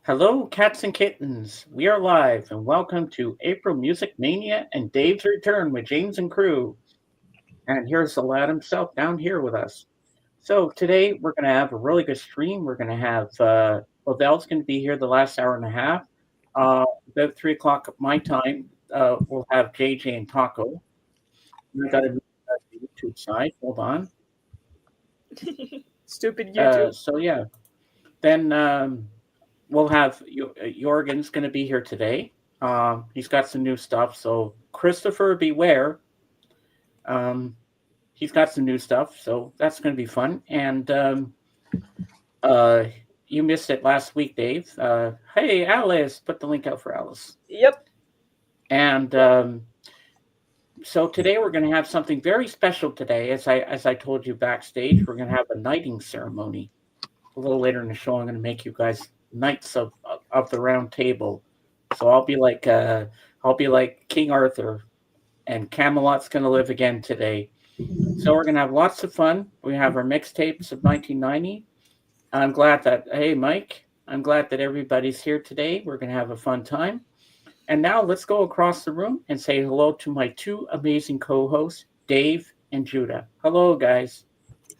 Hello, cats and kittens. We are live and welcome to April Music Mania and Dave's Return with James and crew. And here's the lad himself down here with us. So today we're going to have a really good stream. We're going to have Lavelle's going to be here the last hour and a half. About 3 o'clock at my time, we'll have JJ and Taco. We got to move the YouTube side. Hold on. Stupid YouTube. So yeah, then we'll have Jorgen's going to be here today. He's got some new stuff. So Christopher, beware. He's got some new stuff, so that's going to be fun. And you missed it last week, Dave. Hey, Alice, put the link out for Alice. Yep. And so today we're going to have something very special today. As I told you backstage, we're going to have a knighting ceremony. A little later in the show, I'm going to make you guys knights of the round table. So I'll be like King Arthur, and Camelot's going to live again today. So we're going to have lots of fun. We have our mixtapes of 1990. I'm glad that everybody's here today. We're going to have a fun time. And now let's go across the room and say hello to my two amazing co-hosts, Dave and Judah. Hello, guys.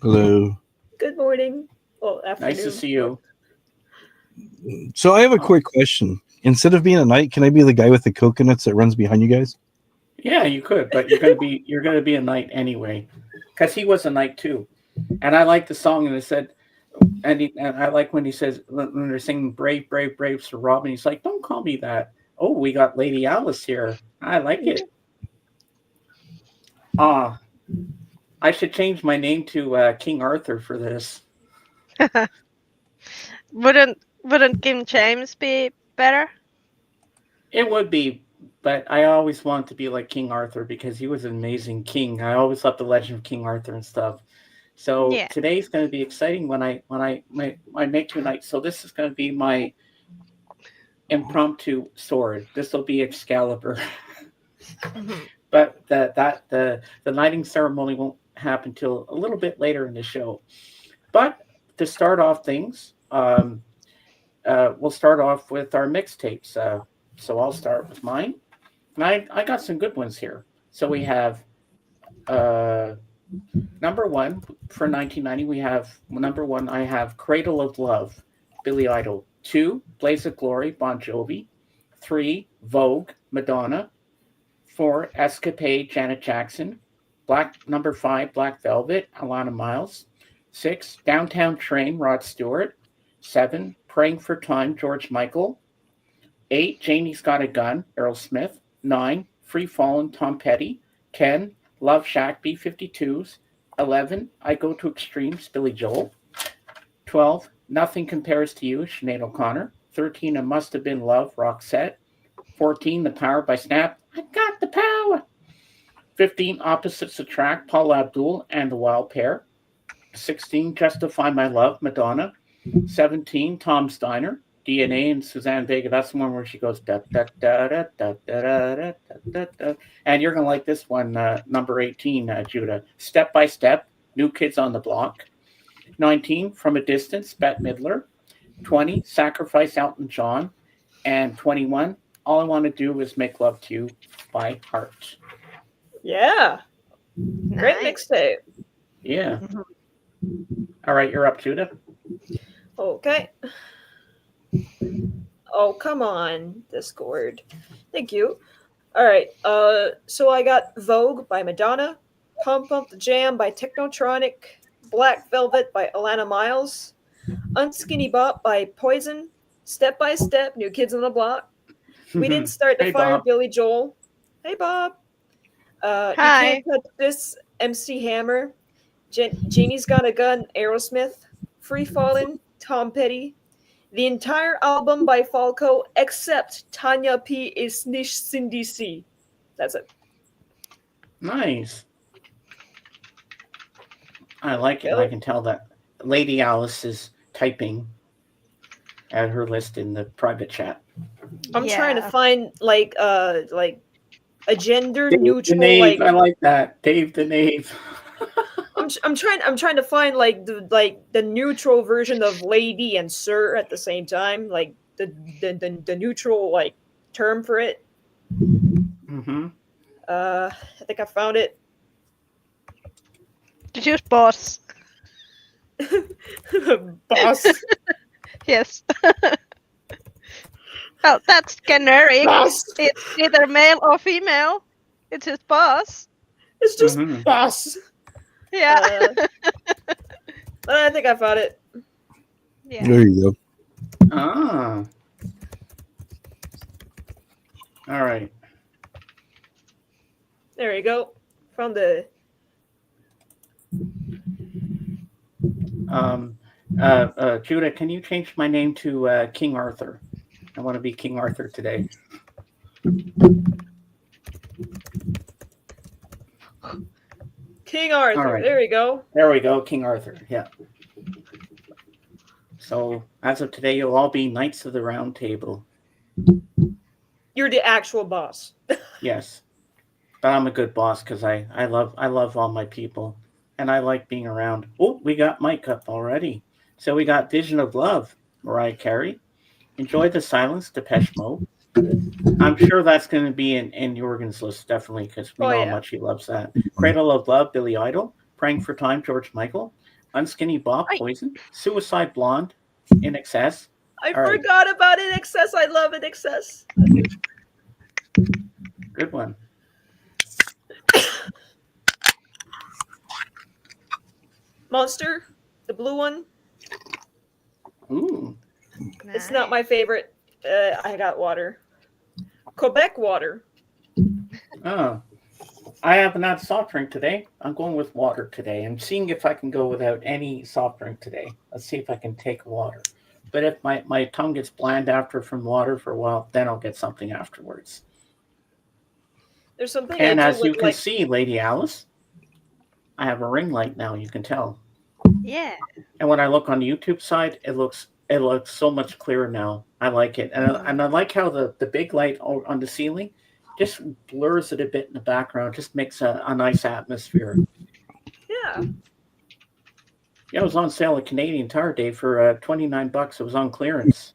Hello. Good morning. Well, afternoon. Nice to see you. So I have a quick question. Instead of being a knight, can I be the guy with the coconuts that runs behind you guys? Yeah, you could, but you're gonna be a knight anyway, because he was a knight too. And I like the song, and it said, and I like when he says when they're singing "Brave, Brave, Brave Sir Robin." He's like, "Don't call me that." Oh, we got Lady Alice here. I like it. I should change my name to King Arthur for this. Wouldn't King James be better? It would be, but I always wanted to be like King Arthur because he was an amazing king. I always loved the Legend of King Arthur and stuff. So Yeah. Today's going to be exciting when I make you a knight. So this is going to be my impromptu sword. This will be Excalibur. But the knighting ceremony won't happen till a little bit later in the show. But to start off things, we'll start off with our mixtapes. So I'll start with mine. And I got some good ones here. So we have number one for 1990. We have number one. I have Cradle of Love, Billy Idol. 2, Blaze of Glory, Bon Jovi. 3, Vogue, Madonna. 4, Escapade, Janet Jackson. Number 5, Black Velvet, Alana Miles. 6, Downtown Train, Rod Stewart. 7, Praying for Time, George Michael. 8, Janie's Got a Gun, Errol Smith. 9, Free Fallin', Tom Petty. 10, Love Shack, B-52s. 11, I Go to Extremes, Billy Joel. 12, Nothing Compares to You, Sinead O'Connor. 13, It Must Have Been Love, Roxette. 14, The Power by Snap, I Got the Power. 15, Opposites Attract, Paula Abdul and the Wild Pair. 16, Justify My Love, Madonna. 17, Tom Steiner, DNA, and Suzanne Vega. That's the one where she goes da da da da da da da da da. And you're gonna like this one, number 18, Judah. Step by Step, New Kids on the Block. 19, From a Distance, Bette Midler. 20, Sacrifice, Elton John. And 21, All I Want to Do Is Make Love to You by Heart. Yeah. Great Nice. mixtape. Yeah. All right, you're up, Judah. Okay. Oh, come on, Discord. Thank you. All right. So I got Vogue by Madonna, Pump Pump the Jam by Technotronic, Black Velvet by Alana Miles, Unskinny Bop by Poison, Step by Step, New Kids on the Block. We Didn't Start the Hey, Fire, Bob. Billy Joel. Hey, Bob. Hi. You Can't Touch This, MC Hammer. Janie's Got a Gun, Aerosmith. Free Fallin', Tom Petty. The entire album by Falco, except Tanya P. is Nish Cindy C. That's it. Nice. I like it. Really? I can tell that Lady Alice is typing at her list in the private chat. I'm trying to Yeah. find like a gender Dave the neutral Knave. like I like that. Dave the Knave. I'm trying to find like the neutral version of lady and sir at the same time, like the neutral like term for it. Mm-hmm. I think I found it. Did you use boss? Boss. Yes. Oh, that's generic. Boss. It's either male or female. It's his boss. It's just Mhm. boss. Yeah. But I think I found it. Yeah. There you go. Ah. All right. There you go. Found the. Judah, can you change my name to King Arthur? I want to be King Arthur today. King Arthur. All right. There we go. There we go, King Arthur. Yeah. So as of today, you'll all be Knights of the Round Table. You're the actual boss. Yes, but I'm a good boss because I love all my people, and I like being around. Oh, we got Mike up already. So we got Vision of Love, Mariah Carey. Enjoy the Silence, Depeche Mode. I'm sure that's going to be in Jorgen's list, definitely, because we know how much he loves that. Cradle of Love, Billy Idol. Praying for Time, George Michael. Unskinny Bob, Poison. Suicide Blonde, In Excess. I forgot about In Excess. I love In Excess. Good one. Monster, the blue one. Ooh. It's not my favorite. I got water. Quebec water. Oh. I haven't had soft drink today. I'm going with water today. I'm seeing if I can go without any soft drink today. Let's see if I can take water. But if my tongue gets bland after from water for a while, then I'll get something afterwards. There's something. And as you can see, Lady Alice, I have a ring light now. You can tell. Yeah. And when I look on the YouTube side, it looks so much clearer now. I like it, and I like how the big light on the ceiling just blurs it a bit in the background. Just makes a nice atmosphere. Yeah. Yeah, it was on sale at Canadian Tire Day for $29. It was on clearance.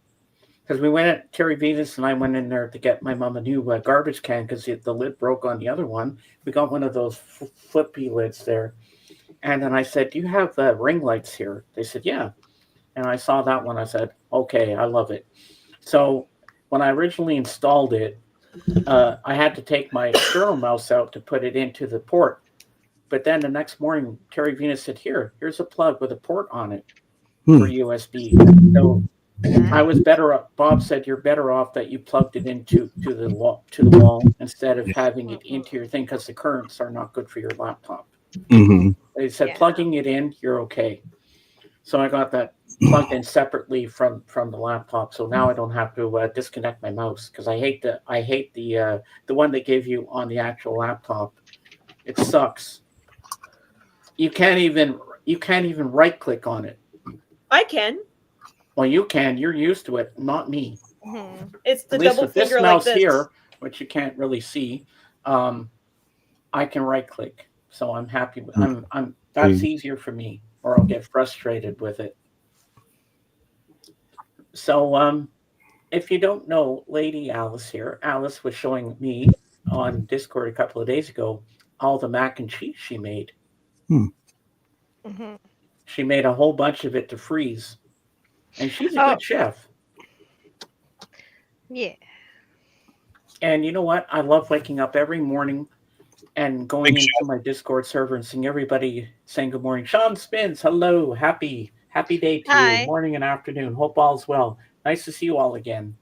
Because we went at Terry Venus and I went in there to get my mom a new garbage can because the lid broke on the other one. We got one of those flippy lids there. And then I said, "Do you have ring lights here?" They said, "Yeah." And I saw that one. I said, "Okay, I love it." So when I originally installed it, I had to take my external mouse out to put it into the port. But then the next morning, Terry Venus said, here's a plug with a port on it for USB. So I was better off. Bob said, "You're better off that you plugged it into the wall instead of having it into your thing because the currents are not good for your laptop." Mm-hmm. They said plugging it in, you're okay. So I got that plugged in separately from the laptop. So now I don't have to disconnect my mouse because I hate the one they give you on the actual laptop. It sucks. You can't even right click on it. I can. Well, you can. You're used to it, not me. Mm-hmm. It's the At least double with this finger mouse like this. here, which you can't really see, I can right click. So I'm happy with that's easier for me, or I'll get frustrated with it. So if you don't know Lady Alice here, Alice was showing me on Discord a couple of days ago all the mac and cheese she made. Mm-hmm. She made a whole bunch of it to freeze. And she's a good chef. Yeah. And you know what? I love waking up every morning and going into my Discord server and seeing everybody saying good morning. Sean Spins, hello. Happy day to you. Morning and afternoon. Hope all's well. Nice to see you all again.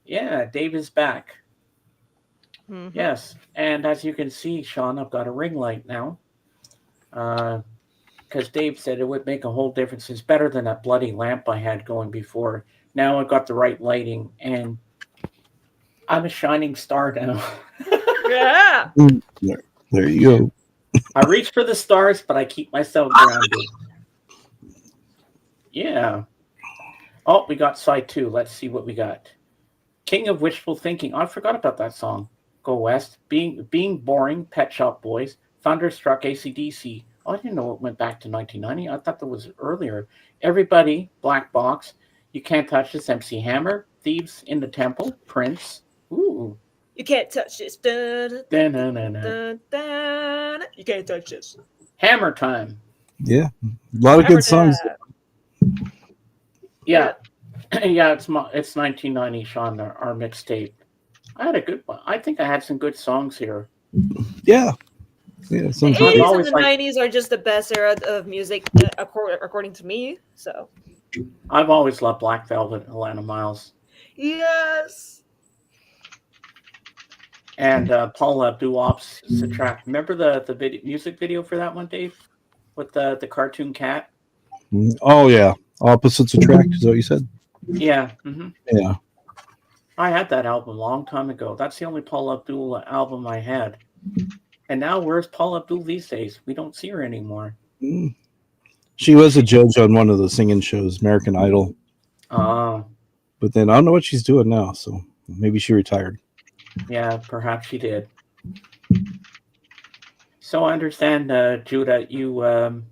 Yeah, Dave is back. Mm-hmm. Yes. And as you can see, Sean, I've got a ring light now. Because Dave said it would make a whole difference. It's better than that bloody lamp I had going before. Now I've got the right lighting, and I'm a shining star now. Yeah. There you go. I reach for the stars, but I keep myself grounded. Yeah. Oh, we got side 2. Let's see what we got. King of Wishful Thinking. Oh, I forgot about that song. Go West. Being Boring, Pet Shop Boys. Thunderstruck, AC/DC. Oh, I didn't know it went back to 1990. I thought that was earlier. Everybody, Black Box. You Can't Touch This, MC Hammer. Thieves in the Temple, Prince. Ooh. You can't touch this. Dun, dun, Da-na-na-na. dun, dun. You can't touch this. Hammer Time. Yeah, a lot of Hammer good songs. time. Yeah. Yeah, it's 1990, Sean, our mixtape. I had a good one. I think I had some good songs here. Yeah, The sounds I've 80s good. and always the liked- 90s are just the best era of music, according to me. So, I've always loved Black Velvet and Alana Miles. yes. And Paul Abdul-Wah's Track. Remember the music video for that one, Dave? With the cartoon cat? Oh yeah, opposites attract. Is that what you said? Yeah. Yeah. I had that album a long time ago. That's the only Paul Abdul album I had. And now where's Paul Abdul these days? We don't see her anymore. Mm. She was a judge on one of the singing shows, American Idol. But then I don't know what she's doing now. So maybe she retired. Yeah, perhaps she did. So I understand, Judah, you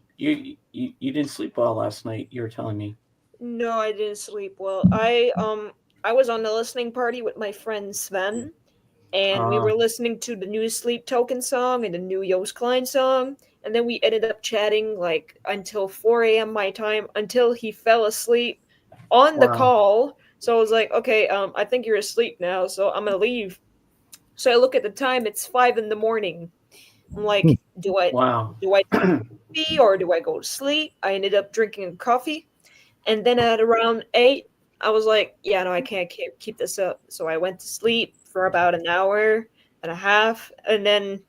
didn't sleep well last night. You were telling me. No, I didn't sleep well. I was on the listening party with my friend Sven, and we were listening to the new Sleep Token song and the new Yost Klein song, and then we ended up chatting like until 4 a.m. my time until he fell asleep on the Wow. call. So I was like, okay, I think you're asleep now, so I'm gonna leave. So I look at the time; it's 5 in the morning. I'm like, Wow. do I coffee or do I go to sleep? I ended up drinking a coffee. And then at around 8, I was like, yeah, no, I can't keep this up. So I went to sleep for about an hour and a half. And then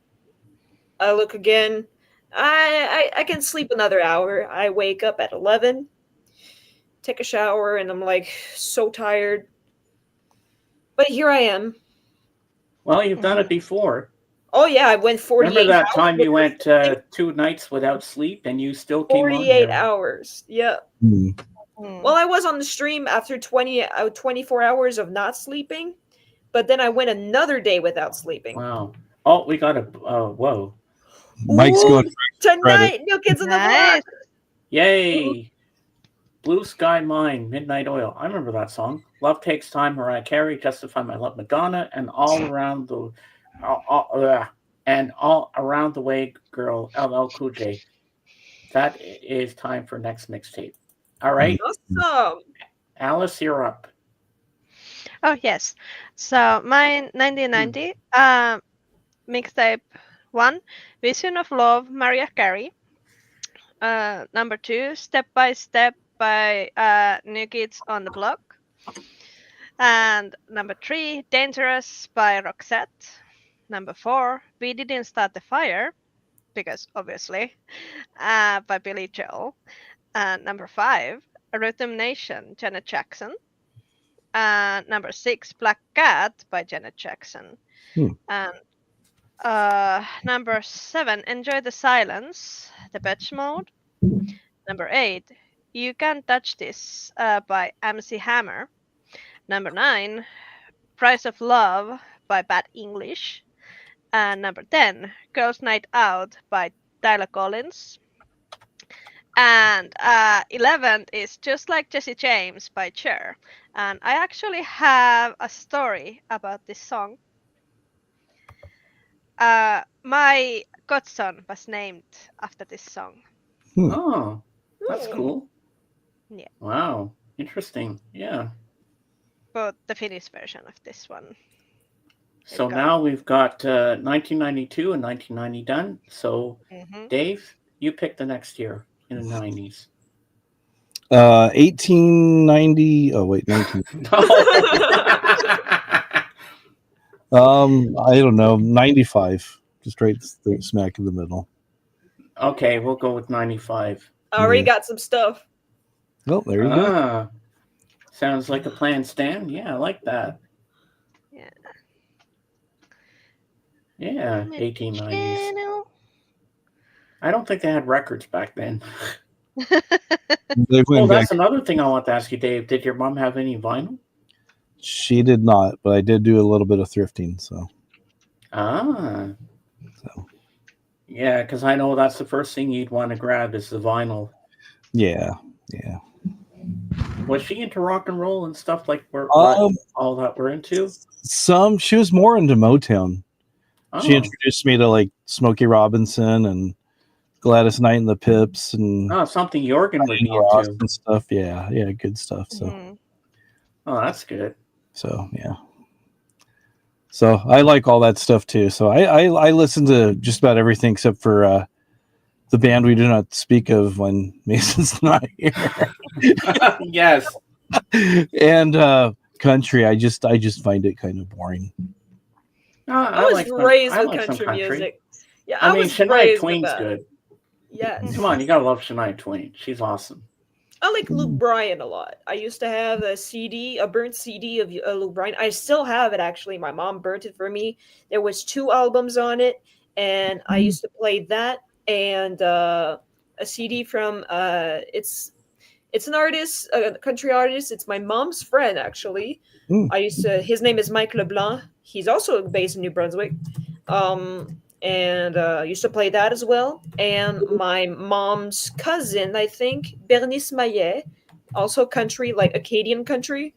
I look again. I can sleep another hour. I wake up at 11, take a shower, and I'm like so tired. But here I am. Well, you've done it before. Oh, yeah, I went 48 Remember that hours time you without went 2 nights without sleep and you still came on 48 here? hours. Yeah. Mm. Well, I was on the stream after 24 hours of not sleeping, but then I went another day without sleeping. Wow. Oh, we got a whoa. Mike's Ooh, going. tonight, New Kids on the Nice. Block. Yay. Blue Sky Mine, Midnight Oil. I remember that song. Love Takes Time, Mariah Carey, Justify My Love, Madonna, and all around the way, girl, LL Cool J. That is time for next mixtape. All right, Awesome. Alice, you're up. Oh yes. So my 1990 mixtape 1, Vision of Love, Mariah Carey. Number 2, Step by Step by New Kids on the Block. And number 3, Dangerous by Roxette. Number 4, We Didn't Start the Fire, because obviously, by Billy Joel. And number 5, Rhythm Nation, Janet Jackson. And number 6, Black Cat by Janet Jackson. And number 7, Enjoy the Silence, Depeche Mode. Number 8, You Can't Touch This by MC Hammer. Number 9, Price of Love by Bad English. And number 10, Girls Night Out by Tyler Collins. And 11 is Just Like Jesse James by Cher. And I actually have a story about this song. My godson was named after this song. Oh, that's cool. Yeah. Wow, interesting. Yeah. But the Finnish version of this one. So now we've got 1992 and 1990 done. So, Dave, you pick the next year in the 90s. 1890. Oh wait, 19. I don't know, 95. Just right smack in the middle. Okay, we'll go with 95. I already got some stuff. Oh, there you go. Sounds like a plan, Stan. Yeah, I like that. Yeah. Yeah, 1890s. I don't think they had records back then. That's another thing I want to ask you, Dave. Did your mom have any vinyl? She did not, but I did do a little bit of thrifting. So. Yeah, because I know that's the first thing you'd want to grab is the vinyl. Yeah. Was she into rock and roll and stuff like all that we're into? She was more into Motown. She Oh, introduced me to like Smokey Robinson and Gladys Knight and the Pips and something Jorgen would be Ross into. and stuff. Yeah, good stuff. So, Oh, that's good. so yeah. So I like all that stuff too. So I listen to just about everything except for the band we do not speak of when Mason's not here. Yes. And country. I just find it kind of boring. I was raised with country music. Yeah, I was Shania raised Twain's with that. good. Yes. Come on, you gotta love Shania Twain. She's awesome. I like Luke Bryan a lot. I used to have a burnt CD of Luke Bryan. I still have it actually. My mom burnt it for me. There was 2 albums on it, and I used to play that and a CD from it's an artist, a country artist. It's my mom's friend actually. His name is Mike LeBlanc. He's also based in New Brunswick. And used to play that as well. And my mom's cousin, I think, Bernice Maillet, also country, like Acadian country,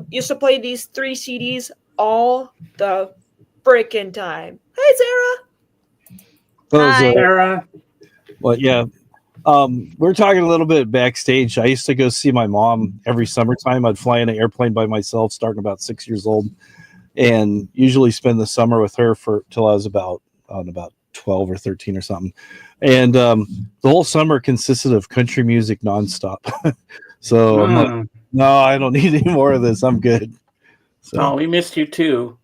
used to play these 3 CDs all the freaking time. Hey, Sarah! Hi. Sarah. Well, yeah. We're talking a little bit backstage. I used to go see my mom every summertime. I'd fly in an airplane by myself, starting about 6 years old, and usually spend the summer with her till I was about 12 or 13 or something. And the whole summer consisted of country music nonstop. So I'm like, no, I don't need any more of this. I'm good. So. Oh, we missed you too.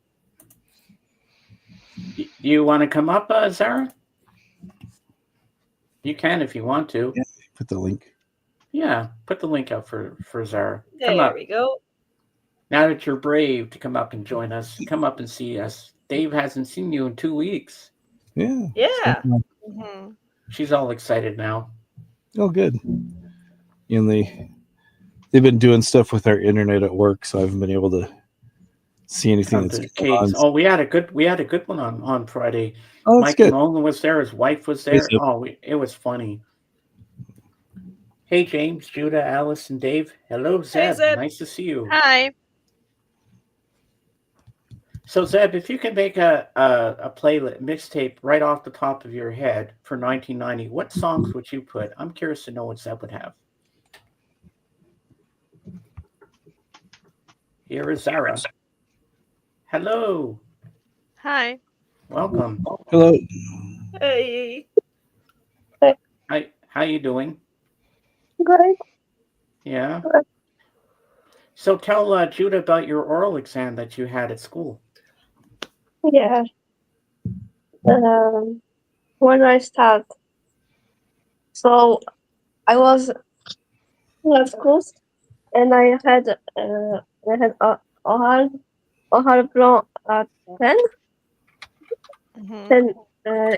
Do you want to come up, Sarah? You can if you want to. Yeah, put the link. Yeah, put the link up for Zara. There we go. Now that you're brave to come up and join us, come up and see us. Dave hasn't seen you in 2 weeks. Yeah. Yeah. She's all excited now. Oh, good. And they've been doing stuff with our internet at work, so I haven't been able to see anything that's going on. Oh, we had a good one on Friday. Oh, that's Mike good. Nolan was there. His wife was there. It was funny. Hey, James, Judah, Alice, and Dave. Hello, Zeb. Hey, Zeb. Nice to see you. Hi. So, Zeb, if you can make a playlist mixtape right off the top of your head for 1990, what songs would you put? I'm curious to know what Zeb would have. Here is Zara. Hello. Hi. Welcome. Hello. Hey. Hi. How you doing? Good. Yeah. So tell Judah about your oral exam that you had at school. Yeah. When I start, so I was at school and I had oral plan at 10, 10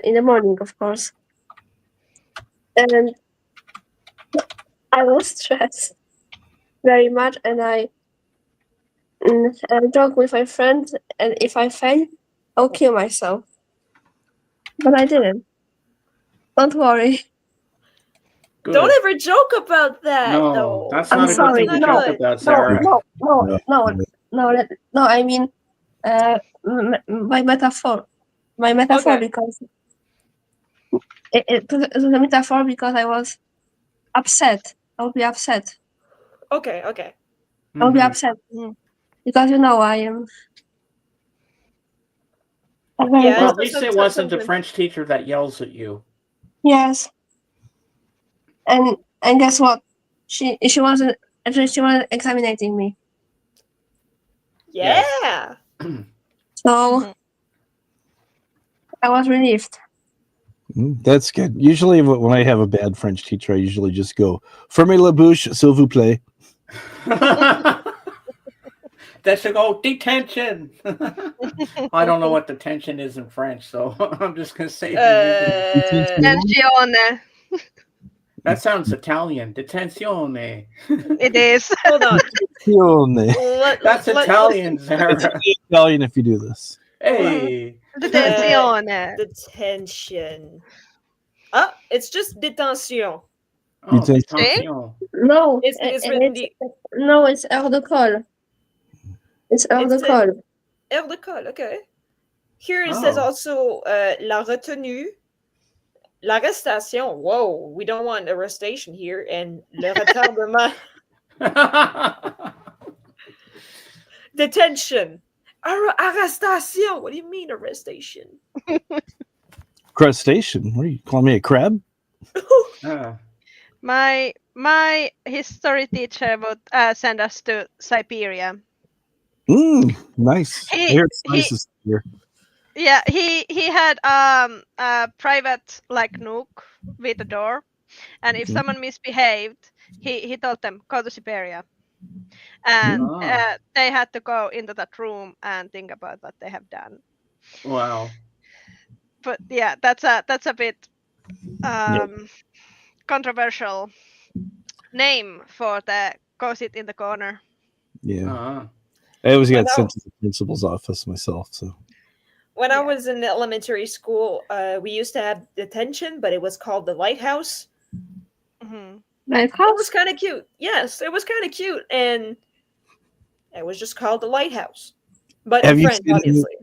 in the morning, of course. And I was stressed very much, and I talked with my friends, and if I fail, I'll kill myself. But I didn't. Don't worry. Good. Don't ever joke about that. No, that's I'm not sorry. a good thing to joke about, Sarah. No. I mean, by metaphor. By metaphor, Okay. because it was a metaphor because I was upset. I'll be upset. Okay. I'll be upset because I am. Yeah, Well, at least it wasn't the French teacher that yells at you. Yes. And guess what? She wasn't examining me. Yeah. So I was relieved. That's good. Usually when I have a bad French teacher, I usually just go, fermez la bouche, s'il vous plaît. That should go, detention. I don't know what detention is in French, so I'm just going to say Detenzione. That sounds Italian. Detenzione. It is. Hold on. That's Italian, Sarah. It's Italian if you do this. Hey. Detenzione. Detention. It's just detention. Oh, Utensil. detention. No, It's written no, it's heure de colle. It's heure de It's a- colle. Air de colle, okay. Here it says Oh. also la retenue, l'arrestation. Whoa, we don't want arrestation here. And le retardement, detention. Arrestation. What do you mean arrestation? Crustacean. What are you calling me a crab? My history teacher would send us to Siberia. Nice. He- Here it's he- nicest here. Yeah, he had a private like nook with a door, and if Mhm. someone misbehaved, he told them go to Siberia, and Oh. they had to go into that room and think about what they have done. Wow. But yeah, that's a bit controversial name for the go sit in the corner. Yeah. Uh-huh. I always got Well, sent to the principal's office myself. So When I Yeah. was in elementary school, we used to have detention, but it was called the lighthouse. Mhm. Like It was house? kind of cute. Yes, it was kind of cute, and it was just called the lighthouse. But Have in you French, seen the- obviously.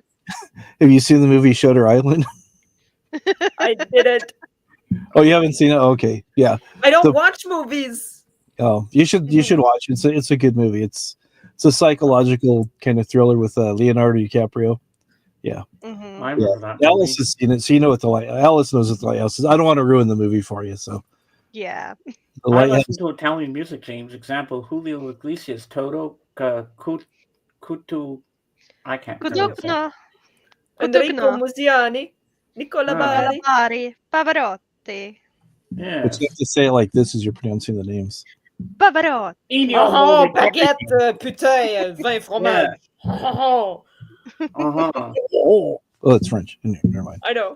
have you seen the movie Shutter Island? I didn't. Oh, you haven't seen it? Okay. Yeah. I don't The- watch movies. Oh, you should watch it. It's a good movie. It's a psychological kind of thriller with Leonardo DiCaprio. Mhm. I remember that movie. Alice has seen it, so you know what Alice knows what the lighthouse is. I don't want to ruin the movie for you, so Yeah. the I lighthouse. listen to Italian music, James. Example, Julio Iglesias, Toto, Kutu. I can't pronounce that. Kudukno, Enrico Kudukno, Musiani, Nicola Ah. Bari. Calabari, Pavarotti, Yeah. But you have to say it like this as you're pronouncing the names. Pavarotti. Oh, baguette, putain, vin fromage. Oh, Uh-huh. Oh, it's French. Never mind. I know.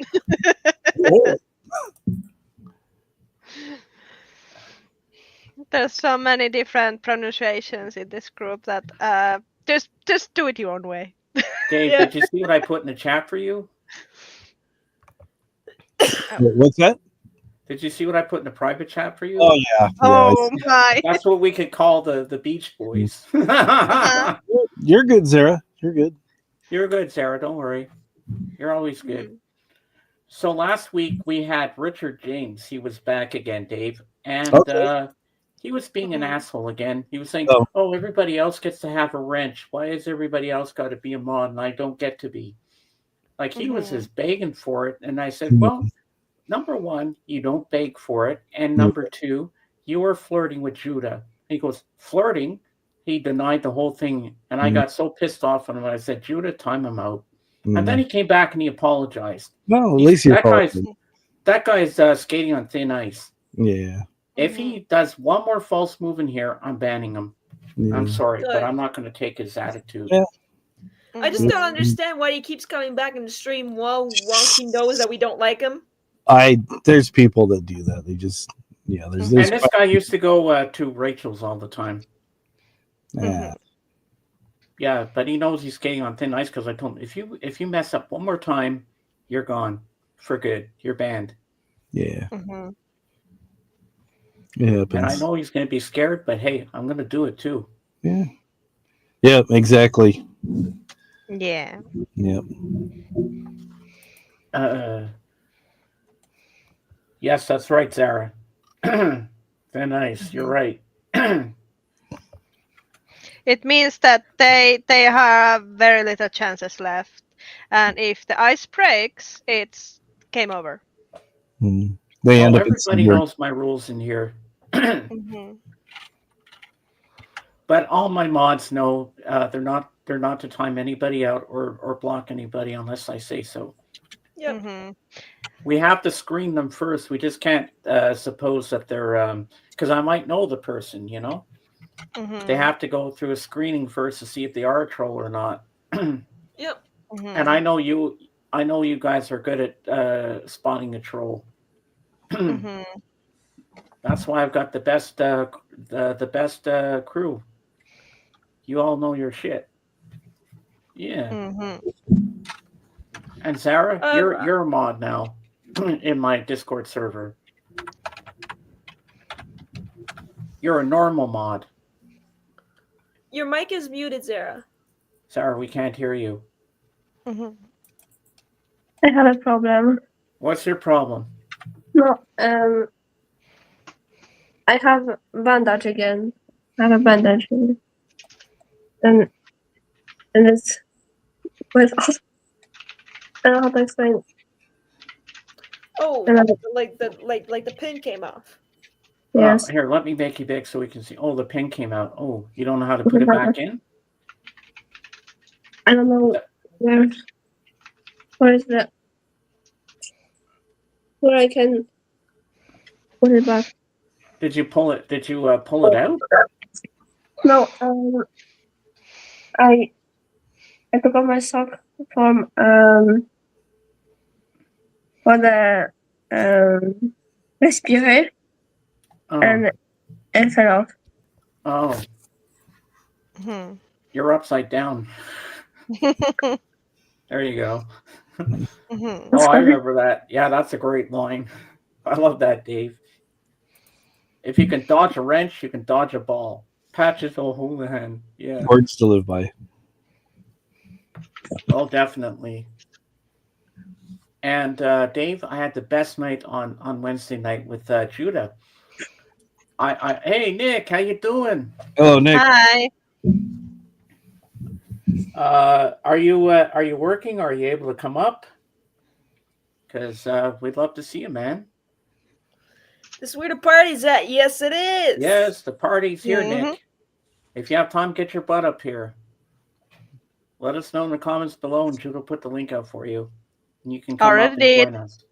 There's so many different pronunciations in this group that just do it your own way. Dave, Yeah. did you see what I put in the chat for you? What's that? Did you see what I put in the private chat for you? Oh yeah. Oh my! That's what we could call the Beach Boys. You're good, Sarah. You're good. You're good, Sarah. Don't worry. You're always good. So last week we had Richard James. He was back again, Dave. And Okay. he was being an asshole again. He was saying, Oh. oh, everybody else gets to have a wrench. Why is everybody else got to be a mod and I don't get to be? Like he was just begging for it. And I said, well, number one, you don't beg for it. And number two, you were flirting with Judah. He goes, flirting? He denied the whole thing. And I got so pissed off on him. I said, Judah, time him out. And then he came back and he apologized. Well, at least you That guy's skating on thin ice. Yeah. If he does one more false move in here, I'm banning him. I'm sorry, but I'm not going to take his attitude. Yeah. I just don't understand why he keeps coming back in the stream while he knows that we don't like him. There's people that do that. They just there's And this guy used to go to Rachel's all the time. yeah. Yeah, but he knows he's skating on thin ice because I told him if you mess up one more time, you're gone for good. You're banned. Yeah. Mhm. It happens. And I know he's going to be scared, but hey, I'm going to do it too. Yeah. Yeah, exactly. Yeah. Yep. Yes, that's right, Sarah. Thin ice. You're right. It means that they have very little chances left, and if the ice breaks, it's game over. They end up. Everybody knows my rules in here. But all my mods know they're not to time anybody out or block anybody unless I say so. Yep. We have to screen them first. We just can't suppose that they're because I might know the person, you know. They have to go through a screening first to see if they are a troll or not. Yep. And I know you guys are good at spotting a troll. That's why I've got the best crew. You all know your shit. Yeah. And Sarah, you're a mod now in my Discord server. You're a normal mod. Your mic is muted, Zara. Sarah, we can't hear you. Mhm. I have a problem. What's your problem? No, I have bandage again. I have a bandage again. And it's with I don't know how to explain. Oh, And like the pin came off. yes. Here, let me make you big so we can see. Oh, the pin came out. Oh, you don't know how to put it back in? I don't know where is the where I can put it back. Did you pull it? Did you pull it out? No, I took off my sock from for the respirer Oh, and it fell off. oh, Mhm. you're upside down. There you go. Mhm. Oh, I remember that. Yeah, that's a great line. I love that, Dave. If you can dodge a wrench, you can dodge a ball. Patches will hold the hand. Yeah. Words to live by. Oh, definitely. And Dave, I had the best night on Wednesday night with Judah. Hey Nick, how you doing? Hello, Nick. Hi. Are you working? Are you able to come up? Because we'd love to see you, man. This is where the party's at. Yes, it is. Yes, the party's here, Mhm. Nick. If you have time, get your butt up here. Let us know in the comments below, and Judah will put the link out for you. And you can come Already up and did. join us.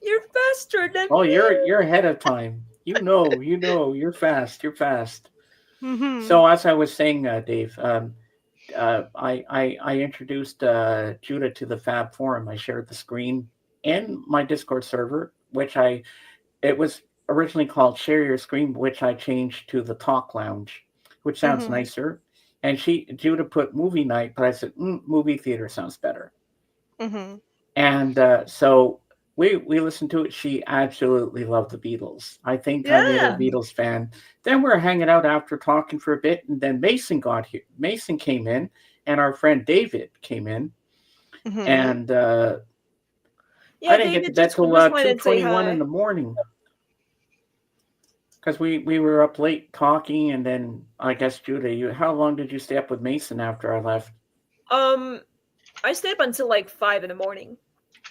You're faster than Oh, me. you're ahead of time. You know, you're fast. You're fast. Mhm. So as I was saying, Dave, I introduced Judah to the Fab Forum. I shared the screen in my Discord server, it was originally called Share Your Screen, which I changed to the Talk Lounge, which sounds Mhm. nicer. And Judah put movie night, but I said movie theater sounds better. Mhm. And so we listened to it. She absolutely loved the Beatles. I think I made her a Yeah. Beatles fan. Then we were hanging out after talking for a bit, and then Mason got here. Mason came in, and our friend David came in, Mhm. and Yeah, I didn't get to David bed just till wanted to say 2:21 in hi. the morning because we were up late talking, and then I guess Judah, how long did you stay up with Mason after I left? I stayed up until like 5 in the morning.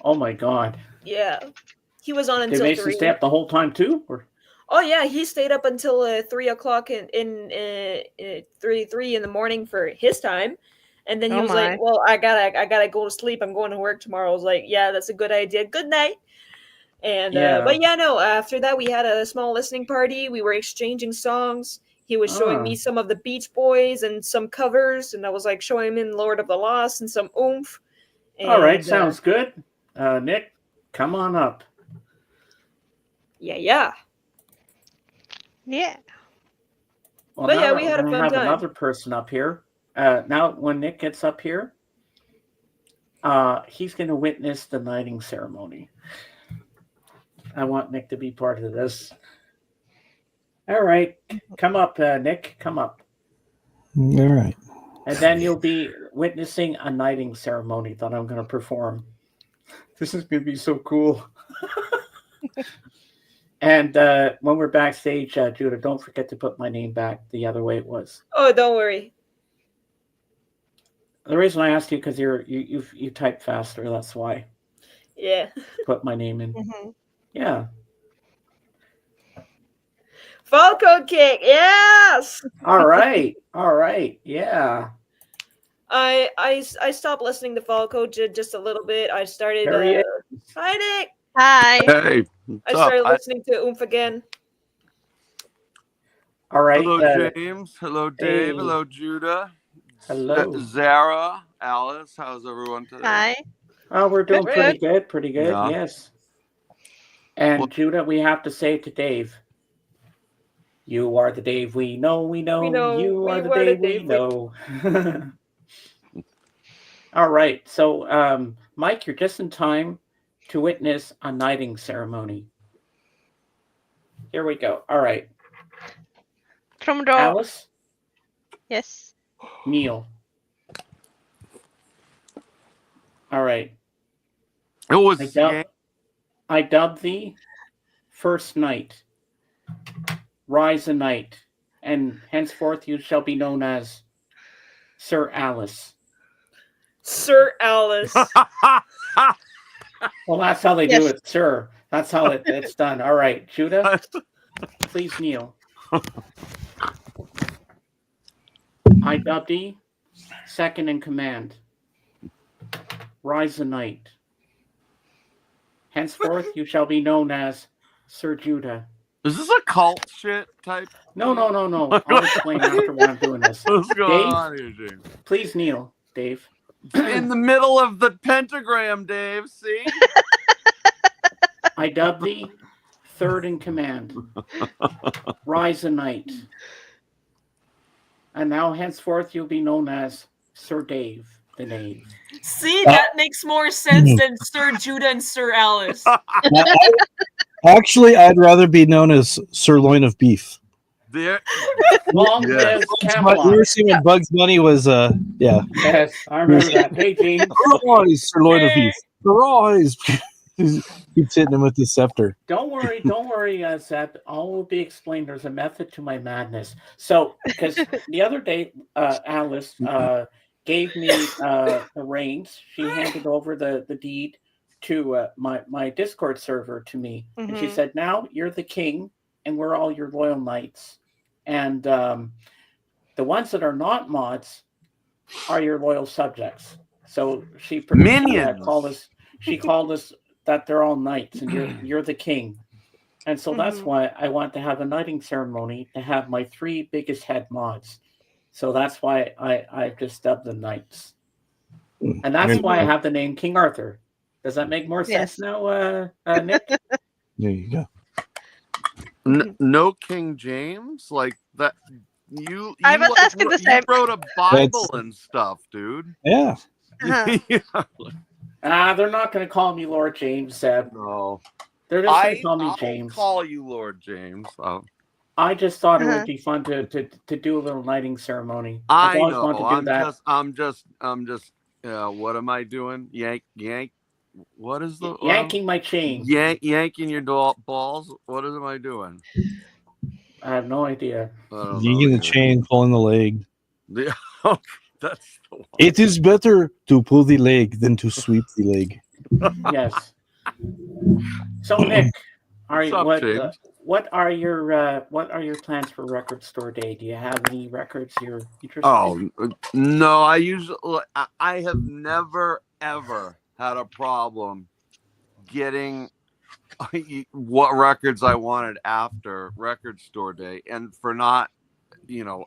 Oh my God! Yeah, he was on Did until Mason 3. stay up the whole time too? Or? Oh yeah, he stayed up until 3 o'clock in 3 in the morning for his time, and then he Oh was like, my. "Well, I gotta go to sleep. I'm going to work tomorrow." I was like, "Yeah, that's a good idea. Good night." And Yeah. but yeah, no. After that, we had a small listening party. We were exchanging songs. He was showing me some of the Beach Boys and some covers, and I was like showing him in Lord of the Lost and some Oomph. And, All right, sounds good. Nick, come on up. yeah, yeah. Yeah. Well, But now yeah, that we we're had a going to fun have time. another person up here, now when Nick gets up here, he's going to witness the knighting ceremony. I want Nick to be part of this. All right, come up, Nick. Come up. All right. And then you'll be witnessing a knighting ceremony that I'm going to perform. This is going to be so cool. And when we're backstage, Judah, don't forget to put my name back the other way it was. Oh, don't worry. The reason I asked you because you type faster. That's why. Yeah. Put my name in. Mhm. Yeah. Falco kick, yes. All right. All right. Yeah. I stopped listening to Falco just a little bit. I started. There he is. Hi Nick. Hi. Hey, I what's started up? listening to Oomph again. All right. Hello, James. Hello, Dave. Hey. Hello, Judah. Hello. Zara, Alice. How's everyone today? Hi. Oh, we're doing Good, pretty good. Pretty good. Yeah. Yes. And Well- Judah, we have to say to Dave, you are the Dave we know. We know. You are the Dave we know. All right. So, Mike, you're just in time to witness a knighting ceremony. Here we go. All right. From the Alice, yes. Neil. All right. It was I dub thee first night, rise a knight, and henceforth you shall be known as Sir Alice. Sir Alice. Well, that's how they do Yes. it, sir. That's how it's done. All right, Judah, please kneel. I dub thee second in command, rise a knight. Henceforth you shall be known as Sir Judah. Is this a cult shit type? No. I'll explain after when I'm doing this. What's going Dave? on here, James? Please kneel, Dave. In the middle of the pentagram, Dave. See? I dub thee third in command, rise a knight. And now henceforth you'll be known as Sir Dave the Knave. See, that makes more sense than Sir Judah and Sir Alice. Actually, I'd rather be known as Sirloin of Beef. There. Long Yes. live Camelot. You were seeing when Bugs Bunny was, yeah. Yes, I remember that. Hey, James. Rise, Sirloin of Beef. Rise. Keeps hitting him with the scepter. Don't worry, Zeb. All will be explained. There's a method to my madness. So, because the other day, Alice gave me the reins. She handed over the deed to my Discord server to me, and she said, "Now you're the king, and we're all your loyal knights, and the ones that are not mods are your loyal subjects." So she Minions. She called us that they're all knights, and you're the king. And so that's why I want to have a knighting ceremony to have my 3 biggest head mods. So that's why I've just dubbed them knights. And that's why I have the name King Arthur. Does that make more sense now, Nick? There you go. No King James? Like that you I was asking the same. wrote a Bible and stuff, dude. Yeah. They're not going to call me Lord James, Seb. No. They're just going to call me I'll James. call you Lord James. Oh. I just thought it would be fun to do a little knighting ceremony. I I've always know. wanted to do that. I'm just what am I doing? Yank. What is the Yanking my chain. Yanking your balls? What am I doing? I have no idea. Yanking the chain, pulling the leg. That's the one. It is better to pull the leg than to sweep the leg. Yes. So Nick, James? what are your plans for Record Store Day? Do you have any records you're interested in? Oh no, I have never ever had a problem getting what records I wanted after Record Store Day, and for not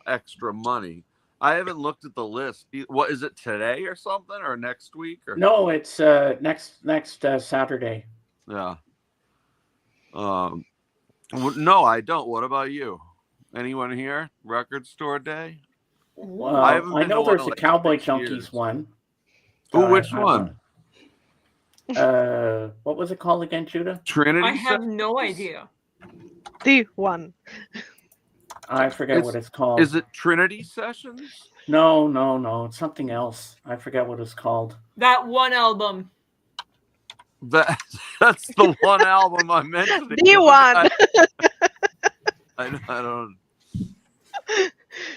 extra money. I haven't looked at the list. What is it, today or something, or next week? Or No, it's next Saturday. yeah. No, I don't. What about you? Anyone here? Record Store Day? Well, I know there's a Cowboy Junkies one. Which one? What was it called again, Judah? Trinity. I have no idea. The one. I forget what it's called. Is it Trinity Sessions? No. It's something else. I forget what it's called. That one album. That's the one album I mentioned. The one.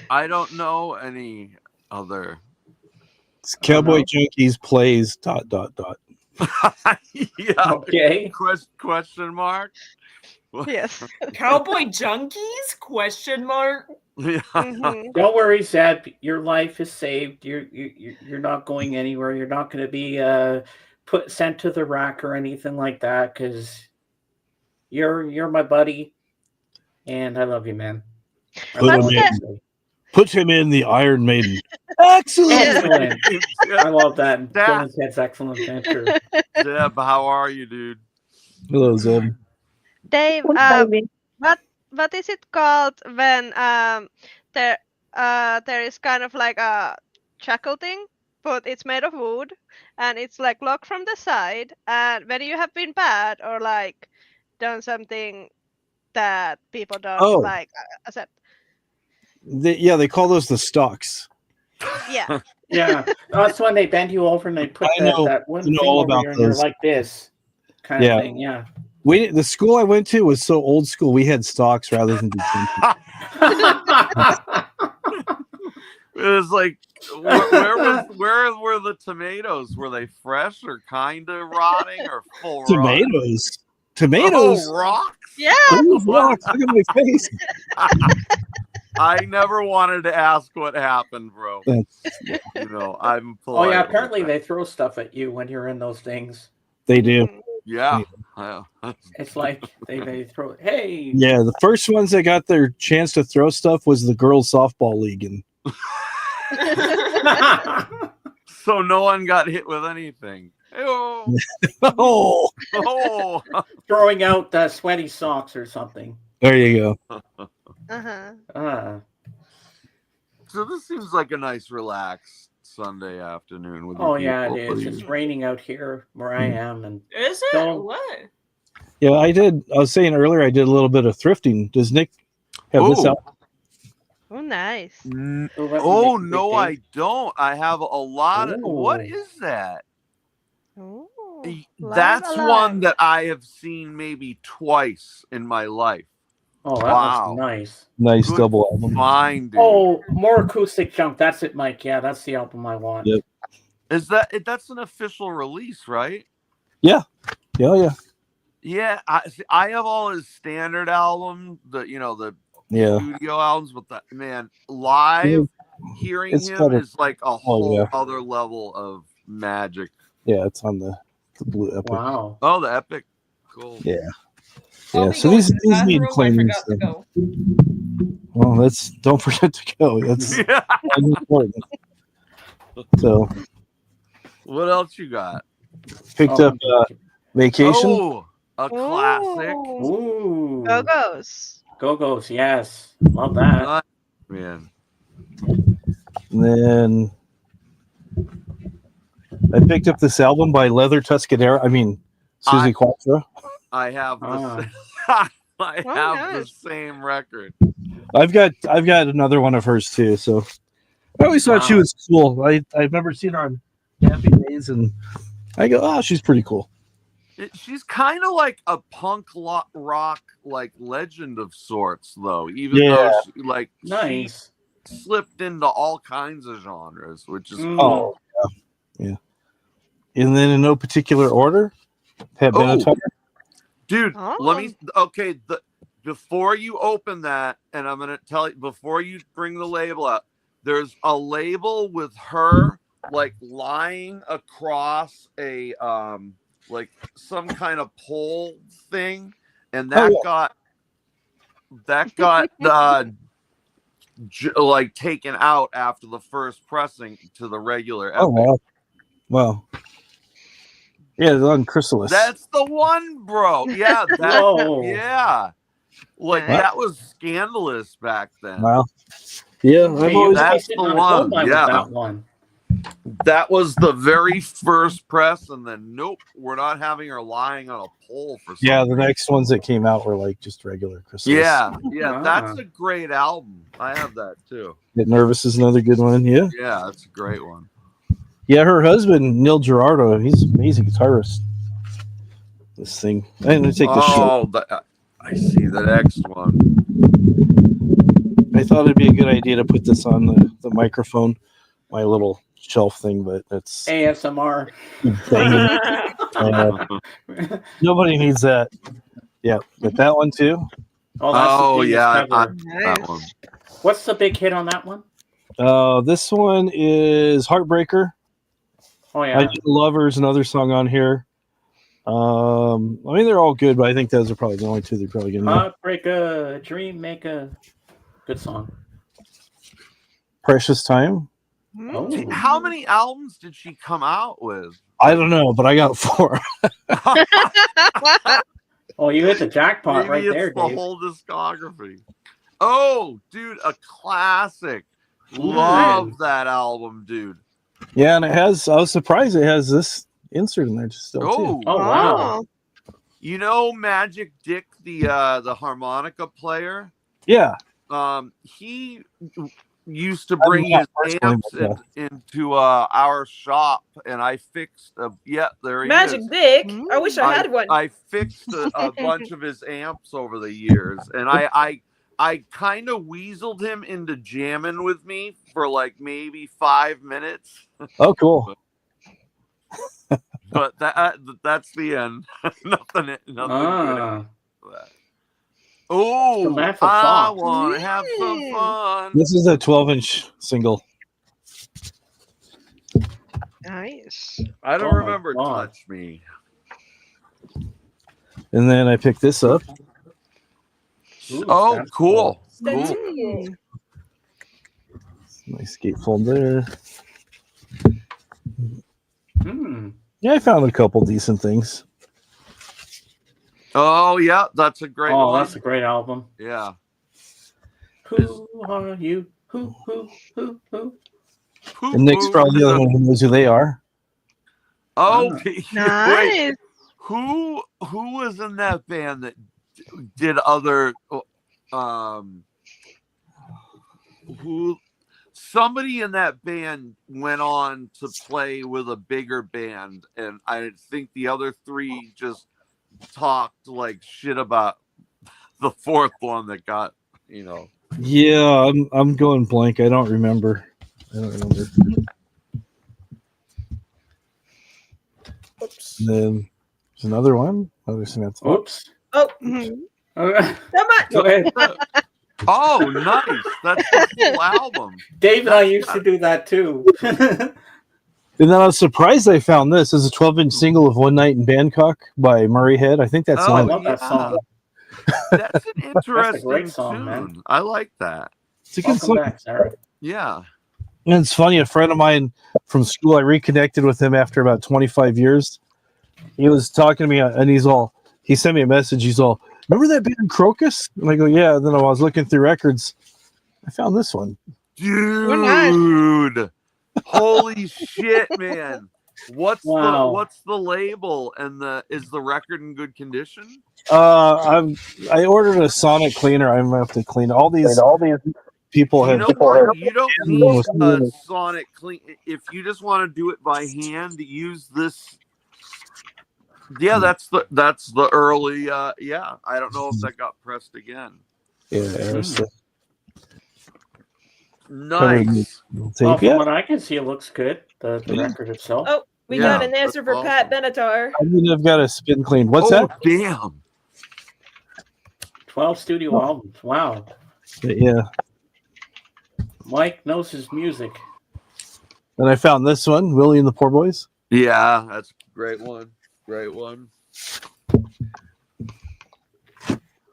I don't know any other. It's Cowboy Junkies plays ... Yeah. Okay. Question mark. Yes. Cowboy Junkies? Question mark. Yeah. Don't worry, Zeb. Your life is saved. You're not going anywhere. You're not going to be sent to the rack or anything like that, because you're my buddy, and I love you, man. Put him in the Iron Maiden. Excellent. I love that. Dylan says excellent answer. Deb, how are you, dude? Hello, Zeb. Dave, what is it called when there is kind of like a shackle thing, but it's made of wood and it's like locked from the side, and when you have been bad or like done something that people don't like accept. They call those the stalks. Yeah. Yeah, that's when they bend you over and they put I know- that one I know thing all over about you, and you're those. like this kind Yeah. of thing. Yeah. The school I went to was so old school. We had stalks rather than detention. It was like, where were the tomatoes? Were they fresh or kind of rotting or full rot? Tomatoes. Oh, rocks. Yeah. Those rocks. Look at my face. I never wanted to ask what happened, bro. That's- You know, I'm Oh polite. yeah, with apparently that. they throw stuff at you when you're in those things. They do. Yeah. It's like they throw. Hey. Yeah, the first ones that got their chance to throw stuff was the girls softball league, and So no one got hit with anything. Oh, oh, Throwing out sweaty socks or something. there you go. Uh-huh. So this seems like a nice, relaxed Sunday afternoon. With Oh your yeah, it beautiful is. lady. It's raining out here where I am, and Is it? So- What? Yeah, I did. I was saying earlier, I did a little bit of thrifting. Does Nick have this Ooh. out? Oh, nice. Oh no, I don't. I have a lot of. What Ooh. is that? Oh, That's alive. one that I have seen maybe twice in my life. oh, that Wow. looks nice. Nice Good double album. Fine, dude. Oh, more acoustic junk. That's it, Mike. Yeah, that's the album I want. Yep. Is that's an official release, right? Yeah, yeah. Yeah, I have all his standard album, the Yeah. studio albums, but the man live hearing It's him better. is like a whole yeah. other level of magic. Yeah, it's on the blue epic. Wow. Oh, the epic, cool. Yeah. I'll Yeah, be so going these to the need bathroom. I cleaning. forgot to go. Well, don't forget to go. That's Yeah. important. So What else you got? picked Oh, up Vacation. Oh, a classic. Ooh. Go-Go's. Go-Go's, yes. Love that. Nice, man. And then I picked up this album by Leather Tuscadero. I mean, Susie Quattro. I have the Ah. I have the nice. same record. I've got another one of hers too. So I always thought she Wow. was cool. I remember seeing her on Happy Days, and I go, oh, she's pretty cool. She's kind of like a punk rock like legend of sorts, though. Even Yeah. though she, like Nice. she slipped into all kinds of genres, which is Mm. Oh, yeah. And then in no particular order, Pat Oh. Benatar. dude. Oh. Let me. Okay, before you open that, and I'm gonna tell you before you bring the label out. There's a label with her like lying across a like some kind of pole thing, and that got like taken out after the first pressing to the regular Oh, Epic. wow. Yeah, it's on Chrysalis. That's the one, bro. Yeah, Whoa. yeah. Like What? that was scandalous back then. Wow. Yeah, Hey, I've you always, must be That's sitting the on a gold one, mine with yeah. that one. That was the very first press, and then nope, we're not having her lying on a pole for some yeah, the reason. next ones that came out were like just regular Chrysalis. Yeah, Ah. that's a great album. I have that too. Get Nervous is another good one. Yeah. Yeah, that's a great one. Yeah, her husband, Neil Gerardo, he's an amazing guitarist. This thing. I'm going to take the shot. Oh, I see the next one. I thought it'd be a good idea to put this on the microphone, my little shelf thing, but it's ASMR. banging. Nobody needs that. Yeah, get that one too. Oh, that's the Oh famous yeah, cover. that one. What's the big hit on that one? This one is Heartbreaker. Oh I yeah. do Lovers, another song on here. I mean they're all good, but I think those are probably the only two they're probably gonna know. Heartbreaker, Dream Maker. Good song. Precious Time. Oh. How many albums did she come out with? I don't know, but I got 4. Oh, you hit the jackpot Maybe right it's there, the Dave. whole discography. Oh, dude, a classic. Love that album, dude. Yeah, and it has. I was surprised it has this insert in there just still too. Oh wow. You know Magic Dick, the harmonica player? Yeah. he used to bring his amps into our shop, and I fixed. There he Magic is. Dick. I wish I had one. I fixed a bunch of his amps over the years, and I kind of weaseled him into jamming with me for like maybe 5 minutes. Oh, cool. But that's the end. nothing good. Oh, I want to have some fun. This is a 12-inch single. Nice. I don't remember Touch Me. And then I picked this up. Ooh, oh, cool. Cool. Nice gatefold there. Hmm. Yeah, I found a couple decent things. Oh, yeah, that's a great one. Oh, that's a great album. Yeah. Who are you? Who? And Nick's probably the other one who knows who they are. Oh, nice. Wait. Who was in that band that did other somebody in that band went on to play with a bigger band, and I think the other three just talked like shit about the fourth one that got, Yeah, I'm going blank. I don't remember. Oops. And then there's another one. Oops. Oh. Come on. Go ahead. Oh, nice. That's the full album. Dave and I used to do that too. And then I was surprised I found this. It's a 12-inch single of One Night in Bangkok by Murray Head. I think that's I love that song. That's an interesting That's a great song, tune. man. I like that. It's a good Welcome song. back, Sarah. Yeah. And it's funny, a friend of mine from school, I reconnected with him after about 25 years. He was talking to me, and he sent me a message. He's all, remember that band Crocus? And I go, yeah. And then I was looking through records. I found this one. Dude. Holy shit, man. What's the label, and is the record in good condition? I ordered a sonic cleaner. I'm gonna have to clean all these people have. You don't need a sonic clean. If you just want to do it by hand, use this. Yeah, that's the early. Yeah, I don't know if that got pressed again. Yeah. Nice. Well, from what I can see, it looks good. The record itself. Oh, we got an answer for Pat Benatar. I mean, I've got a spin clean. What's that? Damn. 12 studio albums. Wow. Yeah. Mike knows his music. And I found this one, Willie and the Poor Boys. Yeah, that's a great one. Great one.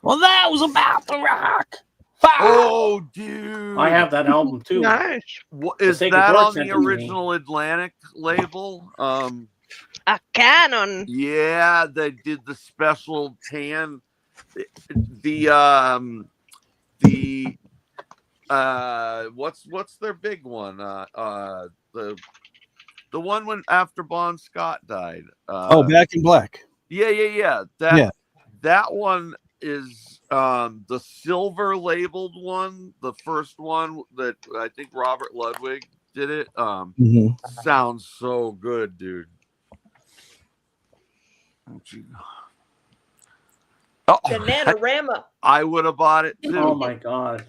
Well, that was about the rock. Oh, dude. I have that album too. Nice. What, is that on the original Atlantic label? A Canon. Yeah, they did the special tan. What's their big one? The one when after Bon Scott died. Back in Black. Yeah. That one is the silver labeled one. The first one that I think Robert Ludwig did it. Sounds so good, dude. Bananarama. I would have bought it too. Oh my god.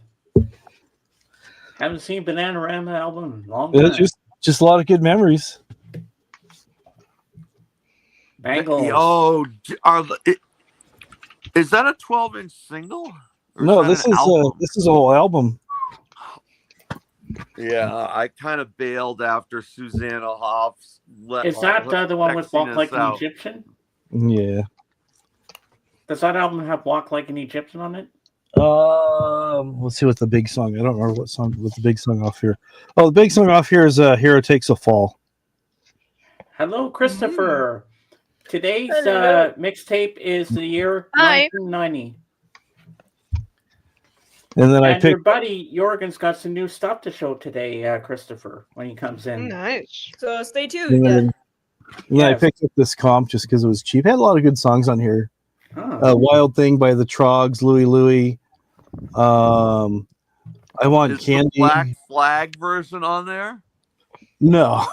Haven't seen Bananarama album in a long time. Just a lot of good memories. Bangles. Is that a 12-inch single? No, this is a whole album. Yeah, I kind of bailed after Susanna Hoffs. Is that the one with Walk Like an Egyptian? Yeah. Does that album have Walk Like an Egyptian on it? Let's see what the big song. I don't remember what the big song off here. Oh, the big song off here is Hero Takes a Fall. Hello, Christopher. Today's mixtape is the year 1990. And then your buddy Jorgen's got some new stuff to show today, Christopher, when he comes in. Nice. So stay tuned. I picked up this comp just because it was cheap. It had a lot of good songs on here. Oh. Wild Thing by the Trogs, Louie Louie. I want Is candy. the Black Flag version on there? No.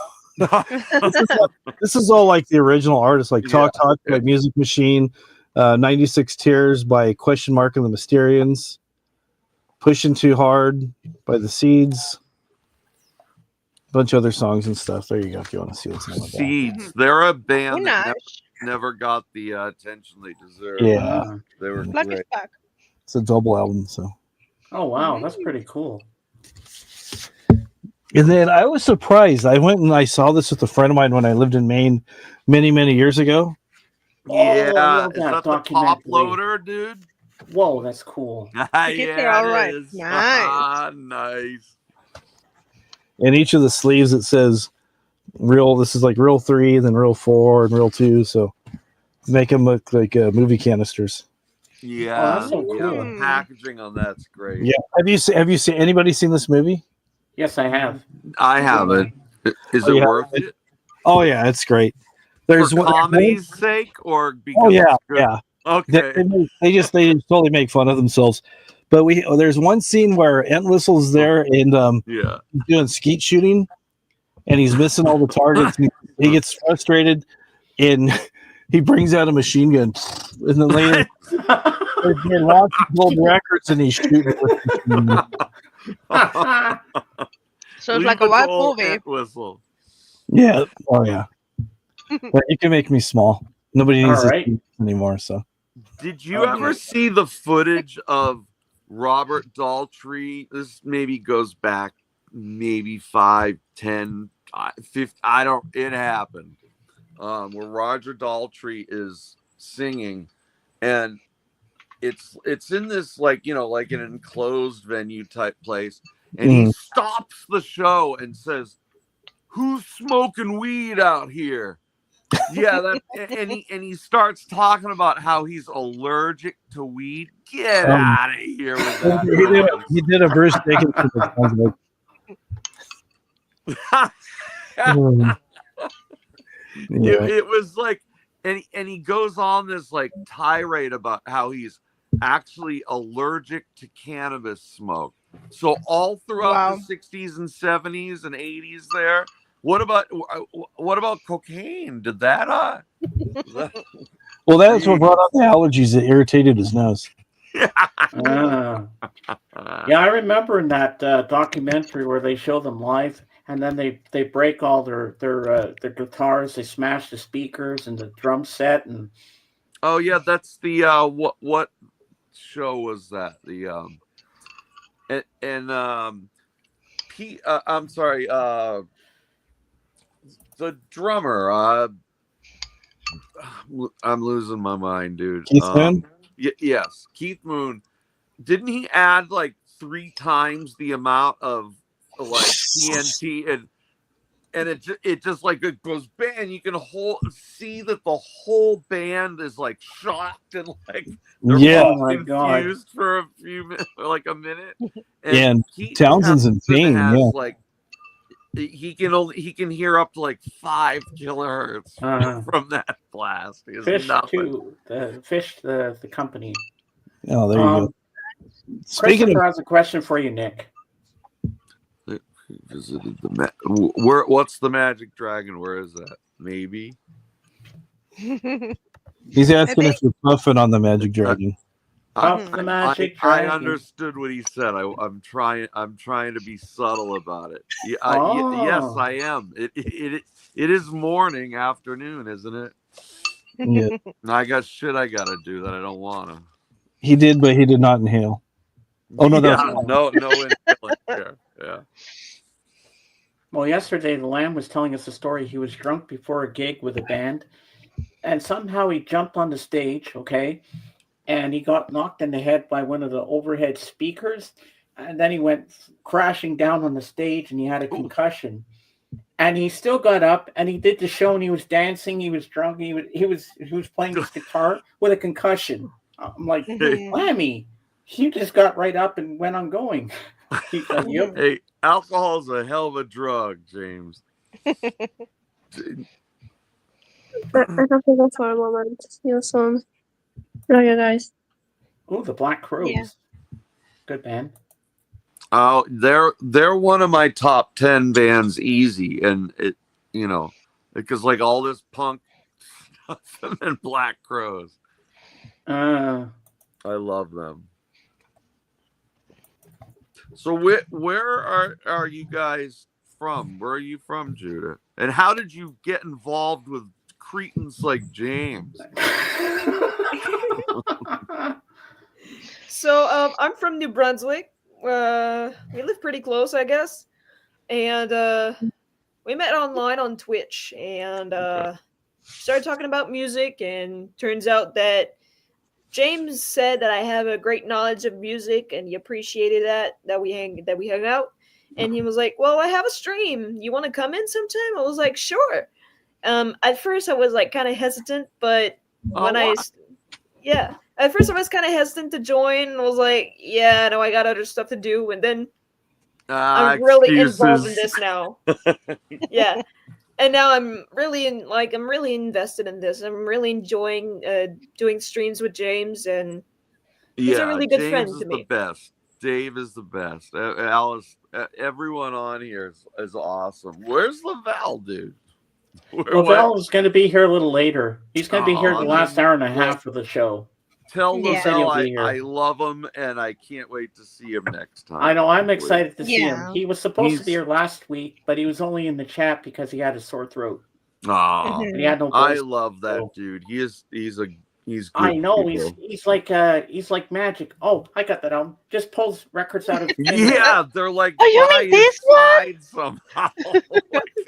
This is all like the original artists, like Talk Talk by Music Machine, 96 Tears by Question Mark and the Mysterians, Pushing Too Hard by the Seeds, a bunch of other songs and stuff. There you go if you want to see what's on the back. Seeds. They're a band that Nice. never got the attention they deserve. Yeah. They were Black is great. back. It's a double album, so. Oh wow, that's pretty cool. And then I was surprised. I went and I saw this with a friend of mine when I lived in Maine many, many years ago. Yeah, Oh, I love is that the Pop documentary. Loader, dude? Whoa, that's cool. Yeah, Tickets are all right. it is. Nice. Nice. And each of the sleeves it says real. This is like real 3, then real 4, and real 2. So make them look like movie canisters. Yeah, that's so yeah. cool. The packaging on that's great. Yeah. Have you seen anybody seen this movie? Yes, I have. I haven't. Is Oh, it yeah. worth it? Oh yeah, it's great. There's For comedy's sake, or because Oh yeah, it's good? yeah. Okay. They just totally make fun of themselves. But there's one scene where Entwistle's there and Yeah. he's doing skeet shooting, and he's missing all the targets. And he gets frustrated, and he brings out a machine gun, and then later they're launching gold records, and he's shooting with the machine gun. So it's Leave like a the wild gold movie. Entwistle. Yeah. Oh yeah. But you can make me small. Nobody needs All right. to see this anymore. So Did you ever see the footage of Robert Daltrey? This maybe goes back maybe 5, 10, 50. I don't. It happened. Where Roger Daltrey is singing, and it's in this like an enclosed venue type place, and he stops the show and says, "Who's smoking weed out here?" Yeah, and he starts talking about how he's allergic to weed. Get out of here with that. he did a Bruce Dickinson. Yeah. It was like, and he goes on this like tirade about how he's actually allergic to cannabis smoke. So all throughout the 60s and 70s and 80s there. What about cocaine? Did that Well, that's what brought out the allergies that irritated his nose. Yeah, I remember in that documentary where they show them live, and then they break all their guitars, they smash the speakers and the drum set, and Oh yeah, that's the what show was that? The Pete, I'm sorry, the drummer. I'm losing my mind, dude. Keith Moon? Yes, Keith Moon. Didn't he add like 3 times the amount of like TNT and it just like it goes bang? You can see that the whole band is like shocked and like they're all confused for a few minutes, like a minute. And Keith Townsend's in pain. has, Yeah, like he can hear up to like 5 kilohertz from that blast. Fish too. The company. Oh, there you go. Speaking of, has a question for you, Nick. Visited what's the Magic Dragon? Where is that? Maybe. He's asking if you're puffing on the Magic Dragon. The Magic Dragon. I understood what he said. I'm trying to be subtle about it. Yes, I am. It is afternoon, isn't it? Yeah. I got shit I gotta do that I don't want to. He did, but he did not inhale. Oh no, no inhaling. Yeah. Well, yesterday the Lamb was telling us a story. He was drunk before a gig with a band, and somehow he jumped on the stage. Okay. And he got knocked in the head by one of the overhead speakers, and then he went crashing down on the stage, and he had a concussion. And he still got up, and he did the show, and he was dancing. He was drunk. He was playing his guitar with a concussion. I'm like, Lammy, he just got right up and went on going. He's like, yep. Hey, alcohol's a hell of a drug, James. I have to go for a moment. Your song. No, you guys. Oh, the Black Crows. Yeah. Good band. Oh, they're one of my top 10 bands, easy, and it because like all this punk stuff and then Black Crows. Uh, I love them. So where are you guys from? Where are you from, Judah? And how did you get involved with cretins like James? So I'm from New Brunswick. We live pretty close, I guess, and we met online on Twitch and started talking about music. And turns out that James said that I have a great knowledge of music, and he appreciated that we hung out. And he was like, "Well, I have a stream. You want to come in sometime?" I was like, "Sure." At first I was like kind of hesitant, but when wow. yeah, at first I was kind of hesitant to join. I was like, "Yeah, no, I got other stuff to do." And then I'm really involved in this now. Yeah. And now I'm really invested in this. I'm really enjoying doing streams with James, and he's a really good James friend is to the me. best. Dave is the best. Alice, everyone on here is awesome. Where's Lavelle, dude? Lavelle is going to be here a little later. He's going to be here the last hour and a well, half of the show. Tell Yeah. Lavelle He'll be here. I love him and I can't wait to see him next time. I know. I'm excited to see him. Yeah. He was supposed to be here last week, but he was only in the chat because he had a sore throat. Oh, And he had no I voice. love that dude. He's good. I know. people. He's like magic. Oh, I got that album. Just pulls records out of Yeah, they're like Oh, you by mean this his side somehow.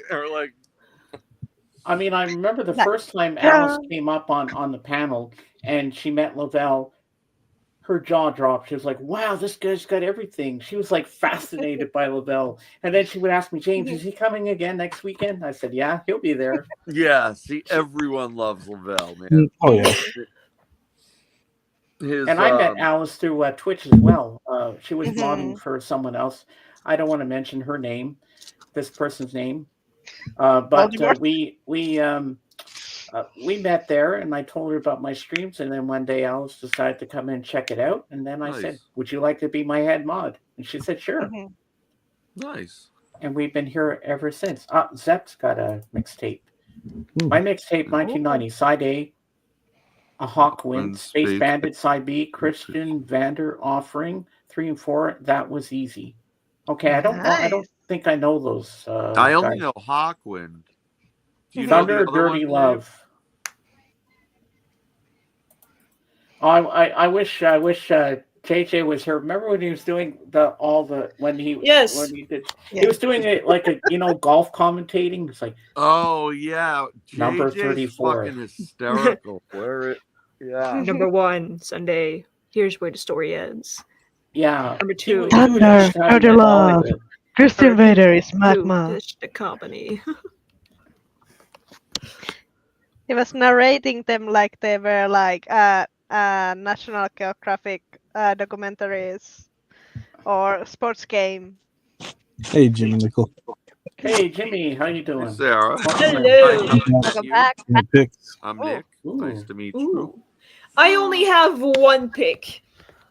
They're like I mean, I remember the Like, first time Alice came up on the panel and she met Lavelle, her jaw dropped. She was like, wow, this guy's got everything. She was like fascinated by Lavelle. And then she would ask me, James, is he coming again next weekend? I said, yeah, he'll be there. yeah, see, everyone loves Lavelle, man. Oh yeah. And I met Alice through Twitch as well. She was modding for someone else. I don't want to mention her name, this person's name. But we met there, and I told her about my streams. And then one day Alice decided to come in and check it out. And then I said, would you like to be my head mod? And she said, sure. Nice. And we've been here ever since. Zep's got a mixtape. My mixtape, 1990, side A, A Hawkwind, Space Bandit, side B, Christian Vander Offering, 3 and 4. That was easy. Okay, I don't think I know those. I only know Hawkwind. Thunder, Dirty Love. Oh, I wish JJ was here. Remember when he was doing when he was doing it like golf commentating. It's like, oh yeah, number JJ's 34. fucking hysterical. Number 1 Sunday. Here's where the story ends. Yeah. Number 2. Thunder, Dirty Love. Christian Vader is magma. The company. He was narrating them like they were like National Geographic documentaries or sports game. Hey, Jimmy Nickel. Hey, Jimmy, how you doing? Hey, Sarah. Hello. Welcome back. I'm Nick. Nice to meet you. I only have 1 pick,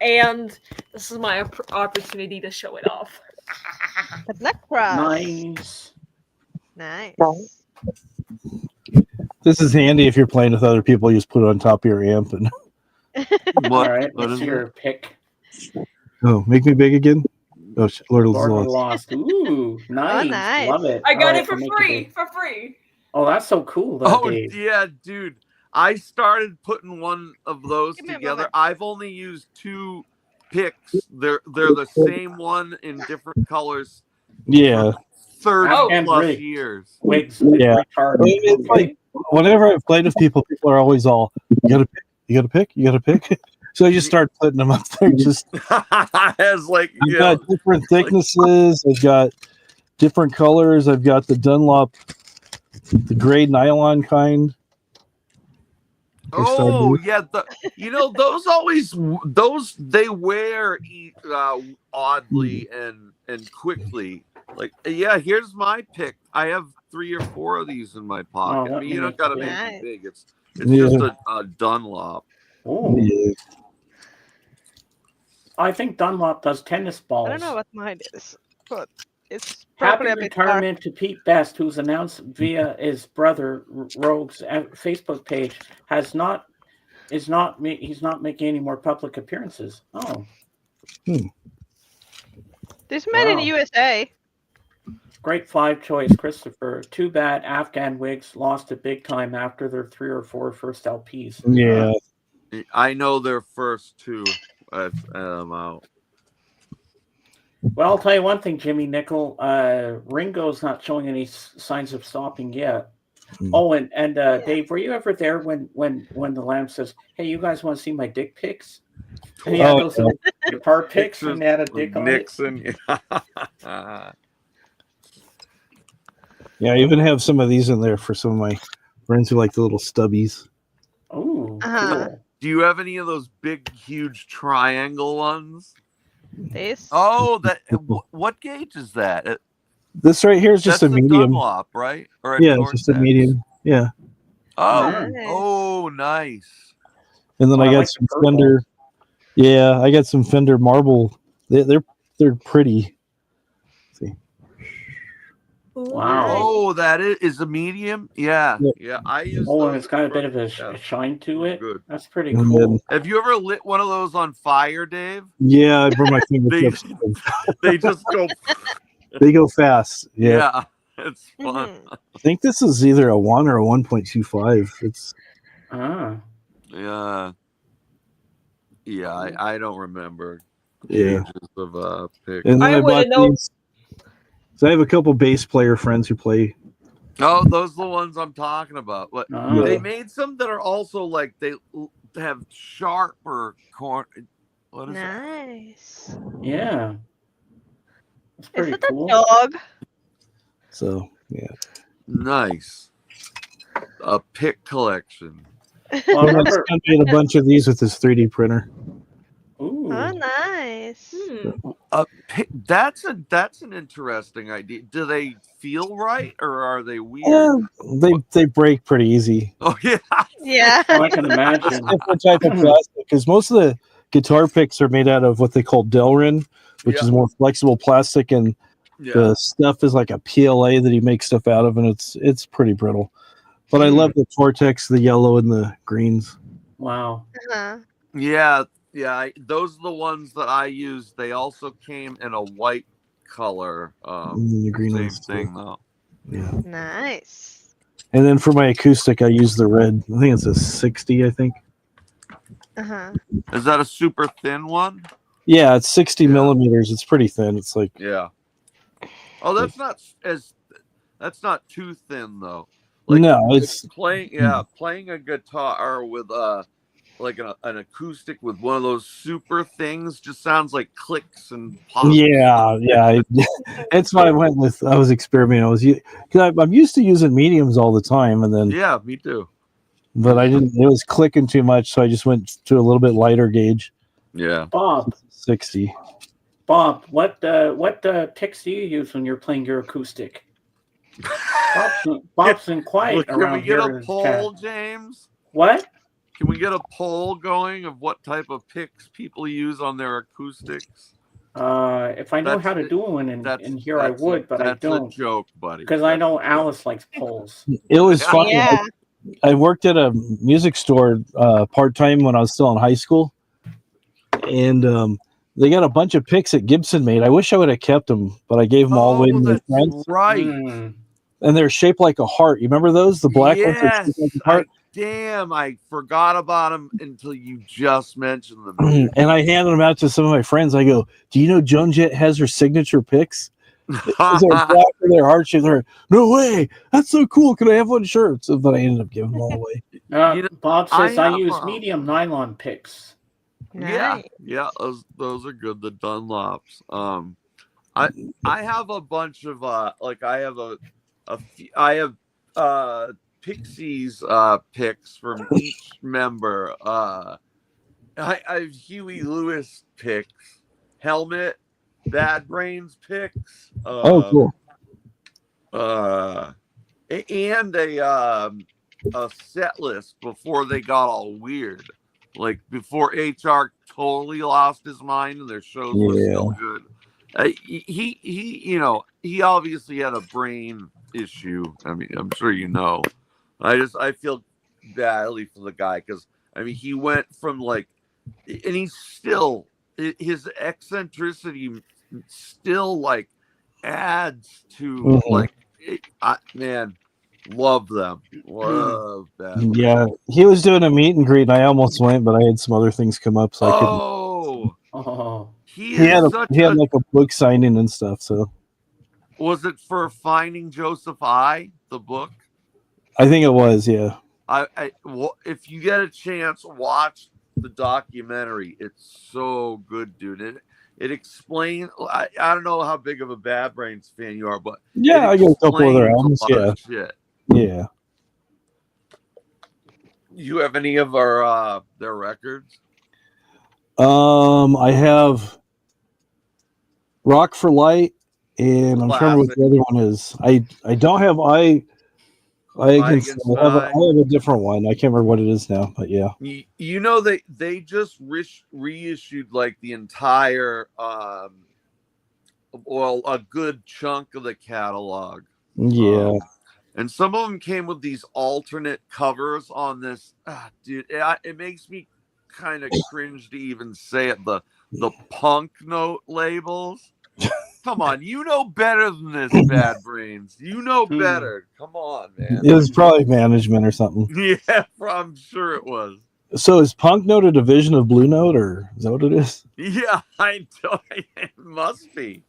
and this is my opportunity to show it off. The Black Cross. Nice. This is handy if you're playing with other people. You just put it on top of your amp and. All right, what's your pick? Oh, make me big again. Oh, Lord of the Lost. Ooh, nice. Oh, nice. Love it. I got All it for free. Oh, that's so cool, Dave. Yeah, dude. I started putting one of those Give me a together. moment. I've only used 2 picks. They're the same one in different colors. Yeah. 30 plus years. Yeah. It's like whenever I've played with people are always all, you got to pick. So I just start putting them up there. Just as like I've got different thicknesses. I've got different colors. I've got the Dunlop, the gray nylon kind. Oh yeah, those they wear oddly and quickly. Like yeah, here's my pick. I have 3 or 4 of these in my pocket. I mean, you don't gotta make it big. It's just a Dunlop. Oh. Yeah. I think Dunlop does tennis balls. I don't know what mine is, but it's Happy probably a bit retirement to Pete Best, who's announced via his brother Rogue's Facebook page he's not making any more public appearances. Oh, This made in wow. USA. Great 5 choice, Christopher. Too bad Afghan Wigs lost it big time after their 3 or 4 first LPs. Yeah. I know their first 2 at out. Well, I'll tell you one thing, Jimmy Nickel. Ringo's not showing any signs of stopping yet. Oh, and Dave, were you ever there when the Lamb says, "Hey, you guys want to see my dick pics?" And he had those little guitar pics, and they had a dick on it. Nixon. Yeah, I even have some of these in there for some of my friends who like the little stubbies. Oh, cool. Do you have any of those big, huge triangle ones? This. Oh, what gauge is that? This right here is just That's a the medium. Dunlop, right? Or Yeah, it's just a medium. Yeah. Oh, Nice. oh, nice. And then I got some Fender. Yeah, I got some Fender marble. They're pretty. See. Wow. Oh, that is a medium. Yeah, yeah. I use. Oh, and it's got a bit of a shine to it. Good. That's pretty And cool. then- Have you ever lit one of those on fire, Dave? Yeah, I burn my fingertips. They just go. They go fast. Yeah. It's fun. I think this is either a 1 or a 1.25. It's Yeah. Yeah, I don't remember. Yeah. Gauges of pick. And then I I bought wouldn't know. these. So I have a couple bass player friends who play. Oh, those are the ones I'm talking about. But Oh. they made some that are also like they have sharper corn. What is it? Nice. Yeah. That's Is pretty it cool. a dog? So yeah. Nice. A pick collection. Well, I My remember, son made a bunch of these with his 3D printer. ooh. Oh, nice. A pick. That's an interesting idea. Do they feel right or are they weird? Yeah, they break pretty easy. Oh yeah. Yeah. I can imagine. Different type of plastic because most of the guitar picks are made out of what they call Delrin, which Yeah. is more flexible plastic, and Yeah. the stuff is like a PLA that he makes stuff out of, and it's pretty brittle. But I love the Vortex, the yellow and the greens. Wow. Uh-huh. Yeah. Those are the ones that I use. They also came in a white color. And the green Same ones, too. thing though. Yeah. Nice. And then for my acoustic, I use the red. I think it's a 60. I think. Uh-huh. Is that a super thin one? Yeah, it's 60 millimeters. It's pretty thin. It's like Yeah. Oh, that's not too thin though. no, it's playing a guitar with like an acoustic with one of those super things just sounds like clicks and pops. yeah. That's why I went with. I was experimenting. Because I'm used to using mediums all the time, and then Yeah, me too. but I didn't. It was clicking too much, so I just went to a little bit lighter gauge, Yeah. Bob, 60. what picks do you use when you're playing your acoustic? Bob's been quiet Look, can around we get here. a poll, James? What? Can we get a poll going of what type of picks people use on their acoustics? If I know That's how to the- do one in here, I that's would, but I that's a don't. joke, buddy. Because I know Alice likes polls. It was funny. Yeah. I worked at a music store part time when I was still in high school, and they got a bunch of picks that Gibson made. I wish I would have kept them, but I gave them all away to my that's friends. right. Mm. And they're shaped like a heart. You remember those? The black ones are Yes. shaped like a heart. Damn, I forgot about them until you just mentioned them. And I handed them out to some of my friends. I go, "Do you know Joan Jett has her signature picks? Those are black or they're heart shaped." They're like, "No way! That's so cool. Can I have one?" Sure. So, but I ended up giving them all away. You know, Bob I says I have, use medium nylon picks. Yeah, Nice. yeah, those are good. The Dunlops. I have a bunch of like I have Pixies picks from each member. I have Huey Lewis picks, Helmet, Bad Brains picks. Oh, cool. And a set list before they got all weird. like before HR totally lost his mind and their shows were still good. He obviously had a brain issue. I mean, I'm sure you know. I feel badly for the guy because I mean he went from like, and he's still, his eccentricity still like adds to like man, love them, love that. Yeah, he was doing a meet and greet, and I almost went, but I had some other things come up, so I couldn't. Oh, he had is like a book signing and stuff. So was it for Finding Joseph I, the book? I think it was, yeah. If you get a chance, watch the documentary. It's so good, dude. It explains. I don't know how big of a Bad Brains fan you are, but yeah, I got a couple of their albums. Yeah, shit. Yeah. You have any of our their records? I have Rock for Light, and I'm trying to remember what the other one is. I don't have I Against I have a different one. I can't remember what it is now, but yeah. You know they just reissued like the entire a good chunk of the catalog. Yeah. And some of them came with these alternate covers on this. Dude, it makes me kind of cringe to even say it. The punk note labels. Come on, you know better than this, Bad Brains. You know better. Come on, man. It was probably management or something. Yeah, I'm sure it was. So is Punk Note a division of Blue Note, or is that what it is? Yeah, I don't. It must be.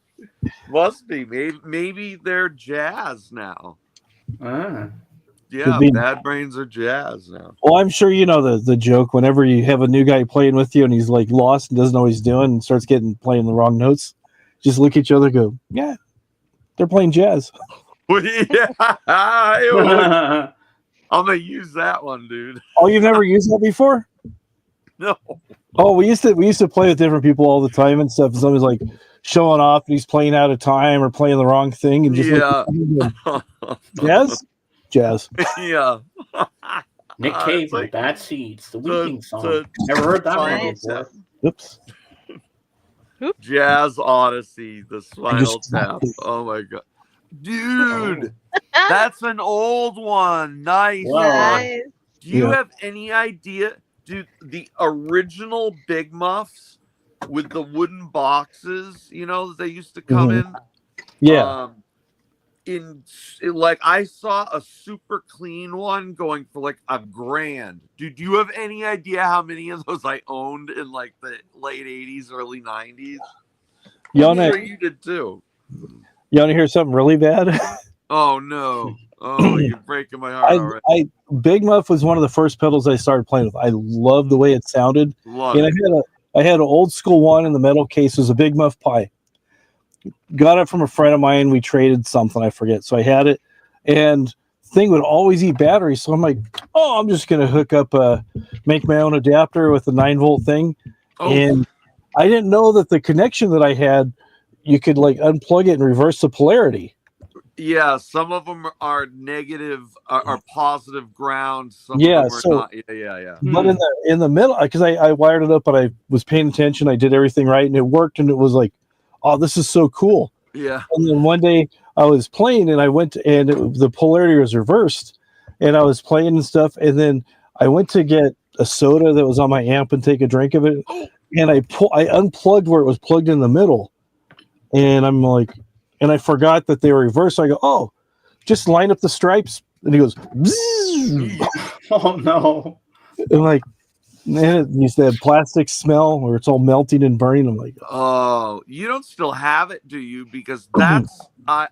Must be. Maybe they're jazz now. Yeah, Bad Brains are jazz now. Well, I'm sure you know the joke. Whenever you have a new guy playing with you and he's like lost and doesn't know what he's doing and starts playing the wrong notes, just look at each other and go, yeah, they're playing jazz. Yeah. I'm going to use that one, dude. Oh, you've never used that before? No. Oh, we used to play with different people all the time and stuff. And somebody's like showing off and he's playing out of time or playing the wrong thing. And just jazz. Yeah. Nick Cave, like, Bad Seeds, the Weeping Song. Never heard that one before. Oops. Jazz Odyssey, the Spinal Tap. Oh my god, dude, that's an old one. Nice. Nice. Do you have any idea, dude? The original Big Muffs with the wooden boxes, you know, that they used to come in. Yeah. Like I saw a super clean one going for like $1,000. Dude, do you have any idea how many of those I owned in like the late 80s, early 90s? I'm sure you did too. You want to hear something really bad? Oh no. Oh, you're breaking my heart already. Big Muff was one of the first pedals I started playing with. I loved the way it sounded. I had an old school one in the metal case. It was a Big Muff Pi. Got it from a friend of mine. We traded something, I forget. So I had it, and thing would always eat battery. So I'm like, oh, I'm just gonna hook up make my own adapter with a 9-volt thing. And I didn't know that the connection that I had, you could like unplug it and reverse the polarity. Yeah, some of them are negative, are positive ground. Some of them are not. Yeah. But in the middle, because I wired it up, but I was paying attention. I did everything right, and it worked. And it was like, oh, this is so cool. Yeah. And then one day I was playing and I went the polarity was reversed and I was playing and stuff. And then I went to get a soda that was on my amp and take a drink of it. And I unplugged where it was plugged in the middle. And I'm like, and I forgot that they were reversed. So I go, oh, just line up the stripes. And he goes, oh no. And like, man, it used to have plastic smell where it's all melting and burning. I'm like, oh, you don't still have it, do you? Because that's I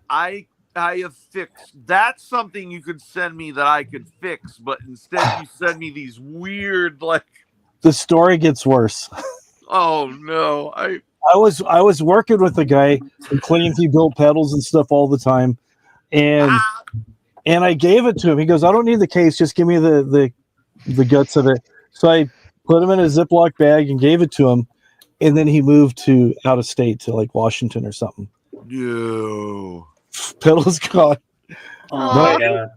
have fixed. That's something you could send me that I could fix, but instead you send me these weird like. The story gets worse. Oh no, I was working with a guy and claimed he built pedals and stuff all the time, and I gave it to him. He goes, I don't need the case, just give me the guts of it. So I put him in a Ziploc bag and gave it to him, and then he moved to out of state to like Washington or something. No. Pedals gone. Oh my God.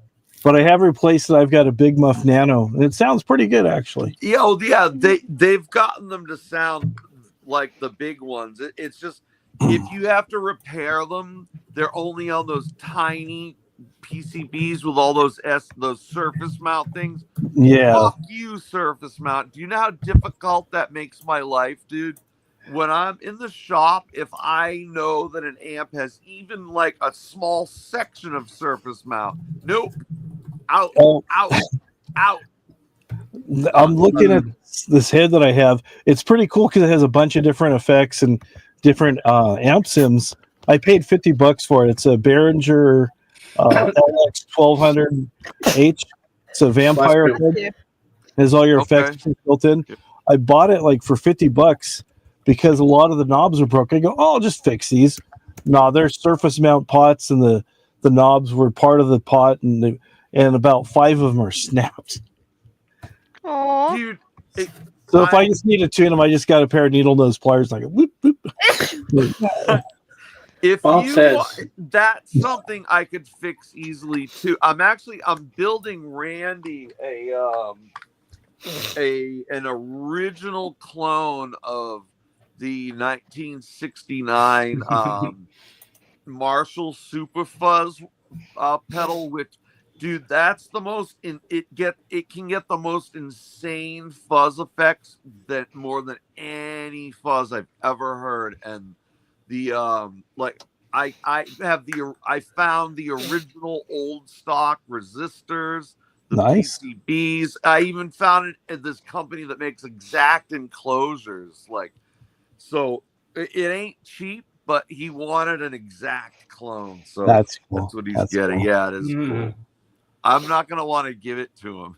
but I have replaced it. I've got a Big Muff Nano, and it sounds pretty good actually. Yeah, oh, yeah, they've gotten them to sound like the big ones. It's just if you have to repair them, they're only on those tiny PCBs with all those surface mount things. Yeah. Fuck you, surface mount. Do you know how difficult that makes my life, dude? When I'm in the shop, if I know that an amp has even like a small section of surface mount, nope, out, Oh. out, out. I'm looking at this head that I have. It's pretty cool because it has a bunch of different effects and different amp sims. I paid $50 for it. It's a Behringer LX 1200H. It's a vampire Bless you. head. It has all your effects built in. I bought it like for $50 because a lot of the knobs were broken. I go, oh, I'll just fix these. No, they're surface mount pots, and the knobs were part of the pot, and about 5 of them are snapped. Aw. Dude, So if I just need to tune them, I just got a pair of needle nose pliers. Like whoop whoop. if Bob you says- that's something I could fix easily too. I'm building Randy an original clone of the 1969 Marshall Super Fuzz pedal, which, dude, that's the most it can get the most insane fuzz effects that more than any fuzz I've ever heard. And the I found the original old stock resistors, the Nice. PCBs. I even found it at this company that makes exact enclosures. Like, so it ain't cheap, but he wanted an exact clone. So That's cool. that's what he's That's getting. cool. Yeah, it is cool. I'm not gonna want to give it to him.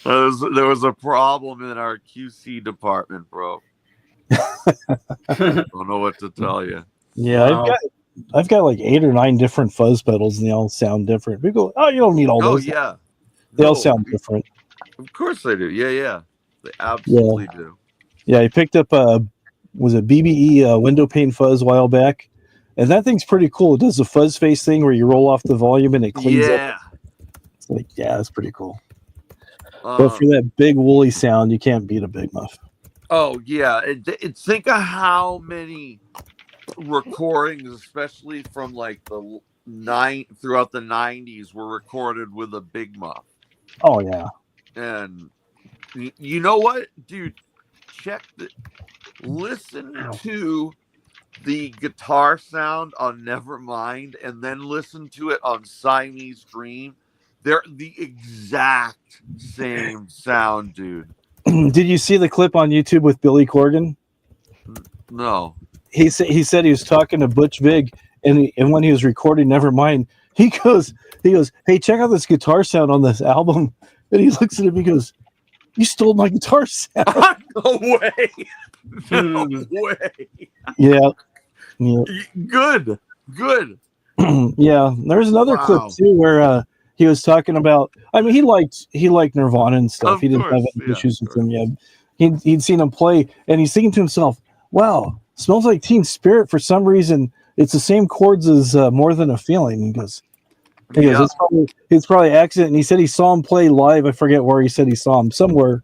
There was a problem in our QC department, bro. Don't know what to tell you. Yeah, Wow. I've got like 8 or 9 different fuzz pedals, and they all sound different. We go, oh, you don't need all Oh those. yeah, They all No, sound different. Of course they do. Yeah, they absolutely do. Yeah, I picked up was a BBE window pane fuzz a while back, and that thing's pretty cool. It does the fuzz face thing where you roll off the volume and it cleans up. Yeah. It's like, yeah, that's pretty cool. But for that big woolly sound, you can't beat a Big Muff. Oh yeah, think of how many recordings, especially from like the throughout the 90s, were recorded with a Big Muff. Oh yeah. And you know what, dude? Listen to the guitar sound on Nevermind, and then listen to it on Siamese Dream. They're the exact same sound, dude. Did you see the clip on YouTube with Billy Corgan? No. He said he was talking to Butch Vig, and when he was recording Nevermind, he goes, hey, check out this guitar sound on this album. And he looks at him, he goes, you stole my guitar sound. No way. No way. Yeah. Good. Yeah. There's another clip too where he was talking about. I mean, he liked Nirvana and stuff. He didn't have any issues with them yet. He'd seen him play, and he's thinking to himself, "Wow, Smells Like Teen Spirit. For some reason, it's the same chords as More Than a Feeling." He goes, it's probably accident. And he said he saw him play live. I forget where he said he saw him, somewhere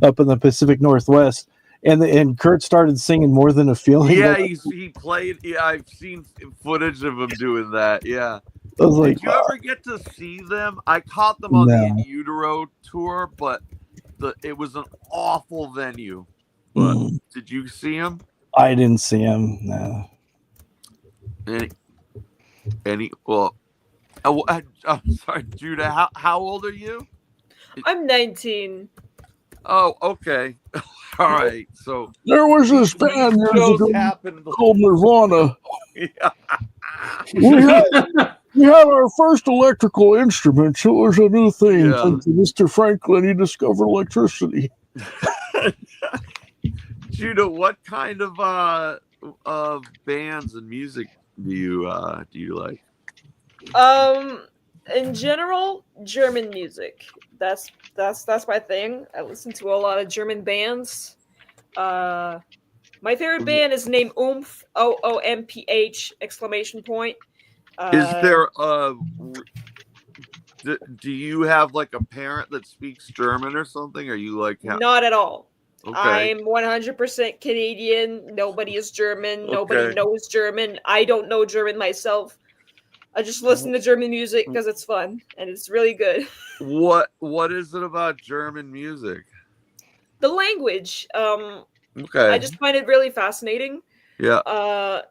up in the Pacific Northwest. And Kurt started singing More Than a Feeling. Yeah, he played. Yeah, I've seen footage of him doing that. Yeah. I was like, did you ever get to see them? I caught them on the In Utero tour, but it was an awful venue. But did you see him? I didn't see him. No. I'm sorry, Judah. How old are you? I'm 19. Oh, okay. All right. So there was this band years ago called Nirvana. Yeah. We had our first electrical instruments. It was a new thing. Yeah. Mr. Franklin, he discovered electricity. Judah, what kind of bands and music do you like? In general, German music. That's my thing. I listen to a lot of German bands. My favorite band is named Oomph, OOMPH ! Is there do you have like a parent that speaks German or something? Are you like Not at all. okay? I'm 100% Canadian. Nobody is German. Nobody Okay. knows German. I don't know German myself. I just listen to German music because it's fun and it's really good. What is it about German music? The language. I Okay. just find it really fascinating. Yeah.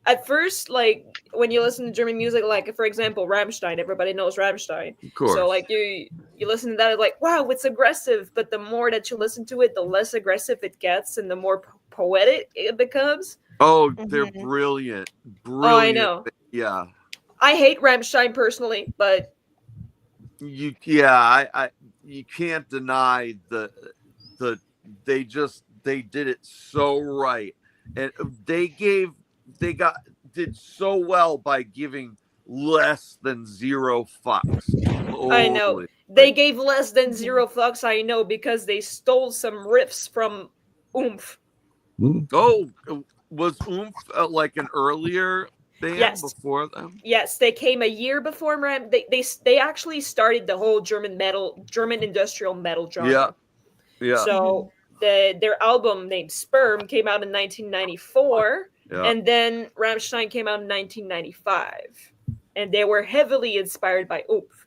At first, like when you listen to German music, like for example, Rammstein, everybody knows Rammstein. Of course. So like you listen to that, it's like wow, it's aggressive. But the more that you listen to it, the less aggressive it gets, and the more poetic it becomes. Oh, they're brilliant. Brilliant. Oh, I know. Yeah. I hate Rammstein personally, but you can't deny the they did it so right, and did so well by giving less than zero fucks. I know Totally. they gave less than zero fucks. I know because they stole some riffs from Oomph. Oh, was Oomph like an earlier band Yes. before them? Yes, they came a year before Ram. They actually started the whole German industrial metal genre. Yeah. So their album named Sperm came out in 1994, and then Rammstein came out in 1995, and they were heavily inspired by Oomph.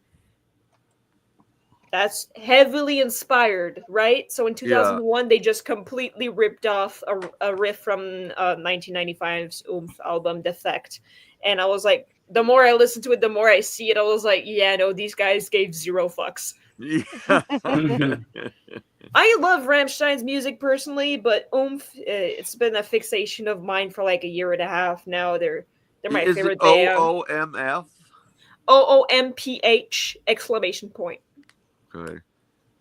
That's heavily inspired, right? So in 2001, they just completely ripped off a riff from 1995's Oomph album Defect. And I was like, the more I listen to it, the more I see it, I was like, yeah, no, these guys gave zero fucks. Yeah. I love Rammstein's music personally, but Oomph, it's been a fixation of mine for like a year and a half now. They're my favorite band. OOMF? OOMPH exclamation point. Okay.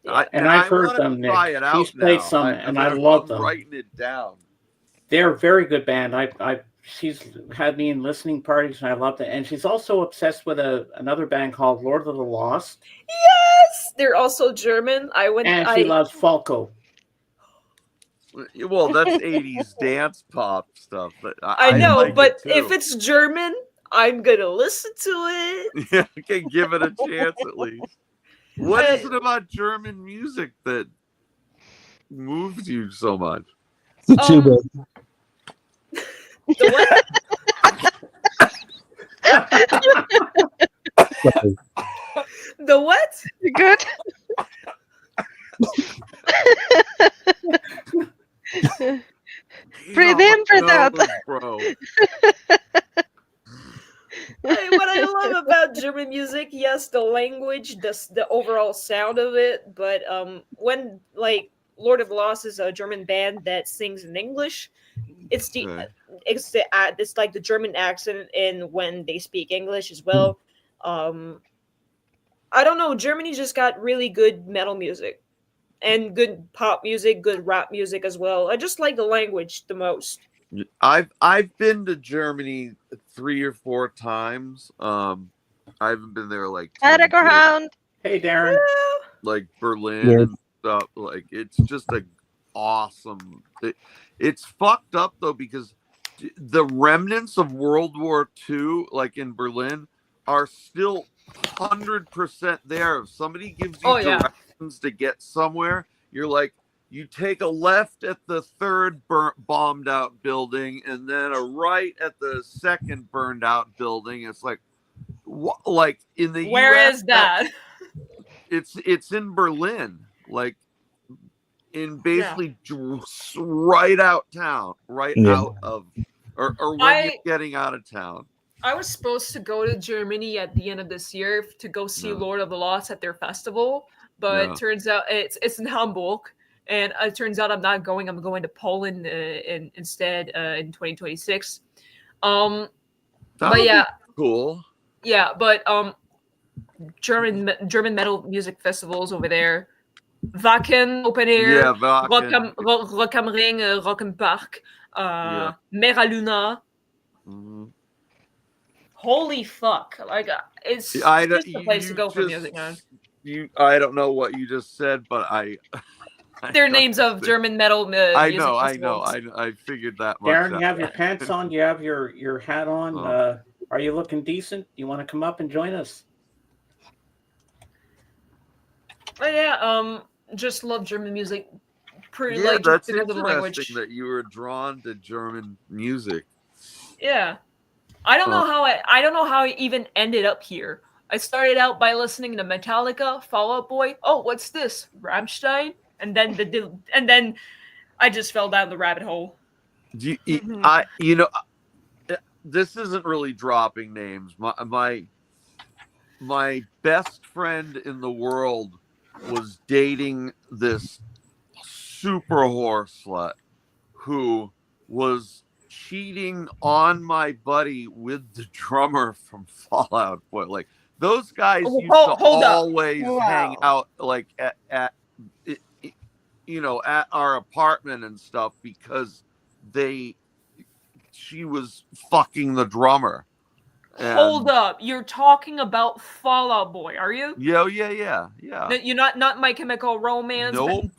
Yeah. I've heard them, Nick. He's played some, and I love them. Writing it down. They're a very good band. She's had me in listening parties, and I loved it. And she's also obsessed with another band called Lord of the Lost. Yes, they're also German. She loves Falco. Well, that's 80s dance pop stuff. But I know, like but if it's German, I'm gonna listen to it. Yeah, okay, give it a chance at least. What is it about German music that moves you so much? The tuba. The what? The what? Good. Breathe in, breathe out. Bro. What I love about German music, yes, the language, the overall sound of it, but when like Lord of the Lost is a German band that sings in English, it's like the German accent in when they speak English as well. I don't know, Germany just got really good metal music and good pop music, good rap music as well. I just like the language the most. I've been to Germany 3 or 4 times. I haven't been there like around. Hey, Darren. Like Berlin and stuff. Like it's just awesome. It's fucked up though because the remnants of World War II, like in Berlin, are still 100% there. If somebody gives you directions to get somewhere, you're like, you take a left at the third bombed out building and then a right at the second burned out building. It's like, what? Like in the Where US, is that? It's in Berlin, like in basically right out town, out of, or when you're getting out of town. I was supposed to go to Germany at the end of this year to go see Lord of the Lost at their festival, but it turns out it's in Hamburg. And it turns out I'm not going. I'm going to Poland instead in 2026. But yeah, cool. Yeah, but German metal music festivals over there. Wacken open air. Wacken. Rock am Ring, Rock im Park. Mera Luna. Mm-hmm. Holy fuck! Like it's just a place to go for music, man. I don't know what you just said, but They're names of German metal music I know. festivals. I figured that much Darren, out. you have your pants on. You have your hat on. Are you looking decent? You want to come up and join us? Oh yeah, just love German music. Pretty Yeah, like just that's because of the interesting language. that you were drawn to German music. Yeah. I don't know how I don't know how I even ended up here. I started out by listening to Metallica, Fall Out Boy. Oh, what's this? Rammstein? And then I just fell down the rabbit hole. This isn't really dropping names. My best friend in the world was dating this super whore slut who was cheating on my buddy with the drummer from Fallout Boy. Like those guys used to always hang out like at at our apartment and stuff because she was fucking the drummer. Hold up, you're talking about Fall Out Boy, are you? Yeah. You're not My Chemical Romance. Nope.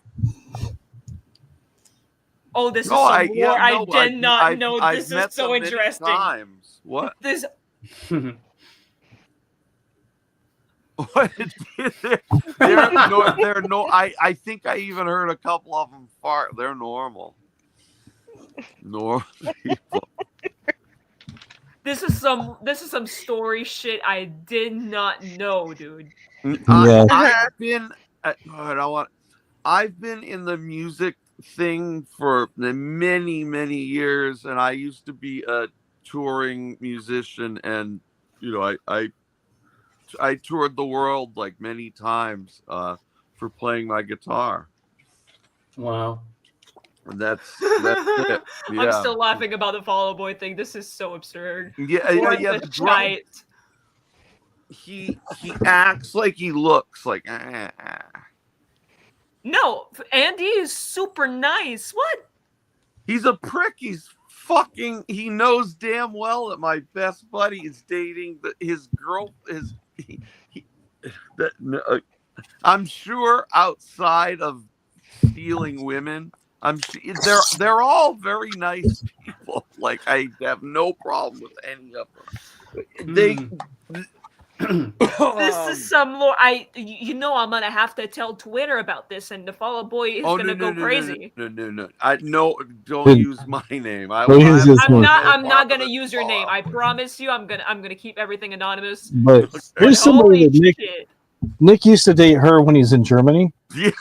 Oh, this is some more. I did not know. I've This met is so them many interesting. times. What? This. What? They're no. I think I even heard a couple of them fart. They're normal. Normal people. This is some story shit I did not know, dude. I've been. I've been in the music thing for many years, and I used to be a touring musician, and I toured the world like many times for playing my guitar. Wow. And that's it. Yeah. I'm still laughing about the Fall Out Boy thing. This is so absurd. Yeah. The drum. He acts like he looks like. No, Andy is super nice. What? He's a prick. He knows damn well that my best buddy is dating his girl. I'm sure outside of stealing women, they're all very nice people. Like I have no problem with any of them. This is some lore. I'm gonna have to tell Twitter about this, and the Fall Out Boy is gonna go crazy. No. Don't use my name. I'm not gonna use your name. I promise you. I'm gonna keep everything anonymous. But here's somebody that Nick used to date her when he's in Germany. Yeah.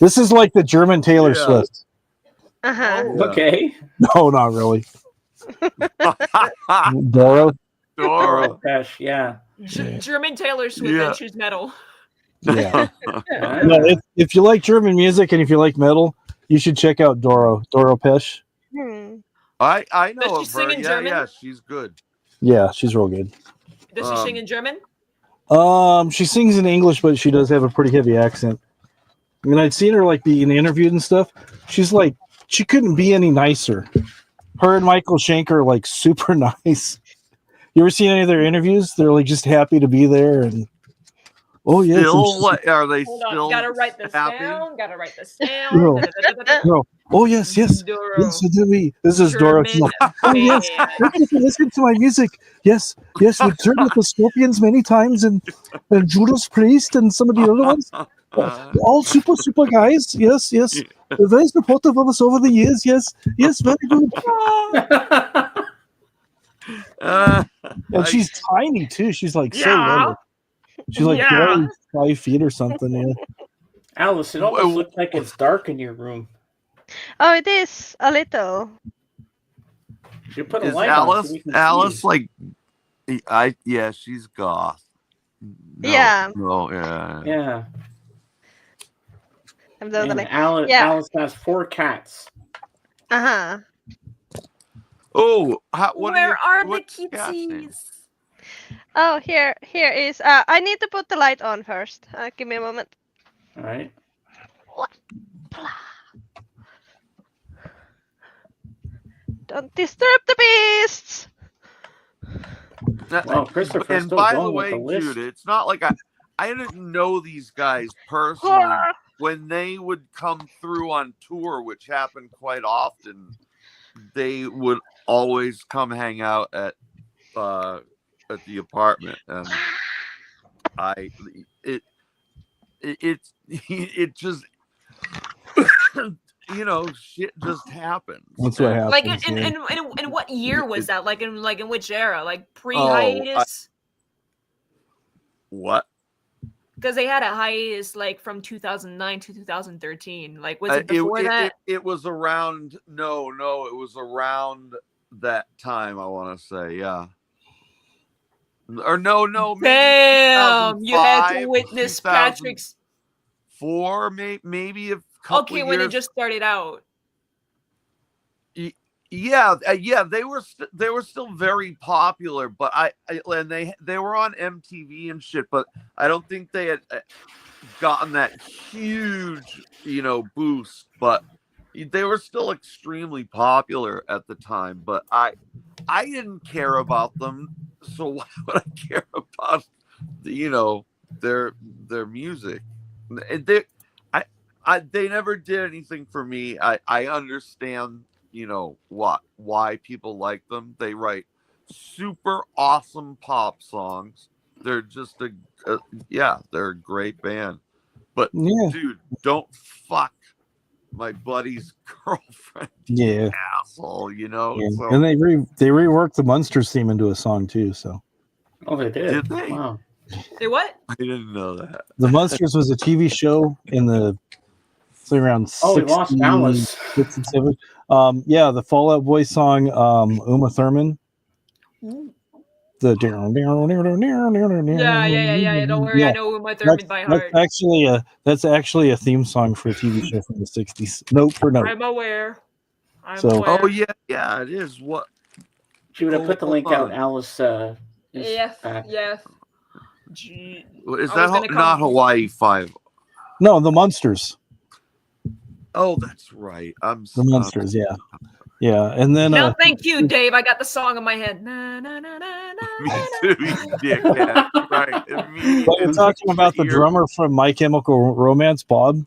This is like the German Taylor Swift. Okay. No, not really. Doro Pesh, yeah. German Taylor Swift and choose metal. Yeah. No, if you like German music and if you like metal, you should check out Doro Pesh. I know Does she sing in German? Yeah, she's good. Yeah, she's real good. Does she sing in German? She sings in English, but she does have a pretty heavy accent. I mean, I'd seen her like being interviewed and stuff. She's like, she couldn't be any nicer. Her and Michael Schenker are like super nice. You ever seen any of their interviews? They're like just happy to be there and oh yes. Are they Hold still on, gotta write this happy? down. Gotta write this down. No. Oh yes. Doro. Yes, this is Doro. Oh yes. Listen to my music. Yes. We've toured with the Scorpions many times and Judas Priest and some of the other ones. All super guys. Yes. They're very supportive of us over the years. Yes, very good. And she's tiny too. She's like so little. She's like 5 feet or something. Yeah. Alice, it almost looks like it's dark in your room. Oh, it is a little. You put a Is light Alice? on so we can Alice, see. She's goth. No, Yeah. No, yeah. Yeah. I'm And totally. Alice has 4 cats. Uh-huh. Oh, Where are the what's the cat's name? kitties? Oh, here is. I need to put the light on first. Give me a moment. All right. Don't disturb the beasts. Well, Christopher's And still by the going with way, the list. Jude, it's not like I didn't know these guys personally when they would come through on tour, which happened quite often. they would always come hang out at the apartment, and it just shit just happens. That's what And- Like happens. in what year was that? Like in which era? Like pre Oh, hiatus? What? Because they had a hiatus like from 2009 to 2013. Like was it before that? It was around. No, it was around that time. I want to say, yeah. Or no, maybe Damn, you had to 2005, witness Patrick's. 2004, maybe a couple Okay, when it years. just started out. Yeah, they were still very popular, but and they were on MTV and shit, but I don't think they had gotten that huge boost, but they were still extremely popular at the time. But I didn't care about them, so why would I care about their music? They never did anything for me. I understand why people like them. They write super awesome pop songs. They're just they're a great band. But Yeah. dude, don't fuck my buddy's girlfriend. Yeah. Asshole, Yeah. So, And they reworked the Munsters theme into a song too. So Oh, they did. Did they? Wow. They what? I didn't know that. the Munsters was a TV show in the around Oh, we lost Alice. 67. Yeah, the Fall Out Boy song, Uma Thurman. The Yeah. Don't worry, I know my Thurman by heart. that's actually a theme song for a TV show from the 60s. Note for note. I'm aware. Oh yeah, it is. What? She would have put the link hold out. on. Alice. Yeah. Is I was that gonna not come- Hawaii 5? No, the Munsters. Oh, that's right. The Munsters, yeah. Yeah. And then No, thank you, Dave. I got the song in my head. Na, na, na, na, na, Me na, too, you dickhead. Right. but you're talking about the drummer from My Chemical Romance, Bob.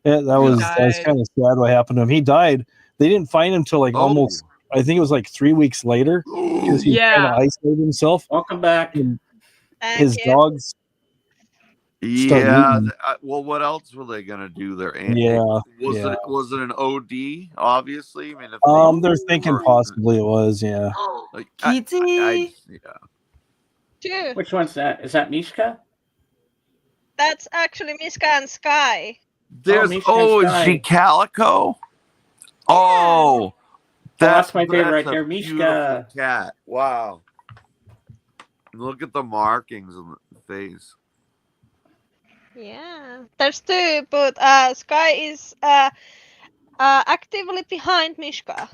Yeah, that was died. kind of sad what happened to him. He died. They didn't find him till like Oh. almost, I think it was like 3 weeks later, because he Yeah. kind of isolated himself. Welcome back. And Thank his you. dogs. Yeah. moving. Well, what else were they gonna do there? Yeah. Was it an OD? Obviously. I mean, if They're thinking possibly it was, yeah. Like, Kitty. Two. Which one's that? Is that Mishka? That's actually Miska and Sky. There's Misha is Sky. she Calico? Oh, that's my favorite right a there, beautiful Mishka. cat. Wow. Look at the markings on the face. Yeah, there's two, but Sky is actively behind Mishka.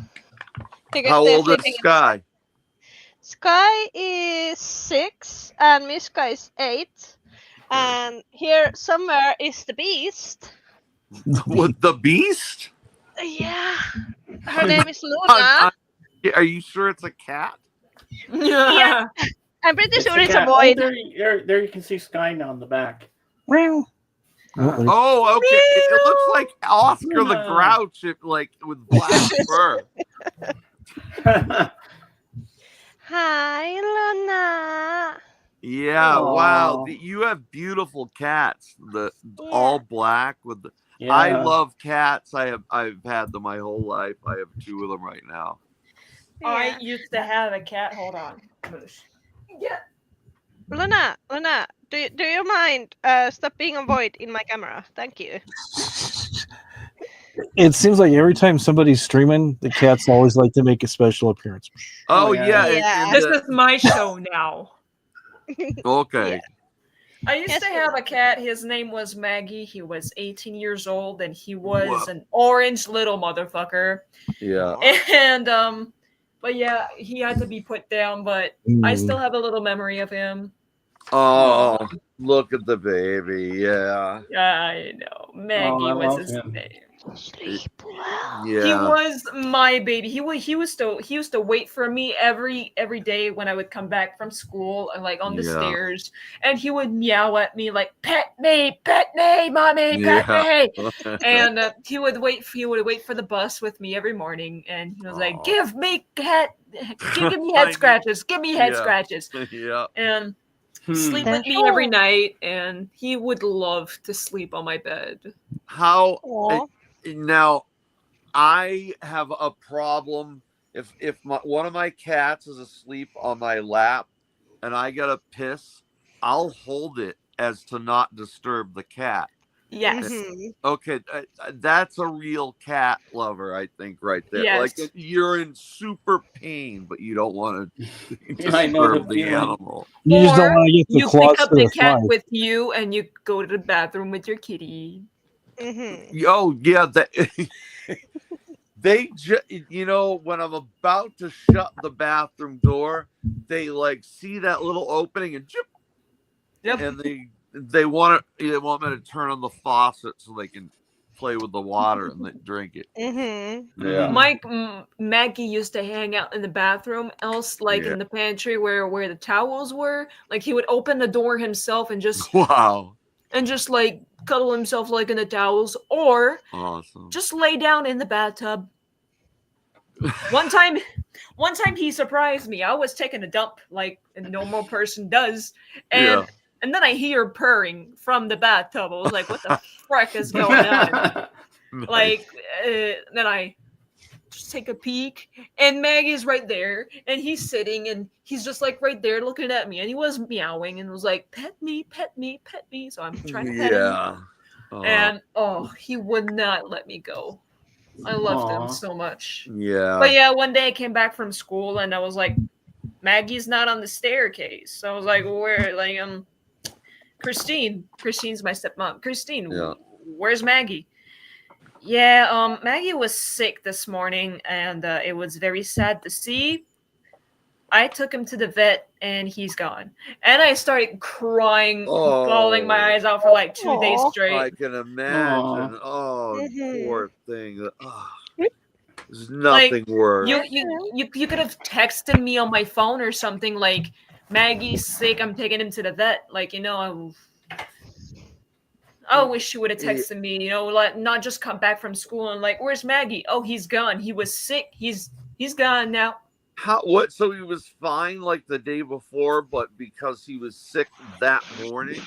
Because How they're old is sleeping in- Sky? Sky is 6 and Mishka is 8. And here somewhere is the beast. With the beast? Yeah. Her name is Luna. Are you sure it's a cat? Yeah. I'm pretty sure it's a cat. boy. Oh, there you can see Sky now on the back. Well, Oh, okay. It looks like Oscar the Luna. Grouch, like with black fur. Hi, Luna. Yeah, Aw. wow. You have beautiful cats. All black with the. Yeah. I love cats. I've had them my whole life. I have 2 of them right now. I used to have a cat. Hold on. Yeah. Luna, do you mind stop being a void in my camera? Thank you. it seems like every time somebody's streaming, the cats always like to make a special appearance. Oh, Oh, yeah. yeah. Yeah. This is my show now. Okay. I used Yes, to it have a cat. His name was Maggie. He was 18 years old, and he was Whoa. an orange little motherfucker. Yeah. And but yeah, he had to be put down. But I still have a little memory of him. Oh, look at the baby. Yeah. I know, Maggie I was love his him. name. Sleep well. He Yeah. was my baby. He used to wait for me every day when I would come back from school and like on the Yeah. stairs, and he would meow at me like pet me, mommy, pet Yeah. me. And he would wait for the bus with me every morning, and he was like, Aw. give me head I scratches, give me head Yeah. scratches, Yeah. and sleep with me every night, and he would love to sleep on my bed. How Aw. now? I have a problem if one of my cats is asleep on my lap and I gotta piss, I'll hold it as to not disturb the cat. Yes. Mhm. Okay, that's a real cat lover, I think, right there. Yes. Like you're in super pain, but you don't want to I know the disturb the feeling. animal. You just don't Or want to get the you claws pick up to the the cat thigh. with you and you go to the bathroom with your kitty. Mhm. Oh yeah, that they when I'm about to shut the bathroom door, they like see that little opening and chip, Yep. and they want me to turn on the faucet so they can play with the water and drink it. Mhm. Yeah. Maggie used to hang out in the bathroom, else like Yeah. in the pantry where the towels were. Like he would open the door himself and just Wow. like cuddle himself like in the towels, or Awesome. just lay down in the bathtub. One time he surprised me. I was taking a dump like a normal person does, and Yeah. and then I hear purring from the bathtub. I was like, "What the frick is going on?" Nice. Like, then I just take a peek, and Maggie's right there, and he's sitting, and he's just like right there looking at me, and he was meowing and was like, "Pet me, pet me, pet me." So I'm trying to pet him, Yeah. and he would not let me go. I loved him Aw. so much. Yeah. But yeah, one day I came back from school and I was like, Maggie's not on the staircase. So I was like, where? Like, Christine's my stepmom. Christine, Yeah. where's Maggie? Yeah, Maggie was sick this morning, and it was very sad to see. I took him to the vet, and he's gone. And I started crying, bawling my eyes out for like 2 days Aw. straight. I can imagine. Oh, Mhm. poor thing. Oh, there's Like, nothing worse. you could have texted me on my phone or something like, Maggie's sick, I'm taking him to the vet. Like, I wish you would have texted me, like not just come back from school and like, where's Maggie? Oh, he's gone. He was sick. He's gone now. What? So he was fine like the day before, but because he was sick that morning?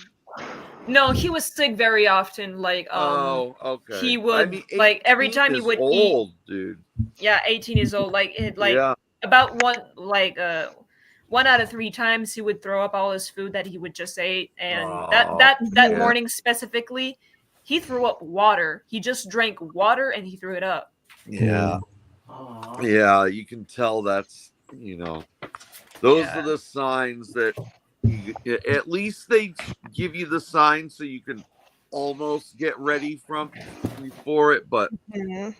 No, he was sick very often. Like, Oh, okay. he would I mean, like every time he is would old, dude. Yeah, 18 years old. Like, Yeah. about one out of 3 times he would throw up all his food that he would just ate, and that yeah. morning specifically, he threw up water. He just drank water and he threw it up. Yeah. Aw. Yeah, you can tell that's, those are the signs that at least they give you the signs so you can almost get ready for it, but Mhm.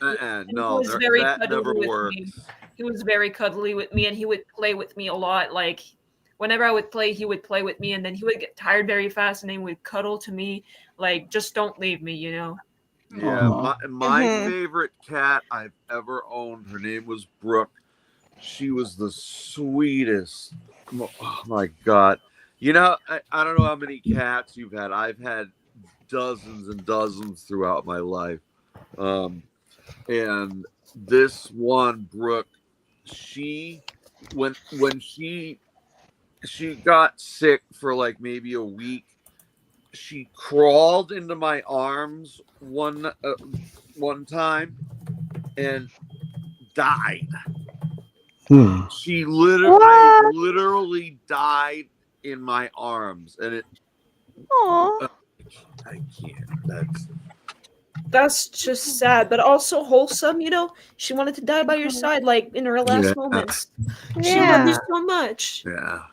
no, He was very that cuddly never with works. me. He was very cuddly with me, and he would play with me a lot. Like, whenever I would play, he would play with me, and then he would get tired very fast, and then he would cuddle to me, like, just don't leave me, Yeah, Aw. my Mhm. favorite cat I've ever owned, her name was Brooke. She was the sweetest. Oh my God. I don't know how many cats you've had. I've had dozens and dozens throughout my life. And this one, Brooke, when she got sick for like maybe a week, she crawled into my arms one time and died. She I literally died in my arms, and Aw. I can't. That's just sad, but also wholesome. She wanted to die by your side, like in her last Yeah. moments. She loved you so much. Yeah.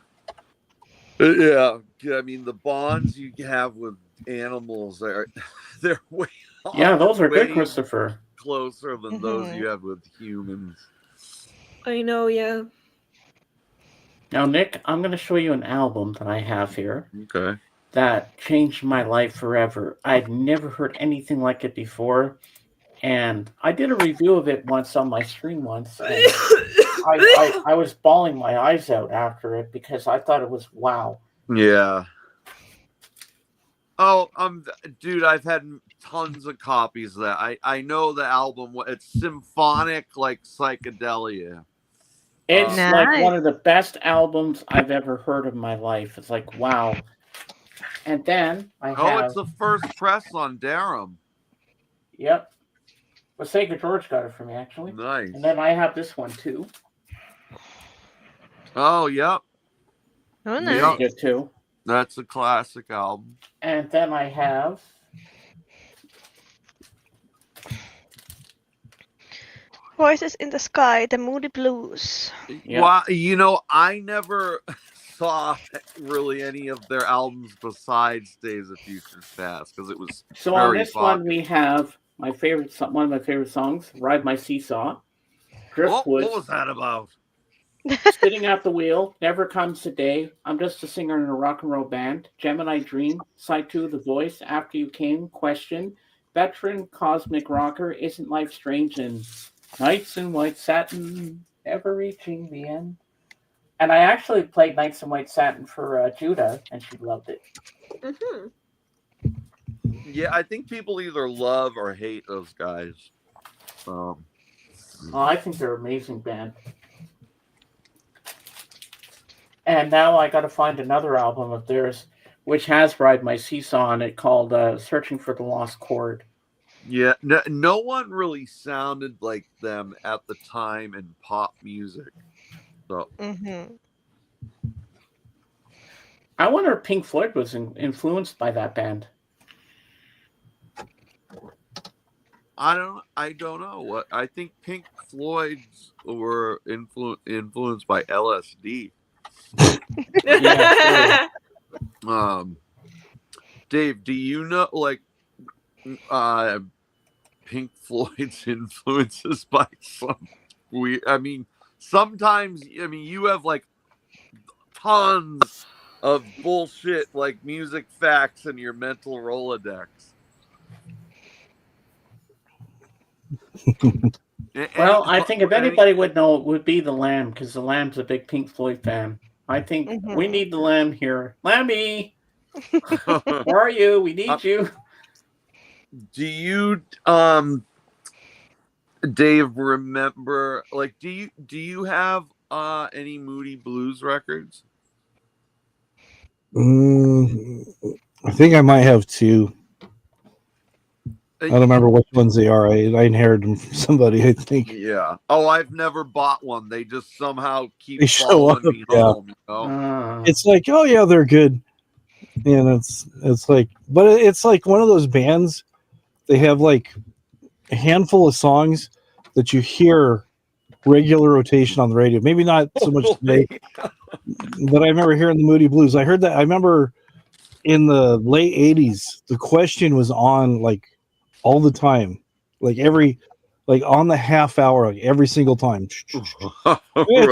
Yeah. I mean, the bonds you have with animals they're way Yeah, those are good, way Christopher. closer than those you have with humans. I know, yeah. Now, Nick, I'm going to show you an album that I have here Okay. that changed my life forever. I'd never heard anything like it before. and I did a review of it once on my stream once, and I was bawling my eyes out after it because I thought it was wow. Yeah. Oh, dude, I've had tons of copies of that. I know the album. It's symphonic, like psychedelia. It's Nice. like one of the best albums I've ever heard of in my life. It's like wow. And then I have it's the first press on Darum. Yep. Well, Sega George got it for me actually. Nice. And then I have this one too. Oh, yep. Oh, This nice. is good too. That's a classic album. And then I have Voices in the Sky, the Moody Blues. Yep. Well, I never saw really any of their albums besides Days of Future Past because it was so on very this popular. one we have one of my favorite songs, Ride My Seesaw, What Driftwood, was that about? Sitting at the Wheel, Never Comes a Day, I'm Just a Singer in a Rock and Roll Band, Gemini Dream, Side 2 of The Voice, After You Came, Question, Veteran, Cosmic Rocker, Isn't Life Strange, and Nights in White Satin, Ever Reaching the End. And I actually played Nights in White Satin for Judah, and she loved it. Mm-hmm. Yeah, I think people either love or hate those guys. I think they're an amazing band. And now I got to find another album of theirs, which has Ride My Seesaw on it, called Searching for the Lost Chord. Yeah, no one really sounded like them at the time in pop music. So I wonder if Pink Floyd was influenced by that band. I don't know what I think. Pink Floyd's were influenced by LSD. Yeah, Dave, do you know like Pink Floyd's influences by some weird? Sometimes you have like tons of bullshit like music facts in your mental Rolodex. Well, I think if anybody would know, it would be the Lamb, because the Lamb's a big Pink Floyd fan. I think we need the Lamb here. Lammy, where are you? We need you. Do you, Dave, remember? Like, do you have any Moody Blues records? I think I might have two. I don't remember which ones they are. I inherited them from somebody, I think. Yeah. Oh, I've never bought one. They just somehow keep They show following up, me yeah. home. You know? It's like, oh yeah, they're good, and it's like, but it's like one of those bands. They have like a handful of songs that you hear regular rotation on the radio. Maybe not so much today, but I remember hearing the Moody Blues. I heard that. I remember in the late '80s, The Question was on like all the time, like on the half hour, like every single time. It's a good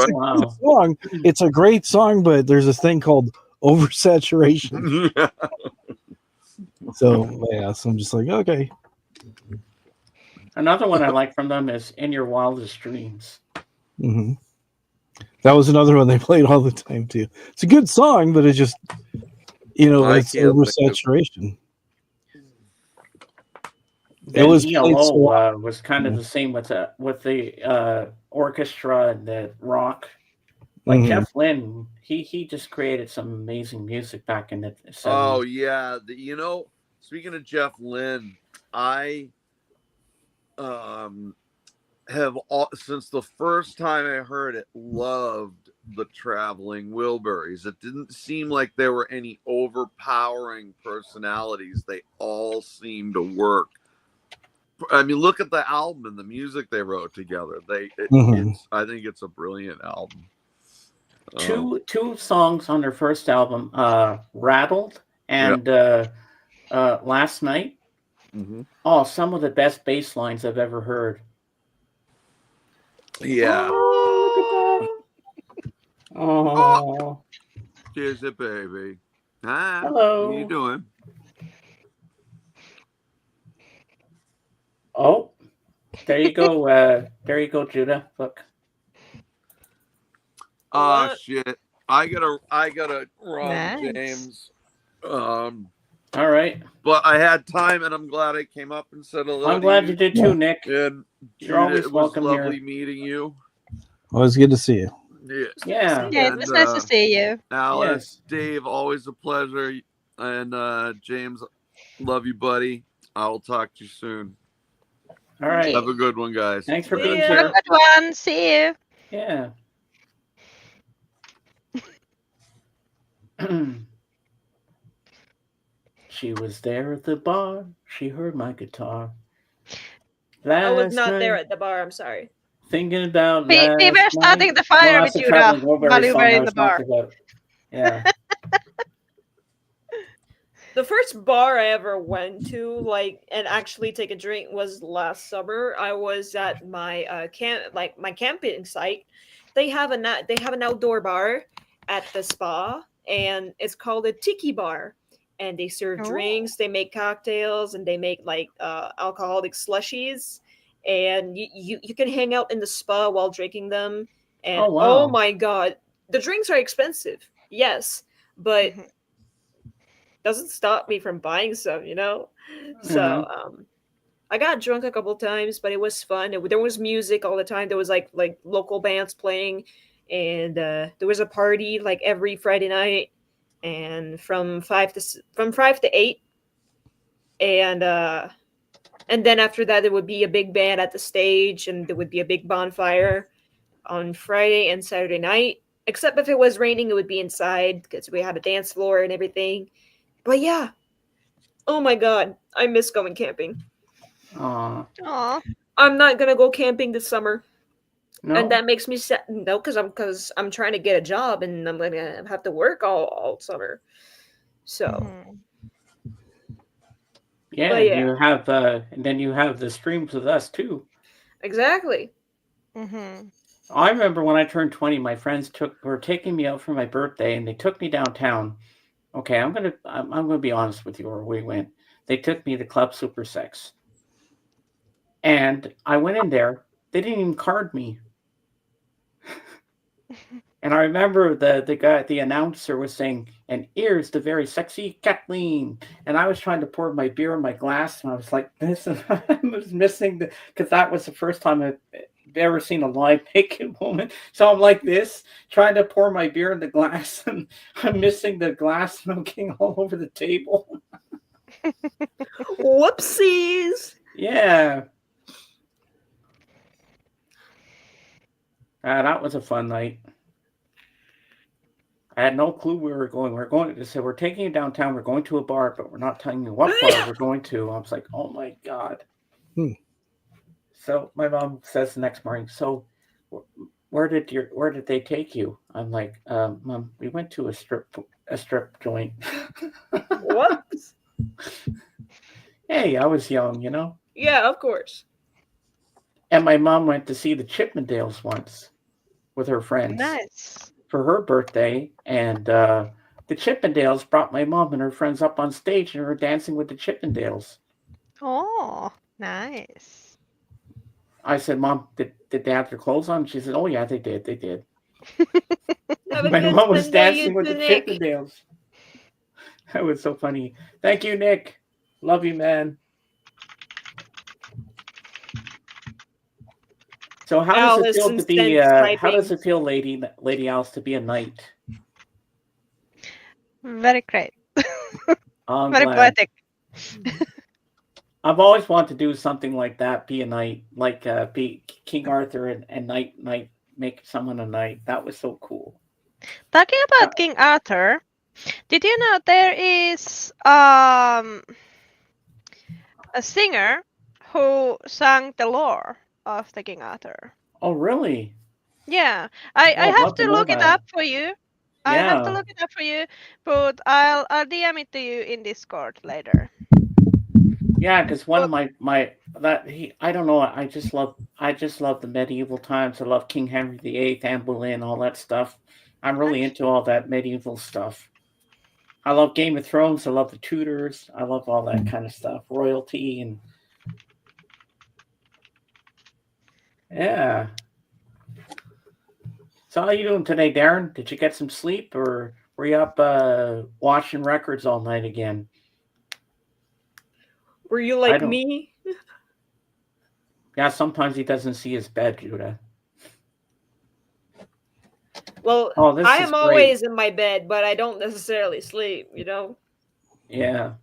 song. It's a great song, but there's a thing called oversaturation. So yeah, so I'm just like, okay. Another one I like from them is In Your Wildest Dreams. Mm-hmm. That was another one they played all the time too. It's a good song, but it's just, it's oversaturation. It was ELO was kind of the same with the orchestra and the rock. Like Jeff Lynne, he just created some amazing music back in the 70s. Oh yeah, speaking of Jeff Lynne, I have since the first time I heard it loved the Traveling Wilburys. It didn't seem like there were any overpowering personalities. They all seemed to work. I mean, look at the album and the music they wrote together. I think it's a brilliant album. Two songs on their first album, Rattled and Last Night. Oh, some of the best bass lines I've ever heard. Yeah. Oh. Here's it, baby. Hi. Hello. What are you doing? Oh, There you go. There you go, Judah. Look. Oh What? shit! I gotta run, Nice. James. All right. But I had time, and I'm glad I came up and said hello. I'm glad you did too, Nick. And You're always Judah, it was welcome lovely here. meeting you. Always good to see you. Yeah. Yeah, And, it's nice to see you. Alice, Yes. Dave, always a pleasure. And James, love you, buddy. I'll talk to you soon. All right. Have a good one, guys. Thanks for See being ya. Have a here. good one. See you. Yeah. She was there at the bar. She heard my guitar. I was Last not there night, at the bar. I'm sorry. thinking about We last were starting night. the fire Well, with that's a you traveling while Wilbury you were song I in the was bar. talking about. Yeah. The first bar I ever went to, and actually take a drink was last summer. I was at my my camping site. They have an outdoor bar at the spa, and it's called a tiki bar. And they serve Oh. drinks, they make cocktails, and they make alcoholic slushies. And you can hang out in the spa while drinking them. And Oh, wow. my god, the drinks are expensive, yes, but Mhm. doesn't stop me from buying some, So Mhm. I got drunk a couple times, but it was fun. There was music all the time. There was like local bands playing, and there was a party like every Friday night, and from 5 to 8, and then after that there would be a big band at the stage, and there would be a big bonfire on Friday and Saturday night. Except if it was raining, it would be inside because we had a dance floor and everything. But yeah, oh my god, I miss going camping. Aw. Aw. I'm not gonna go camping this summer, and No. that makes me sad. No, because I'm trying to get a job and I'm gonna have to work all summer. So, Mhm. Yeah, but and yeah, you have and then you have the streams with us too. exactly. Mhm. I remember when I turned 20, my friends were taking me out for my birthday, and they took me downtown. Okay, I'm gonna be honest with you where we went. They took me to Club Super Sex, and I went in there. They didn't even card me. And I remember the announcer was saying, "And here's the very sexy Kathleen." And I was trying to pour my beer in my glass, and I was like this, and I was missing because that was the first time I've ever seen a live naked woman. So I'm like this, trying to pour my beer in the glass, and I'm missing the glass, and I'm getting all over the table. Whoopsies. Yeah. That was a fun night. I had no clue we were going. They said, we're taking you downtown. We're going to a bar, but we're not telling you what bar we're going to. I was like, oh my God. So my mom says the next morning, so where did they take you? I'm like, Mom, we went to a strip joint. What? Hey, I was young, Yeah, of course. And my mom went to see the Chippendales once with her friends. Nice. For her birthday, and the Chippendales brought my mom and her friends up on stage and were dancing with the Chippendales. Oh, nice. I said, Mom, did they have their clothes on? She said, oh yeah, they did. Have a My good mom was Sunday, dancing with the Nick. Chippendales. That was so funny. Thank you, Nick. Love you, man. So how does it feel to be? How does it feel, Lady Alice, to be a knight? Very great. I'm Very glad. poetic. I've always wanted to do something like that. Be a knight, like be King Arthur and knight, make someone a knight. That was so cool. Talking about King Arthur, did you know there is a singer who sang the lore of the King Arthur? Oh, really? Yeah, I I'd have love to to know look it that. up for you. I have to look it up for you, but I'll DM it to you in Discord later. Yeah, because one of I don't know. I just love the medieval times. I love King Henry VIII, Anne Boleyn, all that stuff. I'm really into all that medieval stuff. I love Game of Thrones. I love the Tudors. I love all that kind of stuff, royalty and. Yeah. So how you doing today, Darren? Did you get some sleep, or were you up watching records all night again? Were you I like don't. me? Yeah, sometimes he doesn't see his bed, Judah. Well, Oh, this I is am great. always in my bed, but I don't necessarily sleep, you know? Yeah.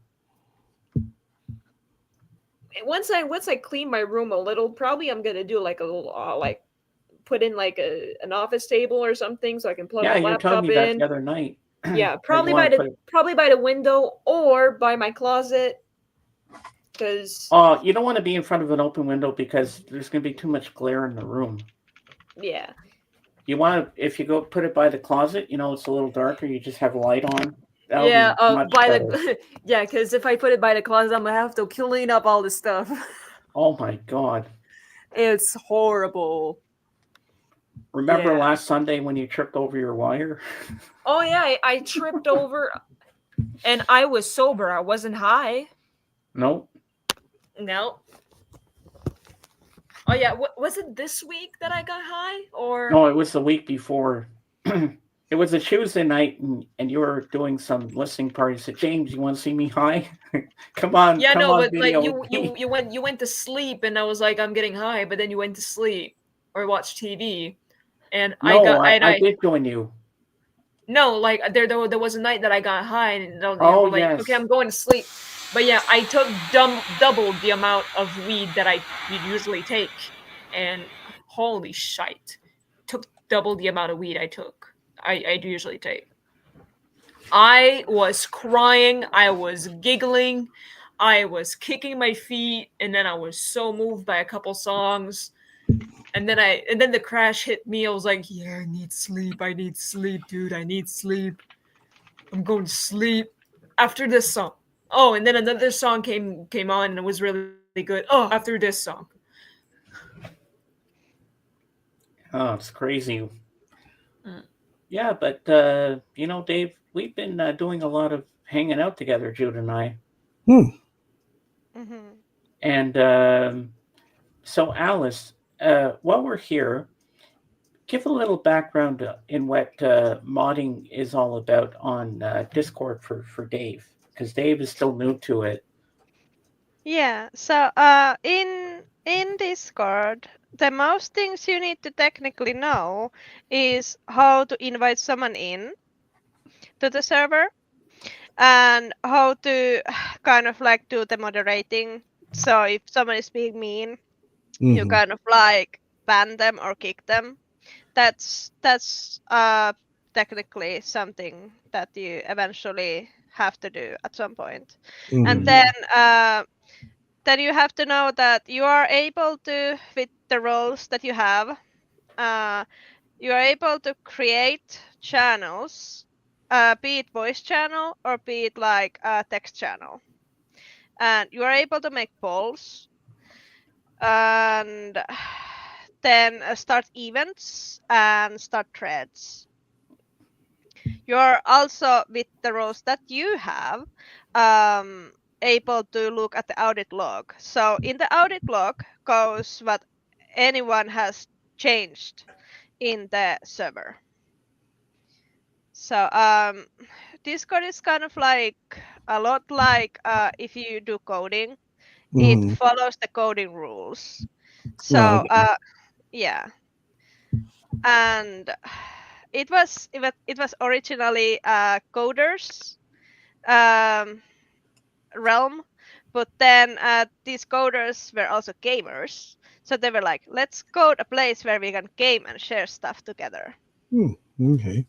Once I clean my room a little, probably I'm gonna do like a little like put in like an office table or something so I can plug Yeah, my you were telling laptop me that the in. other night. Yeah, How you want to put it? probably by the window or by my closet because Oh, you don't want to be in front of an open window because there's going to be too much glare in the room. yeah. You want to, if you go put it by the closet, it's a little darker. You just have a light on. That'll Yeah, be much by better. the yeah, because if I put it by the closet, I'm gonna have to clean up all this stuff. Oh my God! It's horrible. Remember Yeah. last Sunday when you tripped over your wire? Oh yeah, I tripped over, and I was sober. I wasn't high. Nope. No. Oh yeah, was it this week that I got high or? No, it was the week before. It was a Tuesday night, and you were doing some listening party. Said, James, you want to see me high? come Yeah, come no, on but like video with you me. you you went you went to sleep, and I was like, I'm getting high, but then you went to sleep or watch TV, and I No, got and I I did join you. no like there was a night that I got high, and you Oh were like, okay, yes. I'm going to sleep, but yeah, I took double the amount of weed that I usually take, and holy shite, took double the amount of weed I do usually take. I was crying, I was giggling, I was kicking my feet, and then I was so moved by a couple songs. And then the crash hit me. I was like, yeah, I need sleep, dude. I need sleep. I'm going to sleep after this song. Oh, and then another song came on and it was really good. Oh, after this song. Oh, it's crazy. Mm. Yeah, but Dave, we've been doing a lot of hanging out together, Jude and I. Hmm. Mm-hmm. And so, Alice, while we're here, give a little background in what modding is all about on Discord for Dave, because Dave is still new to it. Yeah, so in Discord, the most things you need to technically know is how to invite someone in to the server and how to kind of like do the moderating. So if someone is being mean, you Mhm. kind of like ban them or kick them. That's technically something that you eventually have to do at some point. And Mhm. then you have to know that you are able to, with the roles that you have, you are able to create channels, be it voice channel or be it like a text channel. And you are able to make polls and then start events and start threads. You're also, with the roles that you have, able to look at the audit log. So in the audit log goes what anyone has changed in the server. So Discord is kind of like a lot like if you do coding, it Mhm. follows the coding rules. So Oh, okay. yeah, and it was originally coders um, realm, but then these coders were also gamers, so they were like, let's code a place where we can game and share stuff together. Okay.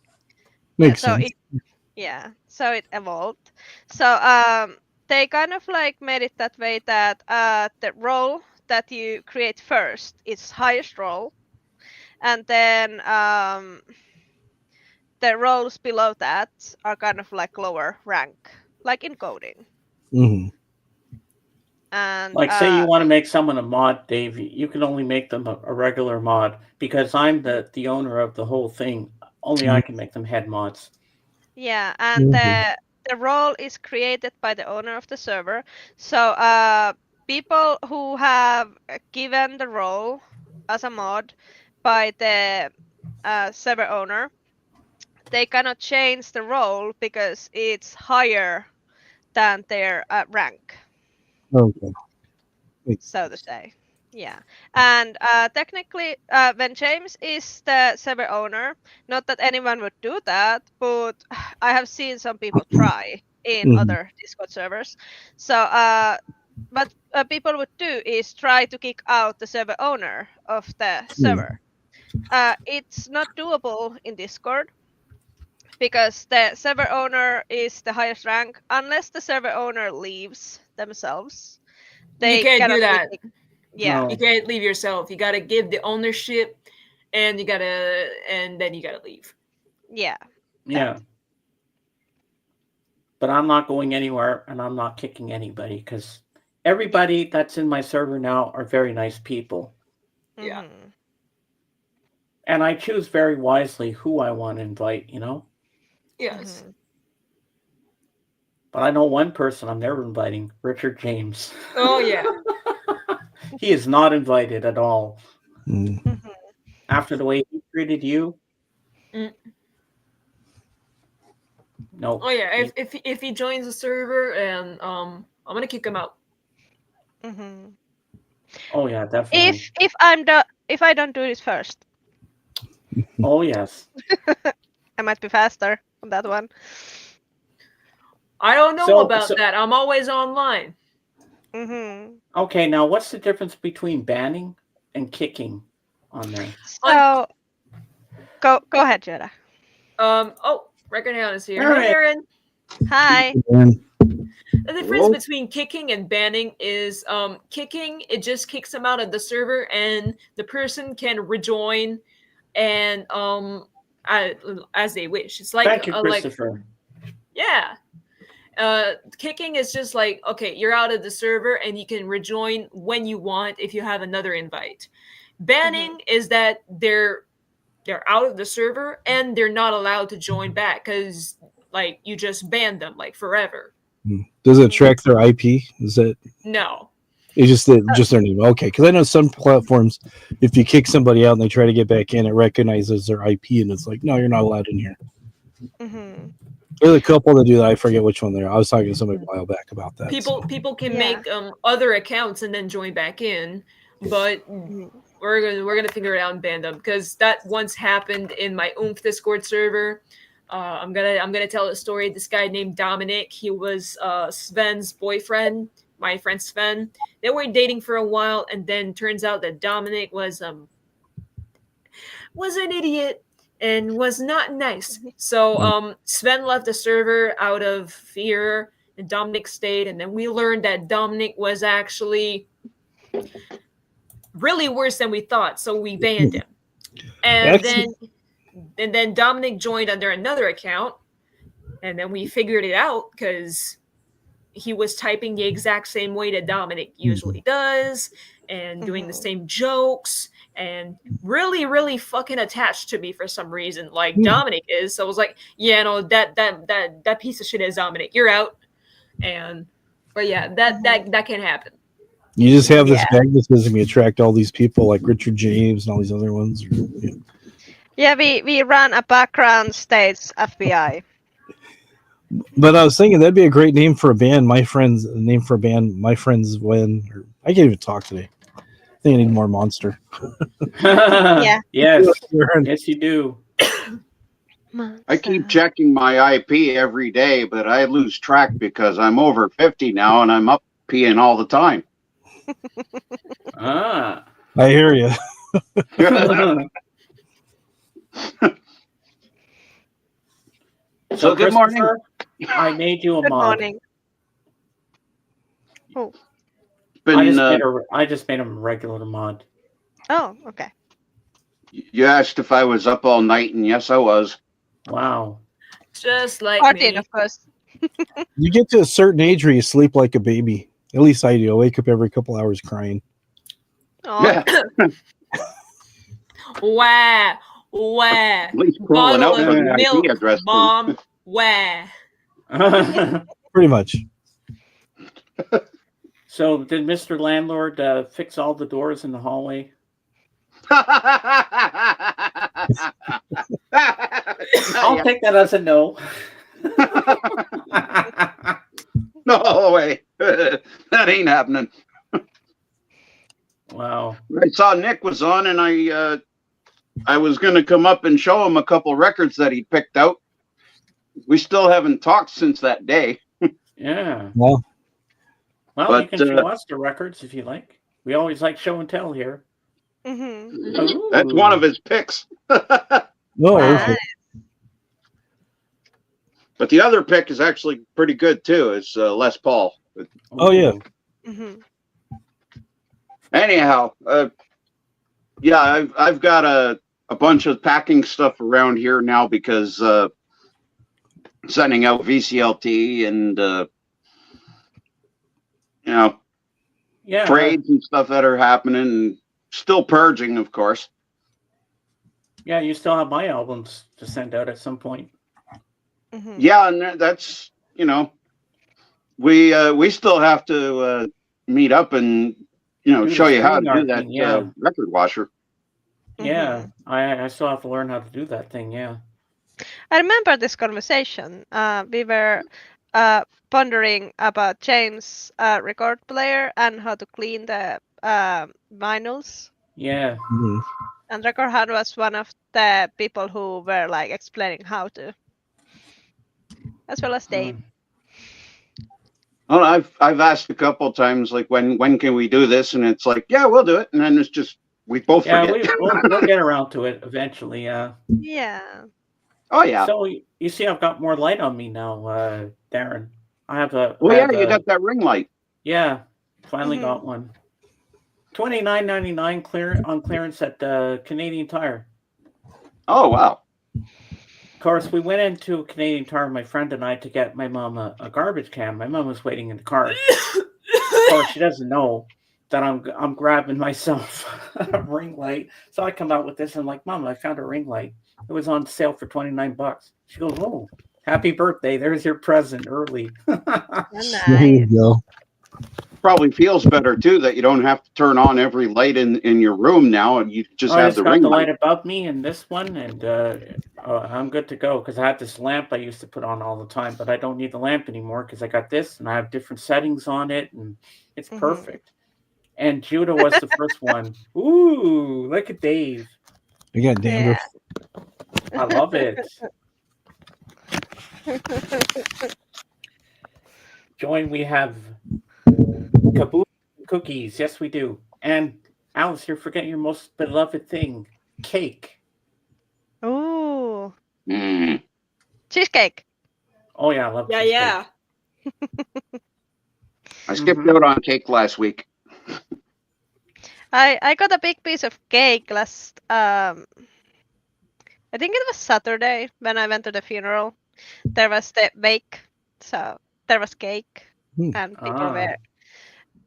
Yeah, Makes so sense. it evolved. So they kind of like made it that way that the role that you create first is highest role, and then the roles below that are kind of like lower rank, like in coding. Mhm. And Like, say you want to make someone a mod, Dave, you can only make them a regular mod because I'm the owner of the whole thing. Only I can make them head mods. yeah, and Mhm. the role is created by the owner of the server. So people who have given the role as a mod by the server owner, they cannot change the role because it's higher than their rank, Okay. so to say. Yeah, and technically, when James is the server owner, not that anyone would do that, but I have seen some people try in Mhm. other Discord servers. So, what people would do is try to kick out the server owner of the server. It's not doable in Discord because the server owner is the highest rank. Unless the server owner leaves themselves, You they can't do cannot be that. kicked. Yeah. No. You can't leave yourself. You gotta give the ownership, and then you gotta leave. Yeah. Yeah. But I'm not going anywhere, and I'm not kicking anybody because everybody that's in my server now are very nice people. Yeah. Mm-hmm. And I choose very wisely who I want to invite, you know? Yes. Mm-hmm. But I know one person I'm never inviting, Richard James. Oh yeah. He is not invited at all. Mm. Mm-hmm. After the way he treated you, Mm. no. Oh yeah. If he joins the server, and I'm gonna kick him out. Mm-hmm. Oh yeah, definitely. If I don't do this first, Oh yes. I might be faster on that one. I don't know So- about so- that. I'm always online. Mm-hmm. Okay, now what's the difference between banning and kicking on there? So go ahead, Jada. Oh, Record Hound is here. All Hey, right. Aaron. Hi. And The difference Whoa. between kicking and banning is kicking, it just kicks them out of the server, and the person can rejoin and as they wish. It's like Thank you, Christopher. yeah. Kicking is just like, okay, you're out of the server and you can rejoin when you want if you have another invite. Banning is that they're out of the server and they're not allowed to join back because like you just banned them like forever. does it track their IP? Is it? No. It's just their name. Okay, because I know some platforms, if you kick somebody out and they try to get back in, it recognizes their IP and it's like, no, you're not allowed in here. Mm-hmm. There's a couple that do that. I forget which one they're. I was talking to somebody a while back about that. People can Yeah. make other accounts and then join back in, but we're gonna figure it out and ban them because that once happened in my Oomph Discord server. I'm gonna tell a story. This guy named Dominic. He was Sven's boyfriend. My friend Sven. They were dating for a while, and then turns out that Dominic was an idiot and was not nice. So Sven left the server out of fear, and Dominic stayed. And then we learned that Dominic was actually really worse than we thought. So we banned him. And then Dominic joined under another account, and then we figured it out because he was typing the exact same way that Dominic usually does, and doing the same jokes, and really, really fucking attached to me for some reason, like Dominic is. So I was like, yeah, no, that piece of shit is Dominic. You're out. But yeah, that can happen. You just have this magnetism. You attract all these people like Richard James and all these other ones. Yeah, we run a background states FBI. But I was thinking that'd be a great name for a band. My friends when. Or I can't even talk today. I think I need more Monster. Yeah. Yes. Yes, you do. I keep checking my IP every day, but I lose track because I'm over 50 now and I'm up peeing all the time. Ah. I hear you. So good morning. Christopher, I made you a Good mod. morning. Oh. I just made him a regular mod. Oh, okay. You asked if I was up all night, and yes, I was. Wow. Just like Martin, me. of course. You get to a certain age where you sleep like a baby. At least I do. I wake up every couple hours crying. Oh, Yeah, Wah. at least pulling Bottle out of for the milk, IP address. Mom. Wah. Pretty much. So, did Mr. Landlord fix all the doors in the hallway? I'll take that as a no. No way. That ain't happening. Wow. I saw Nick was on, and I was going to come up and show him a couple records that he picked out. We still haven't talked since that day. Yeah. Well, Well, you can show us the records if you like. We always like show and tell here. Mm-hmm. That's one of his picks. no, Nice. But the other pick is actually pretty good too. It's Les Paul. Oh, yeah. Mm-hmm. Anyhow, yeah, I've got a bunch of packing stuff around here now because sending out VCLT and Yeah. trades and stuff that are happening. And still purging, of course. Yeah, you still have my albums to send out at some point. Mm-hmm. Yeah, and that's we still have to meet up and Do show the you how to StreamYard do that thing, yeah. record washer. Yeah, I still have to learn how to do that thing. Yeah. I remember this conversation. We were pondering about James' record player and how to clean the vinyls. Yeah. Mhm. And Record Hard was one of the people who were like explaining how to, as well as Dave. Well, I've asked a couple of times, like when can we do this, and it's like, yeah, we'll do it, and then it's just we both Yeah, forget. we'll get around to it eventually. Yeah. Yeah. Oh yeah. So you see, I've got more light on me now, Darren. I have a. Well, I yeah, have you a- got that ring light. Yeah, finally Mhm. got one. $29.99 clearance at Canadian Tire. Oh wow. Of course, we went into Canadian Tire, my friend and I, to get my mom a garbage can. My mom was waiting in the car. Of course, she doesn't know that I'm grabbing myself a ring light. So I come out with this and I'm like, Mom, I found a ring light. It was on sale for $29. She goes, oh, happy birthday. There's your present early. Oh, There you nice. go. Probably feels better too that you don't have to turn on every light in your room now, and you just I have just the got ring the light. light above me and this one, and I'm good to go because I had this lamp I used to put on all the time, but I don't need the lamp anymore because I got this and I have different settings on it, and it's Mhm. perfect. And Judah was the first one. Ooh, look at Dave. I got dandruff. I love it. Join, we have Caboose cookies. Yes, we do. And Alice, you're forgetting your most beloved thing, cake. Ooh, Mm. cheesecake. Oh yeah, I love Yeah, cheesecake. yeah. I skipped Mhm. out on cake last week. I got a big piece of cake last I think it was Saturday when I went to the funeral. There was the bake, so there was cake, and people Ah. were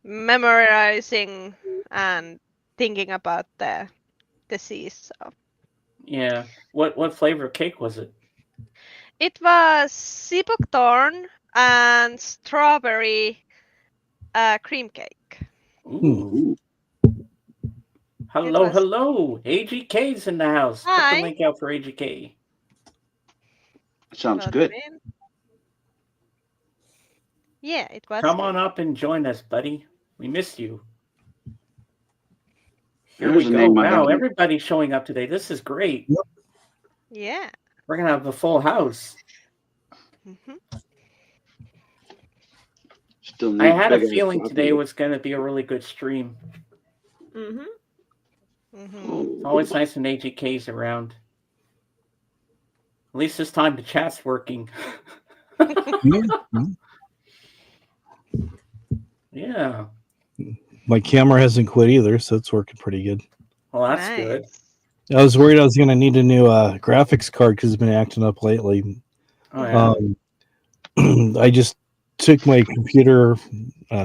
memorizing and thinking about the deceased. So Yeah. What flavor of cake was it? it was sea buckthorn and strawberry cream cake. Ooh. was- Hello. AGK's in the house. Put Hi. the link out for AGK. Sounds What good. I mean. Yeah, it was. Come good. on up and join us, buddy. We miss you. Here Here's we a go. name I Wow, haven't- everybody's showing up today. This is great. Yeah. We're gonna have a full house. Mhm. Still I need had a bigger feeling coffee. today was gonna be a really good stream. Mm-hmm. Mhm. It's always nice when AGK's around. At least this time the chat's working. Yeah. My camera hasn't quit either, so it's working pretty good. Well, that's good. Nice. I was worried I was going to need a new graphics card because it's been acting up lately. Oh yeah. I just took my computer,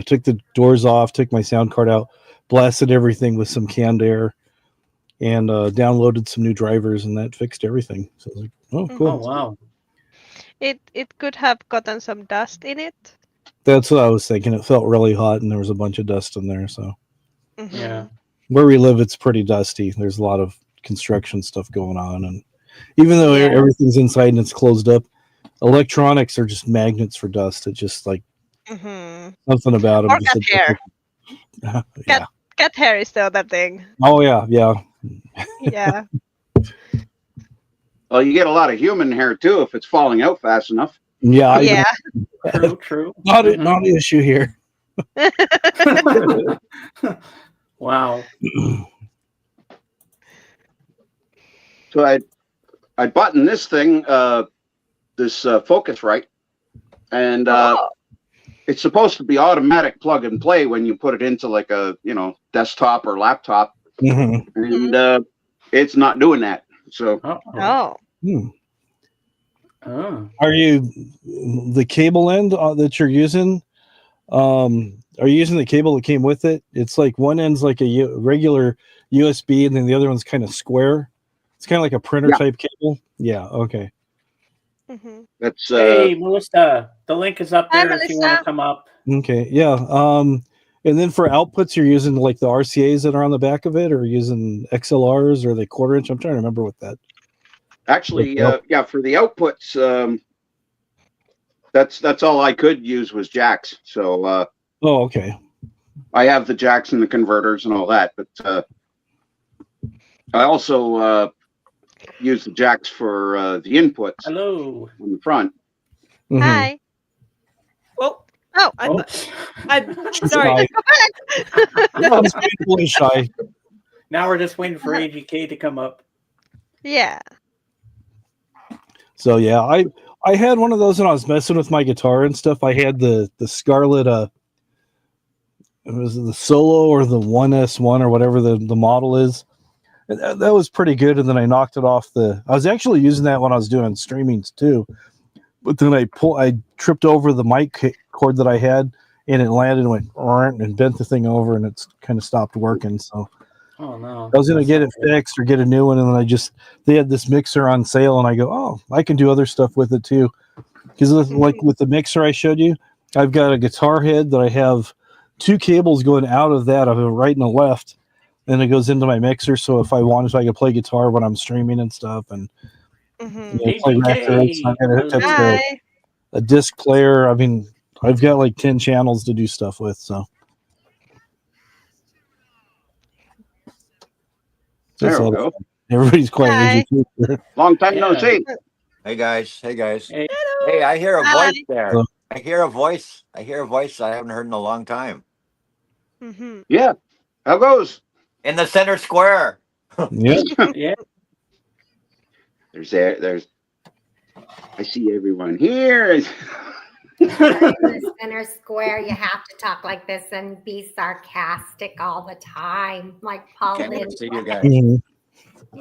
took the doors off, took my sound card out, blasted everything with some canned air, and downloaded some new drivers, and that fixed everything. So I was like, oh, cool. Oh wow. It could have gotten some dust in it. That's what I was thinking. It felt really hot, and there was a bunch of dust in there. So Mhm. Yeah. where we live, it's pretty dusty. There's a lot of construction stuff going on, and even though Yeah. everything's inside and it's closed up, electronics are just magnets for dust. It's just like Mhm. something about them. Or cat hair. Yeah. Cat hair is the other thing. Oh yeah, yeah. Yeah. Well, you get a lot of human hair too if it's falling out fast enough. Yeah, I Yeah. know. True. Not an issue here. Wow. So I bought in this thing, this Focusrite, and it's supposed to be automatic plug and play when you put it into like a desktop or laptop, Mhm. and it's not doing that. So Oh. Hmm. Oh. Are you the cable end that you're using? Are you using the cable that came with it? It's like one end's like a regular USB, and then the other one's kind of square. It's kind of like a printer type cable. Yeah. Okay. Mhm. that's Hey, Melissa, the link is up Hi, there if you want Melissa. to come up. Okay. Yeah. And then for outputs, you're using like the RCA's that are on the back of it, or using XLRs, or the quarter inch. I'm trying to remember what that. actually Yep. for the outputs. That's all I could use was jacks. So Oh, okay. I have the jacks and the converters and all that, but I also use the jacks for the inputs Hello. on the front. Mhm. Hi. Well, Oh. Oh. I'm sorry. It's painfully shy. Now we're just waiting for AGK to come up. Yeah. So yeah, I had one of those when I was messing with my guitar and stuff. I had the Scarlett it was the Solo or the 1S1 or whatever the model is. And that was pretty good, and then I knocked it off I was actually using that when I was doing streamings too. But then I tripped over the mic cord that I had, and it landed and went and bent the thing over, and it's kind of stopped working. So Oh no. I was gonna That's get not it good. fixed or get a new one, and then they had this mixer on sale, and I go, oh, I can do other stuff with it too. Because like with the mixer I showed you, I've got a guitar head that I have two cables going out of that, of a right and a left, and it goes into my mixer. So if I wanted to, I could play guitar when I'm streaming and stuff, and Mhm. play records. I got hooked up to Hi. a disc player. I mean, I've got like 10 channels to do stuff with. So that's There we all. go. Everybody's quiet. Hi. Long time no Yeah. see. Hey guys. Hey guys. Hey, Hey, I hear a Hi. voice there. Hello. I hear a voice. I hear a voice I haven't heard in a long time. Mhm. Yeah. How goes? In the center square. Yeah. yeah. There's. I see everyone here. In the center square, you have to talk like this and be sarcastic all the time, like Can't Pauline. wait to see you guys. Mhm.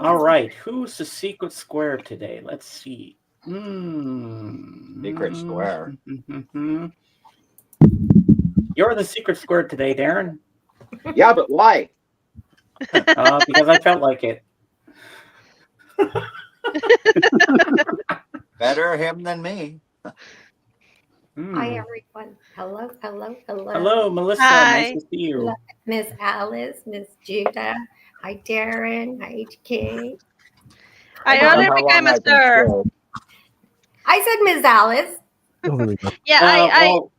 All right. Who's the secret square today? Let's see. Secret square. You're the secret square today, Darren. Yeah, but why? Because I felt like it. Better him than me. Hi, everyone. Hello, hello, hello. Hello, Melissa. Hi. Nice to see you. Miss Alice, Miss Judah. Hi, Darren. Hi, HK. I don't know only how became long a I've been sir. scared. I said Miss Alice. Oh, there we go. Yeah, Well,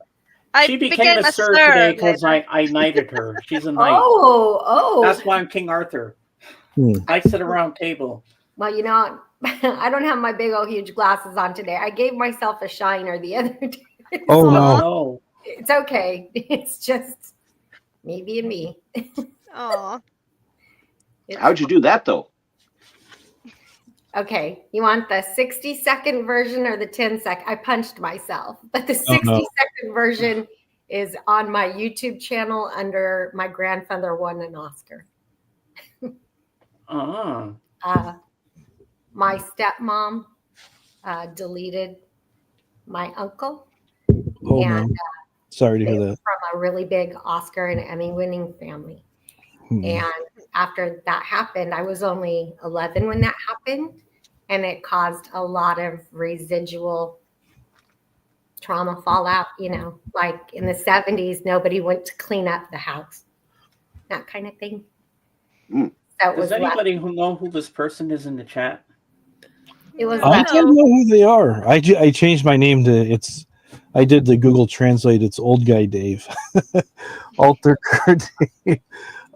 I she became a sir sir today because later. I knighted her. She's a knight. Oh. That's why I'm King Arthur. Hmm. Knights at a round table. Well, I don't have my big old huge glasses on today. I gave myself a shiner the other day. Oh, So no. No. it's okay. It's just maybe and me. Oh. How'd you do that though? Okay, you want the 60-second version or the 10-second? I punched myself, but the Oh, no. 60-second version is on my YouTube channel under my grandfather won an Oscar. My stepmom deleted my uncle, Oh, and no. Sorry to they hear were that. from a really big Oscar and Emmy winning family. Hmm. And after that happened, I was only 11 when that happened, and it caused a lot of residual trauma fallout. Like in the 70s, nobody went to clean up the house, that kind of thing. So it was Does anybody who know who this person is in the chat? It was I don't know who they are. I changed my name to I did the Google Translate. It's old guy Dave. Alter Dave. Digital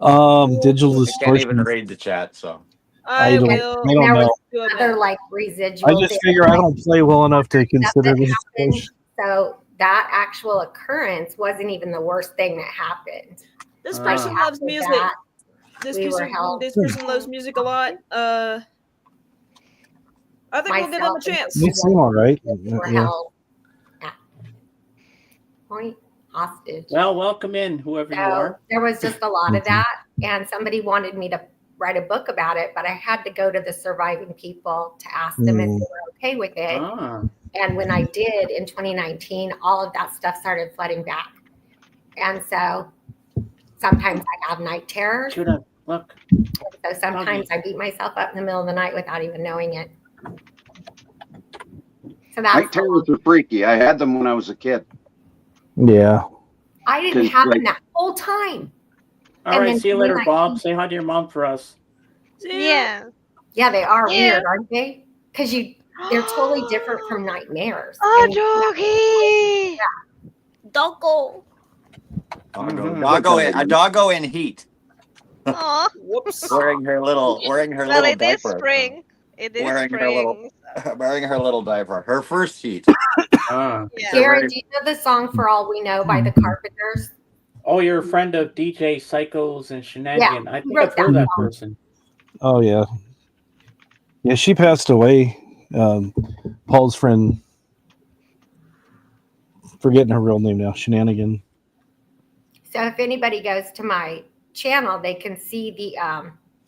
I can't even distortion. read the chat, so I don't there know. was other like residual. I just figure I don't play well enough to consider this. So that actual occurrence wasn't even the worst thing that happened. This Like, person loves after music. that, This we were person, held- this person loves music a lot. I think we'll give them a chance. They seem all right. were Yeah. held at point hostage. Well, welcome in, whoever you So are. there was just a lot of that, and somebody wanted me to write a book about it, but I had to go to the surviving people to ask them if they were okay with it. And when I did in 2019, all of that stuff started flooding back. And so sometimes I have night terrors. Judah, look. So sometimes I beat myself up in the middle of the night without even knowing it. So Night that's terrors are freaky. I had them when I was a kid. Yeah. I didn't have them that whole time. All right, see you later, Bob. Say hi to your mom for us. Yeah. Yeah, they are Yeah. weird, aren't they? Because they're totally different from nightmares. Oh, doggy! Doggo. A doggo in heat. Oh. Whoops. Wearing her little Well, it is diaper. spring. It is Wearing spring. her little diaper. Her first heat. Garen, do you know the song For All We Know by the Carpenters? Oh, you're a friend of DJ Psychos and Shenanigan. I think I've heard that person. Oh yeah. Yeah, she passed away. Paul's friend, forgetting her real name now, Shenanigan. So if anybody goes to my channel, they can see the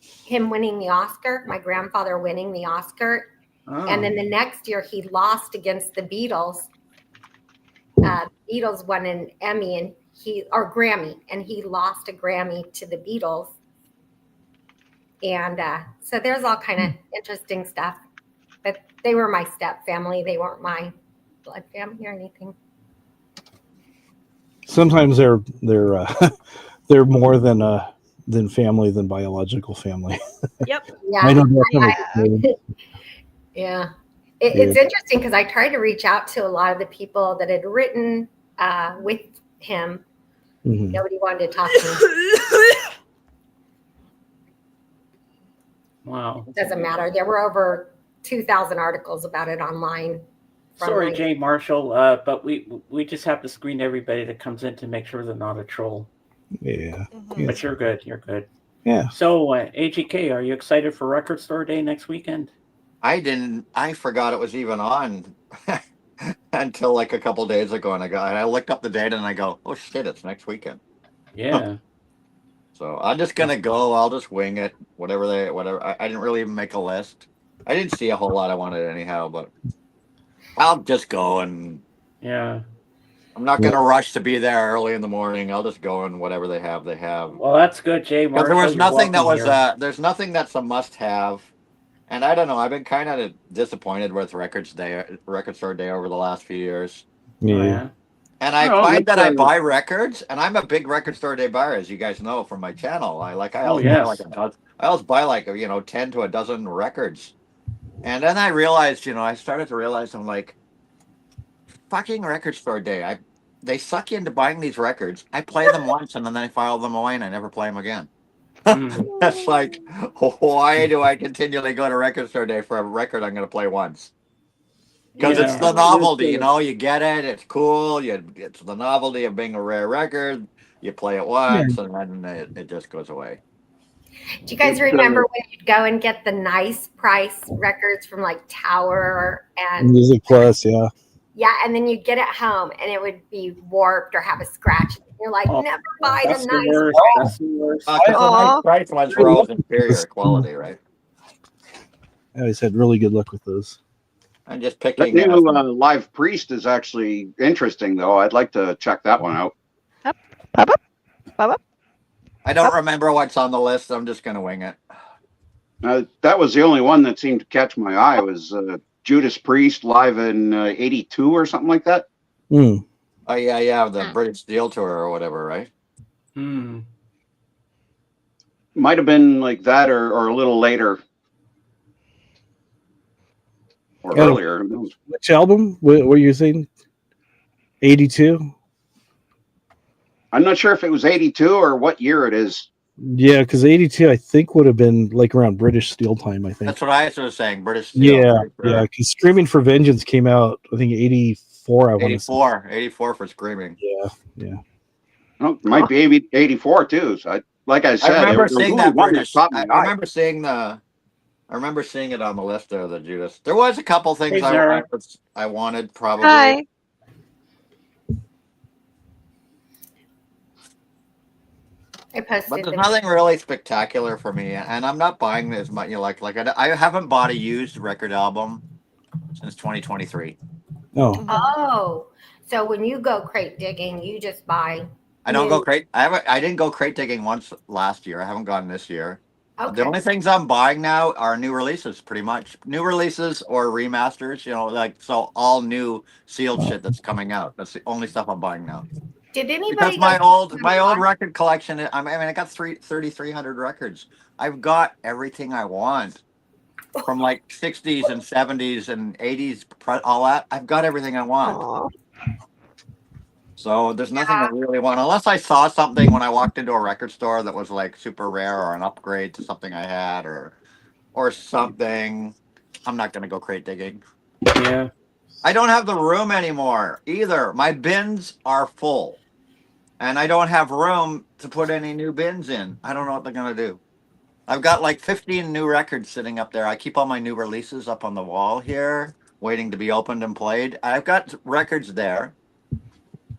him winning the Oscar, my grandfather winning the Oscar. And then the next year he lost against the Beatles. Beatles won an Emmy or Grammy, and he lost a Grammy to the Beatles. And so there's all kind of interesting stuff. But they were my step family. They weren't my blood family or anything. Sometimes they're they're more than family than biological family. Yep. Yeah. I know definitely. Yeah. It's interesting because I tried to reach out to a lot of the people that had written with him. Mm-hmm. Nobody wanted to talk to him. Wow. It doesn't matter. There were over 2,000 articles about it online. Sorry, Jay Marshall, but we just have to screen everybody that comes in to make sure they're not a troll. Yeah. But you're good. You're good. Yeah. So, AGK, are you excited for Record Store Day next weekend? I forgot it was even on until like a couple days ago, and I looked up the date and I go, oh shit, it's next weekend. Yeah. So I'm just gonna go. I'll just wing it. Whatever. I didn't really even make a list. I didn't see a whole lot I wanted anyhow, but I'll just go and yeah. I'm not gonna rush to be there early in the morning. I'll just go and whatever they have, they have. Well, that's good, Jay Marshall. Because there was nothing that was here. there's nothing that's a must-have. And I don't know. I've been kind of disappointed with Record Store Day over the last few years. Yeah. And I find that I buy records, and I'm a big Record Store Day buyer, as you guys know from my channel. I always buy like 10 to a dozen records. And then I realized, I started to realize I'm like, fucking Record Store Day. They suck you into buying these records. I play them once, and then I file them away, and I never play them again. That's like, why do I continually go to Record Store Day for a record I'm going to play once? Because it's the novelty, you get it, it's cool, it's the novelty of being a rare record, you play it once, and then it just goes away. Do you guys remember when you'd go and get the nice price records from like Tower and Music Plus, yeah. Yeah, and then you'd get it home and it would be warped or have a scratch. You're like, never buy the nice the nice price ones were always inferior quality, right? I always had really good luck with those. I'm just picking. That new Live Priest is actually interesting, though. I'd like to check that one out. I don't remember what's on the list. I'm just going to wing it. That was the only one that seemed to catch my eye. Was Judas Priest live in '82 or something like that? Mm. Oh yeah, the British Steel Tour or whatever, right? Might have been like that or a little later or earlier. Which album? What were you saying? 82? I'm not sure if it was 82 or what year it is. Yeah, because 82, I think, would have been like around British Steel time, I think. That's what I was saying. British Steel. Yeah, sure. yeah, because Screaming for Vengeance came out, I think, 84. 84 for Screaming. Yeah. Oh, it might be 84 too. So like I said, I remember there was seeing only that one British. caught my eye. I remember seeing it on the list there, the Judas. There was a couple things Hey, Zara. I wanted probably. Hi. I posted But there's the nothing really spectacular for me, and I'm not buying as much. Like I haven't bought a used record album since 2023. Oh, Oh, so when you go crate digging, you just buy. I don't go crate. I didn't go crate digging once last year. I haven't gone this year. Okay. The only things I'm buying now are new releases, pretty much new releases or remasters. You know, like so all new sealed shit that's coming out. That's the only stuff I'm buying now. Did anybody? Because my old record collection, I mean, I got 3,300 records. I've got everything I want from like 60s and 70s and 80s, all that. I've got everything I want. Aw. So there's nothing I really want, unless I saw something when I walked into a record store that was like super rare or an upgrade to something I had or something. I'm not going to go crate digging. Yeah. I don't have the room anymore either. My bins are full. And I don't have room to put any new bins in. I don't know what they're going to do. I've got like 15 new records sitting up there. I keep all my new releases up on the wall here, waiting to be opened and played. I've got records there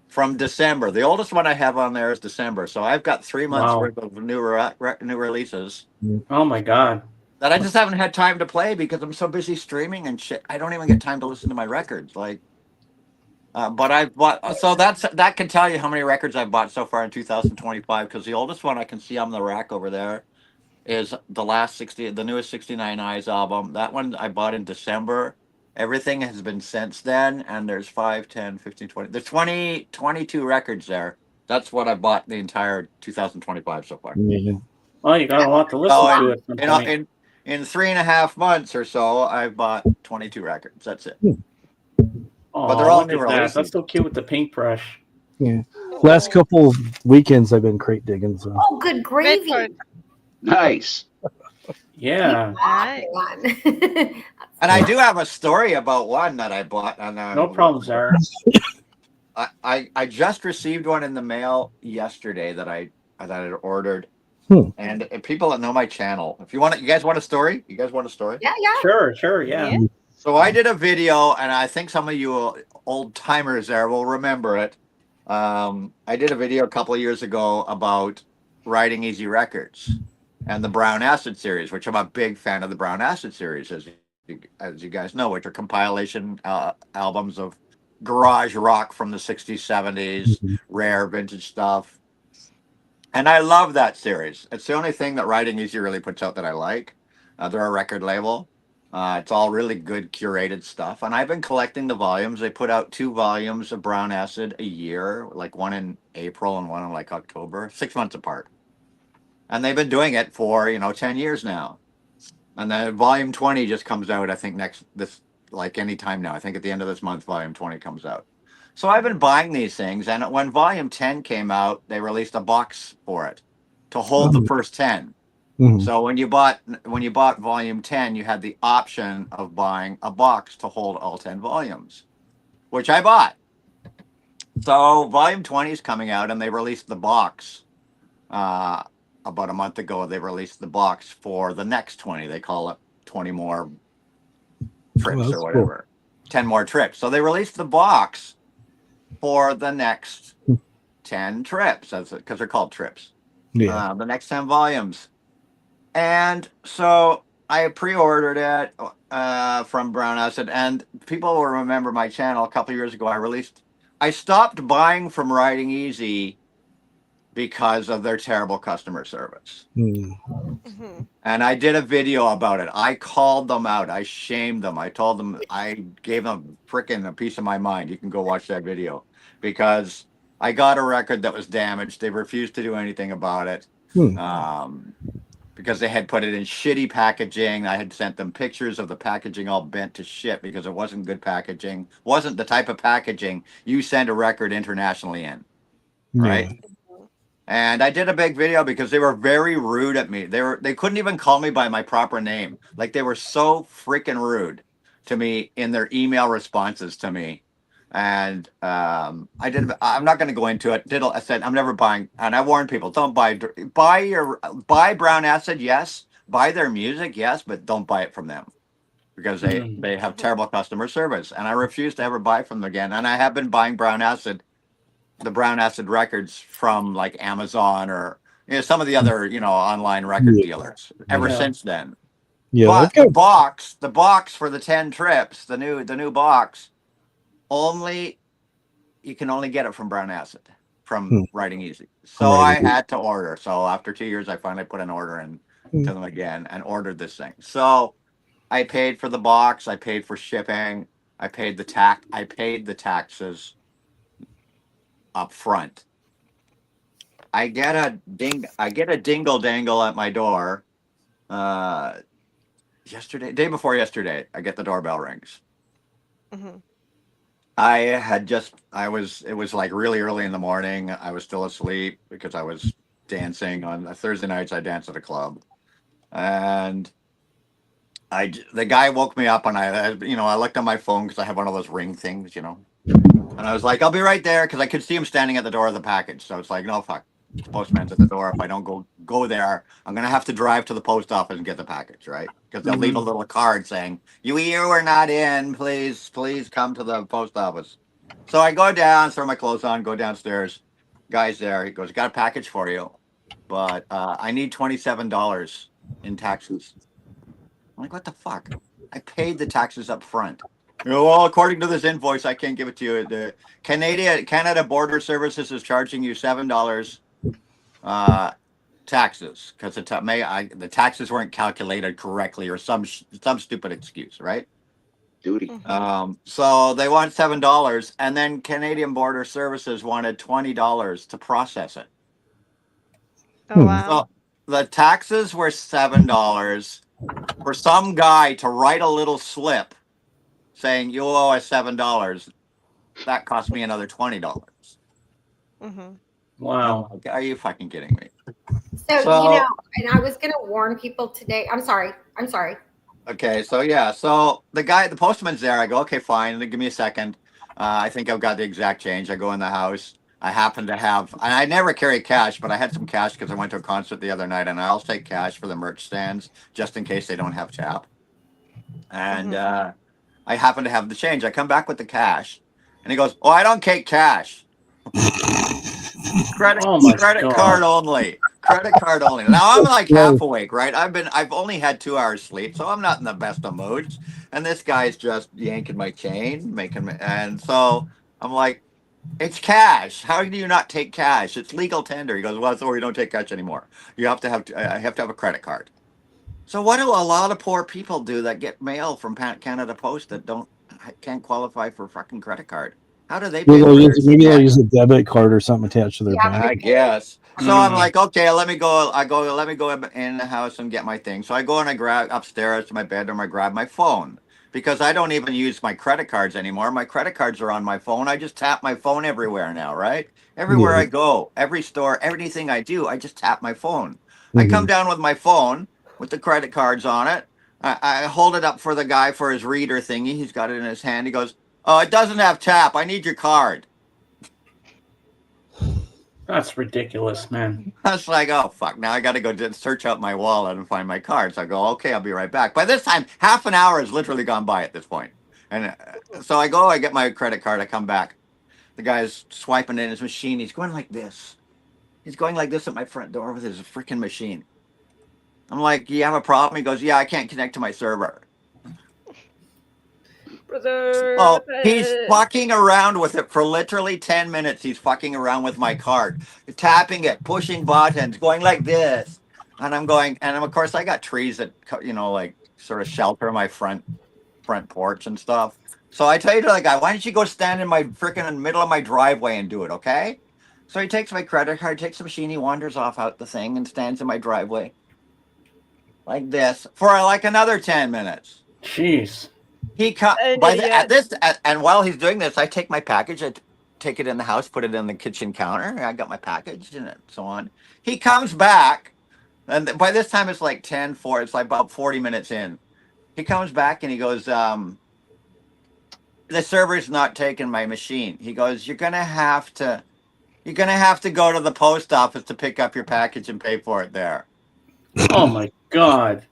from December. The oldest one I have on there is December. So I've got 3 months worth of new releases. Oh my God. That I just haven't had time to play because I'm so busy streaming and shit. I don't even get time to listen to my records. Like, but I've bought, so that can tell you how many records I've bought so far in 2025. Because the oldest one I can see on the rack over there is the newest 69 Eyes album. That one I bought in December. Everything has been since then, and there's 5, 10, 15, 20. There's 22 records there. That's what I bought the entire 2025 so far. yeah. Well, you got a lot to listen to at some point. In 3.5 months or so, I've bought 22 records. That's it. Oh, but they're all new look at that. releases. That's so cute with the paintbrush. Yeah. Last couple weekends I've been crate digging. So. Oh, good gravy. Nice. Yeah. And I do have a story about one that I bought. No problem, Zara. I just received one in the mail yesterday that I had ordered. And people that know my channel, if you guys want a story? You guys want a story? Yeah. Sure, yeah. So I did a video, and I think some of you old timers there will remember it. I did a video a couple of years ago about Riding Easy Records and the Brown Acid series, which I'm a big fan of the Brown Acid series, as you guys know, which are compilation albums of garage rock from the 60s, 70s, rare vintage stuff. And I love that series. It's the only thing that Riding Easy really puts out that I like. They're a record label. It's all really good curated stuff. And I've been collecting the volumes. They put out 2 volumes of Brown Acid a year, like one in April and one in like October, 6 months apart. And they've been doing it for, 10 years now. And then volume 20 just comes out, I think any time now. I think at the end of this month, volume 20 comes out. So I've been buying these things, and when volume 10 came out, they released a box for it to hold the first 10. So when you bought volume 10, you had the option of buying a box to hold all 10 volumes, which I bought. So volume 20 is coming out, and they released the box about a month ago. They released the box for the next 20. They call it 20 more trips or whatever, 10 more trips. So they released the box for the next 10 trips, because they're called trips. Yeah. The next 10 volumes. And so I pre-ordered it from Brown Acid, and people will remember my channel a couple years ago. I stopped buying from Riding Easy because of their terrible customer service. And I did a video about it. I called them out. I shamed them. I told them, I gave them frickin' a piece of my mind. You can go watch that video, because I got a record that was damaged. They refused to do anything about it. because they had put it in shitty packaging. I had sent them pictures of the packaging all bent to shit because it wasn't good packaging. Wasn't the type of packaging you send a record internationally in, right? Yeah. And I did a big video because they were very rude at me. They couldn't even call me by my proper name. Like they were so freaking rude to me in their email responses to me. And I'm not going to go into it. I said I'm never buying, and I warned people, don't buy Brown Acid, yes, buy their music, yes, but don't buy it from them because they have terrible customer service. And I refuse to ever buy from them again. And I have been buying the Brown Acid records from like Amazon or some of the other online record dealers ever since then. Yeah, but the box for the 10 trips, the new box, you can only get it from Brown Acid from Writing Easy. So I had to order. So after 2 years, I finally put an order in to them again and ordered this thing. So I paid for the box. I paid for shipping. I paid the taxes up front. I get a dingle dangle at my door. Day before yesterday, I get the doorbell rings. Mm-hmm. It was like really early in the morning. I was still asleep because I was dancing on Thursday nights. I dance at a club, and the guy woke me up, and I looked on my phone because I have one of those ring things, and I was like, I'll be right there because I could see him standing at the door of the package. So it's like, no, fuck. The postman's at the door. If I don't go there, I'm gonna have to drive to the post office and get the package, right? Because they'll leave a little card saying, "You are not in. Please come to the post office." So I go down, throw my clothes on, go downstairs. Guy's there. He goes, "Got a package for you, but I need $27 in taxes." I'm like, "What the fuck? I paid the taxes up front." Well, according to this invoice, I can't give it to you. The Canada Border Services is charging you $7 taxes because the taxes weren't calculated correctly or some stupid excuse, right? Duty. So they want $7, and then Canadian Border Services wanted $20 to process it. Oh wow! So the taxes were $7 for some guy to write a little slip saying you owe us $7. That cost me another $20. Mm-hmm. Wow. Are you fucking kidding me? So and I was going to warn people today. I'm sorry. Okay, so the postman's there. I go, okay, fine. Give me a second. I think I've got the exact change. I go in the house. I happen to have, and I never carry cash, but I had some cash because I went to a concert the other night, and I always take cash for the merch stands just in case they don't have tap. And I happen to have the change. I come back with the cash, and he goes, "Oh, I don't take cash. Credit card only. Credit card only." Now I'm like half awake, right? I've only had 2 hours sleep, so I'm not in the best of moods. And this guy's just yanking my chain, and so I'm like, "It's cash. How do you not take cash? It's legal tender." He goes, "Well, so we don't take cash anymore. You have to have I have to have a credit card." So what do a lot of poor people do that get mail from Canada Post that can't qualify for a fucking credit card? How do they pay? Maybe they'll use a debit card or something attached to their bank. I guess. So I'm like, okay, let me go in the house and get my thing. So I go and I grab upstairs to my bedroom. I grab my phone because I don't even use my credit cards anymore. My credit cards are on my phone. I just tap my phone everywhere now, right? Everywhere I go, every store, everything I do, I just tap my phone. I come down with my phone with the credit cards on it. I hold it up for the guy for his reader thingy. He's got it in his hand. He goes, "Oh, it doesn't have tap. I need your card." That's ridiculous, man. I was like, oh, fuck. Now I got to go search out my wallet and find my card. So I go, okay, I'll be right back. By this time, half an hour has literally gone by at this point. And so I get my credit card. I come back. The guy's swiping in his machine. He's going like this. He's going like this at my front door with his freaking machine. I'm like, you have a problem? He goes, yeah, I can't connect to my server. Brother. Oh, he's fucking around with it for literally 10 minutes. He's fucking around with my card, tapping it, pushing buttons, going like this. And I'm going, and of course I got trees that, like sort of shelter my front porch and stuff. So I tell you to the guy, why don't you go stand in my freaking middle of my driveway and do it, okay? So he takes my credit card, takes the machine, he wanders off out the thing and stands in my driveway. like this for like another 10 minutes. Jeez. He and while he's doing this, I take my package, I take it in the house, put it in the kitchen counter. I got my package and so on. He comes back, and by this time it's like 10:04. It's like about 40 minutes in. He comes back and he goes, the server's not taking my machine. He goes, you're gonna have to go to the post office to pick up your package and pay for it there. Oh my God.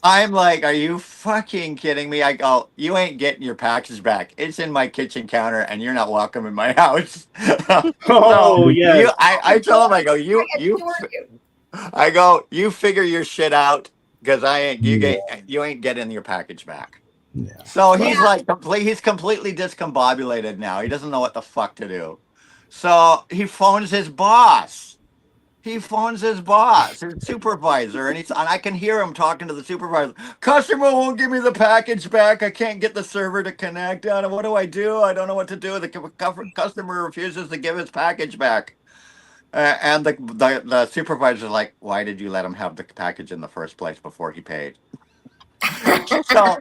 I'm like, are you fucking kidding me? I go, you ain't getting your package back. It's in my kitchen counter and you're not welcome in my house. Oh, yes. I tell him, I go, I go, you figure your shit out because you ain't getting your package back. Yeah. So he's like he's completely discombobulated now. He doesn't know what the fuck to do. So he phones his boss. His supervisor, and I can hear him talking to the supervisor. Customer won't give me the package back. I can't get the server to connect. What do I do? I don't know what to do. The customer refuses to give his package back. And the supervisor's like, why did you let him have the package in the first place before he paid? So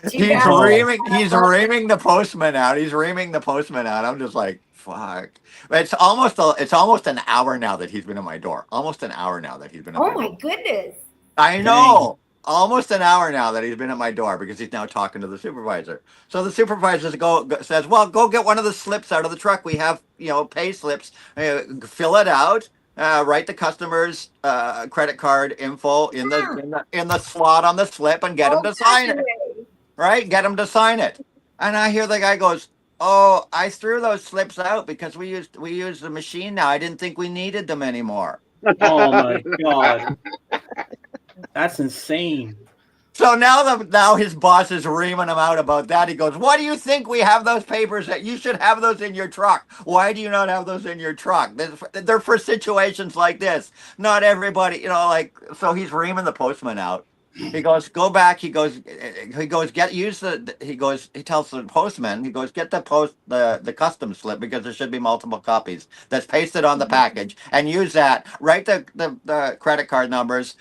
he's reaming the postman out. I'm just like, fuck. It's almost an hour now that he's been at my door. Almost an hour now that he's been at my door. Oh my goodness. I know. Almost an hour now that he's been at my door because he's now talking to the supervisor. So the supervisor says, well, go get one of the slips out of the truck. We have, pay slips. Fill it out. Write the customer's credit card info in the slot on the slip and get him to sign it. Right? Get him to sign it. And I hear the guy goes, oh, I threw those slips out because we use the machine now. I didn't think we needed them anymore. Oh my God. That's insane. So now his boss is reaming him out about that. He goes, what do you think we have those papers that you should have those in your truck? Why do you not have those in your truck? They're for situations like this. Not everybody, so he's reaming the postman out. He goes, go back. He tells the postman, get the custom slip because there should be multiple copies that's pasted on the package and use that. Write the credit card numbers,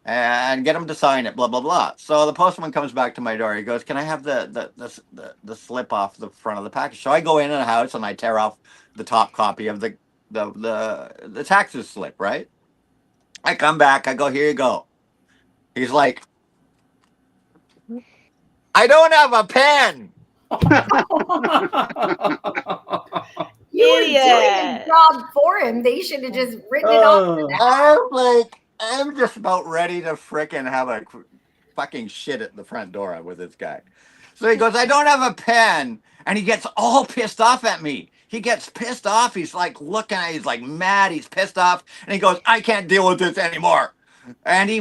and get him to sign it, blah, blah, blah. So the postman comes back to my door. He goes, can I have the slip off the front of the package? So I go in the house and I tear off the top copy of the taxes slip, right? I come back. I go, here you go. He's like, I don't have a pen. You were doing a job for him. They should have just written it off. I'm just about ready to frickin' have a fucking shit at the front door with this guy. So he goes, I don't have a pen. And he gets all pissed off at me. He gets pissed off. He's like looking at, he's like mad. He's pissed off. And he goes, I can't deal with this anymore. And he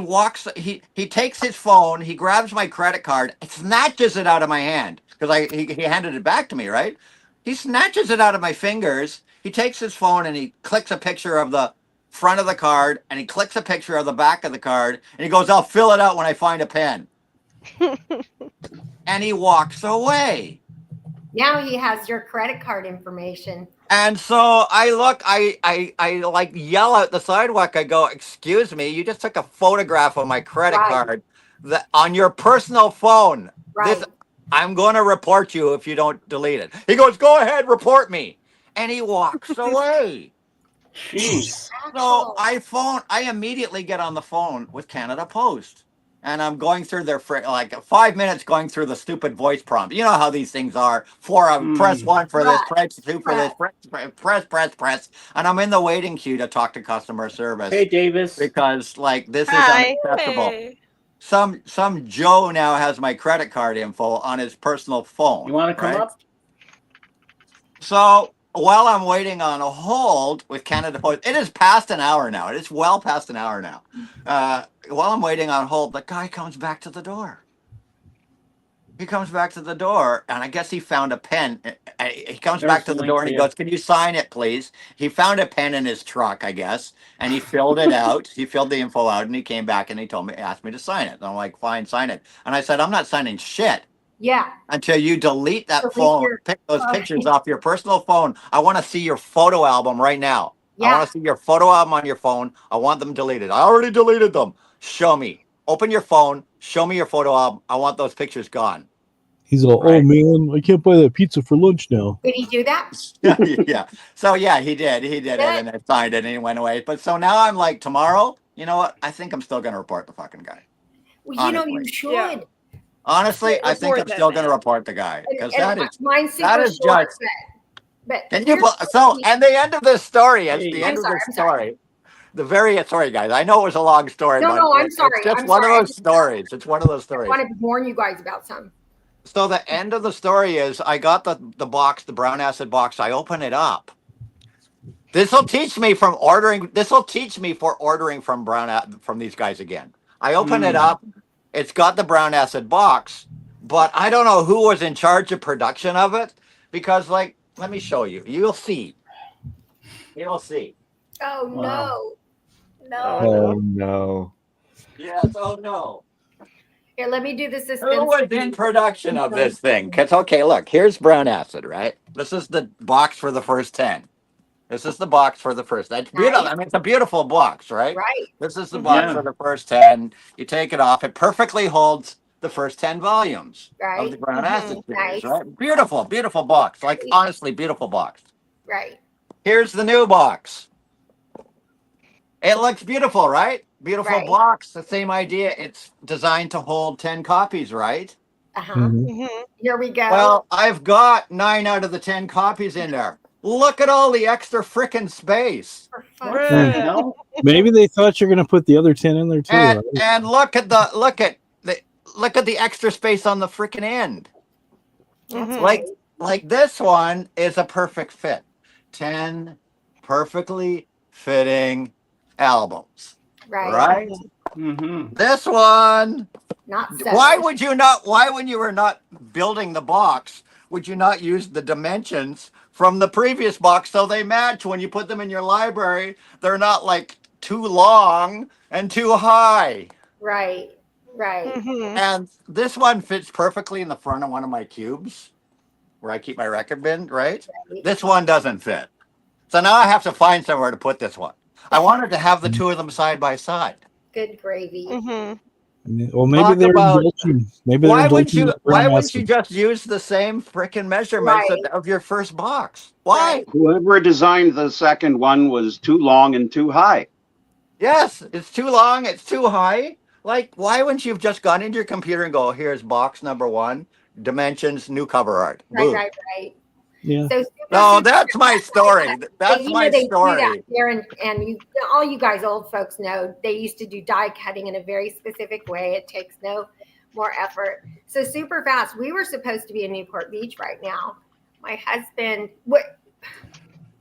takes his phone. He grabs my credit card, snatches it out of my hand because he handed it back to me, right? He snatches it out of my fingers. He takes his phone and he clicks a picture of the front of the card and he clicks a picture of the back of the card and he goes, I'll fill it out when I find a pen. And he walks away. Now he has your credit card information. And so I look, I like yell out the sidewalk. I go, excuse me, you just took a photograph of my credit card on your personal phone. Right. I'm going to report you if you don't delete it. He goes, go ahead, report me. And he walks away. Jeez. So I immediately get on the phone with Canada Post. And I'm going through their 5 minutes going through the stupid voice prompt. You know how these things are. Press 1 for this, press 2 for this, press. And I'm in the waiting queue to talk to customer service. Hey, Davis. Because this is unacceptable. Hey. Some Joe now has my credit card info on his personal phone. You want to come up? So while I'm waiting on a hold with Canada Post, it is past an hour now. It is well past an hour now. While I'm waiting on hold, the guy comes back to the door. He comes back to the door, and I guess he found a pen. He comes back to the door, and he goes, can you sign it, please? He found a pen in his truck, I guess, and he filled it out. He filled the info out, and he came back, and he asked me to sign it. And I'm like, fine, sign it. And I said, I'm not signing shit. Yeah. Until you delete that phone, pick those pictures off your personal phone. I want to see your photo album right now. I want to see your photo album on your phone. I want them deleted. I already deleted them. Show me. Open your phone. Show me your photo album. I want those pictures gone. He's all, oh man, I can't buy that pizza for lunch now. Did he do that? Yeah. So yeah, he did. He did it, and I signed it, and he went away. But so now I'm like, tomorrow, you know what? I think I'm still going to report the fucking guy. Well, you know, you should. Yeah. Honestly, I think Report I'm that still going to man. report the guy because And that is mine's super that is short, just. but Can you so? And the end of this story, as the I'm end of sorry, this I'm sorry. story, the very sorry guys. I know it was a long story, No, but no, I'm sorry. it's just I'm one sorry. of those stories. It's one of those I stories. want to warn you guys about some. So the end of the story is I got the box, the brown acid box. I open it up. This will teach me from ordering. This will teach me for ordering from from these guys again. I open it up. It's got the brown acid box, but I don't know who was in charge of production of it because, like, let me show you. You'll see. You'll see. Oh Wow. no. Oh no. Yes. Oh no. Here, let me do the suspense. Who was in production of this thing? Cause okay, look, here's brown acid, right? This is the box for the first 10. This is the box for the first. That's beautiful. Nice. I mean, it's a beautiful box, right? Right. This is the box for the first 10. You take it off. It perfectly holds the first 10 volumes of the Right. brown acid series, Nice. right? Beautiful, beautiful box. Like, honestly, beautiful box. Right. Here's the new box. It looks beautiful, right? Beautiful Right. box. The same idea. It's designed to hold 10 copies, right? Uh-huh. Here we go. Well, I've got 9 out of the 10 copies in there. Look at all the extra frickin' space. Maybe they thought you're going to put the other 10 in there too. And, right? and look at the extra space on the frickin' end. Like this one is a perfect fit. 10 perfectly fitting albums. Right? This one. Not so. Why when you were not building the box, would you not use the dimensions from the previous box so they match when you put them in your library? They're not like too long and too high. Right. Right. And this one fits perfectly in the front of one of my cubes where I keep my record bin, right? This one doesn't fit. So now I have to find somewhere to put this one. I wanted to have the two of them side by side. Good gravy. Well, maybe they're indulging. Maybe why they're wouldn't indulging you? the brown Why wouldn't you acid. just use the same freaking measurements of your first box? Why? Whoever designed the second one was too long and too high. Yes, it's too long. It's too high. Like, why wouldn't you have just gone into your computer and go, "Here's box number 1, dimensions, new cover art." Boom. Right. Yeah. So No, that's my story. That's you my know, they story. do that here, and you, all you guys old folks know they used to do die cutting in a very specific way. It takes no more effort. So super fast. We were supposed to be in Newport Beach right now. My husband,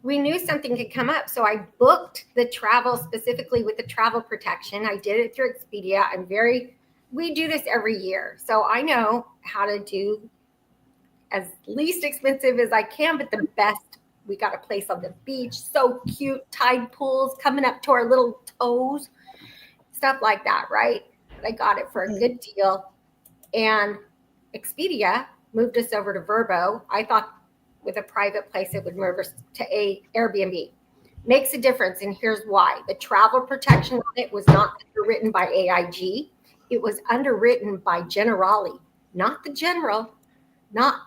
we knew something could come up, so I booked the travel specifically with the travel protection. I did it through Expedia. We do this every year, so I know how to do as least expensive as I can, but the best. We got a place on the beach, so cute, tide pools coming up to our little toes, stuff like that, right? But I got it for a good deal. And Expedia moved us over to Vrbo. I thought with a private place, it would move us to a Airbnb. Makes a difference, and here's why. The travel protection on it was not underwritten by AIG. It was underwritten by Generali, not the General, not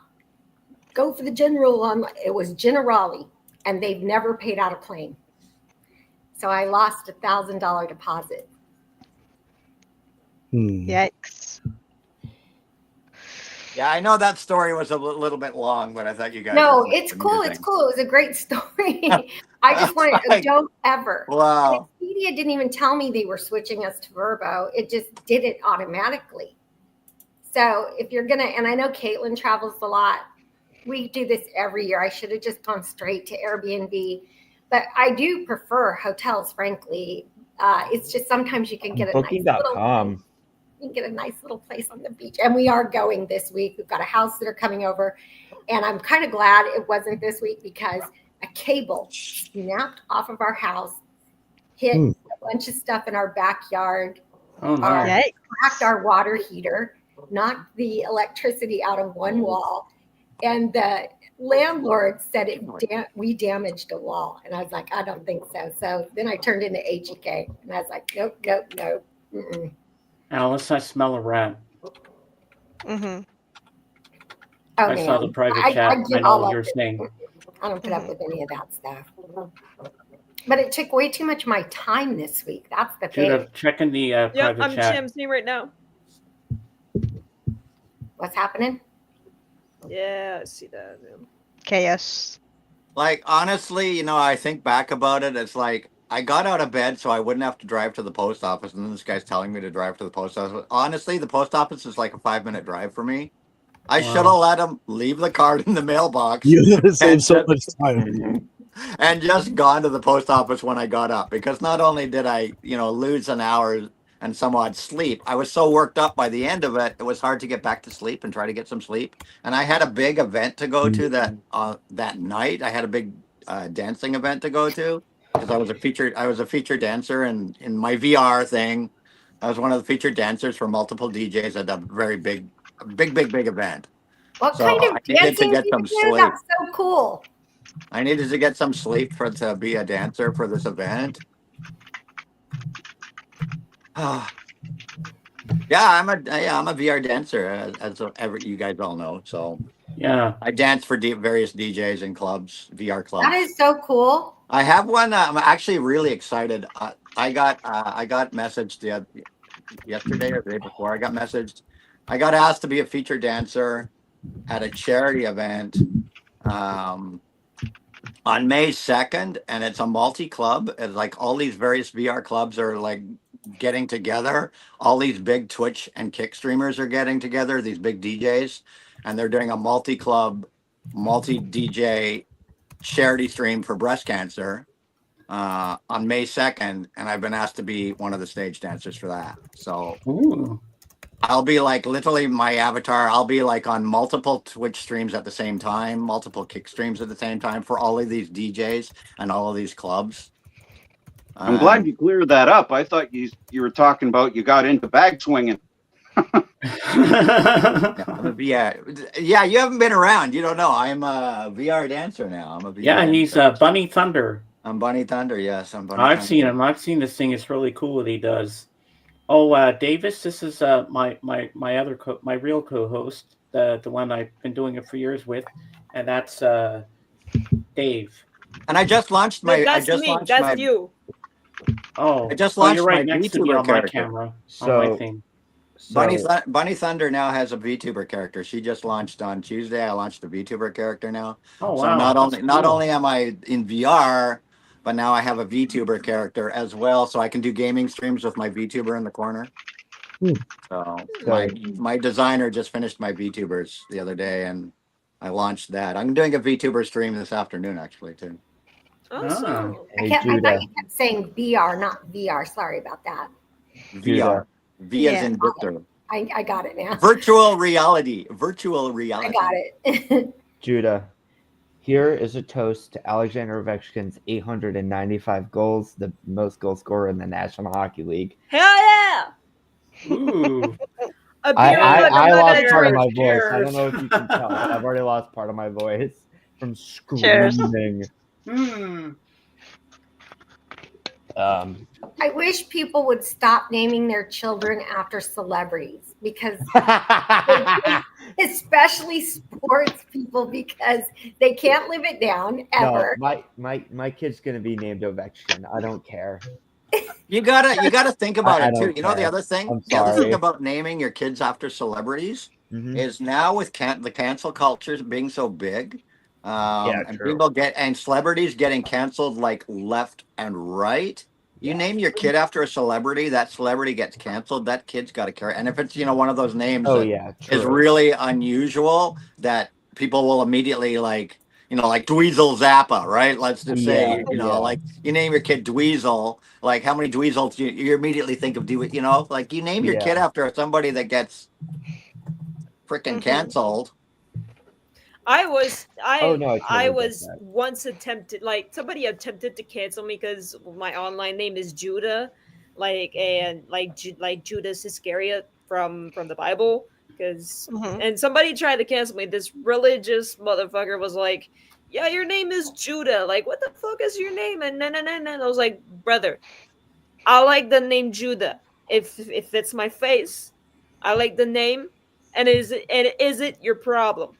go for the General. It was Generali, and they've never paid out a claim. So I lost $1,000 deposit. Yikes. Yeah, I know that story was a little bit long, but I thought you guys. No, it's cool. It's cool. It was a great story. I just wanted don't ever. Wow. Expedia didn't even tell me they were switching us to Vrbo. It just did it automatically. So if you're gonna, and I know Caitlin travels a lot. We do this every year. I should have just gone straight to Airbnb, but I do prefer hotels. Frankly, it's just sometimes you can get a Booking.com. You can get a nice little place on the beach. And we are going this week. We've got a house that are coming over. And I'm kind of glad it wasn't this week because a cable snapped off of our house, hit a bunch of stuff in our backyard, cracked our water heater, knocked the electricity out of one wall. and the landlord said we damaged a wall, and I was like, I don't think so. So then I turned into HEK, and I was like, nope. Mm-mm. Alice, I smell a rat. Mm-hmm. Oh, I saw the man. private chat. I get know all what of you're it. saying. I don't put up with any of that stuff. But it took way too much of my time this week. That's the thing. Judah, checking the private chat. I'm seeing right now. What's happening? Yeah, I see that. Chaos. Like, honestly, I think back about it. It's like I got out of bed so I wouldn't have to drive to the post office, and then this guy's telling me to drive to the post office. Honestly, the post office is like a 5-minute drive for me. I should have let him leave the card in the mailbox. You would have saved so much time. And just gone to the post office when I got up, because not only did I, lose an hour and some odd sleep, I was so worked up by the end of it, it was hard to get back to sleep and try to get some sleep. And I had a big event to go to that night. I had a big dancing event to go to because I was a featured dancer, and in my VR thing, I was one of the featured dancers for multiple DJs at a very big event. What So kind of I needed to dancing get do some you do? sleep. That's so cool. I needed to get some sleep to be a dancer for this event. Yeah, I'm a VR dancer, as you guys all know. So yeah, I dance for various DJs and clubs, VR clubs. That is so cool. I have one. I'm actually really excited. I got messaged yesterday or the day before. I got messaged. I got asked to be a featured dancer at a charity event on May 2nd, and it's a multi-club. It's like all these various VR clubs are like getting together. All these big Twitch and Kick streamers are getting together, these big DJs, and they're doing a multi-club, multi-DJ charity stream for breast cancer on May 2nd, and I've been asked to be one of the stage dancers for that. So ooh. I'll be like literally my avatar. I'll be like on multiple Twitch streams at the same time, multiple Kick streams at the same time for all of these DJs and all of these clubs. I'm glad you cleared that up. I thought you were talking about you got into bag swinging. Yeah, you haven't been around. You don't know. I'm a VR dancer now. I'm a VR yeah, he's Bunny Thunder. I'm Bunny Thunder. Yes, I'm Bunny. I've seen him. I've seen this thing. It's really cool what he does. Oh, Davis, this is my other my real co-host, the one I've been doing it for years with, and that's Dave. And I just launched my. That's you. Oh, I just launched you're right my next to me VTuber on my character. camera. So, on my thing. Bunny Thunder now has a VTuber character. She just launched on Tuesday. I launched a VTuber character now. Oh so wow! Not only am I in VR, but now I have a VTuber character as well, so I can do gaming streams with my VTuber in the corner. So my designer just finished my VTubers the other day, and I launched that. I'm doing a VTuber stream this afternoon, actually, too. Awesome. I thought you kept saying VR, not VR. Sorry about that. VR. V as in Victor. I got it now. Virtual reality. Virtual reality. I got it. Judah, here is a toast to Alexander Ovechkin's 895 goals, the most goal scorer in the National Hockey League. Hell yeah! Ooh. I lost part of my voice. I don't know if you can tell, but I've already lost part of my voice from screaming. I wish people would stop naming their children after celebrities, because especially sports people, because they can't live it down ever. No, my kid's gonna be named Ovechkin. I don't care. You gotta think about it too. You know, the other thing about naming your kids after celebrities is now with the cancel culture being so big, and people and celebrities getting canceled like left and right. You name your kid after a celebrity, that celebrity gets canceled. That kid's got to carry. And if it's one of those names is really unusual, that people will immediately like Dweezil Zappa, right? Let's just say like you name your kid Dweezil. Like how many Dweezils you immediately think of like you name your kid after somebody that gets freaking canceled. I was once attempted, like somebody attempted to cancel me because my online name is Judah, like Judas Iscariot from the Bible, because and somebody tried to cancel me. This religious motherfucker was like, "Yeah, your name is Judah. Like, what the fuck is your name?" And I was like, "Brother, I like the name Judah. If it's my face, I like the name. And is it your problem?"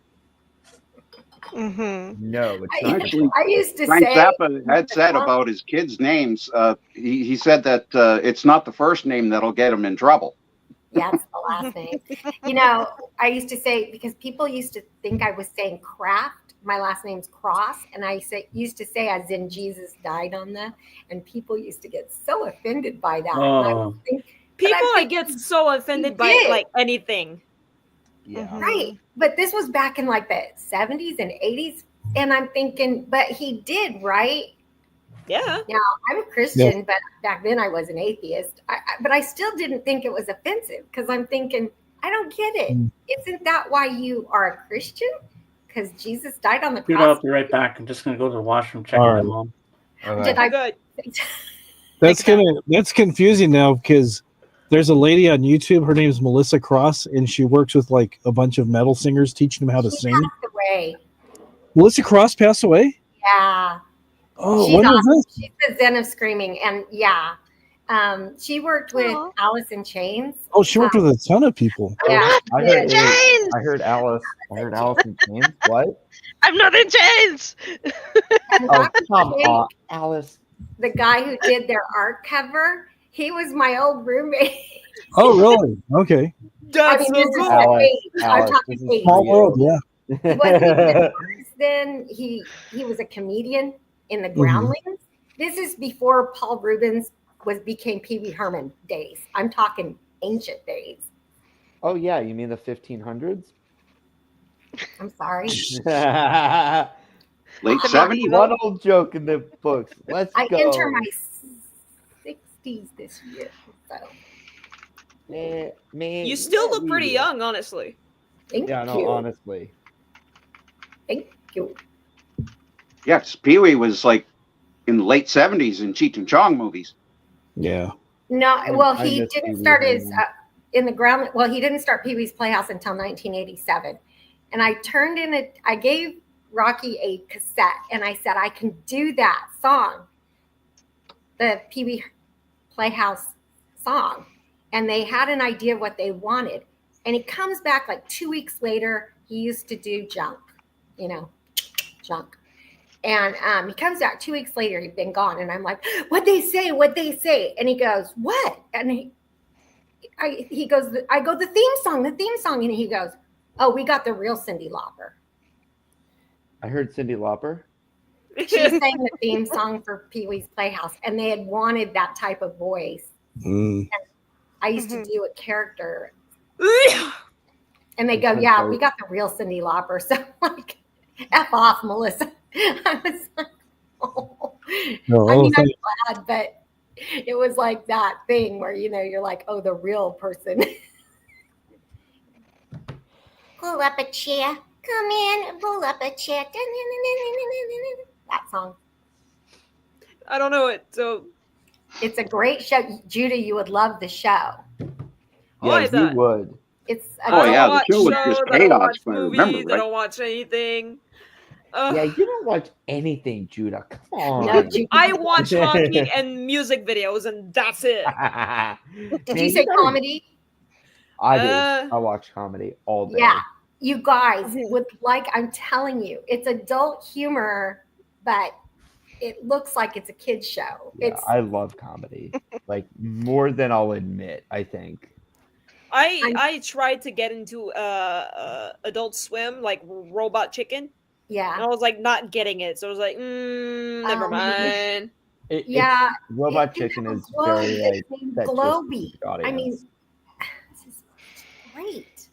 No, it's not. Actually, I used to Frank say Zappa had said about his kids' names. He said that it's not the first name that'll get him in trouble. Yeah, it's the last name. You know, I used to say, because people used to think I was saying Kraft. My last name's Cross, and I used to say as in Jesus died on the, and people used to get so offended by that. Oh. People get so offended by like anything. Yeah. Right. But this was back in like the 70s and 80s. And I'm thinking, but he did, right? Yeah. Now, I'm a Christian, but back then I was an atheist. But I still didn't think it was offensive because I'm thinking, I don't get it. Isn't that why you are a Christian? Because Jesus died on the Dude, cross. I'll be right back. I'm just going to go to the washroom, check All my right. mom. Did I? Good. That's confusing now because there's a lady on YouTube. Her name's Melissa Cross, and she works with like a bunch of metal singers, teaching them how to sing. Passed away. Melissa Cross passed away. Yeah. Oh, She's when was awesome. this? She's the Zen of Screaming. And yeah, she worked with Alice in Chains. Oh, she worked with a ton of people. Yeah. I heard, I heard Alice. I heard Alice in Chains. What? I'm not in chains. Oh, come on, Alice. The guy who did their art cover, he was my old roommate. Oh, really? Okay. That's I mean, this is the Alice, 80s. I'm Alice, talking this is 80s. Small world, yeah. He wasn't even an artist then. He was a comedian in the Groundlings. This is before Paul Rubens became Pee Wee Herman days. I'm talking ancient days. Oh yeah, you mean the 1500s? I'm sorry. Late 70s? One old joke in the books. Let's I go. enter my 60s this year. So Man, You still look pretty young, honestly. thank Yeah, no, you. honestly. Thank you. Yes, Pee Wee was like in the late 70s in Cheech and Chong movies. Yeah. No, well, I he miss didn't Pee-wee start his Herman. in the ground. Well, he didn't start Pee Wee's Playhouse until 1987. And I gave Rocky a cassette, and I said I can do that song, the Pee Wee Playhouse song. And they had an idea of what they wanted. And he comes back like 2 weeks later. He used to do junk, junk. And he comes back 2 weeks later. He'd been gone, and I'm like, "What'd they say? What'd they say?" And he goes, "What?" And he goes, "I go the theme song," and he goes, "Oh, we got the real Cyndi Lauper. I heard Cyndi Lauper. She sang the theme song for Pee Wee's Playhouse, and they had wanted that type of voice. And I used to do a character, and they go, "Yeah, we got the real Cyndi Lauper." So I'm like, F off, Melissa. I was like, oh. I mean, I'm glad, but it was like that thing where, you're like, oh, the real person. Pull up a chair. Come in, pull up a chair. That song. I don't know it, so it's a great show. Judah, you would love the show. Yeah, you would. It's the show was just chaos. I don't watch movies. I don't watch anything. Yeah, you don't watch anything, Judah. Come on. No, I watch hockey and music videos, and that's it. Did you say comedy? I do. I watch comedy all day. Yeah, you guys would like. I'm telling you, it's adult humor, but it looks like it's a kid's show. Yeah, I love comedy, like more than I'll admit. I think. I tried to get into Adult Swim, like Robot Chicken. Yeah. And I was like not getting it. So I was like, never mind. Robot Chicken is very like that Globy. I mean, this is great.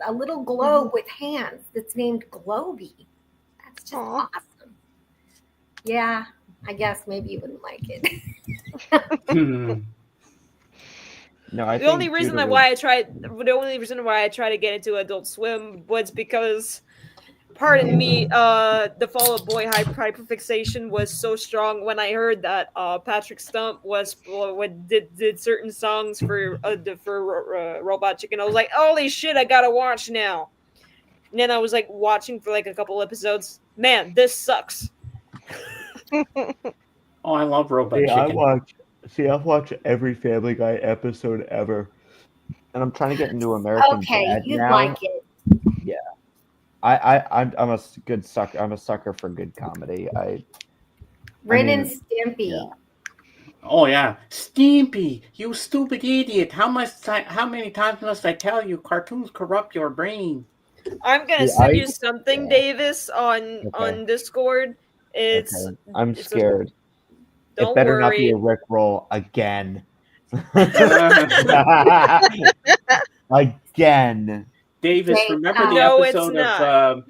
A little globe with hands that's named Globy. That's just awesome. Yeah, I guess maybe you wouldn't like it. No, the only reason why I tried to get into Adult Swim was because pardon me, the Fall Out Boy hyperfixation was so strong when I heard that Patrick Stump did certain songs for Robot Chicken. I was like, holy shit, I gotta watch now. And then I was like watching for like a couple episodes. Man, this sucks. Oh, I love Robot Chicken. I've watched every Family Guy episode ever, and I'm trying to get into American Dad you now. like it. Yeah, I'm a good sucker. I'm a sucker for good comedy. Ren and Stimpy. Yeah. Oh yeah, Stimpy, you stupid idiot! How many times must I tell you? Cartoons corrupt your brain. I'm gonna send you something, Davis, on Discord. I'm scared. Don't it better worry. not be a Rickroll again. Again. Davis, remember the episode of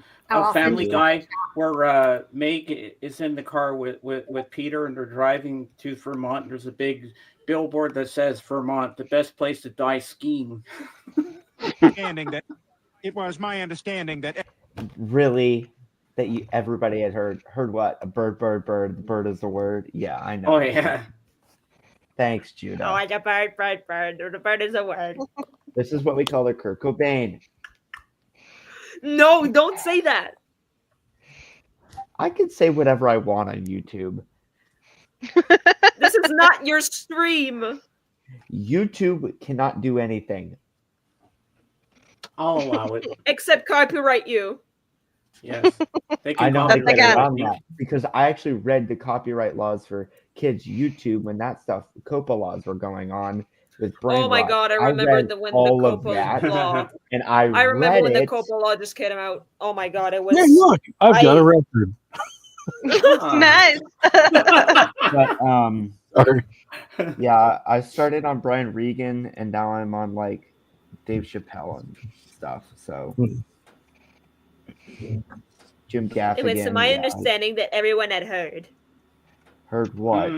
Family Guy where Meg is in the car with Peter and they're driving to Vermont. And there's a big billboard that says Vermont, the best place to die skiing. It was my understanding that really that everybody had heard what? A bird. The bird is the word. Yeah, I know. Oh yeah. Thanks, Judah. Oh, like a bird. The bird is a word. This is what we call the Kurt Cobain. No, don't say that. I can say whatever I want on YouTube. This is not your stream. YouTube cannot do anything. I'll allow it. Except copyright you. Yes. I know how to get around that because I actually read the copyright laws for kids' YouTube when that stuff, COPA laws were going on with brain Oh my rot. god, I remember when the COPA law. And I remember when the it. COPA law just came out. Oh my god, it was. Hey, look, I've got a record. Nice. But yeah, I started on Brian Regan and now I'm on like Dave Chappelle and stuff. So Jim Gaffigan. It was to my understanding that everyone had heard. Heard what?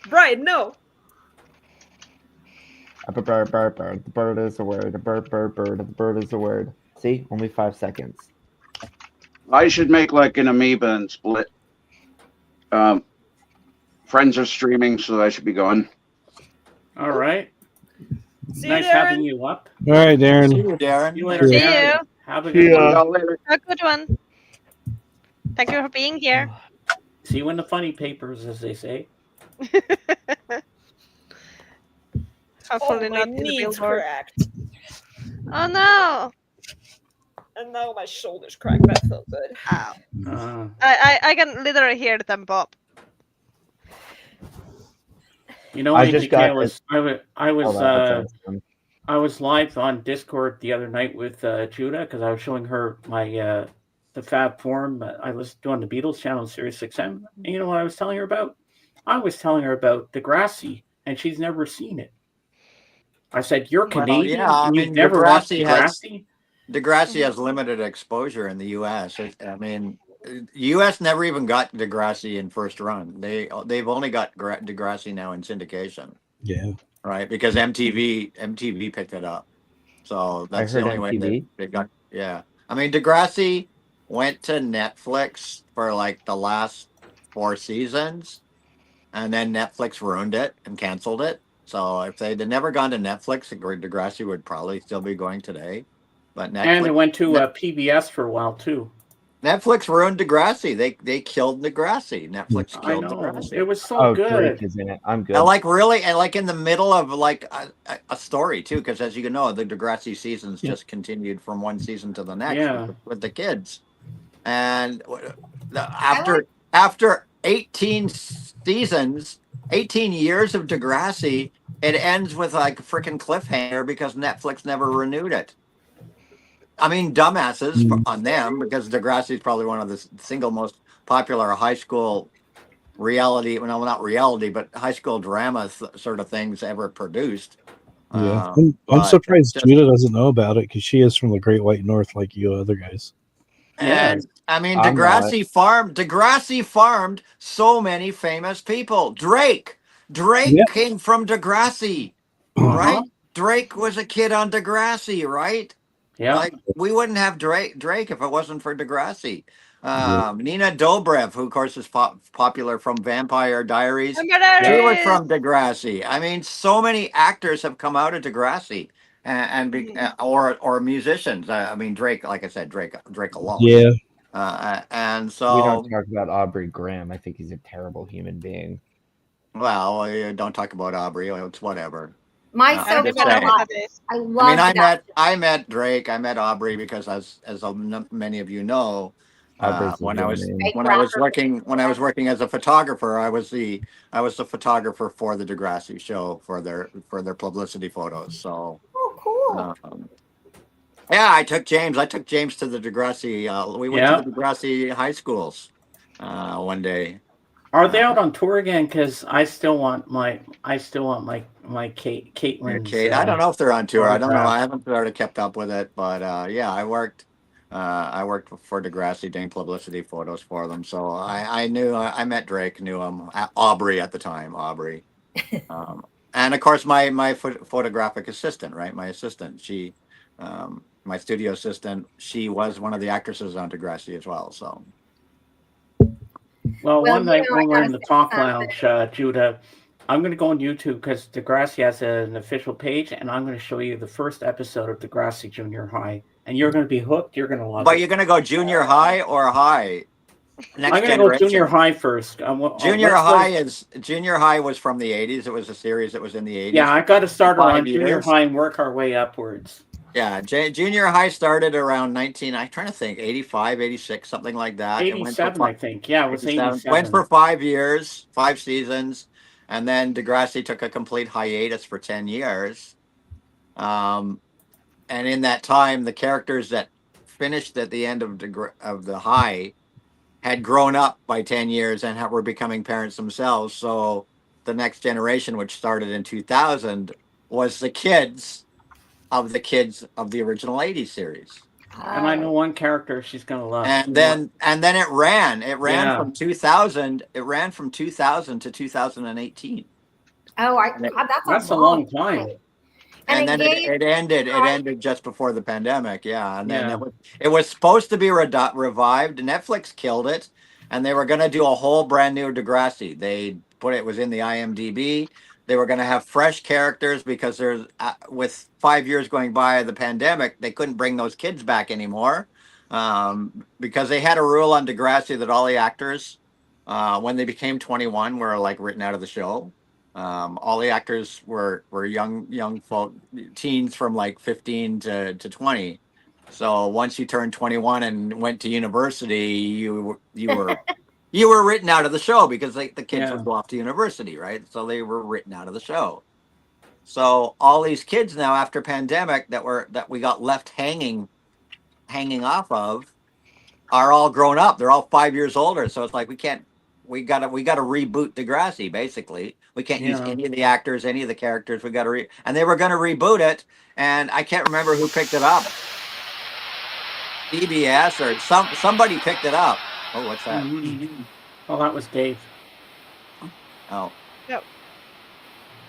Brian, no. The bird is a word. The bird is a word. See, only 5 seconds. I should make like an amoeba and split. Friends are streaming, so I should be going. All right. See nice you, having you up. All right, Darren. See you, Darren. See you later. See Darren. you. Have a good one. A good one. Thank you for being here. See you in the funny papers, as they say. Hopefully my not in the knee's billboard. cracked. Oh no! And now my shoulder's cracked. That felt good. Ow. I can literally hear them pop. You know, I was live on Discord the other night with Judah because I was showing her my the Fab Forum. I was doing the Beatles channel on Sirius XM. And you know what I was telling her about? I was telling her about Degrassi, and she's never seen it. I said, "You're Canadian. Well, yeah, I mean, You've never watched Degrassi Degrassi." Degrassi has limited exposure in the U.S. I mean, U.S. never even got Degrassi in first run. They've only got Degrassi now in syndication. Yeah. Right, because MTV picked it up. So that's the only way they got. Yeah, I mean, Degrassi went to Netflix for like the last 4 seasons, and then Netflix ruined it and canceled it. So if they'd never gone to Netflix, Degrassi would probably still be going today. But Netflix, And it went to PBS for a while too. Netflix ruined Degrassi. They killed Degrassi. Netflix killed Degrassi. It was so good. Drake is in it. I'm good. And like really, and like in the middle of like a story too, because as you know, the Degrassi seasons just continued from one season to the next with the kids. And after 18 seasons, 18 years of Degrassi, it ends with like a freaking cliffhanger because Netflix never renewed it. I mean, dumbasses on them, because Degrassi is probably one of the single most popular high school reality, well, not reality, but high school drama sort of things ever produced. Yeah, I'm surprised Judah doesn't know about it because she is from the Great White North, like you other guys. And I mean, Degrassi farmed so many famous people. Drake came from Degrassi, right? Drake was a kid on Degrassi, right? Yeah. Like we wouldn't have Drake if it wasn't for Degrassi. Nina Dobrev, who of course is popular from Vampire Diaries, she was from Degrassi. I mean, so many actors have come out of Degrassi, or musicians. I mean, Drake, like I said, Drake alone. Yeah. And so we don't talk about Aubrey Graham. I think he's a terrible human being. Well, don't talk about Aubrey. It's whatever. My I'm just so-called saying. life. I love I met Drake. I met Aubrey because, as many of you know, when I was working as a photographer, I was the photographer for the Degrassi show for their publicity photos. So, cool. Yeah, I took James to the Degrassi. We went to the Degrassi high schools one day. Are they out on tour again? Because I still want my Caitlin's. Kate, I don't know if they're on tour. I don't know. I haven't sort of kept up with it, but yeah, I worked for Degrassi doing publicity photos for them. So I knew I met Drake, knew him. Aubrey at the time, Aubrey, and of course my photographic assistant, right? My assistant, she, my studio assistant, she was one of the actresses on Degrassi as well. So. Well, one night when we're in the talk lounge, Judah, I'm going to go on YouTube because Degrassi has an official page, and I'm going to show you the first episode of Degrassi Junior High, and you're going to be hooked. You're going to love it. But you're going to go junior high or high? I'm going to go junior high first. Junior high was from the 80s. It was a series that was in the 80s. Yeah, I got to start around junior high and work our way upwards. Yeah, junior high started around I'm trying to think, 85, 86, something like that. 87, I think. Yeah, it was 87. Went for 5 years, 5 seasons, and then Degrassi took a complete hiatus for 10 years. And in that time, the characters that finished at the end of the high had grown up by 10 years and were becoming parents themselves. So the next generation, which started in 2000, was the kids of the original 80s series. And I know one character she's gonna love. And then it ran from 2000. It ran from 2000 to 2018. Oh, that's a long time. And then it ended just before the pandemic. Yeah, and then it was supposed to be revived. Netflix killed it, and they were going to do a whole brand new Degrassi. It was in the IMDb. They were going to have fresh characters because there's with 5 years going by the pandemic, they couldn't bring those kids back anymore because they had a rule on Degrassi that all the actors, when they became 21, were like written out of the show. All the actors were young folk, teens from like 15 to 20. So once you turned 21 and went to university, you were written out of the show because the kids would go off to university, right? So they were written out of the show. So all these kids now after pandemic that we got left hanging off of are all grown up. They're all 5 years older. So it's like we gotta reboot Degrassi, basically. We can't use any of the actors, any of the characters. We gotta and they were gonna reboot it, and I can't remember who picked it up. CBS or somebody picked it up. Oh, what's that? Mm-hmm. Oh, that was Dave. Oh. Yep.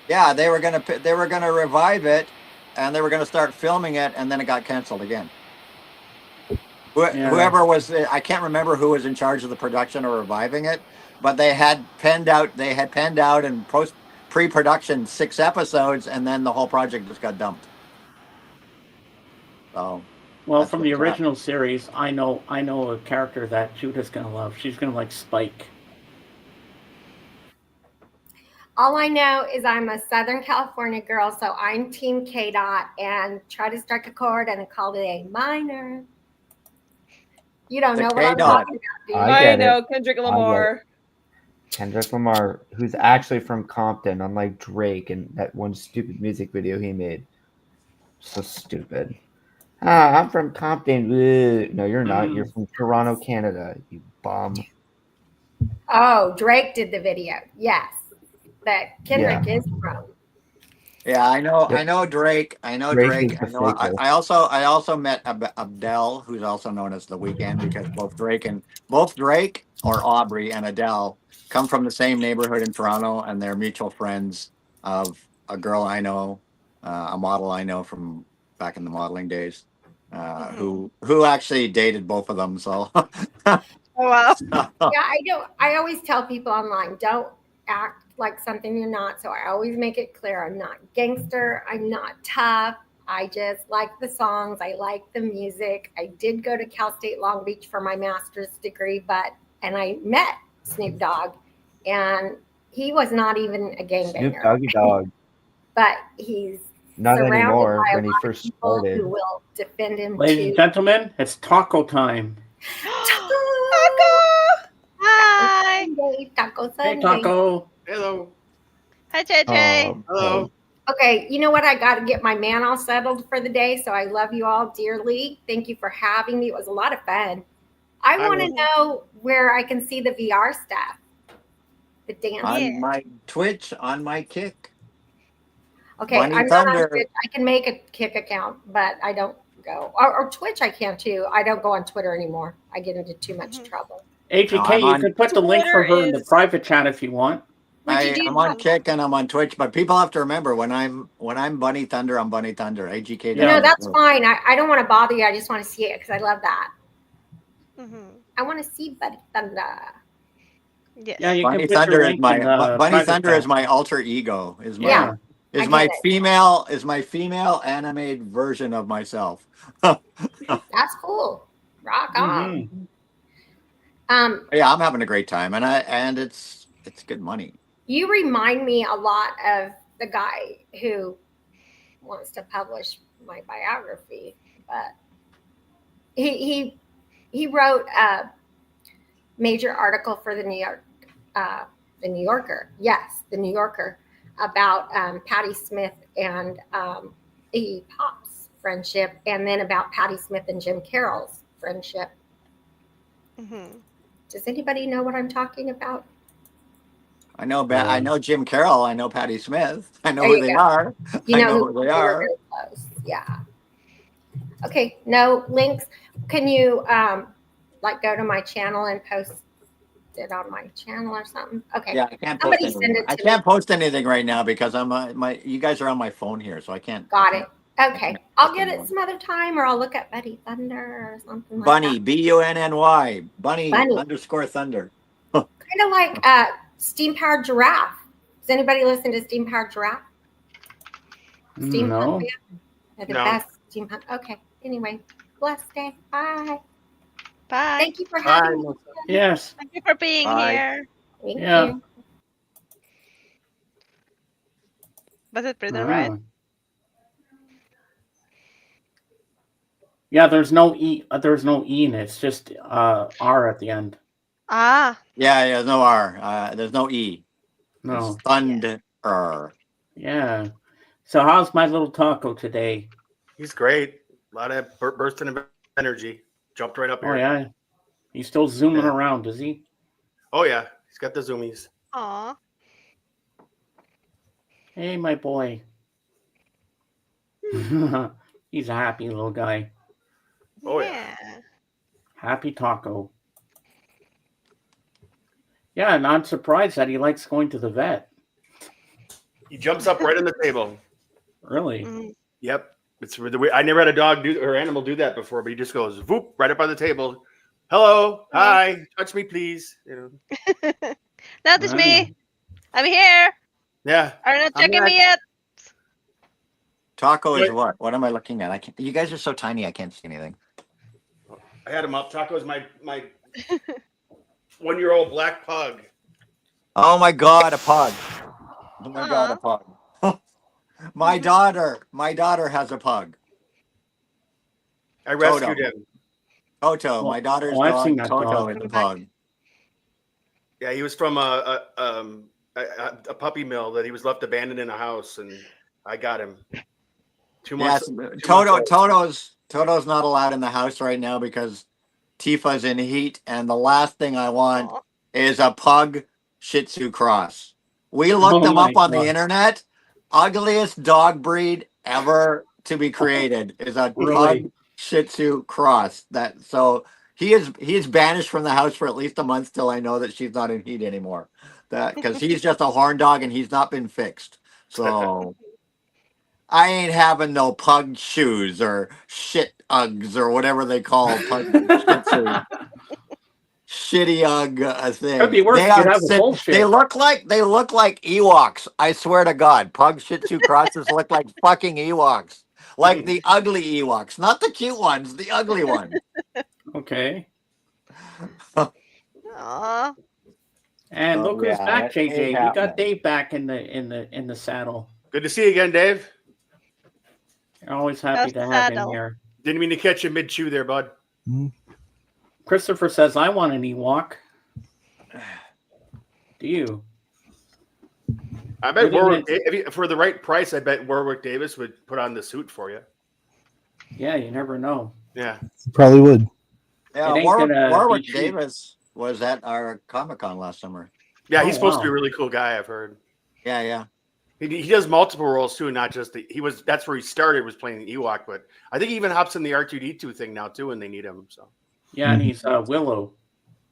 Yeah, they were gonna revive it, and they were gonna start filming it, and then it got canceled again. Whoever was, I can't remember who was in charge of the production or reviving it, but they had penned out in pre-production 6 episodes, and then the whole project just got dumped. So. Well, from the original series, I know a character that Judah's gonna love. She's gonna like Spike. All I know is I'm a Southern California girl, so I'm Team KDOT and try to strike a chord and call it A minor. You don't know what I'm talking about, do you? I know Kendrick Lamar. Kendrick Lamar, who's actually from Compton, unlike Drake and that one stupid music video he made. So stupid. I'm from Compton. No, you're not. You're from Toronto, Canada, you bum. Oh, Drake did the video. Yes. That Kendrick is from. Yeah, I know Drake. I know Drake. I also met Abdel, who's also known as The Weeknd, because both Drake or Aubrey and Adele come from the same neighborhood in Toronto, and they're mutual friends of a girl I know, a model I know from back in the modeling days. who actually dated both of them. So, Oh, wow. Yeah, I always tell people online, don't act like something you're not. So I always make it clear I'm not gangster. I'm not tough. I just like the songs. I like the music. I did go to Cal State Long Beach for my master's degree, and I met Snoop Dogg, and he was not even a gangbanger. Snoop Doggy Dog. But he's Not surrounded anymore. by a When he lot of first people started. who will defend him Ladies and too. gentlemen, it's taco time. Taco! Hi! Taco Hey, Sunday. Taco. Hello. Hi, JJ. Hello. Okay, you know what? I got to get my man all settled for the day. So I love you all dearly. Thank you for having me. It was a lot of fun. I want to know where I can see the VR stuff, the dance. On my Twitch, on my Kick. Okay, Bunny I'm Thunder. not on Twitch. I can make a Kick account, but I don't go. Or Twitch, I can too. I don't go on Twitter anymore. I get into too much trouble. AGK, you can put the link for her in the private chat if you want. I'm on Kick and I'm on Twitch, but people have to remember when I'm Bunny Thunder, I'm Bunny Thunder. AGK. No, that's fine. I don't want to bother you. I just want to see it because I love that. I want to see Bunny Thunder. Yes. Yeah, you Bunny can put Thunder your is link my in the Bunny private Thunder chat. is my alter ego. Is my Yeah, is I my get it. female animated version of myself. That's cool. Rock on. Yeah, I'm having a great time, and it's good money. You remind me a lot of the guy who wants to publish my biography, but he wrote a major article for the New Yorker. Yes, the New Yorker about Patti Smith and Iggy Pop's friendship, and then about Patti Smith and Jim Carroll's friendship. Does anybody know what I'm talking about? I know Jim Carroll. I know Patti Smith. I know There who you they go. are. You I know know who they were are. very close. Yeah. Okay. No links. Can you go to my channel and post it on my channel or something? Okay. Yeah, I can't post Somebody send anything. it I to can't me. post anything right now because you guys are on my phone here, so I can't. Got it. Okay. I'll get it some other time, or I'll look at Buddy Thunder or something like Bunny, that. Bunny, Bunny Bunny. _Thunder. Kind of like Steam Powered Giraffe. Does anybody listen to Steam Powered Giraffe? Steampunk No. band? They're the No. best steampunk. Okay. Anyway, blessed day. Bye. Bye. Thank you for having me. Yes. Thank you for being here. Thank Yeah. you. Was it written right? Yeah, there's no E. There's no E in it. It's just R at the end. Ah. Yeah, no R. There's no E. No. It's Thunder. Yeah. So how's my little taco today? He's great. A lot of bursting of energy. Jumped right up here. Oh yeah. He's still zooming around, is he? Oh yeah, he's got the zoomies. Aw. Hey, my boy. He's a happy little guy. Oh yeah. Happy taco. Yeah, and I'm surprised that he likes going to the vet. He jumps up right on the table. Really? Yep. It's the way I never had a dog or animal do that before, but he just goes whoop right up on the table. Hello, hi, touch me, please. You know. Notice me. I'm here. Yeah. Are you not I'm checking me not- yet? Taco is what? What am I looking at? I can't. You guys are so tiny. I can't see anything. I had him up. Taco's my 1-year-old black pug. Oh my God, a pug! Oh my God, a pug! My daughter has a pug. I rescued him. Toto, my daughter's I've dog. seen that Toto dog. is a pug. Yeah, he was from a puppy mill that he was left abandoned in a house, and I got him. 2 months. Yes, 2 months old. Toto's not allowed in the house right now because Tifa's in heat, and the last thing I want is a pug Shih Tzu cross. We looked them up on the internet. Ugliest dog breed ever to be created is a pug Shih Tzu cross. He is banished from the house for at least a month till I know that she's not in heat anymore. That because he's just a horn dog and he's not been fixed. So I ain't having no pug shoes or shit Uggs or whatever they call pug shih tzus. Shitty Ugg thing. Could be worse. They You could are have a bullshit. they look like Ewoks. I swear to God, pug Shih Tzu crosses look like fucking Ewoks, like the ugly Ewoks, not the cute ones, the ugly ones. Okay. Aw. And look who's back, it ain't JJ. We got happening. Dave back in the saddle. Good to see you again, Dave. Always happy to have him saddle. here. Didn't mean to catch you mid chew there, bud. Christopher says, "I want an Ewok." Do you? I bet Really Warwick, for the right price, I bet Warwick Davis would put on the suit for you. Yeah, you never know. Yeah, Probably would. Yeah, It ain't Warwick, gonna Warwick be cheap. Davis was at our Comic-Con last summer. yeah, Oh, he's supposed to wow. be a really cool guy. I've heard. Yeah. He does multiple roles too, not just that's where he started, was playing the Ewok, but I think he even hops in the R2D2 thing now too when they need him. So Yeah, and he's Willow.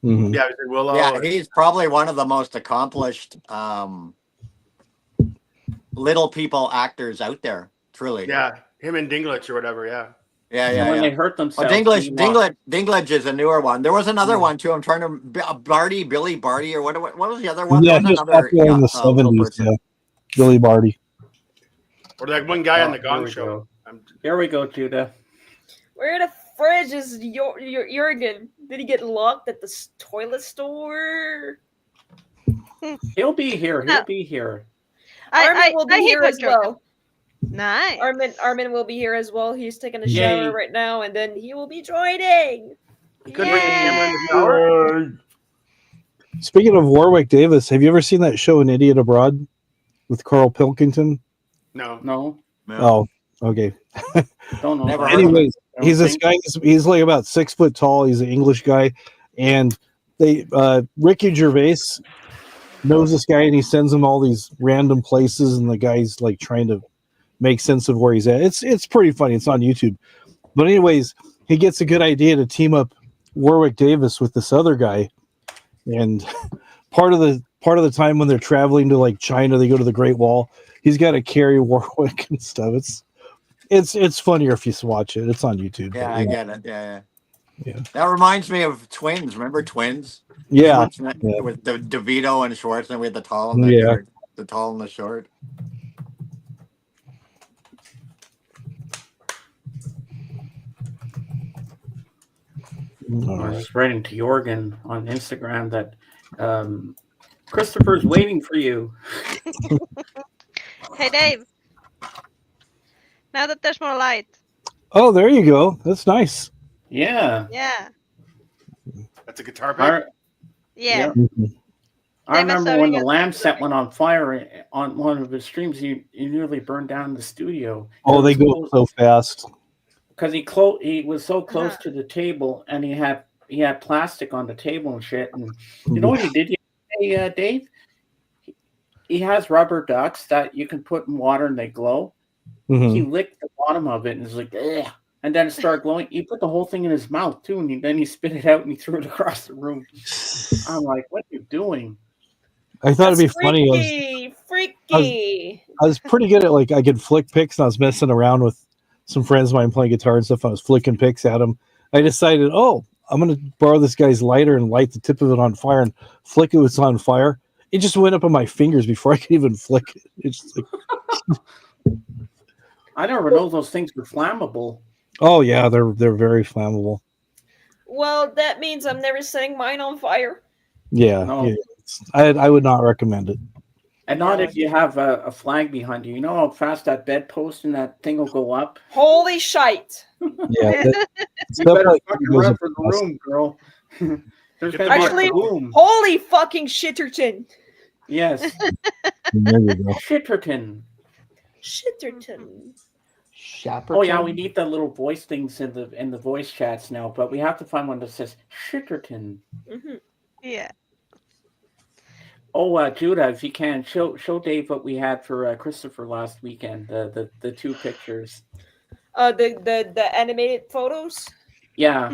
Mhm. yeah, he's in Willow. Yeah, he's probably one of the most accomplished little people actors out there. Truly. yeah, him and Dinklage or whatever. Yeah. And when they hurt Oh, themselves, Dinklage is a newer one. There was another one too. I'm trying to Billy Barty, or what was the other one? Yeah, There was just another popular in the little 70s. person. Yeah, Billy Barty. Or like one guy on the Here Gong we Show. go. Here we go, Judah. Where the fridge is your Jurgen? Did he get locked at the toilet store? He'll be here. He'll be here. Armin will be here as Jurgen. well. Nice. Armin will be here as well. He's taking a Yay. shower right now, and then he will be joining. He couldn't bring the camera in the shower. Speaking of Warwick Davis, have you ever seen that show An Idiot Abroad with Carl Pilkington? No. Oh, okay. Don't know. Never about heard of Anyways, it. he's this guy. He's like about 6 foot tall. He's an English guy, and Ricky Gervais knows this guy, and he sends him all these random places, and the guy's like trying to make sense of where he's at. It's pretty funny. It's on YouTube. But anyways, he gets a good idea to team up Warwick Davis with this other guy, and part of the time when they're traveling to like China, they go to the Great Wall. He's got to carry Warwick and stuff. It's funnier if you watch it. It's on YouTube. Yeah, but, I get it. Yeah. Yeah. That reminds me of Twins. Remember Twins? Yeah. With the DeVito and Schwartz, and we had the tall and the tall and the short. I was writing to Jorgen on Instagram that Christopher's waiting for you. Hey, Dave. Now that there's more light. Oh, there you go. That's nice. Yeah. Yeah. That's a guitar pick. Yeah. I remember when the lamp set went on fire on one of his streams. He nearly burned down the studio. Oh, they go so fast. Because he was so close to the table, and he had plastic on the table and shit. And you know what he did yesterday, Dave? He has rubber ducks that you can put in water and they glow. Mhm. He licked the bottom of it and was like, ugh. And then it started glowing. He put the whole thing in his mouth too, and then he spit it out and he threw it across the room. I'm like, what are you doing? I thought it'd be funny. Freaky. I was pretty good at I could flick picks, and I was messing around with some friends of mine playing guitar and stuff. I was flicking picks at them. I decided, I'm going to borrow this guy's lighter and light the tip of it on fire and flick it when it's on fire. It just went up on my fingers before I could even flick it. It's just like... I never know those things were flammable. Oh yeah, they're very flammable. Well, that means I'm never setting mine on fire. Yeah, No. yeah. I would not recommend it. And not if you have a flag behind you. You know how fast that bedpost and that thing will go up? Holy shite. Yeah. You better fucking run for the room, girl. There's gonna be Actually, a boom. holy fucking shitterton. Yes. There you go. Shitterton. Shitterton. Oh yeah, we need the little voice things in the voice chats now, but we have to find one that says Shitterton. Mm-hmm. Yeah. Oh, Judah, if you can show Dave what we had for Christopher last weekend. The two pictures. The animated photos. Yeah.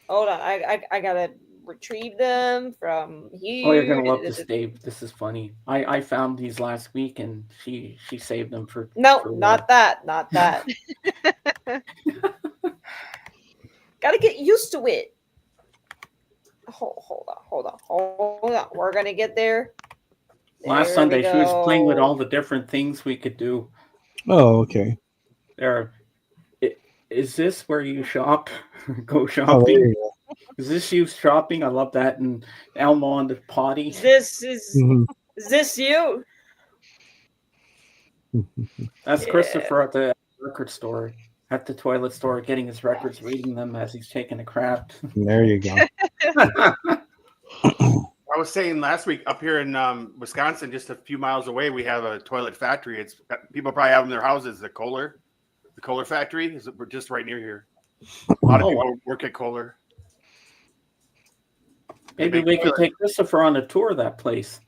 Hold on, I gotta retrieve them from here. Oh, you're gonna love this, Dave. This is funny. I found these last week, and she saved them for. No, for not that. Not that. Gotta get used to it. Hold on. We're gonna get there. Last Sunday, she was playing with all the different things we could do. Oh, okay. Is this where you shop? Go Oh, shopping? there you go. Is this you shopping? I love that. And Elmo on the potty. Is this you? That's Christopher at the record store, at the toilet store, getting his records, reading them as he's taking a crap. There you go. I was saying last week up here in Wisconsin, just a few miles away, we have a toilet factory. It's people probably have them in their houses. The Kohler factory is just right near here. A lot of people work at Kohler. Maybe we could take Christopher on a tour of that place.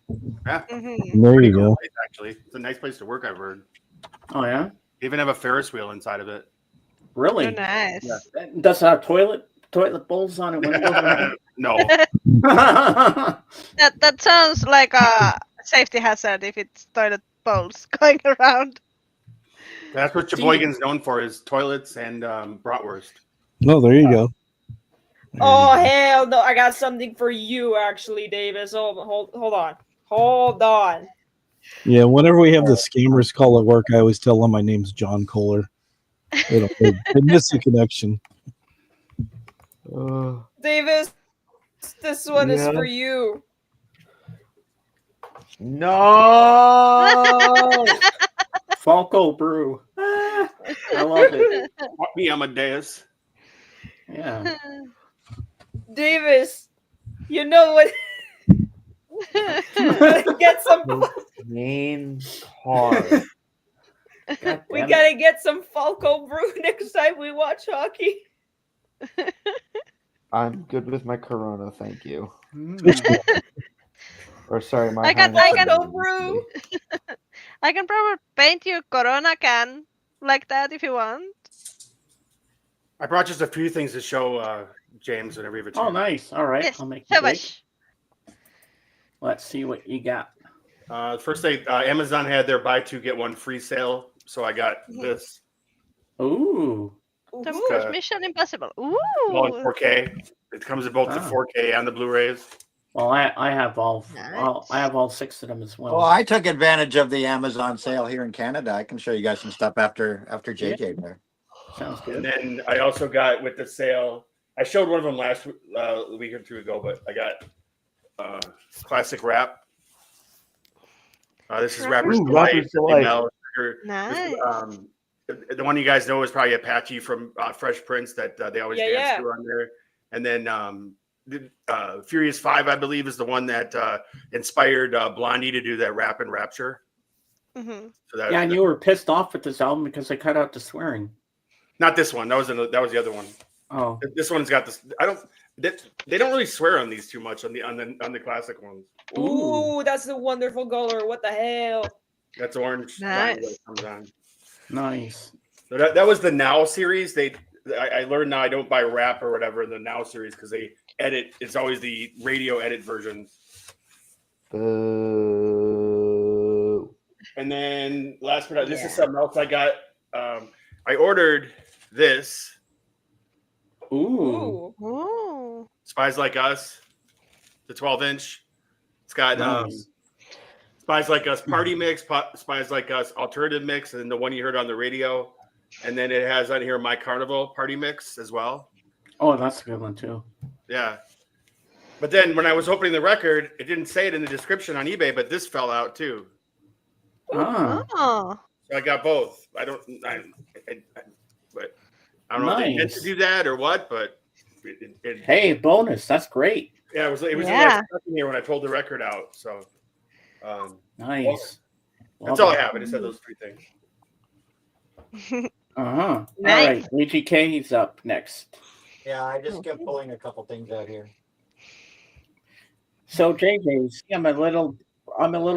Yeah, There you go. Place, actually, it's a nice place to work. I've heard. Oh yeah, they even have a Ferris wheel inside of it. Really? Oh, nice. Yeah. Does it have toilet bowls on it when it goes around? No. That sounds like a safety hazard if it's toilet bowls going around. That's what Sheboygan's known for, is toilets and bratwurst. No, there you go. Oh hell no! I got something for you, actually, Davis. Hold on. Yeah, whenever we have the scammers call at work, I always tell them my name's John Kohler. They miss the connection. Davis, this one is for you. No. Falco Brew. I love it. Me, Amadeus. Yeah. Davis, you know what? Get some. Main card. We gotta get some Falco Brew next time we watch hockey. I'm good with my Corona, thank you. Mm. Or sorry, my I can Falco Brew. I can probably paint you Corona can like that if you want. I brought just a few things to show James whenever you return. Oh, nice. All right. Yes. I'll make So you big. much. Let's see what you got. First thing, Amazon had their buy two get one free sale, so I got this. Ooh. Tom Cruise Mission Impossible. Ooh. All in 4K. It comes in both the 4K and the Blu-rays. Well, I have all. Nice. I have all 6 of them as well. Well, I took advantage of the Amazon sale here in Canada. I can show you guys some stuff after JJ there. Sounds good. And then I also got with the sale. I showed one of them last week or two ago, but I got classic rap. This is Rapper's Delight. Nice. The one you guys know is probably Apache from Fresh Prince that they always dance to on there. And then Furious 5, I believe, is the one that inspired Blondie to do that Rap and Rapture. Mm-hmm. So that, Yeah, and you were pissed off with this album because they cut out the swearing. Not this one. That was the other one. Oh, this one's got this. They don't really swear on these too much on the classic ones. Ooh, that's the wonderful color. What the hell? That's orange. Nice. That comes on. Nice. So that was the Now series. I learned now I don't buy rap or whatever in the Now series because they edit. It's always the radio edit version. And then last but not, this is something else I got. I ordered this. Ooh. Spies Like Us, the 12-inch. It's got Nice. Spies Like Us Party Mix, Spies Like Us Alternative Mix, and then the one you heard on the radio. And then it has on here My Carnival Party Mix as well. Oh, that's a good one too. Yeah. But then when I was opening the record, it didn't say it in the description on eBay, but this fell out too. Ah. Oh. So I got both. But I don't know if they meant to do that or what, but hey, bonus. That's great. Yeah, it was in my stuff in here when I pulled the record out. So nice. That's all I have. I just had those 3 things. All Nice. right, VGK, he's up next. Yeah, I just kept pulling a couple things out here. So JJ, see, I'm a little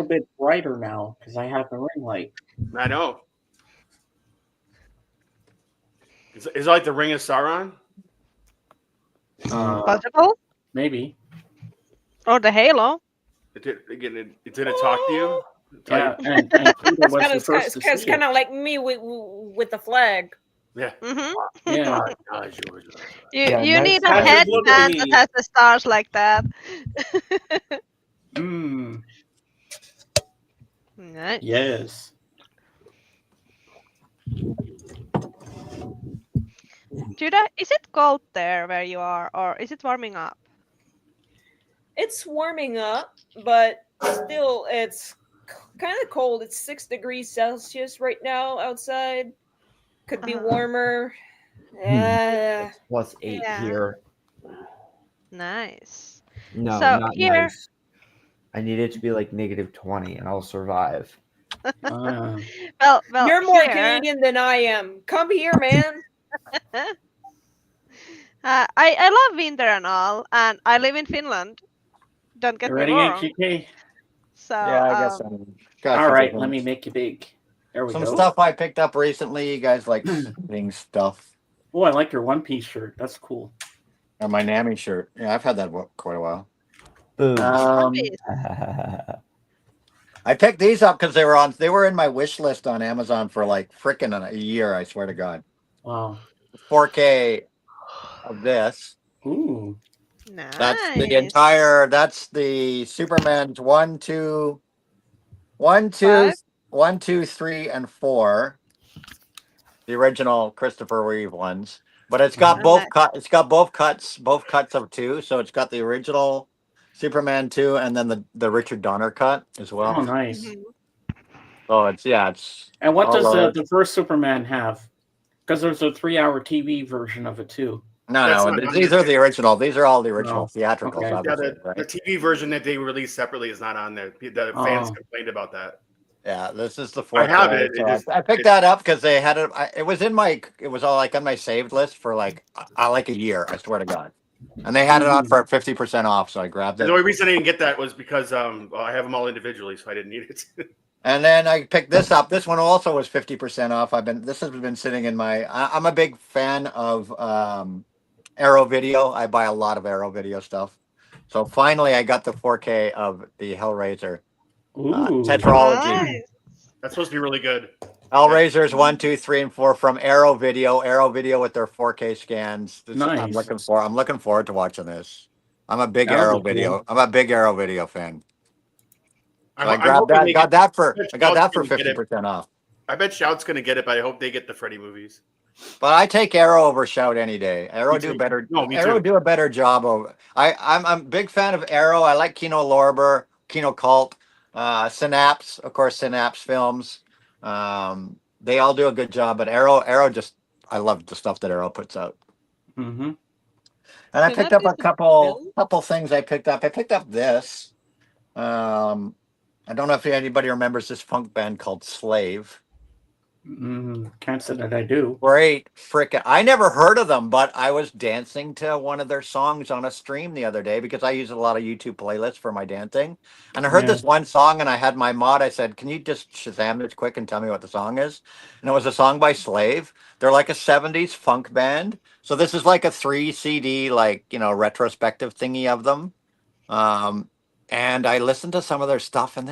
bit brighter now because I have the ring light. I know. Is it like the Ring of Sauron? Possible? Maybe. Or the Halo. It's gonna talk to you. Yeah, and Peter was the first to It's see kind it. of like me with the flag. Yeah. Yeah. You need a Patrick, look at headband that me. has the stars like that. Mm. Nice. Yes. Judah, is it cold there where you are, or is it warming up? It's warming up, but still, it's kind of cold. It's 6 degrees Celsius right now outside. Could be warmer. Yeah. It's +8 Yeah. here. Nice. No, So not here, nice. I need it to be like -20, and I'll survive. well, You're more here, Canadian than I am. Come here, man. I love winter and all, and I live in Finland. Don't get You me ready, wrong. HGK? So Yeah, I guess I'm. Got a All couple right, let things. me make you big. There we Some go. stuff I picked up recently. You guys like seeing stuff. Oh, I like your One Piece shirt. That's cool. Or my Nami shirt. Yeah, I've had that quite a while. Boom. I picked these up because they were in my wish list on Amazon for like frickin' a year, I swear to God. Wow. 4K of this. Ooh. Nice. That's the Superman's 1, 2, 3, and 4. The original Christopher Reeve ones. But it's got both cuts of 2. So it's got the original Superman 2 and then the Richard Donner cut as well. Oh, nice. So it's. And what does all the first Superman have? Because there's a 3-hour TV version of it too. No, these are the original. These are all the original theatricals, okay. obviously. Yeah, the TV version that they released separately is not on there. The fans complained about that. Yeah, this is the 4K. I have it. I picked that up because they had it. It was all like on my saved list for like a year. I swear to God, and they had it on for 50% off, so I grabbed it. The only reason I didn't get that was because I have them all individually, so I didn't need it. And then I picked this up. This one also was 50% off. This has been sitting in my. I'm a big fan of Arrow Video. I buy a lot of Arrow Video stuff. So finally, I got the 4K of the Hellraiser tetralogy. Nice. That's supposed to be really good. Hellraisers 1, 2, 3, and 4 from Arrow Video. Arrow Video with their 4K scans. Nice. I'm looking forward to watching this. I'm a big Arrow Video. I'm a big Arrow Video fan. So I grabbed that. Got that for 50% off. I bet Shout's going to get it, but I hope they get the Freddy movies. But I take Arrow over Shout any day. Arrow do better. Arrow do a better job of. I'm a big fan of Arrow. I like Kino Lorber, Kino Cult, Synapse, of course, Synapse Films. They all do a good job, but Arrow just. I love the stuff that Arrow puts out. Mm-hmm. And I picked up a couple things. I picked up this. I don't know if anybody remembers this funk band called Slave. Can't say that I do. Great frickin'. I never heard of them, but I was dancing to one of their songs on a stream the other day because I use a lot of YouTube playlists for my dancing. And I heard this one song and I had my mod. I said, can you just Shazam this quick and tell me what the song is? And it was a song by Slave. They're like a 70s funk band. So this is like a 3 CD, retrospective thingy of them. And I listened to some of their stuff and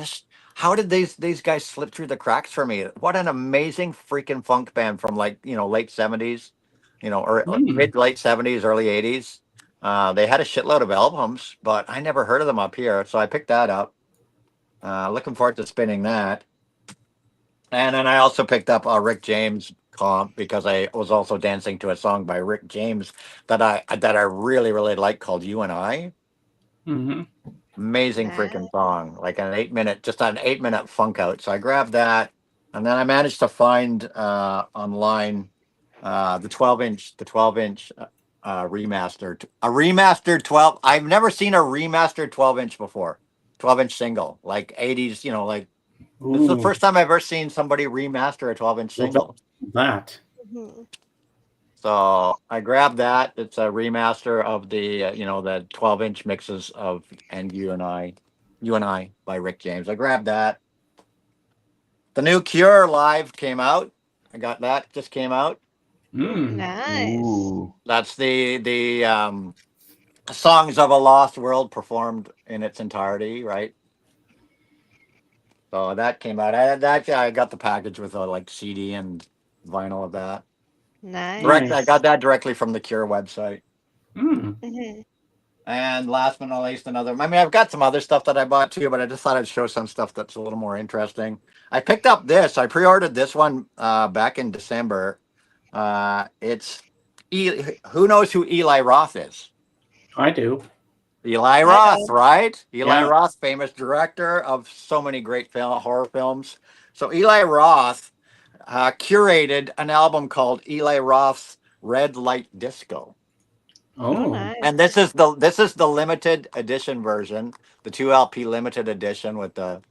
how did these guys slip through the cracks for me? What an amazing freaking funk band from late 70s, or late 70s, early 80s. They had a shitload of albums, but I never heard of them up here. So I picked that up. Looking forward to spinning that. And then I also picked up a Rick James comp because I was also dancing to a song by Rick James that I really, really like called You and I. Mm-hmm. Amazing freaking song, like an 8-minute funk out. So I grabbed that, and then I managed to find online the 12-inch remastered, a remastered 12. I've never seen a remastered 12-inch before, 12-inch single, like 80s. This is the first time I've ever seen somebody remaster a 12-inch single. That. So I grabbed that. It's a remaster of the the 12-inch mixes of And You and I by Rick James. I grabbed that. The new Cure live came out. I got that. Just came out. Nice. Ooh. That's the Songs of a Lost World performed in its entirety, right? So that came out. I got the package with like CD and vinyl of that. Nice. I got that directly from the Cure website. Mm-hmm. And last but not least, I've got some other stuff that I bought too, but I just thought I'd show some stuff that's a little more interesting. I picked up this. I pre-ordered this one back in December. It's who knows who Eli Roth is? I do. Eli Roth, right? Eli Yeah. Roth, famous director of so many great horror films. So Eli Roth curated an album called Eli Roth's Red Light Disco. Oh, nice. And this is the limited edition version, the 2 LP limited edition with the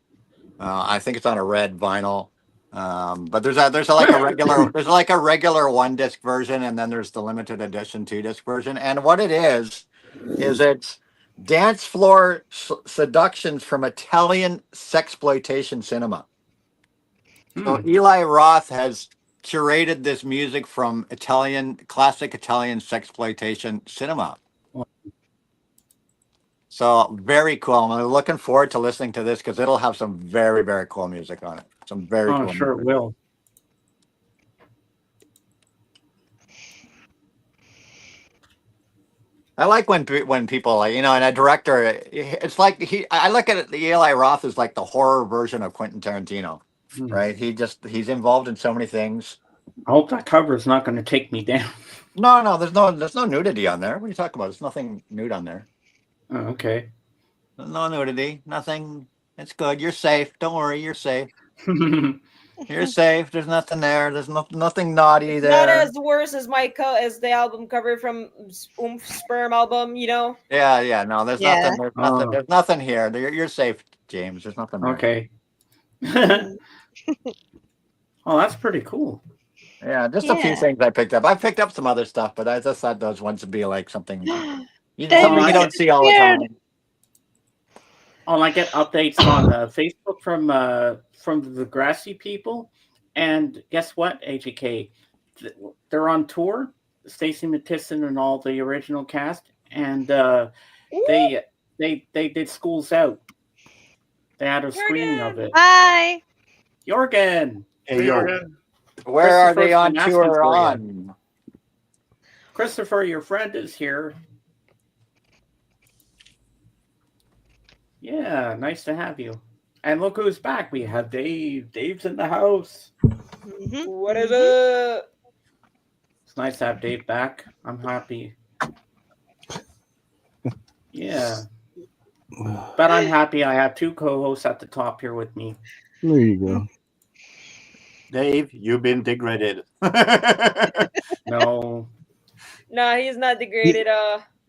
I think it's on a red vinyl. But there's like a regular 1 disc version, and then there's the limited edition 2 disc version. And what it is it's dance floor seductions from Italian sexploitation cinema. So Eli Roth has curated this music from classic Italian sexploitation cinema. So very cool. I'm looking forward to listening to this because it'll have some very, very cool music on it. Some very cool. Sure music. it will. I like when people and a director. It's like I look at the Eli Roth as like the horror version of Quentin Tarantino, right? He's involved in so many things. I hope that cover is not going to take me down. No, there's no nudity on there. What are you talking about? There's nothing nude on there. Oh, okay. No nudity. Nothing. It's good. You're safe. Don't worry. You're safe. You're safe. There's nothing there. There's nothing naughty there. Not as worse as as the album cover from Sperm album, Yeah. No, there's nothing. There's nothing. There's nothing here. You're safe, James. There's nothing there. Okay. Oh, that's pretty cool. Yeah, just a few things I picked up. I picked up some other stuff, but I just thought those ones would be like something something you don't see all the time. Oh, I get updates on Facebook from the Grassy people, and guess what, AGK? They're on tour. Stacey Matisson and all the original cast, and they did Schools Out. They had a screening of it. Hi, Jorgen. Hey, Jorgen. Where are they on tour on? Christopher, your friend is here. Yeah, nice to have you. And look who's back. We have Dave. Dave's in the house. What is it? It's nice to have Dave back. I'm happy. Yeah. But I'm happy I have 2 co-hosts at the top here with me. There you go. Dave, you've been degraded. No. No, he's not degraded.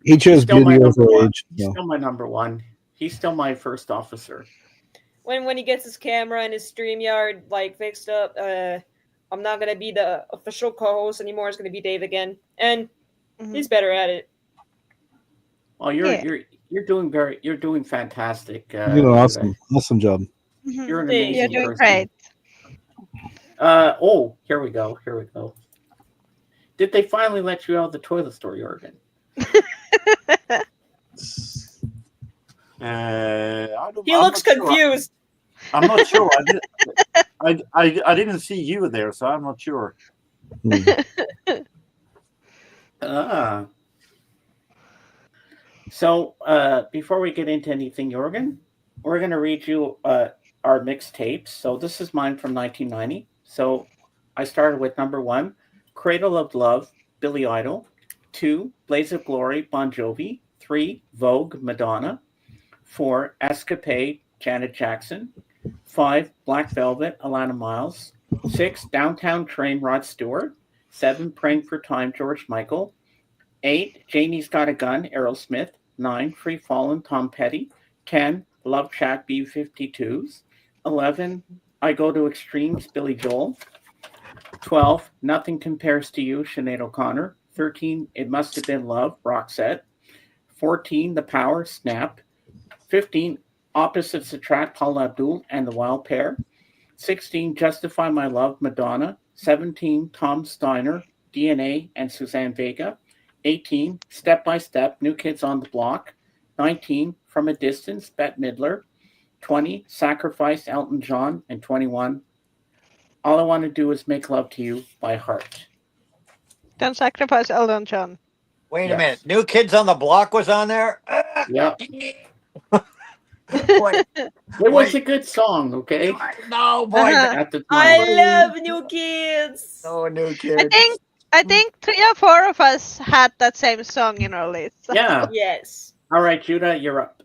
He chose beauty over age. He's still my number 1. He's still my first officer. When he gets his camera and his StreamYard fixed up, I'm not gonna be the official co-host anymore. It's gonna be Dave again, and he's better at it. Well, you're doing fantastic. You're doing awesome job. You're an amazing You're doing person. great. Here we go. Did they finally let you out of the toilet store, Jorgen? He looks confused. I'm not sure. I didn't see you there, so I'm not sure. So before we get into anything, Jorgen, we're going to read you our mixtapes. So this is mine from 1990. So I started with number 1, Cradle of Love, Billy Idol. 2, Blaze of Glory, Bon Jovi. 3, Vogue, Madonna. 4, Escapade, Janet Jackson. 5, Black Velvet, Alana Miles. 6, Downtown Train, Rod Stewart. 7, Praying for Time, George Michael. 8, Janie's Got a Gun, Aerosmith. 9, Free Fallin', Tom Petty. 10, Love Shack, B-52s. 11, I Go to Extremes, Billy Joel. 12, Nothing Compares to You, Sinead O'Connor. 13, It Must Have Been Love, Roxette. 14, The Power, Snap. 15, Opposites Attract, Paula Abdul and the Wild Pair. 16, Justify My Love, Madonna. 17, Tom Steiner, DNA and Suzanne Vega. 18, Step by Step, New Kids on the Block. 19, From a Distance, Bette Midler. 20, Sacrifice, Elton John. And 21, All I Want to Do Is Make Love to You by Heart. Don't sacrifice Elton John. Wait a minute. New Kids on the Block was on there? Yeah. Boy, It was a good song, okay? no, boy. At the time. I love New Kids. Oh, New Kids. I think 3 or 4 of us had that same song in our list. Yeah. Yes. All right, Judah, you're up.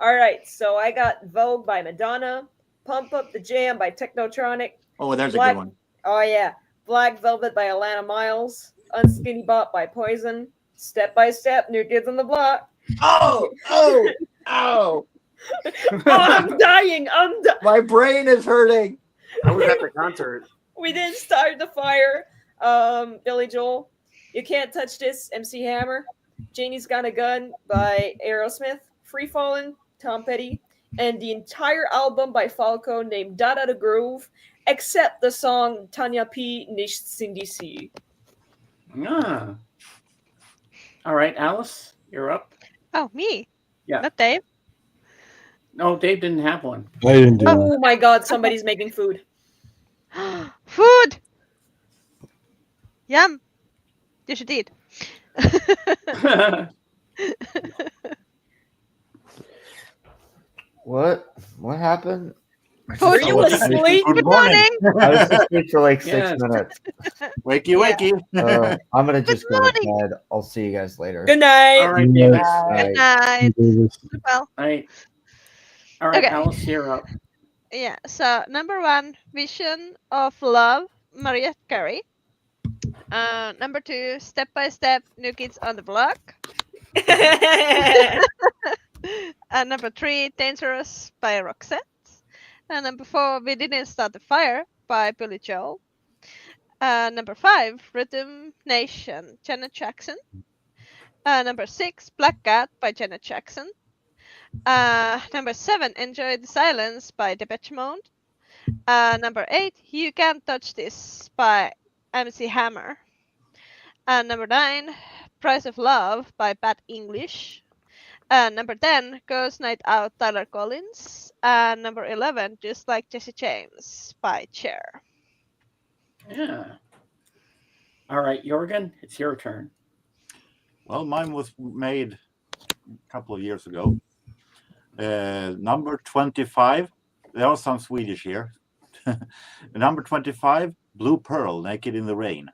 All right, so I got Vogue by Madonna, Pump Up the Jam by Technotronic. Oh, there's a good one. Oh, yeah. Black Velvet by Alana Miles, Unskinny Bop by Poison, Step by Step, New Kids on the Block. Oh. Oh, I'm dying. My brain is hurting. I was at the concert. We didn't start the fire. Billy Joel, You Can't Touch This, MC Hammer, Janie's Got a Gun by Aerosmith, Free Fallin', Tom Petty, and the entire album by Falco named Dada the Groove, except the song Tanya P. Nicht Cindy C. Ah. All right, Alice, you're up. Oh, me? Yeah. Not Dave? No, Dave didn't have one. I didn't do Oh my god, somebody's making food. Food! Yum. You should eat. What happened? Were you asleep? Good morning. I was asleep for like 6 Yes. minutes. Wakey, wakey. I'm gonna just go to morning. bed. I'll see you guys later. Good night. All right, Yes. Davis. Good night. Well, All right. All right, Okay. Alice, you're up. yeah. So number 1, Vision of Love, Mariah Carey. Number 2, Step by Step, New Kids on the Block. Number 3, Dangerous by Roxette. And number 4, We Didn't Start the Fire by Billy Joel. Number 5, Rhythm Nation, Janet Jackson. Number 6, Black Cat by Janet Jackson. Number 7, Enjoy the Silence by Depeche Mode. Number 8, You Can't Touch This by MC Hammer. Number 9, Price of Love by Bad English. Number 10, Ghost Night Out, Tyler Collins. Number 11, Just Like Jesse James by Cher. Yeah. All right, Jorgen, it's your turn. Well, mine was made a couple of years ago. Number 25. There are some Swedish here. Number 25, Blue Pearl, Naked in the Rain.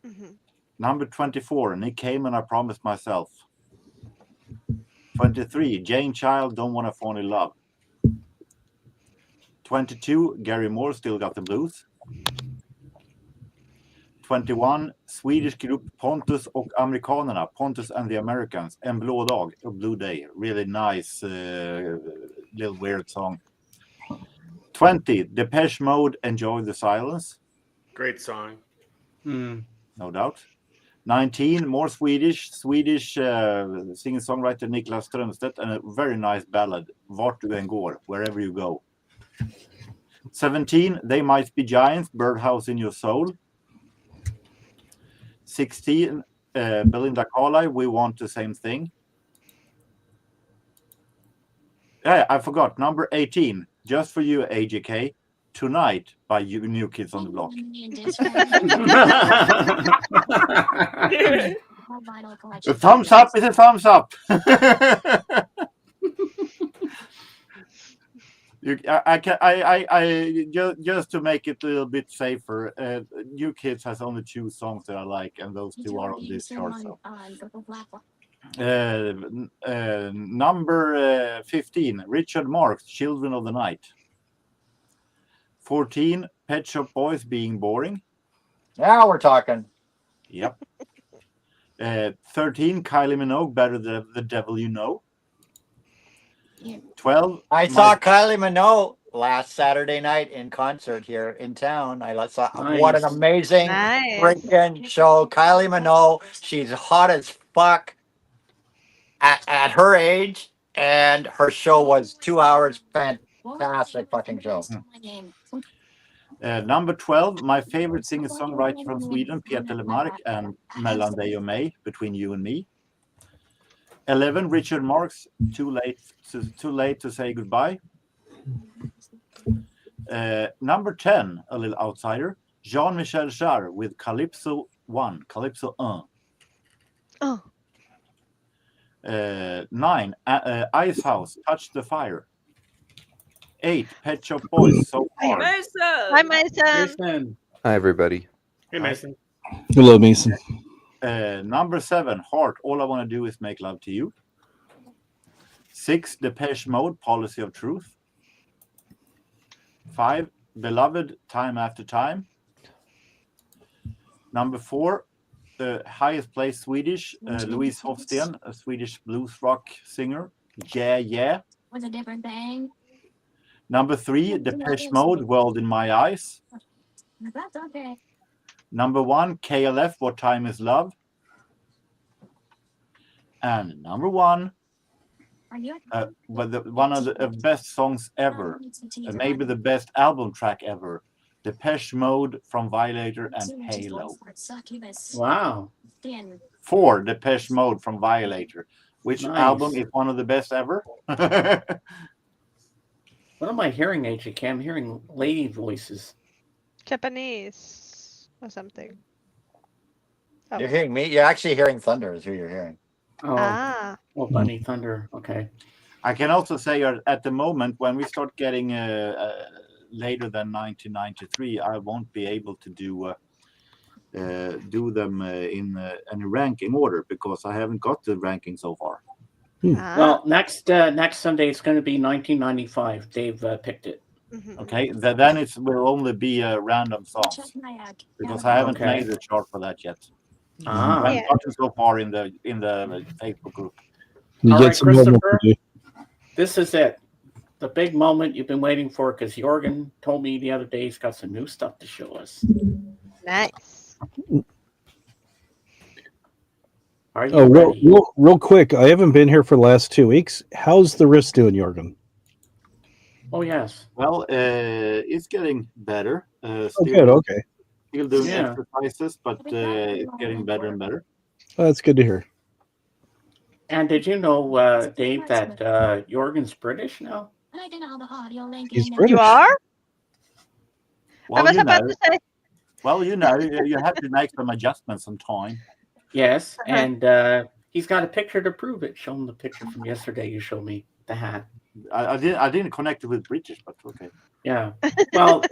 Mm-hmm. Number 24, Nick Cayman, I Promised Myself. 23, Jane Child, Don't Wanna Fall in Love. 22, Gary Moore, Still Got the Blues. 21, Swedish group Pontus och Amerikanerna, Pontus and the Americans, En blå dag, A Blue Day. Really nice, little weird song. 20, Depeche Mode, Enjoy the Silence. Great song. No doubt. 19, more Swedish singer-songwriter Niklas Strömstedt, and a very nice ballad, Vart du än går, Wherever You Go. 17, They Might Be Giants, Birdhouse in Your Soul. 16, Belinda Carlisle, We Want the Same Thing. Yeah, I forgot. Number 18, Just for You, AJK, Tonight by New Kids on the Block. A thumbs up is a thumbs up. Just to make it a little bit safer, New Kids has only 2 songs that I like, and those 2 are on this chart. So. Number 15, Richard Marx, Children of the Night. 14, Pet Shop Boys, Being Boring. Now we're talking. Yep. 13, Kylie Minogue, Better Than the Devil You Know. 12, I saw Kylie Minogue last Saturday night in concert here in town. I saw what an amazing freaking show. Kylie Minogue, she's hot as fuck at her age, and her show was 2 hours. Fantastic fucking show. Number 12, my favorite singer-songwriter from Sweden, Peter Lemark, and Mellan dig och mig, Between You and Me. 11, Richard Marx, Too Late to Say Goodbye. Number 10, a little outsider, Jean-Michel Jarre with Calypso 1, Calypso 1. Oh. 9, Icehouse, Touch the Fire. 8, Pet Shop Boys, So Far. Hi, Mason. Hi, everybody. Hey, Mason. Hello, Mason. Number 7, Heart, All I Want to Do Is Make Love to You. 6, Depeche Mode, Policy of Truth. 5, Beloved, Time After Time. Number 4, the highest placed Swedish, Louise Hofsten, a Swedish blues rock singer. Yeah, yeah. Was a different thing. Number 3, Depeche Mode, World in My Eyes. That's okay. Number 1, KLF, What Time Is Love. And number 1, one of the best songs ever, maybe the best album track ever, Depeche Mode from Violator and Halo. Wow. 4, Depeche Mode from Violator. Which Nice. album is one of the best ever? What am I hearing, HK? I'm hearing lady voices. Japanese or something. Oh. You're hearing me? You're actually hearing thunder is who you're hearing. Oh, Ah. well, Bunny Thunder. Okay. I can also say at the moment, when we start getting later than 1993, I won't be able to do them in any ranking order because I haven't got the ranking so far. Well, next Sunday it's going to be 1995. Dave picked it. Okay, then it will only be random songs because I haven't made a chart for that yet. Ah. I haven't gotten so far in the Facebook group. All right, Christopher, this is it. The big moment you've been waiting for, because Jorgen told me the other day he's got some new stuff to show us. Nice. Are you Oh, ready? real quick. I haven't been here for the last 2 weeks. How's the wrist doing, Jorgen? Oh, yes. Well, it's getting better. Good. Okay. Still doing Yeah. exercises, but it's getting better and better. Oh, that's good to hear. And did you know, Dave, that Jorgen's British now? He's British. You are? Well, I was you about know. to say. Well, you know, you have to make some adjustments sometime. Yes, and he's got a picture to prove it. Show him the picture from yesterday you showed me, the hat. I didn't connect it with British, but okay. Yeah. Well,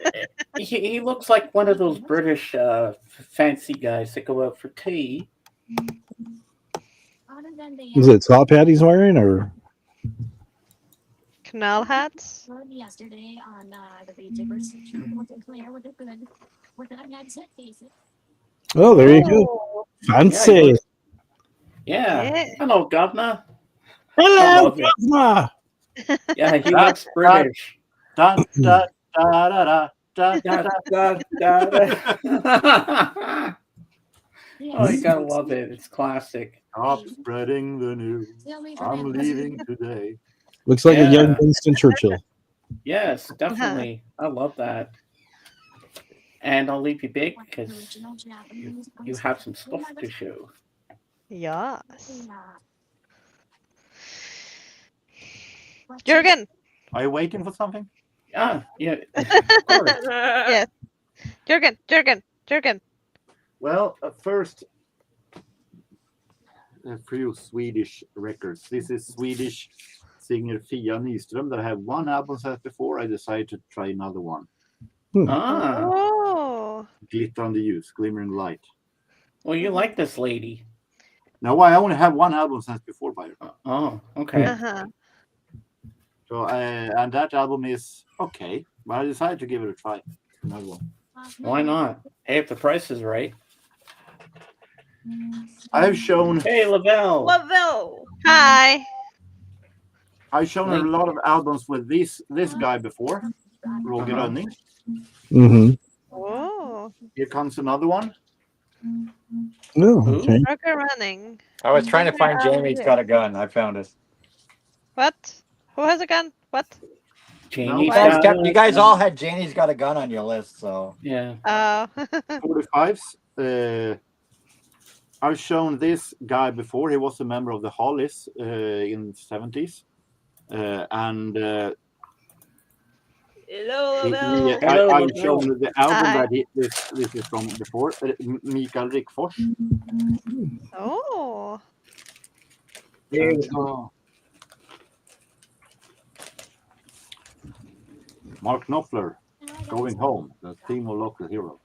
he looks like one of those British fancy guys that go out for tea. Is it top hat he's wearing, or? Canal hats? Yesterday on the Claire with a good with a nice face. Oh, there you go. Fancy. Yeah. Hello, Governor. Hello, Governor. Yeah, he looks British. Da, da, da, da, da, da, da, da, da. Oh, you gotta love it. It's classic. Stop spreading the news. I'm leaving today. Looks like a young Winston Churchill. Yes, definitely. I love that. And I'll leave you big because you have some stuff to show. Yes. Jürgen. Are you waiting for something? Yeah. Yes. Jürgen. Well, first, a few Swedish records. This is Swedish singer Fia Nyström that I have one album set before. I decided to try another one. Oh. Glittrande ljus, glimmering light. Well, you like this lady. No, I only have one album set before by her. Oh, okay. Uh-huh. So, and that album is okay, but I decided to give it a try. Another one. Why not? Hey, if the price is right. I've shown. Hey, Lavelle. Hi. I've shown a lot of albums with this guy before, Roger Rönning. Mm-hmm. Oh. Here comes another one. No. Okay. Roger Running. I was trying to find Jamie's Got a Gun. I found it. What? Who has a gun? What? Janie's guys got you guys all had Janie's Got a Gun on your list, so yeah. 45s. I've shown this guy before. He was a member of the Hollies in the 70s. And I've shown the album that this is from before. Mikael Rickfors. Oh. And, Mark Knopfler, Going Home, the theme of Local Hero.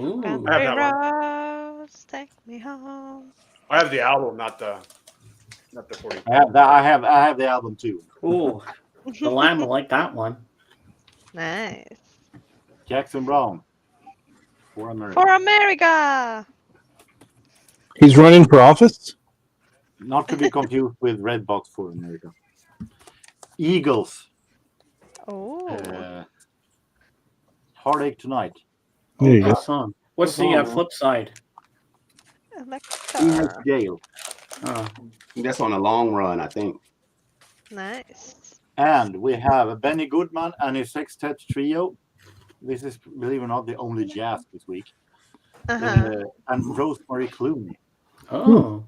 I have that one. Take me home. I have the album, not the 40. I have the album too. Ooh, the Lamb will like that one. Nice. Jackson Brown, For America. For America. He's running for office? Not to be confused with Redbox For America. Eagles. Oh. Heartache Tonight. There you go. Good song. What's the flip side? Phoenix Gale. That's on a long run, I think. Nice. And we have Benny Goodman and his sextet trio. This is, believe it or not, the only jazz this week. And Rosemary Clooney. Oh.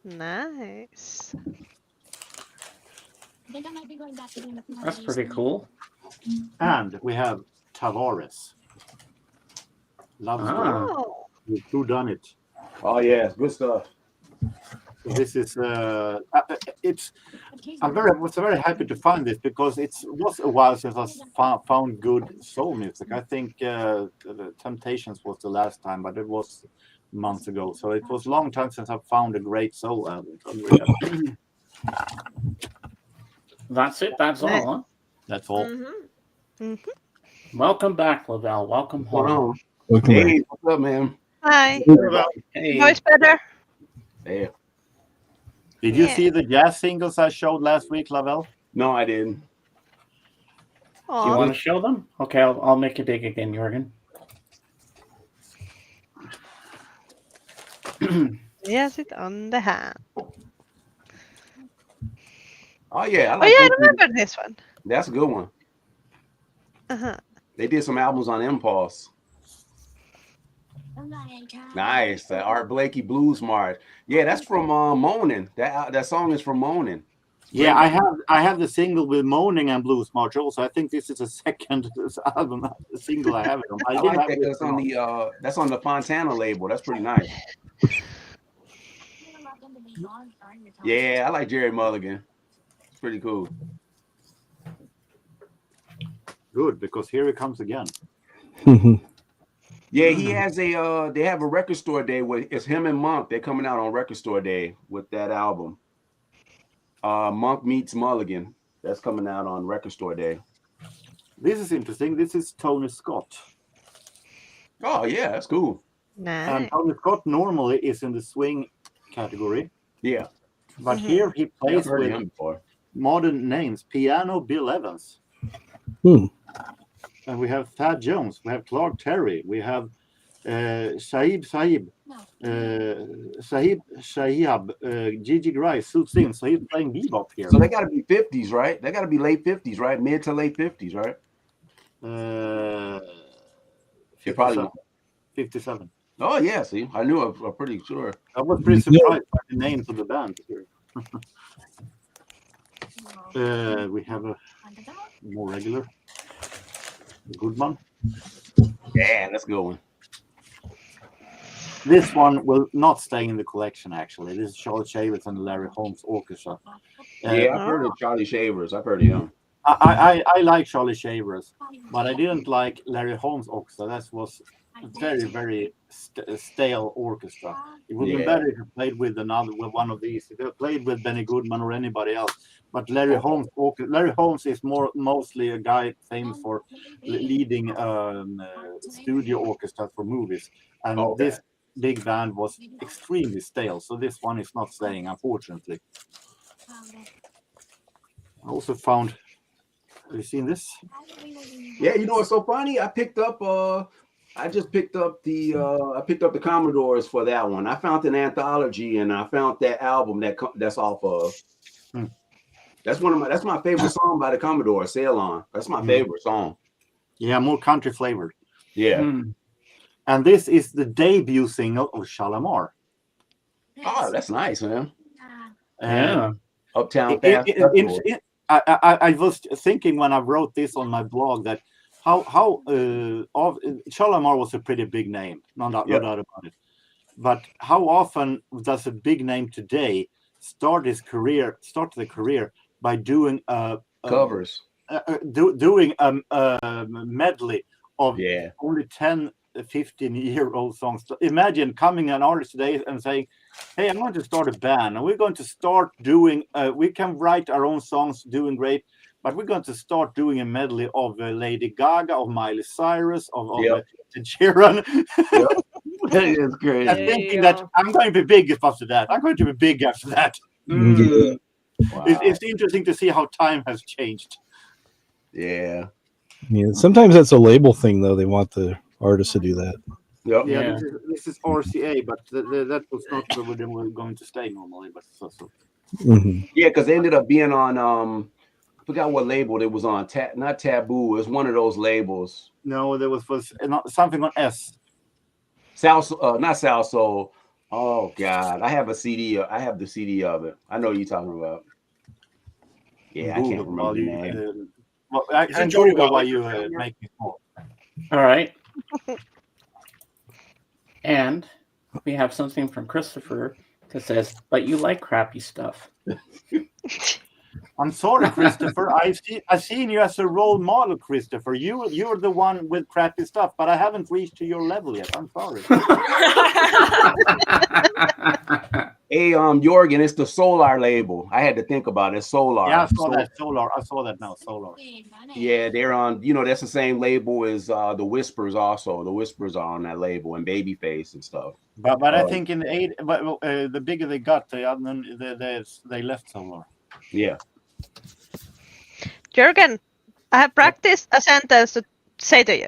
Nice. That's pretty cool. And we have Tavares. Love Story. With Who Done It? Oh yeah, good stuff. This is was very happy to find this because it was a while since I found good soul music. I think the Temptations was the last time, but it was months ago. So it was a long time since I found a great soul album. That's it. That's all. Huh? That's all. Welcome back, Lavelle. Welcome home. Hey, what's up, man? Hi. Hey. Voice better? Hey. Did you see the jazz singles I showed last week, Lavelle? No, I didn't. Do you want to show them? Okay, I'll make you dig again, Jürgen. Yes, it's on the hand. Oh yeah, I remember this one. That's a good one. They did some albums on Impulse. Nice, the Art Blakey Blues March. Yeah, that's from Moaning. That song is from Moaning. Yeah, I have the single with Moaning and Blues March also. I think this is a second album, single I have it on. I like that. That's on the Fontana label. That's pretty nice. Yeah, I like Jerry Mulligan. It's pretty cool. Good, because here it comes again. Yeah, he has they have a record store day with it's him and Monk. They're coming out on record store day with that album. Monk Meets Mulligan. That's coming out on record store day. This is interesting. This is Tony Scott. Oh yeah, that's cool. Nice. And Tony Scott normally is in the swing category. Yeah. But here he plays I've heard with him before. modern names. Piano Bill Evans. And we have Thad Jones, we have Clark Terry, we have Shahib, Gigi Grice, Sue Sims. So he's playing bebop here. So they got to be 50s, right? They got to be late 50s, right? Mid to late 50s, right? 57. 57. Oh yeah, see, I knew. I'm pretty sure. I was pretty surprised by the names of the band here. We have a more regular. Goodman. Yeah, that's a good one. This one will not stay in the collection, actually. This is Charlie Shavers and the Larry Holmes Orchestra. Yeah, I've heard of Charlie Shavers. I've heard of him. I like Charlie Shavers, but I didn't like Larry Holmes Orchestra. That was a very, very stale orchestra. It would be better if you played with one of these. If you played with Benny Goodman or anybody else. But Larry Holmes is mostly a guy famous for leading studio orchestra for movies. And this big band was extremely stale. So this one is not staying, unfortunately. I also found. Have you seen this? Yeah, you know what's so funny? I just picked up the Commodores for that one. I found an anthology and I found that album that's off of. That's my favorite song by the Commodore, Sail On. That's my favorite song. Yeah, more country flavored. Yeah. And this is the debut single of Shalamar. Oh, that's nice, man. Yeah. Uptown Fast. I was thinking when I wrote this on my blog that how Shalamar was a pretty big name, no doubt about it. But how often does a big name today start the career by doing covers, doing a medley of only 10, 15-year-old songs? Imagine coming an artist today and saying, "Hey, I'm going to start a band, and we're going to start doing. We can write our own songs, doing great, but we're going to start doing a medley of Lady Gaga, of Miley Cyrus, of Ed Sheeran." That is crazy. I'm thinking that I'm going to be big after that. I'm going to be big after that. Wow. It's interesting to see how time has changed. Yeah. Sometimes that's a label thing, though. They want the artist to do that. Yeah. This is RCA, but that was not where they were going to stay normally. But so. Yeah, because they ended up being on I forgot what label it was on. Not Taboo. It was one of those labels. No, there was something on S. Not South Soul. Oh God, I have a CD. I have the CD of it. I know what you're talking about. Yeah, I can't remember the name. I enjoy why you make me small. All right. And we have something from Christopher that says, "But you like crappy stuff." I'm sorry, Christopher. I've seen you as a role model, Christopher. You're the one with crappy stuff, but I haven't reached to your level yet. I'm sorry. Hey, Jorgen, it's the Solar label. I had to think about it. Solar. Yeah, I saw that. Solar. I saw that now. Solar. Yeah, they're on. That's the same label as the Whispers. Also, the Whispers are on that label, and Babyface and stuff. But I think in the bigger they got, they left Solar. Yeah. Jürgen, I have practiced a sentence to say to you.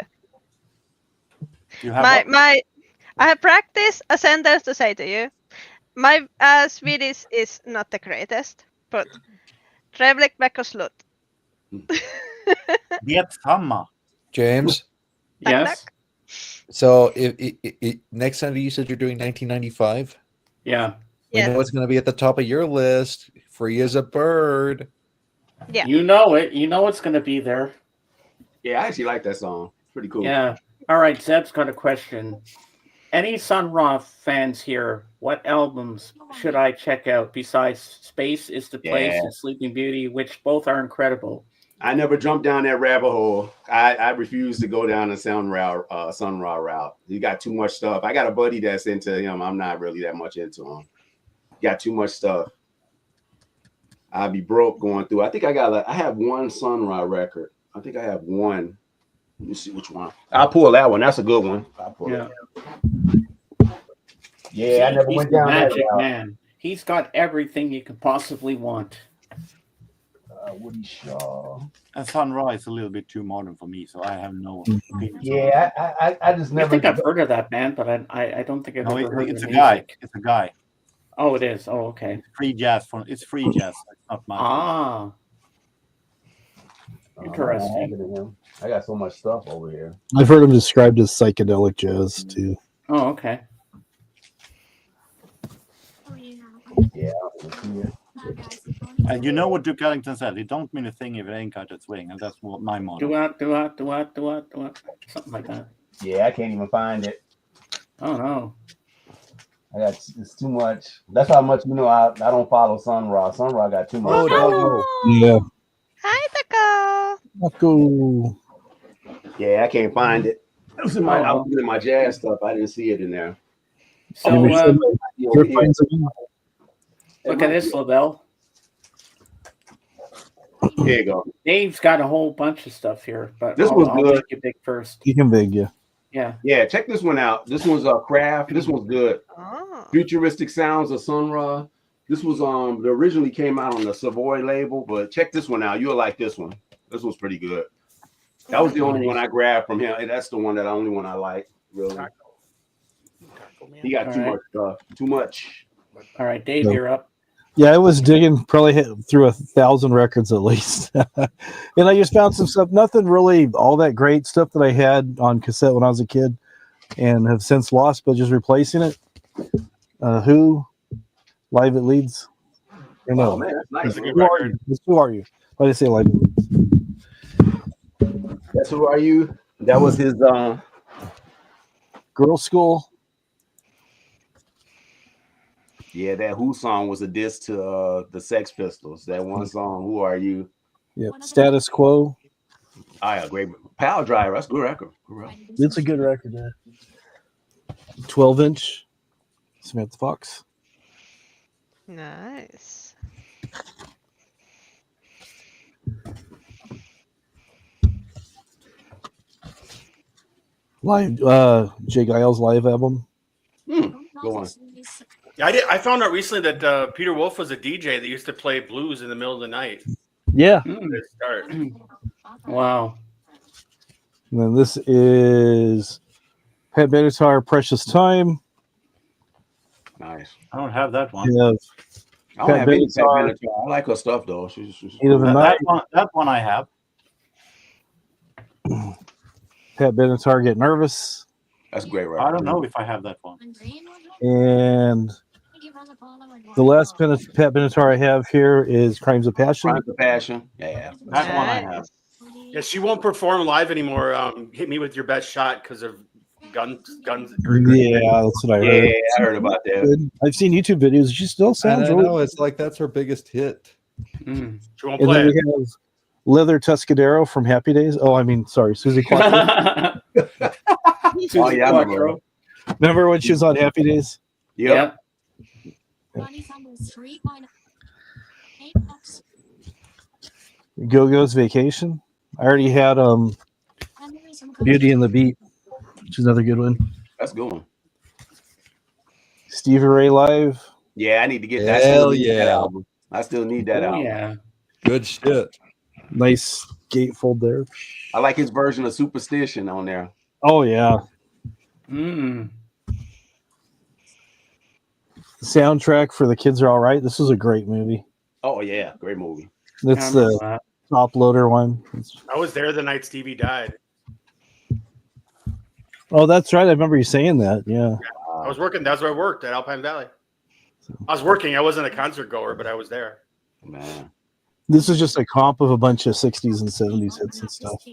You have I have practiced a sentence to say to you. My Swedish is not the greatest, but trevligt veckoslut. Detsamma. James. Yes. So if next Sunday you said you're doing 1995. Yeah. We know it's going to be at the top of your list. Free as a bird. Yeah. You know it. You know it's going to be there. Yeah, I actually like that song. It's pretty cool. Yeah. All right. Zeb's got a question. Any Sun Ra fans here? What albums should I check out besides Space is the Place and Sleeping Beauty, which both are incredible? I never jumped down that rabbit hole. I refuse to go down the Sun Ra route. You got too much stuff. I got a buddy that's into him. I'm not really that much into him. Got too much stuff. I'd be broke going through. I think I have one Sun Ra record. I think I have one. Let me see which one. I'll pull that one. That's a good one. I'll pull it. Yeah, I never He's went down magic that route. man. He's got everything you could possibly want. Woody Shaw. And Sun Ra is a little bit too modern for me, so I have no opinion. Yeah, I just never. I think I've heard of that band, but I don't think I've ever heard it's the a guy. music. It's a guy. Oh, it is. Oh, okay. It's free jazz. It's free jazz. It's not mine. Ah. Interesting. I got so much stuff over here. I've heard him described as psychedelic jazz too. Oh, okay. Yeah. And you know what Duke Ellington said? It don't mean a thing if it ain't got its wing, and that's what my motto. Do what? Something like that. Yeah, I can't even find it. Oh no. It's too much. That's how much I don't follow Sun Ra. Sun Ra got too much. Yeah. Hi, Taco. Taco. Yeah, I can't find it. I was looking at my jazz stuff. I didn't see it in there. So your friends again. look at this, LaBelle. Here you go. Dave's got a whole bunch of stuff here, but This was I'll good. make it big first. You can big, yeah. Yeah. Yeah, check this one out. This one's Craft. This one's good. Oh. Futuristic Sounds of Sun Ra. This was they originally came out on the Savoy label, but check this one out. You'll like this one. This one's pretty good. That was the only one I grabbed from him. And that's the only one I like, really. He got too much stuff. Too much. All right, Dave, you're up. Yeah, I was digging, probably hit through 1,000 records at least. And I just found some stuff, nothing really all that great stuff that I had on cassette when I was a kid and have since lost, but just replacing it. Who? Live at Leeds? Or no? Oh man, that's nice. That's a good Who are record. you? Who are you? Why did I say Live at Leeds? That's Who Are You? That was his Girl School. Yeah, that Who song was a diss to the Sex Pistols. That one song, Who Are You? Yep. Status Quo. Oh, yeah, great. Power Driver. That's a good record. Good record. It's a good record, yeah. 12-inch. Samantha Fox. Nice. Live, Jay Giles live album. Go on. Yeah, I found out recently that Peter Wolf was a DJ that used to play blues in the middle of the night. Yeah. To start. Wow. And then this is Pat Benatar, Precious Time. Nice. I don't have that one. We have I don't have any Pat Benatar, Benatar. I like her stuff though. She's Heat of the Night. That one I have. Pat Benatar, Get Nervous. That's a great record. I don't know if I have that one. And the last Pat Benatar I have here is Crimes of Passion. Crimes of Passion. Yeah. That one I have. Yeah, she won't perform live anymore. Hit Me With Your Best Shot because of guns. Yeah, that's what I heard. Yeah, I heard about that. Good. I've seen YouTube videos. She still sounds I really know it's like that's her biggest hit. She won't And play then it. we have Leather Tuscadero from Happy Days. Oh, I mean, sorry, Susie Quattro. Oh yeah, I remember. Remember when she was on Happy Days? Yep. Go-Go's Vacation. I already had Beauty and the Beat, which is another good one. That's a good one. Stevie Ray Live. Yeah, I need to get that. Hell That yeah. album. I still need that album. Yeah. Good shit. Nice gatefold there. I like his version of Superstition on there. Oh yeah. Mm. The soundtrack for The Kids Are All Right. This was a great movie. Oh yeah, great movie. That's I remember the that. top loader one. I was there the night Stevie died. Oh, that's right. I remember you saying that. Yeah. I was working. That's where I worked at Alpine Valley. I was working. I wasn't a concert goer, but I was there. Man. This is just a comp of a bunch of 60s and 70s hits and stuff.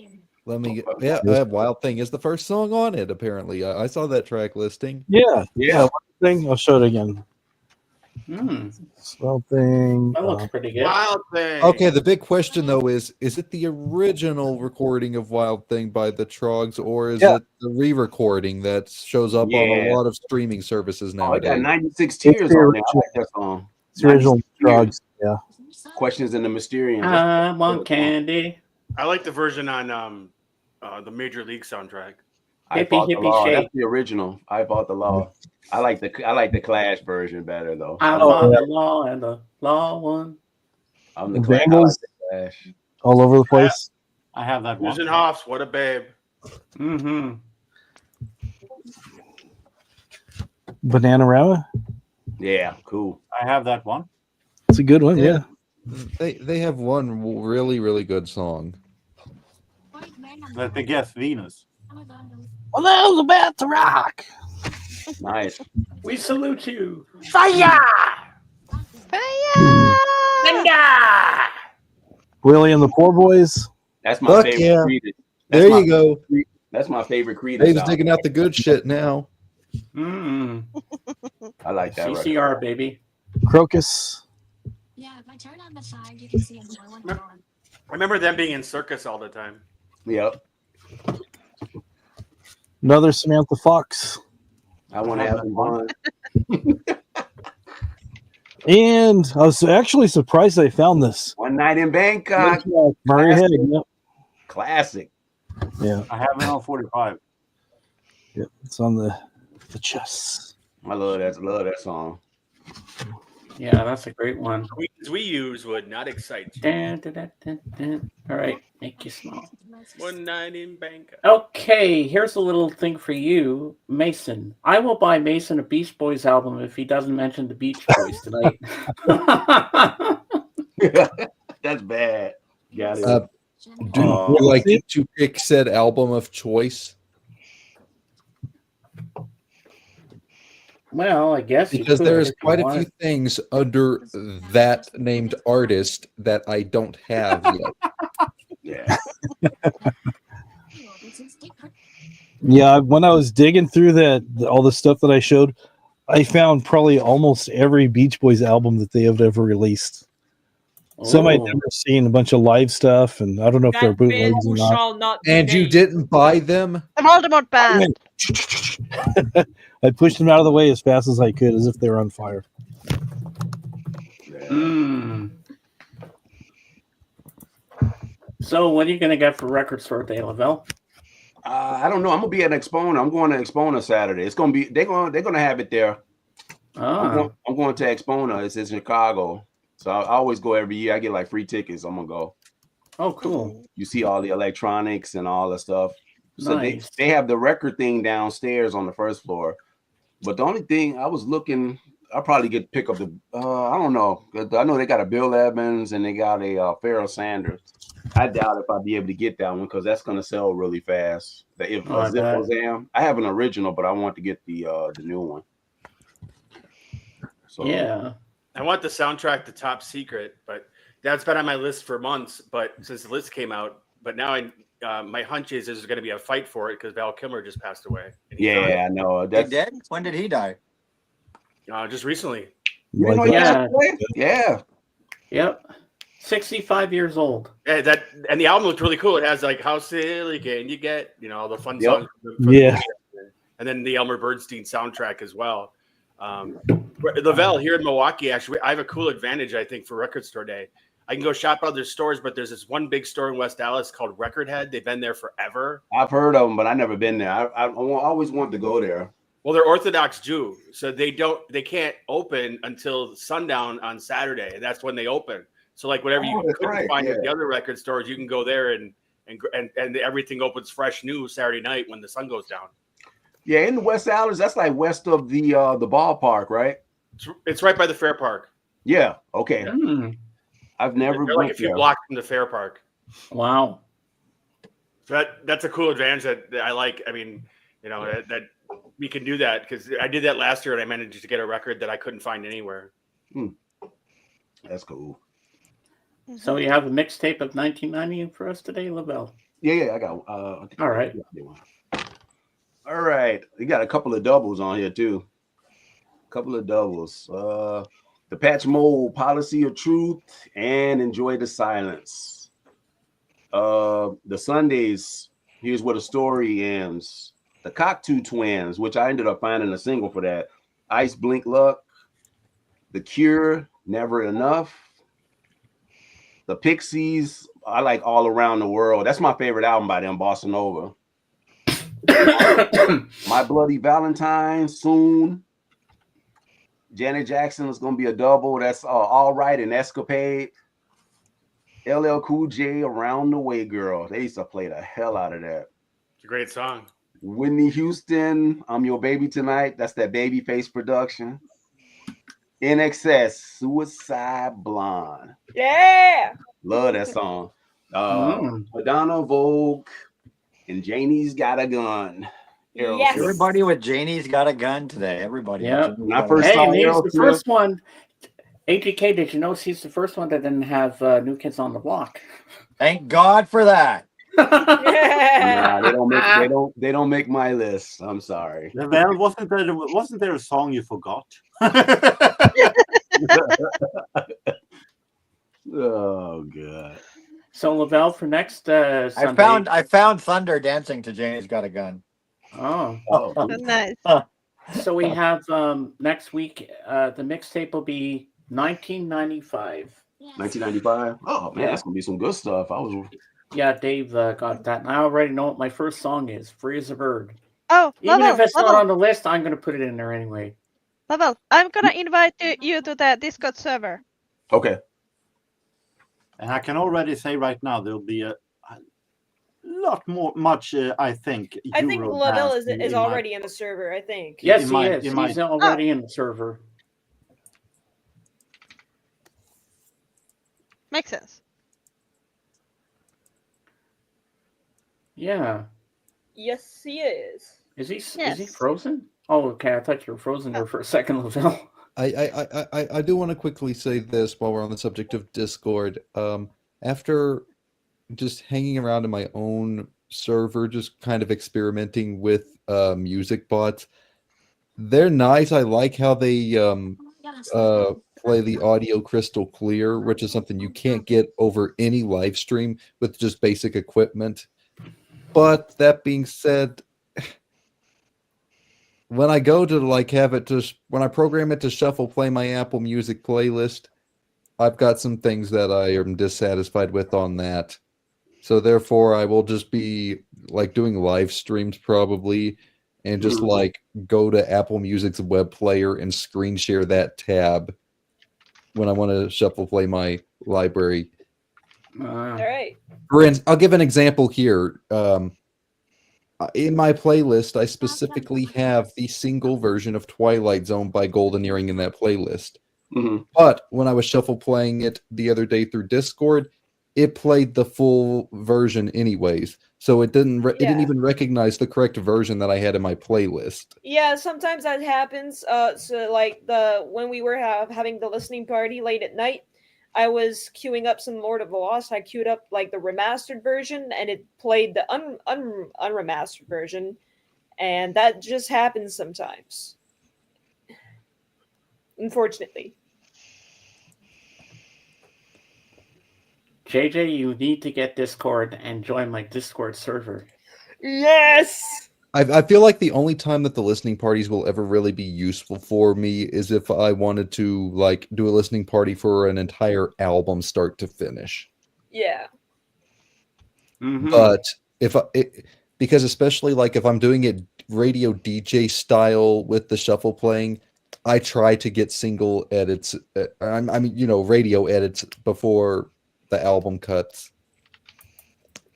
Let me get. Yeah, Wild Thing is the first song on it. Apparently, I saw that track listing. Yeah. One thing. I'll show it again. Wild Thing. That looks pretty good. Wild Thing. Okay, the big question though is it the original recording of Wild Thing by the Trogs, or is it the re-recording that shows up on a lot of streaming services Oh, it got nowadays? 96 It's tears the on there. I original. like that song. It's the original 96 Tears. drugs. Yeah. Questions in the Mysterium. I want candy. I like the version on the Major League soundtrack. I Hippie, bought the hippie law. shake. That's the original. I bought the law. I like the Clash version better though. I want the law and the law one. I'm the Clash. I like Bangles the Clash. all over the place. I have that one. Susan Hoffs, what a babe. Mm-hmm. Bananarama. Yeah, cool. I have that one. It's a good one. Yeah. They have one really good song. Let me guess, Venus. Well, that was about to rock. Nice. We salute you. Fire! Willie and the Poor Boys. That's my Fuck favorite yeah. Creed. There you go. That's my favorite Creed. Dave's digging out the good shit now. Mm. I like that. Record. CCR, baby. Crocus. Yeah, if I turn on the side, you can see a blue one on. I remember them being in circus all the time. Yep. Another Samantha Fox. I want to have some fun. And I was actually surprised I found this. One Night in Bangkok. Murray Head. Yep. Classic. Yeah. I have it on 45. Yep. It's on the chest. I love that song. Yeah, that's a great one. Queens we use would not excite you. Dun, dun, dun, dun, dun. All right, make you small. One night in Bangkok. Okay, here's a little thing for you, Mason. I will buy Mason a Beach Boys album if he doesn't mention the Beach Boys tonight. That's bad. Got it. Do you like to pick said album of choice? Well, I guess you Because could there's if you quite a want. few things under that named artist that I don't have yet. Yeah. Yeah, when I was digging through all the stuff that I showed, I found probably almost every Beach Boys album that they have ever released. Some I'd never seen, a bunch of live stuff, and I don't know if they're That band bootlegs who or not. shall not be And you named. didn't buy them? The Voldemort band. I pushed them out of the way as fast as I could, as if they were on fire. So, what are you going to get for Record Store Day, Lavelle? I don't know. I'm gonna be at Expona. I'm going to Expona Saturday. It's gonna be they're gonna have it there. I'm going to Expona. It's in Chicago, so I always go every year. I get like free tickets. I'm gonna go. Oh, cool! You see all the electronics and all the stuff. So Nice. they have the record thing downstairs on the first floor. But the only thing I was looking, I'll probably pick up the I don't know. I know they got a Bill Evans and they got a Pharoah Sanders. I doubt if I'll be able to get that one because that's gonna sell really fast. The I bet. Zippo I have an original, but I want to get the new one. So Yeah. I want the soundtrack to Top Secret, but that's been on my list for months. But since the list came out, but now my hunch is there's going to be a fight for it because Val Kilmer just passed away. Yeah, I know. He did? When did he die? Just recently. Yeah. Yeah. Yep. 65 years old. Yeah, and the album looked really cool. It has like "How Silly Can You Get," all the fun Yep. songs. From Yeah. and then the Elmer Bernstein soundtrack as well. Lavelle here in Milwaukee, actually, I have a cool advantage, I think, for Record Store Day. I can go shop at other stores, but there's this one big store in West Dallas called Record Head. They've been there forever. I've heard of them, but I've never been there. I always wanted to go there. Well, they're Orthodox Jew, so they can't open until sundown on Saturday, and that's when they open. So, like whatever you couldn't find at the other record stores, you can go there and everything opens fresh new Saturday night when the sun goes down. Yeah, in the West Dallas, that's like west of the ballpark, right? It's right by the Fair Park. Yeah. Okay. I've never They're like a few blocks from the Fair Park. Wow. So that's a cool advantage that I like. I mean, that we can do that because I did that last year and I managed to get a record that I couldn't find anywhere. That's cool. So you have a mixtape of 1990 for us today, Lavelle? Yeah, I got. All right. All right, we got a couple of doubles on here too. Couple of doubles. The Patch Mode, Policy of Truth, and Enjoy the Silence. The Sundays, Here's Where the Story Ends. The Cocteau Twins, which I ended up finding a single for that. Ice Blink Luck. The Cure, Never Enough. The Pixies, I like All Around the World. That's my favorite album by them, Bossa Nova. My Bloody Valentine, Soon. Janet Jackson is going to be a double. That's All Right and Escapade. LL Cool J, Around the Way Girl. They used to play the hell out of that. It's a great song. Whitney Houston, I'm Your Baby Tonight. That's that Babyface production. NXS, Suicide Blonde. Yeah. Love that song. Madonna, Vogue, and Janie's Got a Gun. Yes. Everybody with Janie's Got a Gun today. Everybody. Yeah. When I first saw he's the Aerosmith, first one. AGK, did you notice he's the first one that didn't have New Kids on the Block? Thank God for that. Nah, they don't make my list. I'm sorry. Well, wasn't there a song you forgot? Oh god. So Lavelle for next Sunday. I found Thunder dancing to Janie's Got a Gun. Oh. Nice. So we have next week the mixtape will be 1995. 1995. Oh man, that's gonna be some good stuff. Yeah, Dave got that. And I already know what my first song is. Free as a Bird. Oh, Even Lavelle, if it's not Lavelle, on the list, I'm going to put it in there anyway. Lavelle, I'm gonna invite you to the Discord server. Okay. And I can already say right now there'll be lot more much. I think. I think Lavelle Eurodance is in my- already in the server. I think. Yes, in he my- is. in my- He's already in the server. Makes sense. Yeah. Yes, he is. Is he Yes. frozen? Oh, okay. I thought you were frozen there for a second, Lavelle. I do want to quickly say this while we're on the subject of Discord. After just hanging around in my own server, just kind of experimenting with music bots, they're nice. I like how they play the audio crystal clear, which is something you can't get over any live stream with just basic equipment. But that being said, when I go to like have it to when I program it to shuffle play my Apple Music playlist, I've got some things that I am dissatisfied with on that. So therefore I will just be like doing live streams probably and just like go to Apple Music's web player and screen share that tab when I want to shuffle play my library. All right. I'll give an example here. In my playlist, I specifically have the single version of Twilight Zone by Golden Earring in that playlist. But when I was shuffle playing it the other day through Discord, it played the full version anyways. So it didn't even recognize the correct version that I had in my playlist. Yeah, sometimes that happens. So like when we were having the listening party late at night, I was queuing up some Lord of the Lost. I queued up like the remastered version, and it played the unremastered version, and that just happens sometimes. Unfortunately. JJ, you need to get Discord and join my Discord server. Yes. I feel like the only time that the listening parties will ever really be useful for me is if I wanted to like do a listening party for an entire album start to finish. Yeah. But because especially like if I'm doing it radio DJ style with the shuffle playing, I try to get single edits. I mean, radio edits before the album cuts.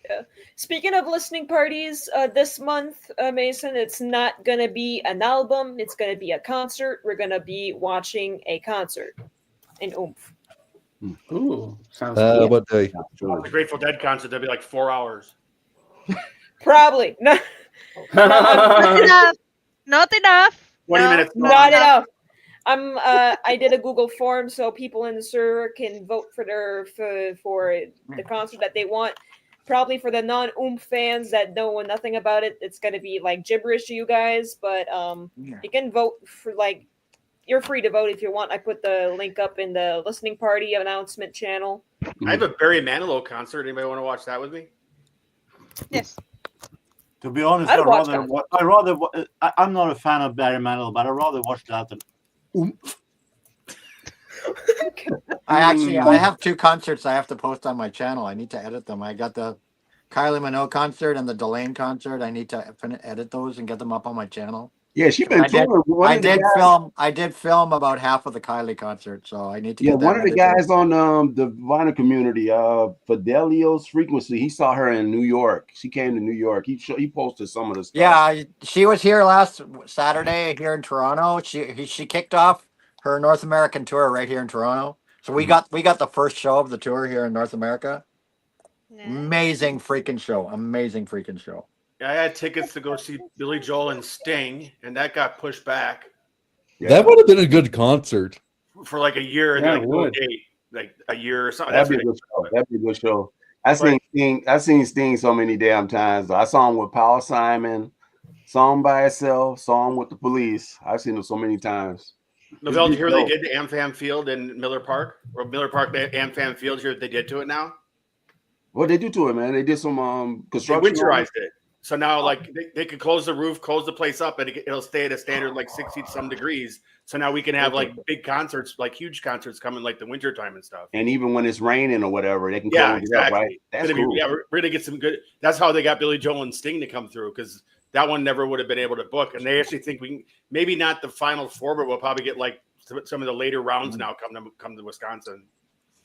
Yeah. Speaking of listening parties, this month, Mason, it's not gonna be an album. It's gonna be a concert. We're gonna be watching a concert in Oomph. Ooh, sounds good. What day? The Grateful Dead concert, that'd be like 4 hours. Probably no. Not enough. Not enough. 20 minutes. Not enough. I did a Google form so people in the server can vote for the concert that they want. Probably for the non-Oomph fans that know nothing about it, it's gonna be like gibberish to you guys. But you can vote for like you're free to vote if you want. I put the link up in the listening party announcement channel. I have a Barry Manilow concert. Anybody want to watch that with me? Yes. To be honest, I'd watch I'm not a fan of Barry Manilow, but I'd rather watch that than I have 2 concerts I have to post on my channel. I need to edit them. I got the Kylie Minogue concert and the Delane concert. I need to edit those and get them up on my channel. Yeah, she been touring. I did film about half of the Kylie concert, so I need to get that one of the edited. guys on the vinyl community, Fidelio's Frequency, he saw her in New York. She came to New York. He posted some of the stuff. Yeah, she was here last Saturday here in Toronto. She kicked off her North American tour right here in Toronto. So we got the first show of the tour here in North America. Amazing freaking show. Amazing freaking show. I had tickets to go see Billy Joel and Sting, and that got pushed back. That would have been a good concert. For like a year, Yeah, like, it would. like a year or something. That'd be a good show. That'd be a good show. I seen Sting so many damn times. I saw him with Paul Simon, saw him by himself, saw him with the Police. I've seen him so many times. Lavelle, did you hear what they did to AmFam Field in Miller Park? Or Miller Park, AmFam Field, here they did to it now? What they do to it, man? They did some They construction. winterized it. So now, like, they could close the roof, close the place up, and it'll stay at a standard like 60 some degrees. So now we can have like big concerts, like huge concerts coming like the winter time and stuff. And even when it's raining or whatever, they can Yeah, close it exactly. up, right? That's We're gonna cool. we're gonna get some good. That's how they got Billy Joel and Sting to come through, because that one never would have been able to book. And they actually think we can, maybe not the final 4, but we'll probably get like some of the later rounds now come to Wisconsin.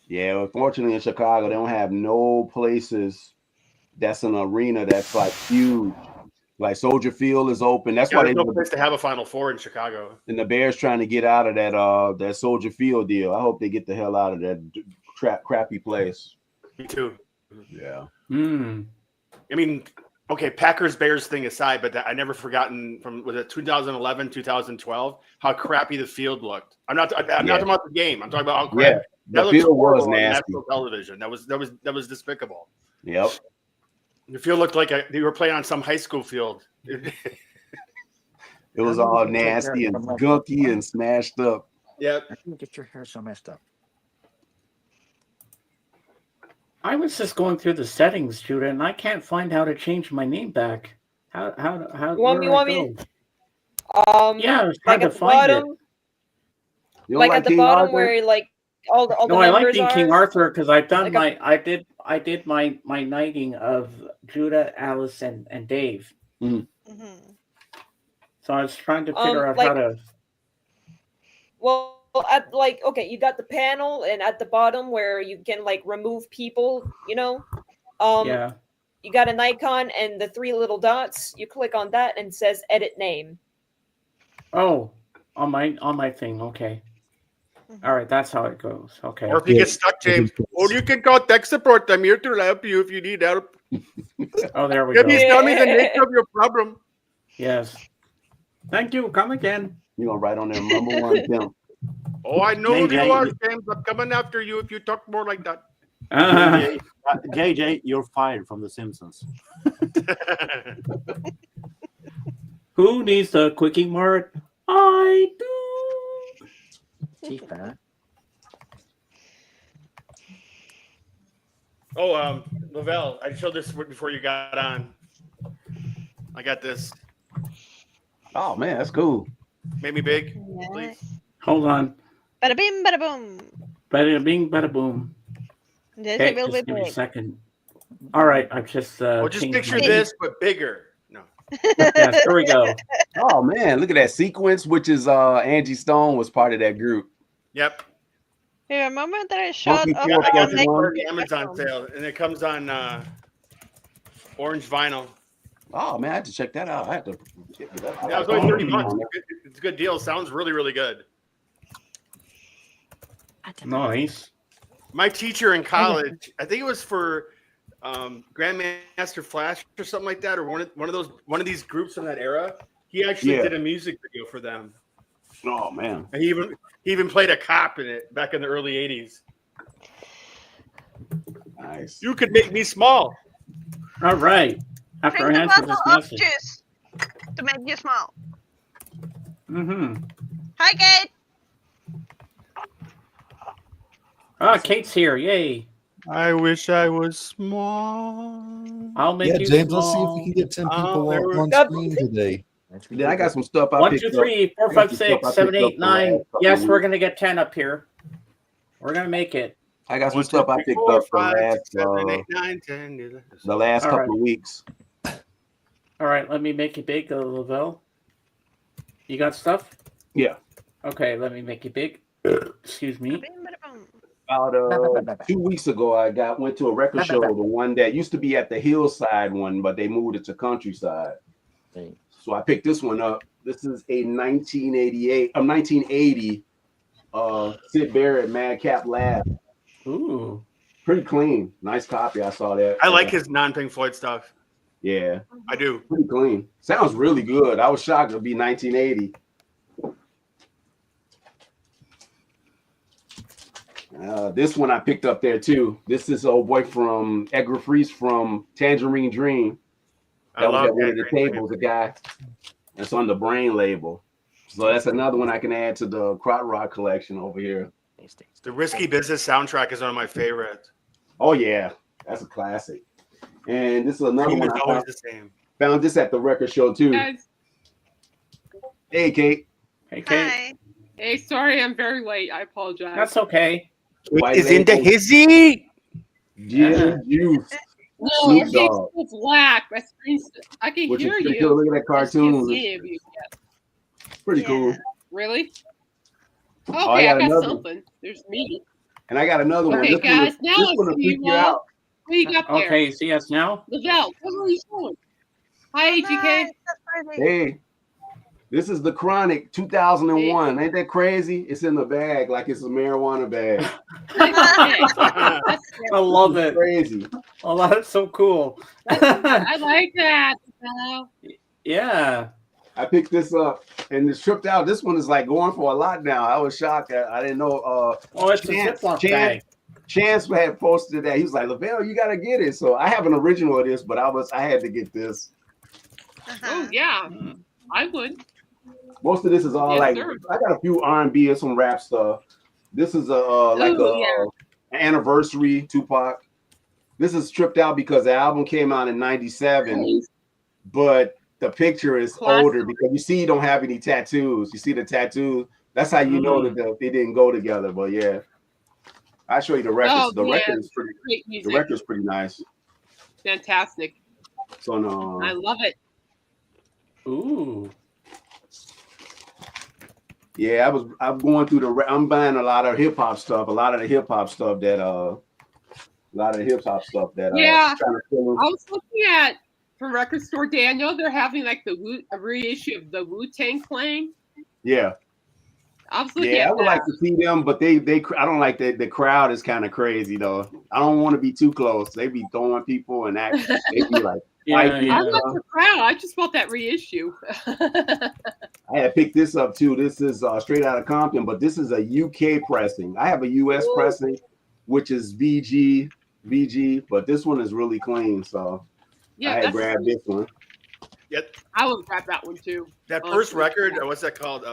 Yeah, unfortunately in Chicago, they don't have no places that's an arena that's like huge. Like Soldier Field is open. That's why there's no place to have a Final Four in Chicago. And the Bears trying to get out of that Soldier Field deal. I hope they get the hell out of that crappy place. Me too. Yeah. I mean, okay, Packers Bears thing aside, but I never forgotten from was it 2011, 2012 how crappy the field looked. I'm not talking about the game. I'm talking about how crappy. Yeah, the field was nasty. National television. That was despicable. Yep. The field looked like they were playing on some high school field. It was all nasty and gunky and smashed up. Yep. Get your hair so messed up. I was just going through the settings, Judah, and I can't find how to change my name back. How You want me? Yeah, it's like hard to at the find bottom. it. Like at the bottom where like all the No, I like numbers being are. King Arthur because I've done Like I did my knighting of Judah, Alice, and Dave. So I was trying to figure out how to. Well, at okay, you got the panel, and at the bottom where you can like remove people, Yeah. You got an icon and the 3 little dots. You click on that and it says edit name. Oh, on my thing. Okay. All right, that's how it goes. Okay. Or if you get stuck, James, or you can call tech support. I'm here to help you if you need help. Oh, there we go. Please tell me the nature of your problem. Yes. Thank you. Come again. You're gonna write on there number 1 pimp. Oh, I know who JJ, you are, James. I'm coming after you if you talk more like that. JJ, you're fired from The Simpsons. Who needs the quickie mart? I do. Oh, Lavelle, I showed this before you got on. I got this. Oh man, that's cool. Made me big, please. Hold on. Bada bing, bada boom. Bada bing, bada boom. Yes, Okay, it will just be give me a big. second. All right, I've just. Well, just changed picture my- this, but bigger. No. Yes, there we go. Oh man, look at that sequence, which is Angie Stone was part of that group. Yep. You remember that I shot Monkey of Four I got plus this one. for the Amazon sale, and it comes on orange vinyl. Oh man, I have to check that out. I have to. Yeah, it was only $30. It's a good deal. Sounds really, really good. Nice. My teacher in college, I think it was for Grandmaster Flash or something like that, or one of these groups from that era. He actually did a music video for them. Oh man. And he even played a cop in it back in the early 80s. Nice. You could make me small. All right. After I Drink a answer this bottle of message. juice to make you small. Mm-hmm. Hi, Kate. Ah, Kate's here. Yay. I wish I was small. I'll make Yeah, you James, let's see if small. we can get 10 people there we on go. screen today. Yeah, I got some stuff I 1, picked 2, up. 3, 4, I got 5, some 6, stuff I 7, picked up 8, the last 9. couple Yes, we're weeks. gonna get 10 up here. We're gonna make it. I got some 1, 2, stuff I 3, picked 4, up 5, 6, 7, 8, 9, 10, 11. the last All couple right. of weeks. All right, let me make it big, Lavelle. You got stuff? Yeah. Okay, let me make it big. Excuse me. About 2 weeks ago, I went to a record show, the one that used to be at the Hillside one, but they moved it to Countryside. So I picked this one up. This is a 1980 Sid Barrett Madcap Lab. Ooh. Pretty clean. Nice copy. I saw that. I like his non-Pink Floyd stuff. Yeah. I do. Pretty clean. Sounds really good. I was shocked to be 1980. This one I picked up there too. This is old boy from Edgar Freese from Tangerine Dream. That was at one of the tables, the guy. That's on the Brain label. So that's another one I can add to the Krot Rock collection over here. The Risky Business soundtrack is one of my favorites. Oh yeah, that's a classic. And this is another Theme one is I always found, the same. found this at the record show too. Guys, Hey Kate. Hey Kate. Hi. hey, sorry I'm very late. I apologize. That's okay. White Is into label. hizzy. Yeah, juice. No, Snoop it's Dogg. black. My screen's, I can Which is hear pretty you. cool. Look at that I just cartoon. can't see you. Pretty cool. Really? Okay, I I got got another- something. There's me. And I got another one. Okay, This guys, one, now this I one will see freak you you all. out. What do you got there? Okay, see us now? Lavelle, what are you showing? Hi, AGK. Hey, this is the Chronic 2001. Ain't that crazy? It's in the bag like it's a marijuana bag. I love it. Crazy. Oh, that's so cool. I like that. Yeah. I picked this up and it's tripped out. This one is like going for a lot now. I was shocked. I didn't know. Oh, it's a Ziploc bag. Chance had posted that. He was like, Lavelle, you gotta get it. So I have an original of this, but I had to get this. Oh yeah, I would. Most of this is all Yes, like sir. I got a few R&B and some rap stuff. This is an anniversary Tupac. This is tripped out because the album came out in '97, but the picture is older because you see, you don't have any tattoos. You see the tattoos. That's how you know that they didn't go together. But yeah, I'll show you the records. Oh, the yeah, record is pretty. great music. The record's pretty nice. Fantastic. So no, I love it. Ooh. Yeah, I'm going through I'm buying a lot of hip hop stuff. A lot of the hip hop stuff that Yeah, trying to fill in. I was looking at from Record Store Daniel. They're having like a reissue of the Wu-Tang playing. Yeah. I was looking Yeah, at I would that. like to see them, but I don't like the crowd is kind of crazy though. I don't want to be too close. They be throwing people and they be like, fighting, I love the crowd. I just want that reissue. I had picked this up too. This is straight out of Compton, but this is a UK pressing. I have a US pressing, which is VG, but this one is really clean. So Yeah, I had grabbed this one. Yep. I would grab that one too. That first record, what's that called?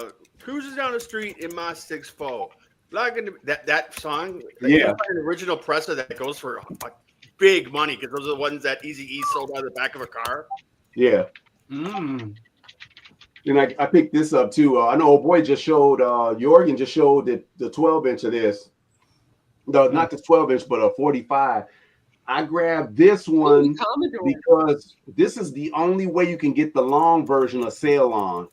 Cruises down the street in my 6'4". That song, Yeah. an original presser that goes for big money because those are the ones that Eazy-E sold out of the back of a car. Yeah. Mm. And I picked this up too. I know boy just showed Jorgen just showed the 12-inch of this. No, not the 12-inch, but a 45. I grabbed this one because this is the only way you can get the long version of Sail On.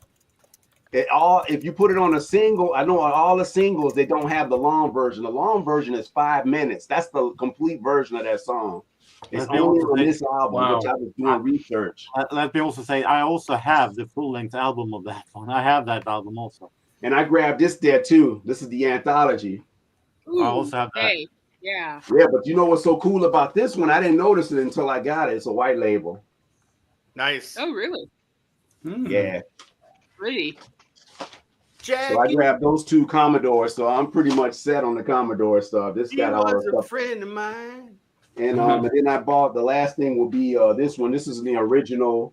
If you put it on a single, I know on all the singles they don't have the long version. The long version is 5 minutes. That's the complete version of that song. It's only on this album, which I was doing research. Let me also say, I also have the full-length album of that one. I have that album also. And I grabbed this there too. This is the anthology. Ooh, I also have that. hey, yeah. Yeah, but you know what's so cool about this one? I didn't notice it until I got it. It's a white label. Nice. Oh, really? Yeah. Pretty. So I grabbed those two Commodores, so I'm pretty much set on the Commodore stuff. This got all the was a stuff. friend of mine. And then I bought the last thing will be this one. This is the original,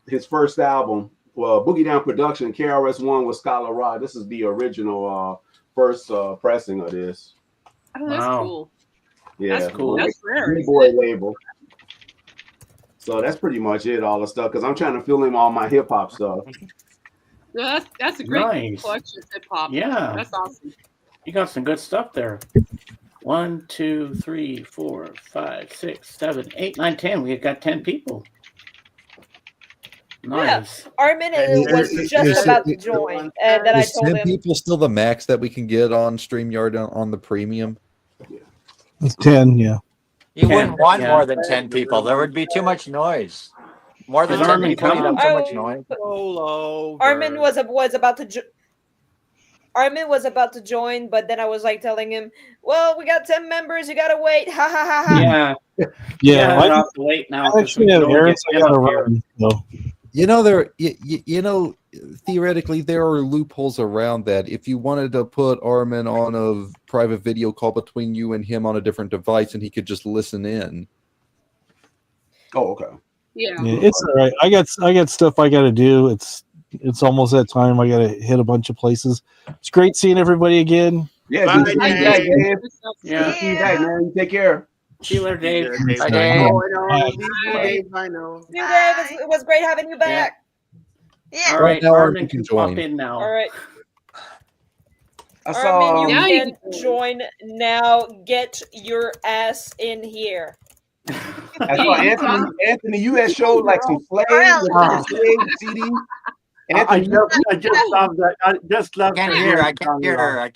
his first album. Well, Boogie Down Production, KRS-One with Scholar Rock. This is the original first pressing of this. Oh, that's cool. Yeah, That's cool. That's rare. B-boy label. So that's pretty much it, all the stuff, because I'm trying to fill in all my hip hop stuff. No, that's a great Nice. collection of hip hop. Yeah. That's awesome. You got some good stuff there. 1, 2, 3, 4, 5, 6, 7, 8, 9, 10. We got 10 people. Nice. Yeah, Armin was just about to join, and then I Is told 10 him. people still the max that we can get on StreamYard on the premium? It's 10, yeah. You wouldn't want more than 10 people. There would be too much noise. More than 10 people, you'd have too much noise. Armin was about to. Armin was about to join, but then I was like telling him, "Well, we got 10 members. You gotta wait." Ha ha ha ha. Yeah. I I have to wait now. I actually have errands I gotta run. So. You know, theoretically, there are loopholes around that. If you wanted to put Armin on a private video call between you and him on a different device, and he could just listen in. Oh, okay. Yeah. It's all right. I got stuff I got to do. It's almost that time. I got to hit a bunch of places. It's great seeing everybody again. Yeah, Bye, good to see you Dave. back, Dave. Yeah. Good to see you back, man. You take care. See you later, Dave. Bye, Dave. I know. You Dave, it was great having you back. All right, now Armin Armin can can pop join. in now. All right. I saw. Armin, Now you you can join now. Get your ass in here. I saw Anthony. You had showed like some flags, CD. I just love that. I just love. I can't hear her.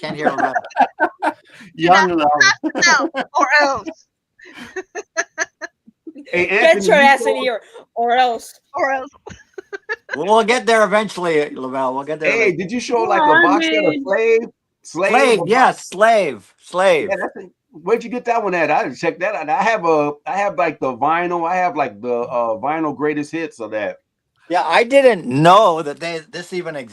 Young love. No, or else. Hey, Get Anthony, your you ass in saw- here, or else. We'll get there eventually, Lavelle. We'll get there. Hey, eventually. did you show like a box set of Slave? Slave, a yes, box- Slave. Yeah, where'd you get that one at? I didn't check that out. I have like the vinyl. I have like the vinyl greatest hits of that. Yeah, I didn't know that this even I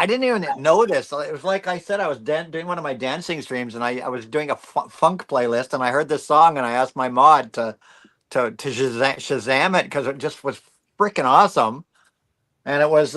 didn't even know this. It was like I said, I was doing one of my dancing streams, and I was doing a funk playlist, and I heard this song, and I asked my mod to Shazam it because it just was freaking awesome. And it was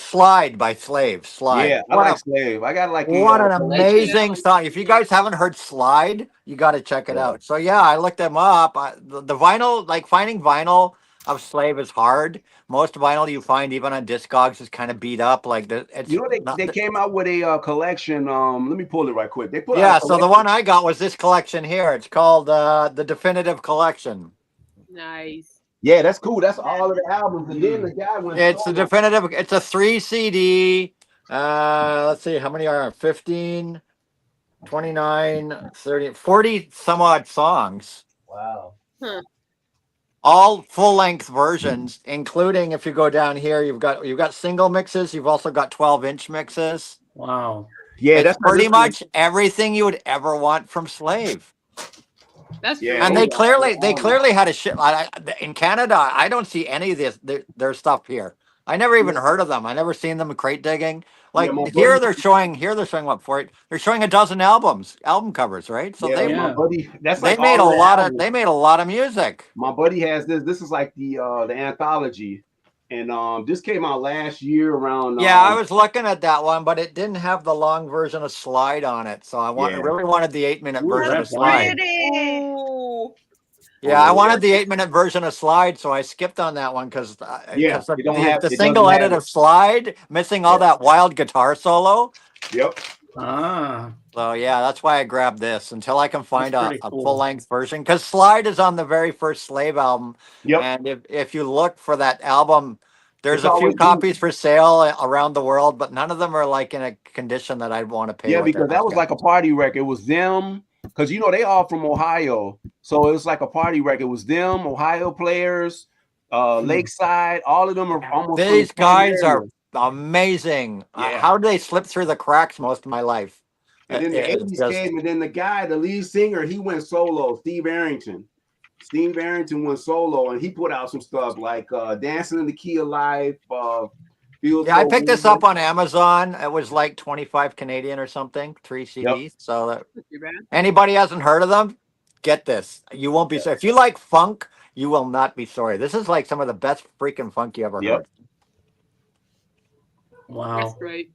Slide by Slave. Slide. Yeah, I like Slave. I got like What an collection. amazing song. If you guys haven't heard Slide, you got to check it out. So yeah, I looked them up. The vinyl, like finding vinyl of Slave is hard. Most vinyl you find even on Discogs is kind of beat up. Like it's You know they came out with a collection. Let me pull it right quick. They put out yeah. a So the one I got was this collection here. It's called the Definitive Collection. Nice. Yeah, that's cool. That's all of the albums. And then the guy went. It's the definitive. It's a 3 CD. Let's see, how many are 15, 29, 30, 40 some odd songs. Wow. Huh. All full length versions, including if you go down here, you've got single mixes. You've also got 12-inch mixes. Wow. Yeah, it's pretty much everything you would ever want from Slave. That's And they clearly had a shit. In Canada, I don't see any of this their stuff here. I never even heard of them. I never seen them crate digging. Like my here buddy- they're showing what for it? They're showing a dozen album covers, right? So Yeah, my buddy. That's they like made all a the lot albums. of they made a lot of music. My buddy has this. This is like the anthology, and this came out last year around. Yeah, I was looking at that one, but it didn't have the long version of Slide on it. So I really wanted the 8-minute version of Slide. Yeah, I wanted the 8-minute version of Slide, so I skipped on that one because the single edit of Slide missing all that wild guitar solo. Yep. So yeah, that's why I grabbed this until I can find a pretty cool. full length version. Because Slide is on the very first Slave album, Yep. and if you look for that album, there's It's a few always copies for sale around the world, but none of them are like in a condition that I'd want to pay. Yeah, what they're because that was asking. like a party record. It was them, because they all from Ohio, so it was like a party record. It was them, Ohio players, Lakeside. All of them are almost. from These the same guys area. are amazing. Yeah. How do they slip through the cracks most of my life? And then the It's 80s just- came, and then the lead singer, he went solo. Steve Arrington went solo, and he put out some stuff like "Dancing in the Key of Life." Yeah, I picked this up on Amazon. It was like 25 Canadian or something, 3 CDs. So that anybody hasn't heard of them, get this. You won't be sorry. If you like funk, you will not be sorry. This is like some of the best freaking funk you ever heard. Wow. That's great.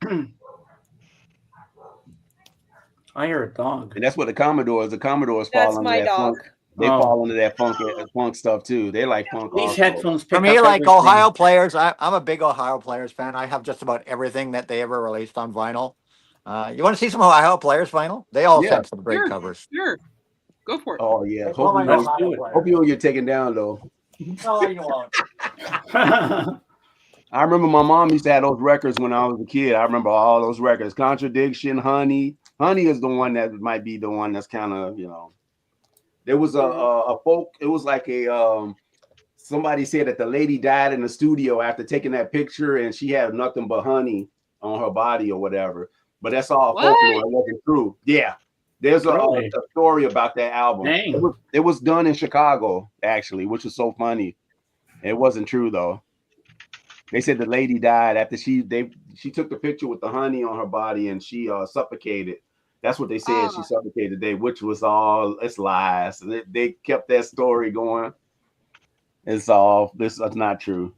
I hear a dog. And that's what the Commodores That's fall under my that dog. funk. They fall under that funk stuff too. They like funk. These also. headphones pick For me, up like everything. Ohio players, I'm a big Ohio players fan. I have just about everything that they ever released on vinyl. You want to see some Ohio players vinyl? They all sent some great covers. Sure. Go for it. Oh yeah. That's all I know how to play. Hope you don't get taken down though. No, you won't. I remember my mom used to have those records when I was a kid. I remember all those records. Contradiction, Honey. Honey is the one that might be the one that's kind of, There was a folk. It was like a somebody said that the lady died in the studio after taking that picture, and she had nothing but honey on her body or whatever. But that's all folklore. It wasn't true. Yeah, there's a story about that album. It was done in Chicago actually, which was so funny. It wasn't true though. They said the lady died after she took the picture with the honey on her body, and she suffocated. That's what they said. She suffocated today, which was it's lies. They kept that story going. This is not true.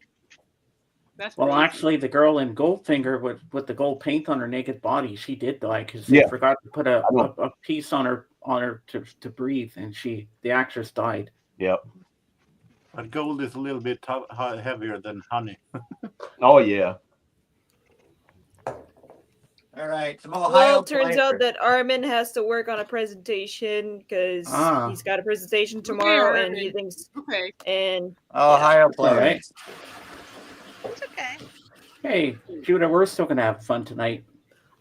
Well, actually, the girl in Goldfinger with the gold paint on her naked body, she did die because they forgot to put a piece on her to breathe, and the actress died. Yep. But gold is a little bit heavier than honey. Oh yeah. All right. Well, it turns out that Armin has to work on a presentation because he's got a presentation tomorrow, and he thinks. Okay. And Ohio player. Right. It's okay. Hey, Judah, we're still gonna have fun tonight.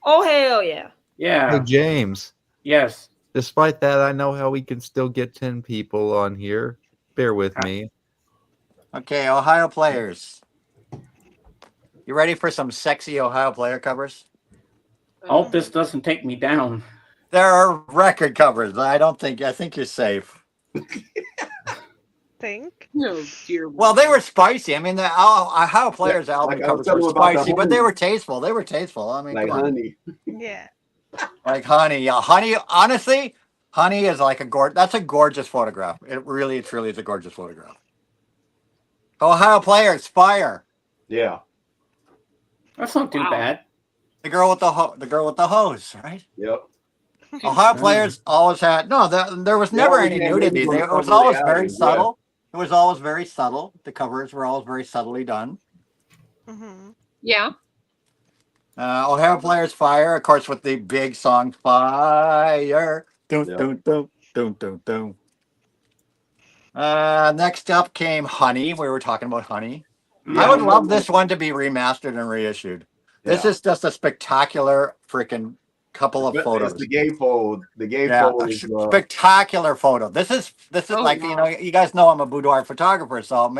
Oh hell yeah! Yeah. Hey, James. Yes. Despite that, I know how we can still get 10 people on here. Bear with me. Okay, Ohio players. You ready for some sexy Ohio player covers? I hope this doesn't take me down. There are record covers. I think you're safe. Think? No, dear. Well, they were spicy. I mean, the Ohio players album like I was covers were telling about the spicy, but they honey. were tasteful. They were tasteful. I mean, Like come on. honey. Yeah. Like honey. Yeah, honey. Honestly, honey is like that's a gorgeous photograph. It really, truly is a gorgeous photograph. Ohio players, fire. Yeah. That's not too bad. The girl with the hose, right? Yep. Ohio players always had there was never any nudity. It was always very subtle. It was always very subtle. The covers were always very subtly done. Mm-hmm. Yeah. Ohio players, fire, of course, with the big song "Fire." Dun, dun, dun, dun, dun, dun. Next up came Honey. We were talking about Honey. Yeah. I would love this one to be remastered and reissued. This is just a spectacular freaking couple of photos. It's the gatefold. The gatefold is spectacular photo. This is like, wow. you guys know I'm a boudoir photographer, so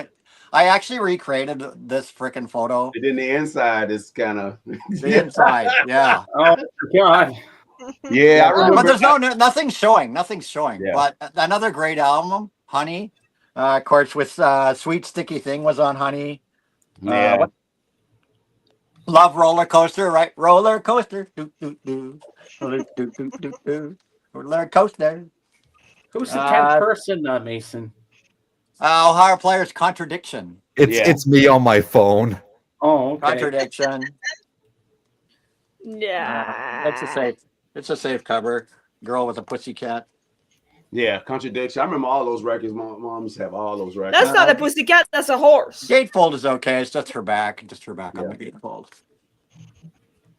I actually recreated this freaking photo. And then the inside is kind of the inside, yeah. Oh God. Yeah, I remember. But there's nothing showing. Nothing's showing. Yeah. But another great album, Honey. Of course, with Sweet Sticky Thing was on Honey. Yeah. Love Roller Coaster, right? Roller Coaster. Do, do, do. Do, do, do, do, do. Roller Coaster. Who's the 10th person, Mason? Ohio players, Contradiction. It's me on my phone. Oh, okay. Contradiction. Yeah. It's a safe cover. Girl with a pussycat. Yeah, Contradiction. I remember all those records. Moms have all those records. That's not a pussycat. That's a horse. Gatefold is okay. It's just her back. Just her back on the gatefold.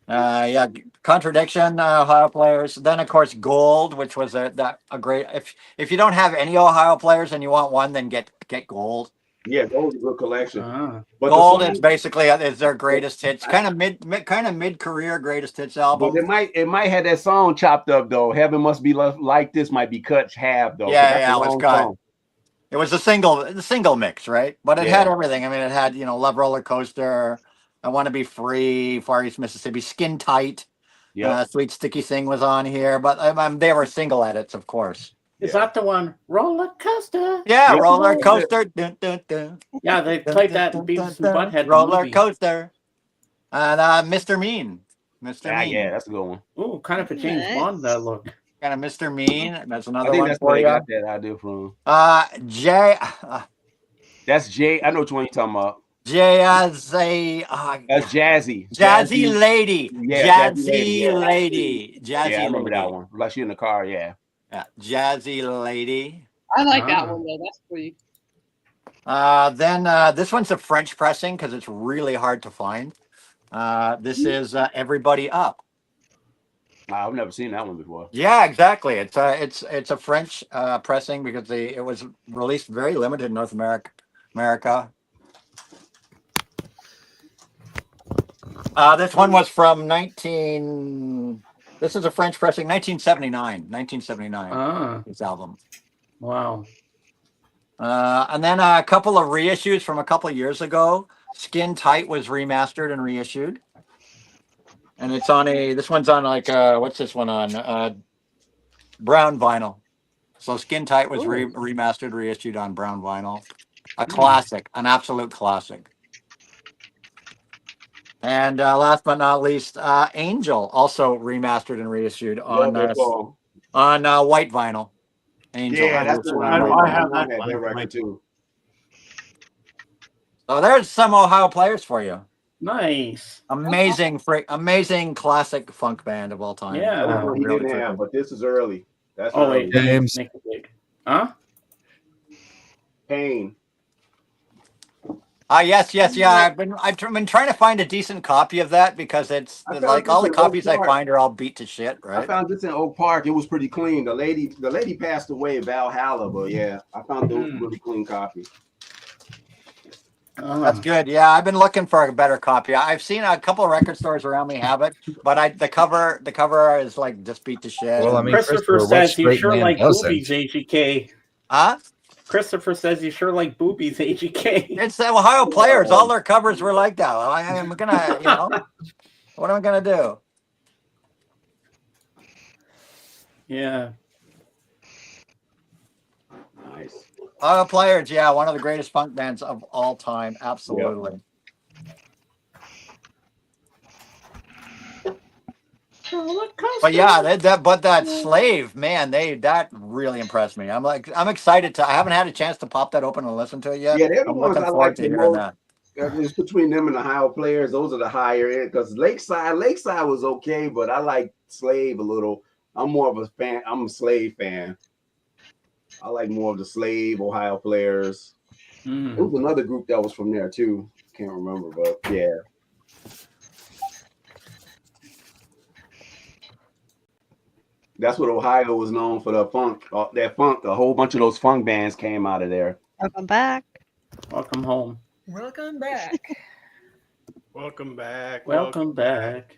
Yeah, Contradiction, Ohio players. Then of course Gold, which was a great. If you don't have any Ohio players and you want one, then get Gold. Yeah, Gold is a good collection. But Gold is basically is their greatest hits, kind of mid career greatest hits album. But it might have that song chopped up though. Heaven Must Be Like This might be cut half though. Yeah, it was cut. It was the single mix, right? But it had everything. I mean, it had Love Roller Coaster, I Want to Be Free, Far East Mississippi, Skin Tight. Yeah, Sweet Sticky Thing was on here, but they were single edits, of course. Is that the one? Roller Coaster. Yeah, Roller Coaster. Dun, dun, dun. Yeah, they played that in Beavis and Butthead. Roller Coaster. And Mr. Mean. Mr. Mean. Yeah, that's a good one. Ooh, kind of a James Bond look. Kind of Mr. Mean. That's another I think one that's for where they you. got that idea from. That's Jay. I know which one you're talking about. Jazzy. That's Jazzy. Jazzy Lady. Yeah, Jazzy Lady. Jazzy yeah, I remember Lady. that one. Like she in the car, yeah. Yeah, Jazzy Lady. I like that one though. That's pretty. Then this one's a French pressing because it's really hard to find. This is Everybody Up. I've never seen that one before. Yeah, exactly. It's a French pressing because it was released very limited in North America. This one was from This is a French pressing, 1979. 1979. This album. Wow. And then a couple of reissues from a couple of years ago. Skin Tight was remastered and reissued. And it's on this one's on like, what's this one on? Brown vinyl. So Skin Tight was remastered, reissued on brown vinyl. A classic, an absolute classic. And last but not least, Angel, also remastered and reissued on white vinyl. Angel. Yeah, that's the one. I have that record too. So there's some Ohio players for you. Nice. Amazing classic funk band of all time. Yeah, he didn't have, but this is early. That's early. Wait, James. Huh? Pain. Yes. I've been trying to find a decent copy of that because it's like all the copies I find are all beat to shit, right? I found this in Oak Park. It was pretty clean. The lady passed away, Valhalla, but yeah, I found those really clean copies. That's good. Yeah, I've been looking for a better copy. I've seen a couple of record stores around me have it, but the cover is like just beat to shit. Well, I mean, Christopher what says you straight sure man like doesn't? boobies, AGK. Huh? Christopher says you sure like boobies, AGK. It's the Ohio Players. All their covers were like that. I'm gonna, what am I gonna do? Yeah. Nice. Ohio Players, yeah, one of the greatest funk bands of all time. Absolutely. But yeah, that Slave, man, that really impressed me. I'm excited to. I haven't had a chance to pop that open and listen to it yet. Yeah, they're the I'm ones looking I forward like to the hearing most. that. It's between them and the Ohio Players. Those are the higher end. Because Lakeside was okay, but I like Slave a little. I'm more of a fan. I'm a Slave fan. I like more of the Slave Ohio Players. There was another group that was from there too. Can't remember, but yeah. That's what Ohio was known for, the funk. That funk, a whole bunch of those funk bands came out of there. Welcome back. Welcome home. Welcome back. Welcome back. Welcome back.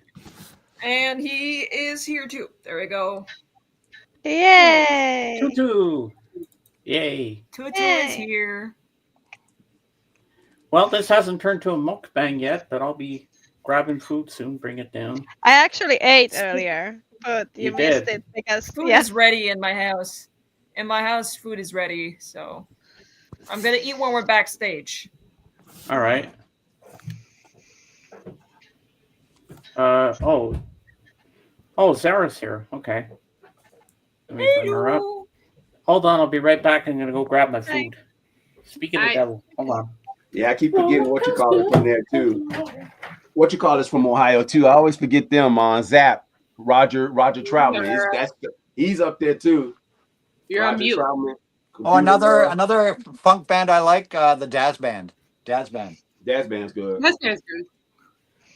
And he is here too. There we go. Yay! Tutu. Yay. Tutu is here. Well, this hasn't turned to a mukbang yet, but I'll be grabbing food soon. Bring it down. I actually ate earlier, but you missed did. it because Food is ready in my house. In my house, food is ready. So I'm gonna eat when we're backstage. All right. Oh, Zara's here. Okay. Let me bring her up. Hold on, I'll be right back. I'm gonna go grab my food. Speaking of the devil, hold on. Yeah, I keep forgetting what you call it from there too. What you call is from Ohio too. I always forget them on Zap. Roger Troutman. He's up there too. You're on mute. Troutman, Oh, another funk band I like, the Daz Band. Daz Band's good. That sounds good.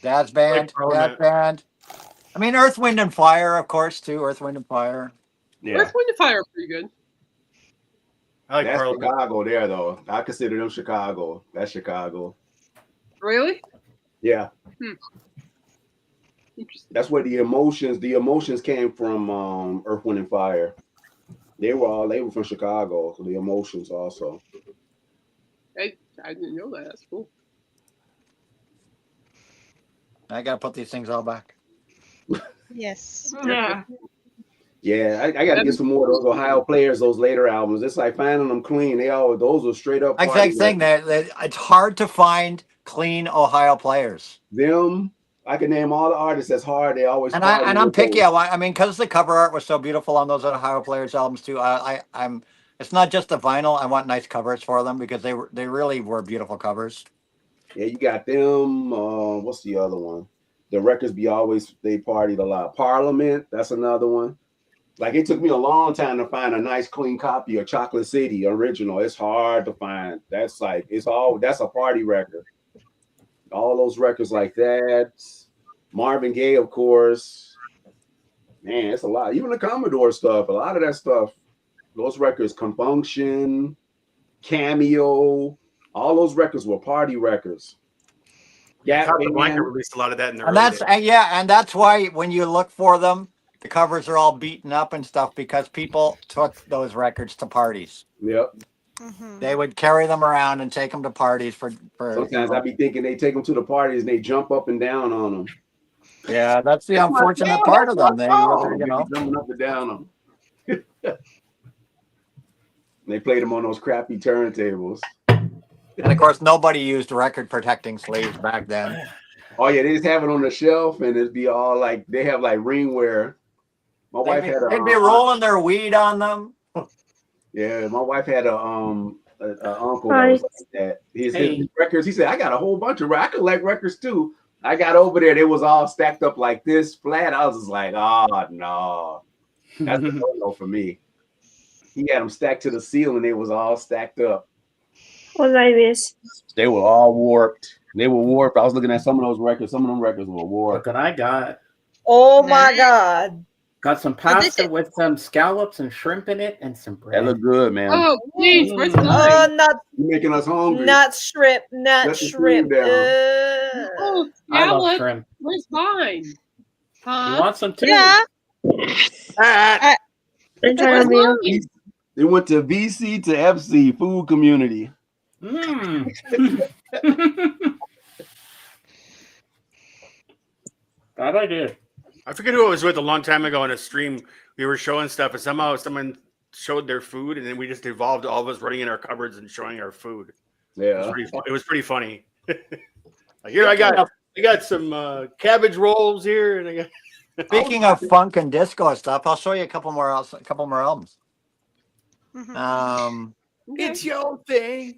Daz Band. I mean, Earth, Wind, and Fire, of course, too. Earth, Wind, and Fire. Yeah. Earth, Wind, and Fire are pretty good. I like That's Parliament. Chicago there though. I consider them Chicago. That's Chicago. Really? Yeah. That's where the emotions came from. Earth, Wind, and Fire. They were from Chicago. So the Emotions also. I didn't know that. That's cool. I gotta put these things all back. Yes. Yeah. Yeah, I got to get some more of those Ohio Players. Those later albums. It's like finding them clean. Those are straight up. Exact thing. That it's hard to find clean Ohio Players. Them. I can name all the artists. That's hard. They always. And I'm picky. I mean, because the cover art was so beautiful on those Ohio Players albums too. I'm. It's not just the vinyl. I want nice covers for them because they really were beautiful covers. Yeah, you got them. What's the other one? The records be always. They partied a lot. Parliament. That's another one. Like it took me a long time to find a nice clean copy of Chocolate City original. It's hard to find. That's a party record. All those records like that. Marvin Gaye, of course. Man, it's a lot. Even the Commodore stuff. A lot of that stuff. Those records, Compunction, Cameo. All those records were party records. Yeah, Casablanca released a lot of that in the And that's why when you look for them, the covers are all beaten up and stuff because people took those records to parties. Yep. They would carry them around and take them to parties for Sometimes I be thinking they take them to the parties and they jump up and down on them. Yeah, that's the unfortunate part of them. They jumping up and down on them. They played them on those crappy turntables. And of course, nobody used record protecting sleeves back then. Oh yeah, they just have it on the shelf and it'd be all like they have like ringwear. My wife had they'd be rolling their weed on them. Yeah, my wife had a uncle that was like that. His records. He said, "I got a whole bunch of. I collect records too." I got over there. They was all stacked up like this flat. I was just like, "Oh no, that's a no for me." He had them stacked to the ceiling. They was all stacked up. What I miss? They were all warped. They were warped. I was looking at some of those records. Some of them records were warped. Look what I got. Oh my God. Got some pasta with some scallops and shrimp in it and some bread. That look good, man. Oh, jeez, where's mine? Not You're making us hungry. not shrimp, not Let the shrimp. food down. Oh, I love scallop. shrimp. Where's mine? Huh? You want some too? Yeah. Where's mine? They went to VC to FC, food community. Mm. That I did. I forget who it was with a long time ago in a stream. We were showing stuff, and somehow someone showed their food, and then we just evolved all of us running in our cupboards and showing our food. Yeah, it was pretty funny. Like, here I got some cabbage rolls here, and I got. Speaking of funk and disco stuff, I'll show you a couple more albums. It's your thing.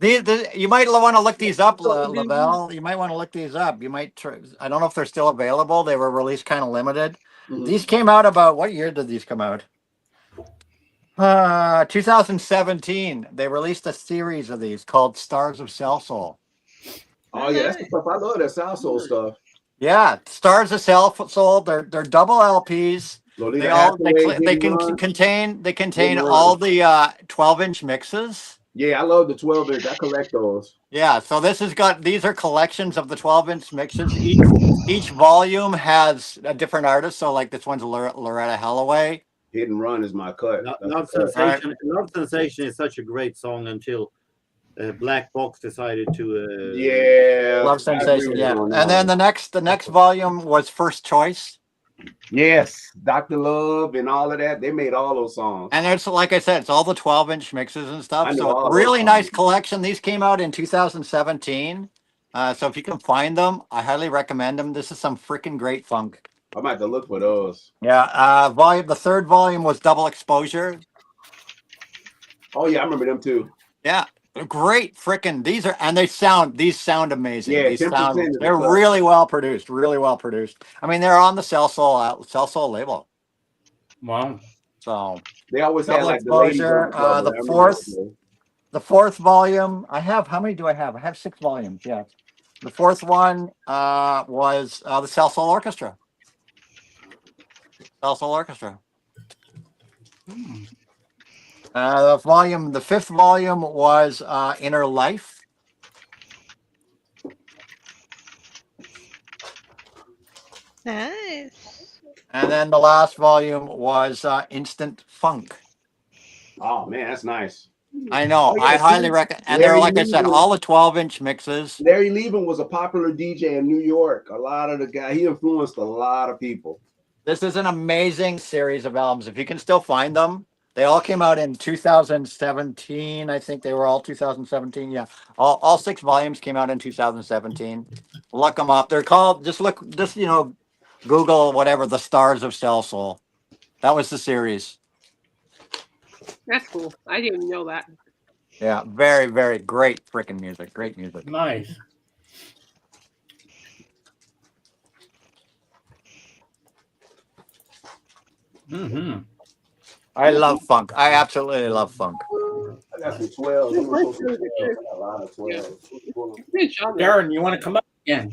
You might want to look these up, Lavelle. You might want to look these up. You might. I don't know if they're still available. They were released kind of limited. These came out about what year did these come out? 2017. They released a series of these called Stars of Cell Soul. Oh yeah, that's the stuff I love. That South Soul stuff. Yeah, Stars of Cell Soul. They're double LPs. They contain all the 12-inch mixes. Yeah, I love the 12-inch. I collect those. Yeah, so these are collections of the 12-inch mixes. Each volume has a different artist. So like this one's Loretta Holloway. Hit and Run is my cut. Love Sensation. Love Sensation is such a great song until Black Box decided to. Love Sensation. Yeah, and then the next volume was First Choice. Yes, Dr. Love and all of that. They made all those songs. And it's like I said, it's all the 12-inch mixes and stuff. So really nice collection. These came out in 2017. So if you can find them, I highly recommend them. This is some freaking great funk. I'm about to look for those. Yeah, the third volume was Double Exposure. Oh yeah, I remember them too. Yeah, great freaking. These sound amazing. Yeah, They're really well produced. Really well produced. I mean, they're on the Cell Soul label. Wow. So they always have like Exposure. The fourth volume. How many do I have? I have 6 volumes. Yeah. The fourth one was the Cell Soul Orchestra. Cell Soul Orchestra. The fifth volume was Inner Life. Nice. And then the last volume was Instant Funk. Oh man, that's nice. I know. I highly recommend. And they're, like I said, all the 12-inch mixes. Larry Levin was a popular DJ in New York. A lot of the guys, he influenced a lot of people. This is an amazing series of albums. If you can still find them, they all came out in 2017. I think they were all 2017. Yeah, all 6 volumes came out in 2017. Look them up. They're called. Just Google whatever the Stars of Cell Soul. That was the series. That's cool. I didn't even know that. Yeah, very, very great freaking music. Great music. Nice. Mm-hmm. I love funk. I absolutely love funk. I got some 12. I got a lot of 12. Darren, you want to come up again?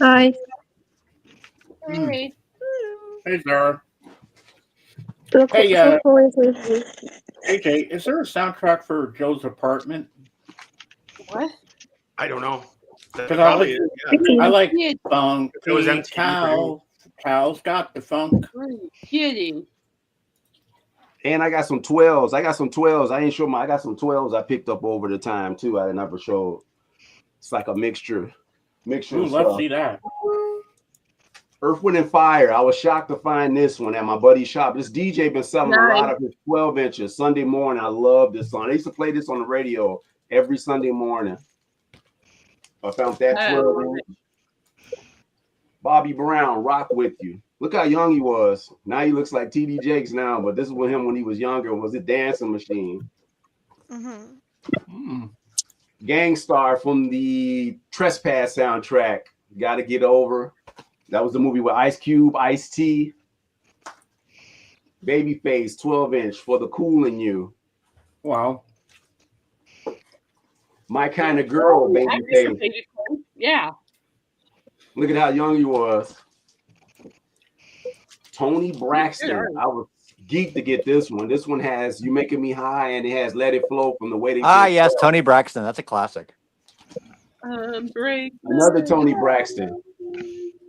Hi. Hey. Hey, Darren. Look, Hey, AJ, is there a soundtrack for Joe's Apartment? What? I don't know. Because I like funk. It was MTV. Cows got the funk. Are you kidding? And I got some 12s. I got some 12s. I got some 12s I picked up over the time too. I never showed. It's like a mixture. Ooh, let's see that. Earth, Wind, and Fire. I was shocked to find this one at my buddy's shop. This DJ been selling a lot of his 12 inches Sunday morning. I love this song. I used to play this on the radio every Sunday morning. I found that 12 inch. Bobby Brown, Rock With You. Look how young he was. Now he looks like TD Jakes now, but this is with him when he was younger. Was it Dancing Machine? Mm-hmm. Gangstar from the Trespass soundtrack. Gotta Get Over. That was the movie with Ice Cube, Ice-T. Babyface, 12 inch for the Cool in You. Wow. My Kind of Girl, Babyface. Yeah. Look at how young you was. Tony Braxton. I was geeked to get this one. This one has "You Making Me High" and it has "Let It Flow" from the Waiting. Ah, yes, Tony Braxton. That's a classic. Another Tony Braxton.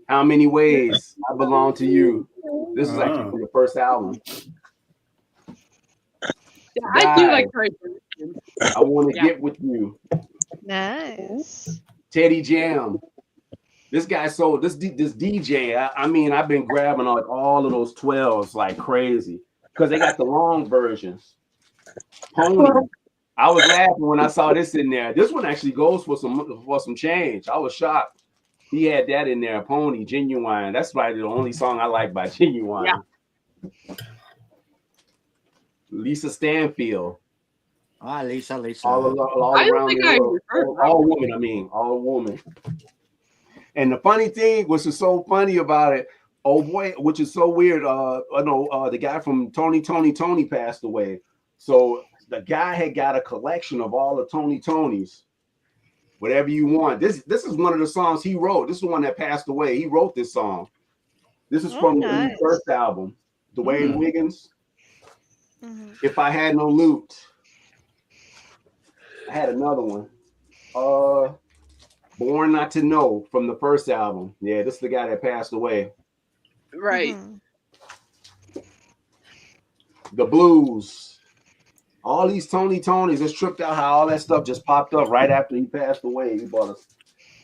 "How Many Ways I Belong to You." This is actually from the first album. Yeah, I do like Tony Braxton. "I Want to Get With You." Nice. Teddy Jam. This guy sold this DJ. I mean, I've been grabbing like all of those 12s like crazy because they got the long versions. Pony. I was laughing when I saw this in there. This one actually goes for some change. I was shocked. He had that in there. Pony, Genuine. That's probably the only song I like by Genuine. Yeah. Lisa Stanfield. Ah, Lisa. All around the world. All woman. I mean, all woman. And the funny thing, which is so funny about it, oh boy, which is so weird. The guy from Tony passed away. So the guy had got a collection of all the Tonys. Whatever you want. This is one of the songs he wrote. This is the one that passed away. He wrote this song. This is from the first album, Dwayne Wiggins. If I Had No Loot. I had another one. Born Not to Know from the first album. Yeah, this is the guy that passed away. Right. The Blues. All these Tonys just tripped out how all that stuff just popped up right after he passed away. He bought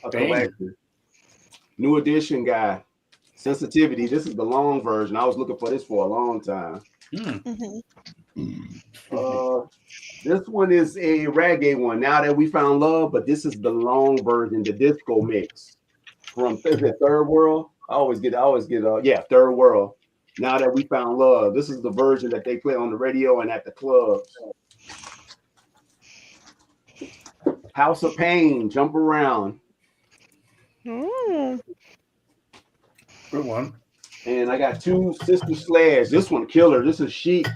a collection. New Edition guy. Sensitivity. This is the long version. I was looking for this for a long time. This one is a reggae one. Now That We Found Love, but this is the long version, the disco mix from Third World. I always get Third World. Now That We Found Love. This is the version that they play on the radio and at the clubs. House of Pain, Jump Around. Good one. And I got two Sister Sledge. This one killer. This is Chic.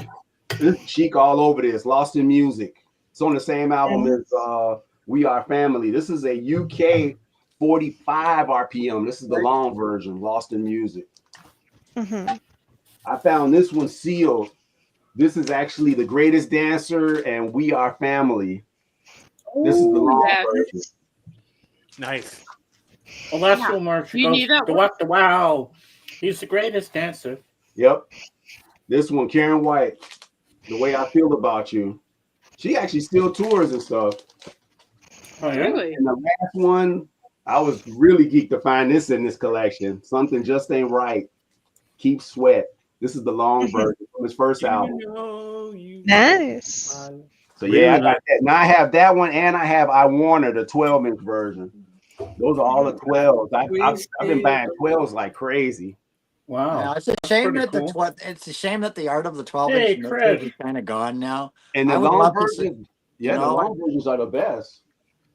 This is Chic all over this. Lost in Music. It's on the same album as We Are Family. This is a UK 45 RPM. This is the long version, Lost in Music. I found this one sealed. This is actually The Greatest Dancer and We Are Family. This is the long version. Nice. Well, that's cool, Mark. The wow. He's the greatest dancer. Yep. This one, Karen White. The Way I Feel About You. She actually still tours and stuff. Oh, yeah? Really? And the last one, I was really geeked to find this in this collection. Something Just Ain't Right. Keep Sweat. This is the long version from his first album. Nice. So yeah, I got that. Now I have that one, and I have I Want Her, the 12-inch version. Those are all the 12s. I've been buying 12s like crazy. Wow. Yeah, it's a shame that it's a shame that the art of the 12-inch mixer is kind of gone now. And the long versions, the long versions are the best.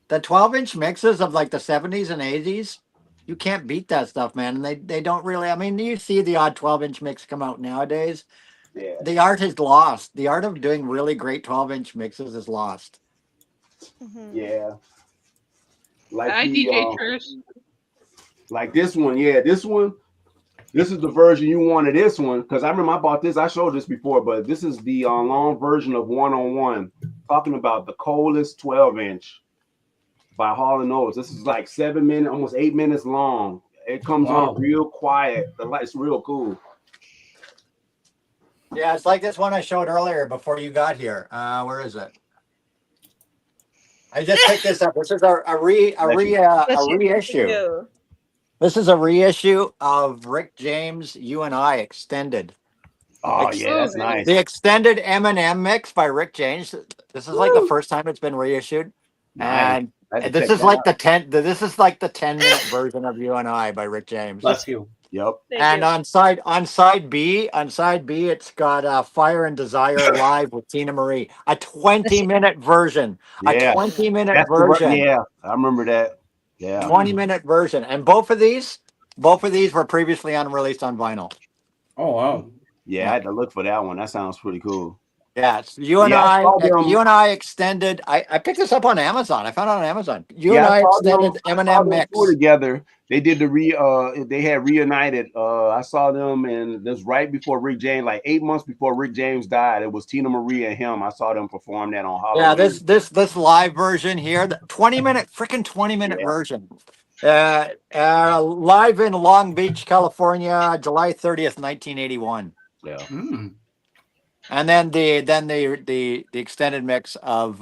The 12-inch mixes of like the 70s and 80s, you can't beat that stuff, man. And they don't really. I mean, you see the odd 12-inch mix come out nowadays. Yeah. The art is lost. The art of doing really great 12-inch mixes is lost. Yeah. Like Hi, DJ Trish. Like this one, this one. This is the version you wanted. This one, because I remember I bought this. I showed this before, but this is the long version of 101, talking about the coldest 12-inch by Hall & Oates. This is like 7 minutes, almost 8 minutes long. It comes on real quiet. The light's real cool. Yeah, it's like this one I showed earlier before you got here. Where is it? I just picked this up. This is a reissue. This is a reissue of Rick James You and I Extended. Oh, yeah, that's nice. The extended Eminem mix by Rick James. This is like the first time it's been reissued. Nice. And this is like the 10-minute version of You and I by Rick James. Bless you. Yep. And on side B, it's got Fire and Desire Live with Tina Marie. A 20-minute version. Yeah. A 20-minute version. Yeah, I remember that. Yeah. 20-minute version. And both of these were previously unreleased on vinyl. Oh wow. Yeah, I had to look for that one. That sounds pretty cool. Yeah, it's You and I Extended. I picked this up on Amazon. I found it on Amazon. You and I Extended Eminem mix. Together. They did they had reunited. I saw them, and this right before Rick James, like 8 months before Rick James died. It was Tina Marie and him. I saw them perform that on Halloween. Yeah, this live version here, the 20-minute version. Live in Long Beach, California, July 30th, 1981. Yeah. And then the extended mix of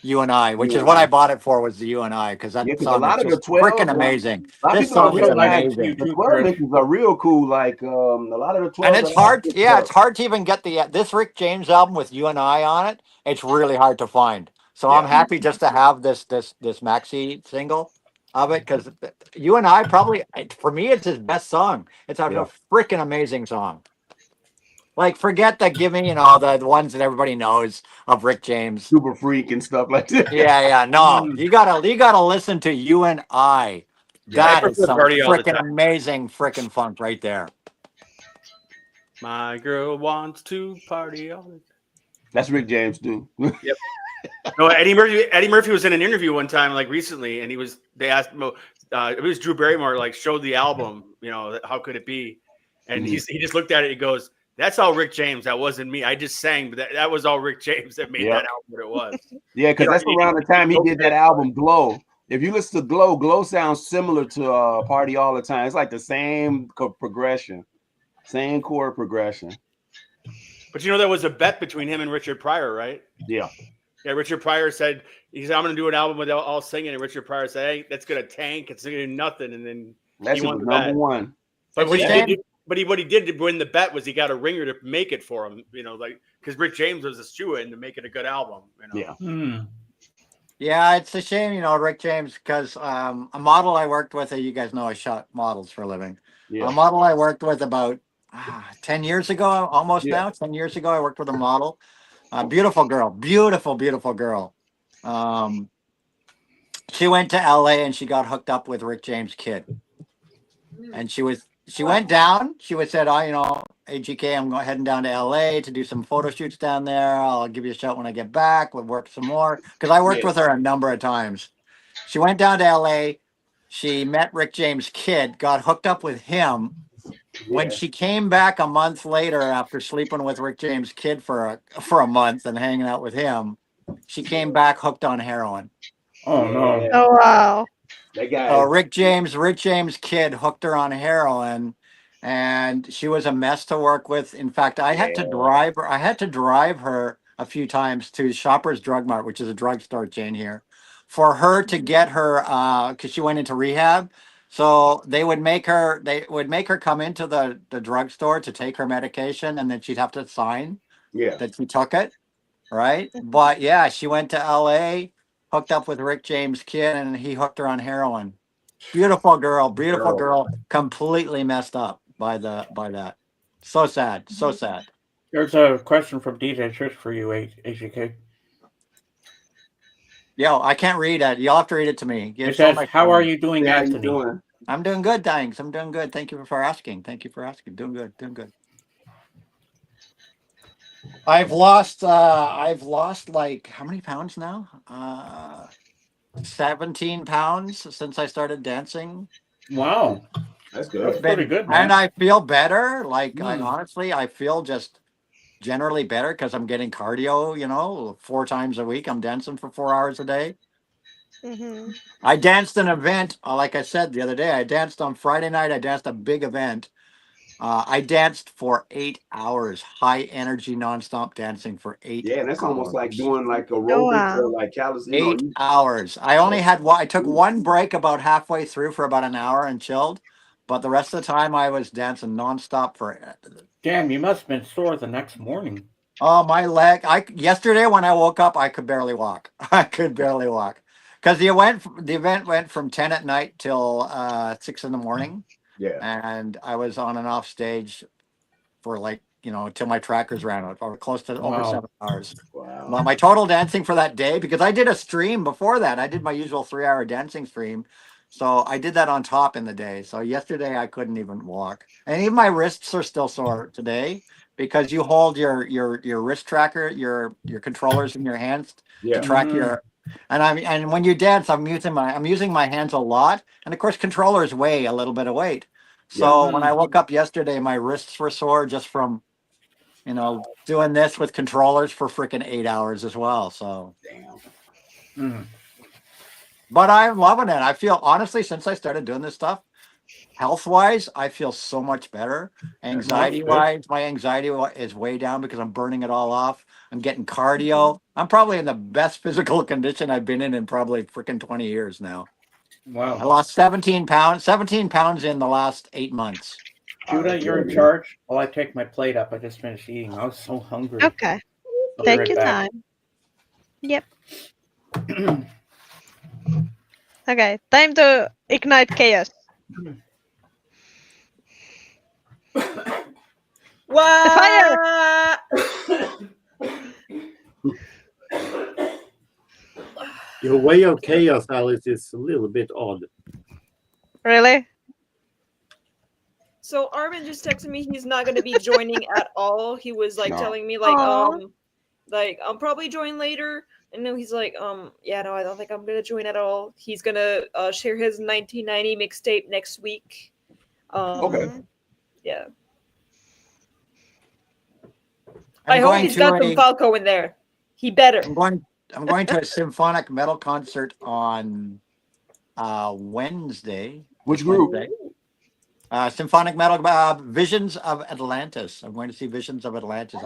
You and I, which is what I bought it for, was the You and I, because that a song lot is of the just 12 freaking amazing. A lot of This people don't song is realize amazing. the 12 mixes are real cool. Like a lot of the 12. And it's hard, it's hard to even get this Rick James album with You and I on it. It's really hard to find. So I'm happy just to have this maxi single of it, because You and I probably, for me, it's his best song. It's a freaking amazing song. Like, forget the Give Me, the ones that everybody knows of Rick James, Super Freak and stuff like that. Yeah, no, you gotta listen to You and I. That is some freaking amazing freaking funk right there. My girl wants to party all the time. That's Rick James too. Yep. No, Eddie Murphy was in an interview one time, like recently, and they asked him, it was Drew Barrymore, like, showed the album, how could it be? And he just looked at it, he goes, "That's all Rick James. That wasn't me. I just sang, but that was all Rick James that made that album what it was." Yeah, because that's around the time he did that album Glow. If you listen to Glow sounds similar to Party All the Time. It's like the same progression, same chord progression. But there was a bet between him and Richard Pryor, right? Yeah. Yeah, Richard Pryor said, I'm going to do an album without all singing. And Richard Pryor said, "Hey, that's going to tank. It's going to do nothing." And then That's he won the number bet. one. But what he did to win the bet was he got a ringer to make it for him, because Rick James was a shoo-in to make it a good album. Yeah. Yeah, it's a shame, Rick James, because a model I worked with, you guys know I shot models for a living. Yeah. A model I worked with about 10 years ago, almost now, 10 years ago, I worked with a model. Beautiful girl, beautiful girl. She went to LA and she got hooked up with Rick James' kid. And she went down. She said, AGK, I'm heading down to LA to do some photo shoots down there. I'll give you a shout when I get back. We'll work some more. Because I worked with her a number of times. She went down to LA. She met Rick James' kid, got hooked up with him. When she came back a month later after sleeping with Rick James' kid for a month and hanging out with him, she came back hooked on heroin. Oh, no. Oh, wow. That guy. So Rick James' kid hooked her on heroin, and she was a mess to work with. In fact, I had to drive her. I had to drive her a few times to Shoppers Drug Mart, which is a drugstore chain here, for her to get her because she went into rehab. So they would make her come into the drugstore to take her medication, and then she'd have to sign that she took it, right? But yeah, she went to LA, hooked up with Rick James' kid, and he hooked her on heroin. Beautiful girl, completely messed up by that. So sad, so sad. There's a question from DJ Trish for you, AGK. Yo, I can't read it. You'll have to read it to me. It says, "How are you doing, Anthony?" I'm doing good, thanks. I'm doing good. Thank you for asking. Doing good. I've lost like, how many pounds now? 17 pounds since I started dancing. Wow. That's good. That's pretty good, man. And I feel better. Like, I feel just generally better because I'm getting cardio, 4 times a week. I'm dancing for 4 hours a day. Mm-hmm. I danced an event, like I said the other day. I danced on Friday night. I danced a big event. I danced for 8 hours, high energy, nonstop dancing for 8 hours. Yeah, that's almost like doing like aerobics or like calisthenics. 8 hours. I only had I took one break about halfway through for about an hour and chilled, but the rest of the time I was dancing nonstop for. Damn, you must have been sore the next morning. Oh, my leg! Yesterday when I woke up, I could barely walk. Because the event went from 10 at night till 6 in the morning. Yeah. And I was on and off stage for till my trackers ran out, or close to over 7 hours. Wow. Well, my total dancing for that day, because I did a stream before that. I did my usual 3-hour dancing stream. So I did that on top in the day. So yesterday I couldn't even walk. And even my wrists are still sore today because you hold your wrist tracker, your controllers in your hands to track your. And when you dance, I'm using my hands a lot, and of course controllers weigh a little bit of weight. So when I woke up yesterday, my wrists were sore just from doing this with controllers for freaking 8 hours as well. So but I'm loving it. I feel honestly, since I started doing this stuff, health wise, I feel so much better. Anxiety wise, my anxiety is way down because I'm burning it all off. I'm getting cardio. I'm probably in the best physical condition I've been in probably freaking 20 years now. Wow. I lost 17 pounds in the last 8 months. Judah, you're in charge. While I take my plate up, I just finished eating. I was so hungry. Okay. I'll be Take right your back. time. Yep. Okay, time to ignite chaos. Fire! Your way of chaos, Alice, is a little bit odd. Really? So Armin just texted me he's not going to be joining at all. He was like telling me Aw. I'll probably join later. And then he's like, yeah, no, I don't think I'm gonna join at all. He's gonna share his 1990 mixtape next week. Okay. Yeah. I hope he's got some Falco in there. He better. I'm going to a symphonic metal concert on Wednesday. Which group? Symphonic metal, Visions of Atlantis. I'm going to see Visions of Atlantis.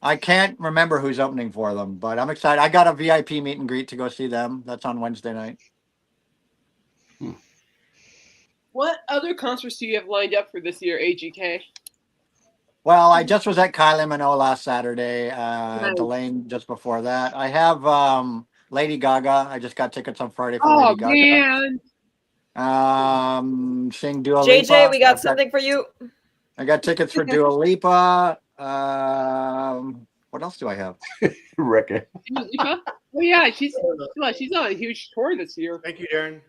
I can't remember who's opening for them, but I'm excited. I got a VIP meet and greet to go see them. That's on Wednesday night. What other concerts do you have lined up for this year, AGK? Well, I just was at Kylie Minogue last Saturday. Delane just before that. I have Lady Gaga. I just got tickets on Friday for Lady Gaga. Man. Sing Dua Lipa. JJ, we got something for you. I got tickets for Dua Lipa. What else do I have? Record. Oh yeah, she's on a huge tour this year. Thank you, Darren.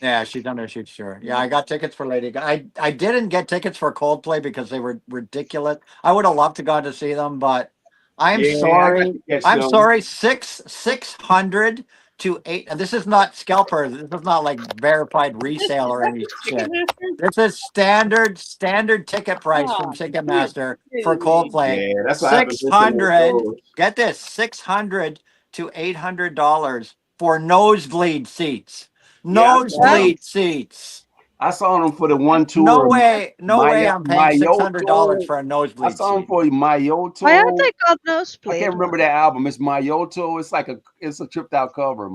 Yeah, she's on a huge tour. Yeah, I got tickets for Lady Gaga. I didn't get tickets for Coldplay because they were ridiculous. I would have loved to go to see them, but I'm sorry. I'm sorry. 600 to 8. And this is not scalper. This is not like verified resale or any shit. This is standard ticket price from Ticketmaster for Coldplay. Yeah, that's what happens. 600. Get this, $600 to $800 for nosebleed seats. Nosebleed seats. I saw them for the one tour. No way I'm paying $600 for a nosebleed I saw them seat. for Mayoto. Why are they called nosebleed? I can't remember that album. It's Mayoto. It's a tripped out cover.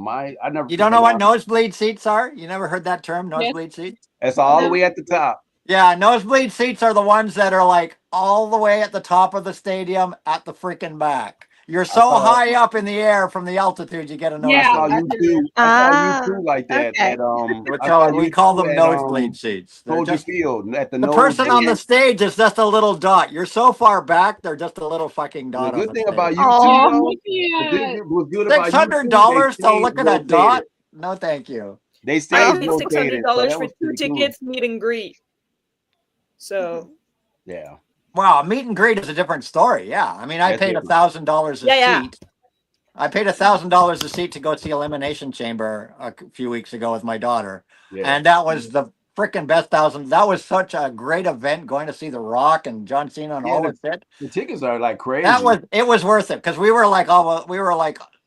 You don't know what nosebleed seats are? You never heard that term, nosebleed seats? It's all the way at the top. Yeah, nosebleed seats are the ones that are like all the way at the top of the stadium at the freaking back. You're so high up in the air from the altitude, you get a nosebleed. I saw you too like that. Okay. At, we call them nosebleed seats. They're Soldier just, Field at the person on the stage is just a little dot. You're so far back, they're just a little fucking dot. The good on thing the about stage. you what's good about $600 to look at a dot? No, thank you. They I paid $600 for 2 tickets, meet and greet. So. Yeah. Wow, meet and greet is a different story. Yeah, I mean, I paid $1,000 a seat. I paid $1,000 a seat to go see Elimination Chamber a few weeks ago with my daughter, and that was the freaking best thousand. That was such a great event, going to see The Rock and John Cena and all that shit. The tickets are like crazy. It was worth it because we were like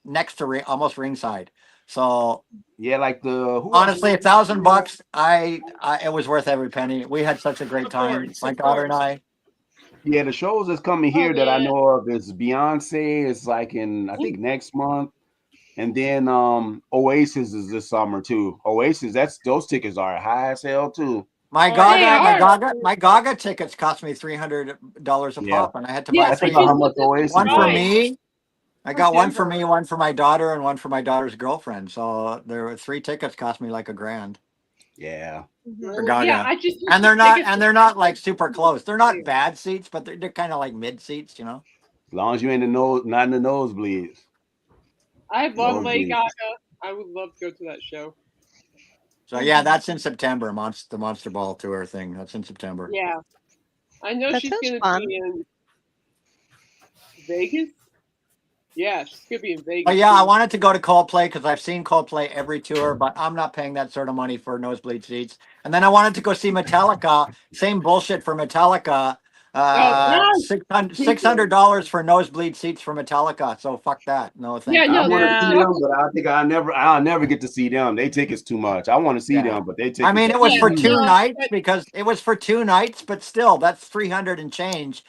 next to almost ringside. So yeah, like honestly, $1,000. It was worth every penny. We had such a great time, my daughter and I. Yeah, the shows that's coming here that I know of is Beyonce. It's like in I think next month, and then Oasis is this summer too. Oasis, those tickets are high as hell too. My Gaga tickets cost me $300 a pop, and I had to buy three. How much Oasis one for me. I got one for me, one for my daughter, and one for my daughter's girlfriend. So there were 3 tickets, cost me like $1,000. Yeah. For Gaga. And they're not like super close. They're not bad seats, but they're kind of like mid seats, you know. As long as you're not in the nosebleeds. I love Lady Gaga. I would love to go to that show. So yeah, that's in September. The Monster Ball tour thing. That's in September. Yeah, I know she's going to be in Vegas. Yeah, she's gonna be in Vegas. Oh yeah, I soon. wanted to go to Coldplay because I've seen Coldplay every tour, but I'm not paying that sort of money for nosebleed seats. And then I wanted to go see Metallica. Same bullshit for Metallica. Oh, $600 for nosebleed seats for Metallica. So fuck that. No, thank Yeah, you. I no, want to see them, Metallica- but I think I'll never get to see them. They tickets too much. I want to see Yeah. them, but they tickets. I mean, it are was too for much. 2 nights because it was for 2 nights, but still, that's 300 and change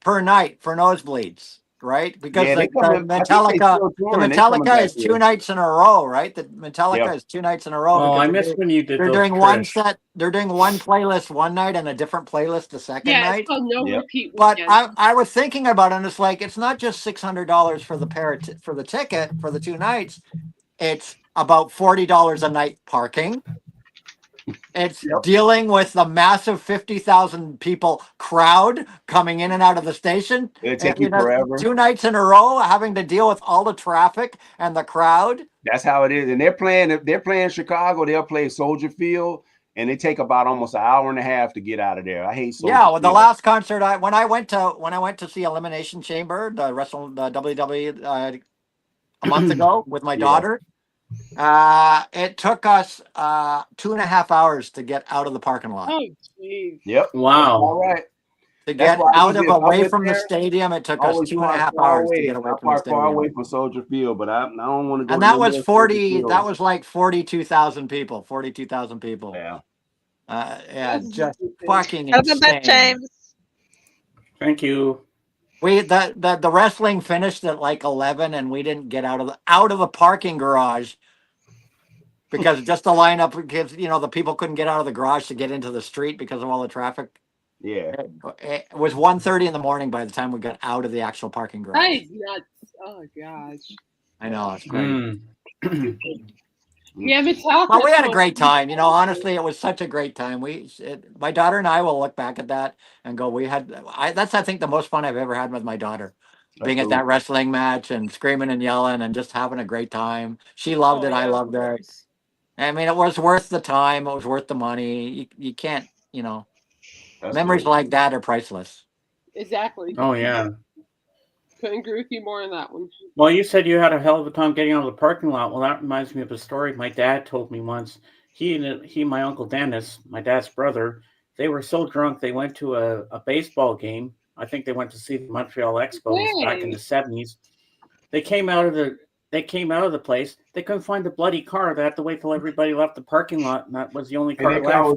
per night for nosebleeds, right? Because Yeah, they coming. I think they still The touring. They coming Metallica back is here. 2 nights in a row, right? The Metallica Yep. is 2 nights in a row Oh, because I missed when you did they're those, doing one Trish. set. They're doing one playlist one night and a different playlist the second Yeah, night. it's called No Yep. Repeat But Weekend. I was thinking about it, and it's like it's not just $600 for the for the ticket for the 2 nights. It's about $40 a night parking. It's Yep. dealing with the massive 50,000 people crowd coming in and out of the station. It'll take you forever. 2 nights in a row, having to deal with all the traffic and the crowd. That's how it is. And they're playing. If they're playing Chicago, they'll play Soldier Field, and they take about almost an hour and a half to get out of there. I hate Soldier Yeah, well, the Field. last concert when I went to see Elimination Chamber, the WWE a month ago with my Yeah. daughter. It took us 2.5 hours to get out of the parking lot. Oh, jeez. Yep. Wow. All right. To That's get why I out of usually- if I away went from the there, stadium, it took I us always 2.5 park far hours to away. get away I from the park far away stadium. from Soldier Field, but I don't want to go. And to that no was more Soldier 40. Field. That was like 42,000 people. 42,000 people. Yeah. Yeah, just fucking Welcome back, insane. James. Thank you. The wrestling finished at like 11, and we didn't get out of the parking garage because just the lineup because the people couldn't get out of the garage to get into the street because of all the traffic. Yeah. It was 1:30 in the morning by the time we got out of the actual parking garage. That is nuts. Oh gosh. I know, it's crazy. Yeah, Metallica. Well, we had a great time. Honestly, it was such a great time. My daughter and I will look back at that and go, that's, I think, the most fun I've ever had with my daughter. Being at that wrestling match and screaming and yelling and just having a great time. She loved it. I loved it. I mean, it was worth the time. It was worth the money. You can't, memories like that are priceless. Exactly. Oh, yeah. Couldn't agree with you more on that one. Well, you said you had a hell of a time getting out of the parking lot. Well, that reminds me of a story my dad told me once. He and my Uncle Dennis, my dad's brother, they were so drunk they went to a baseball game. I think they went to see the Montreal Expos back in the 70s. They came out of the place. They couldn't find the bloody car. They had to wait till everybody left the parking lot, and that was the only car left.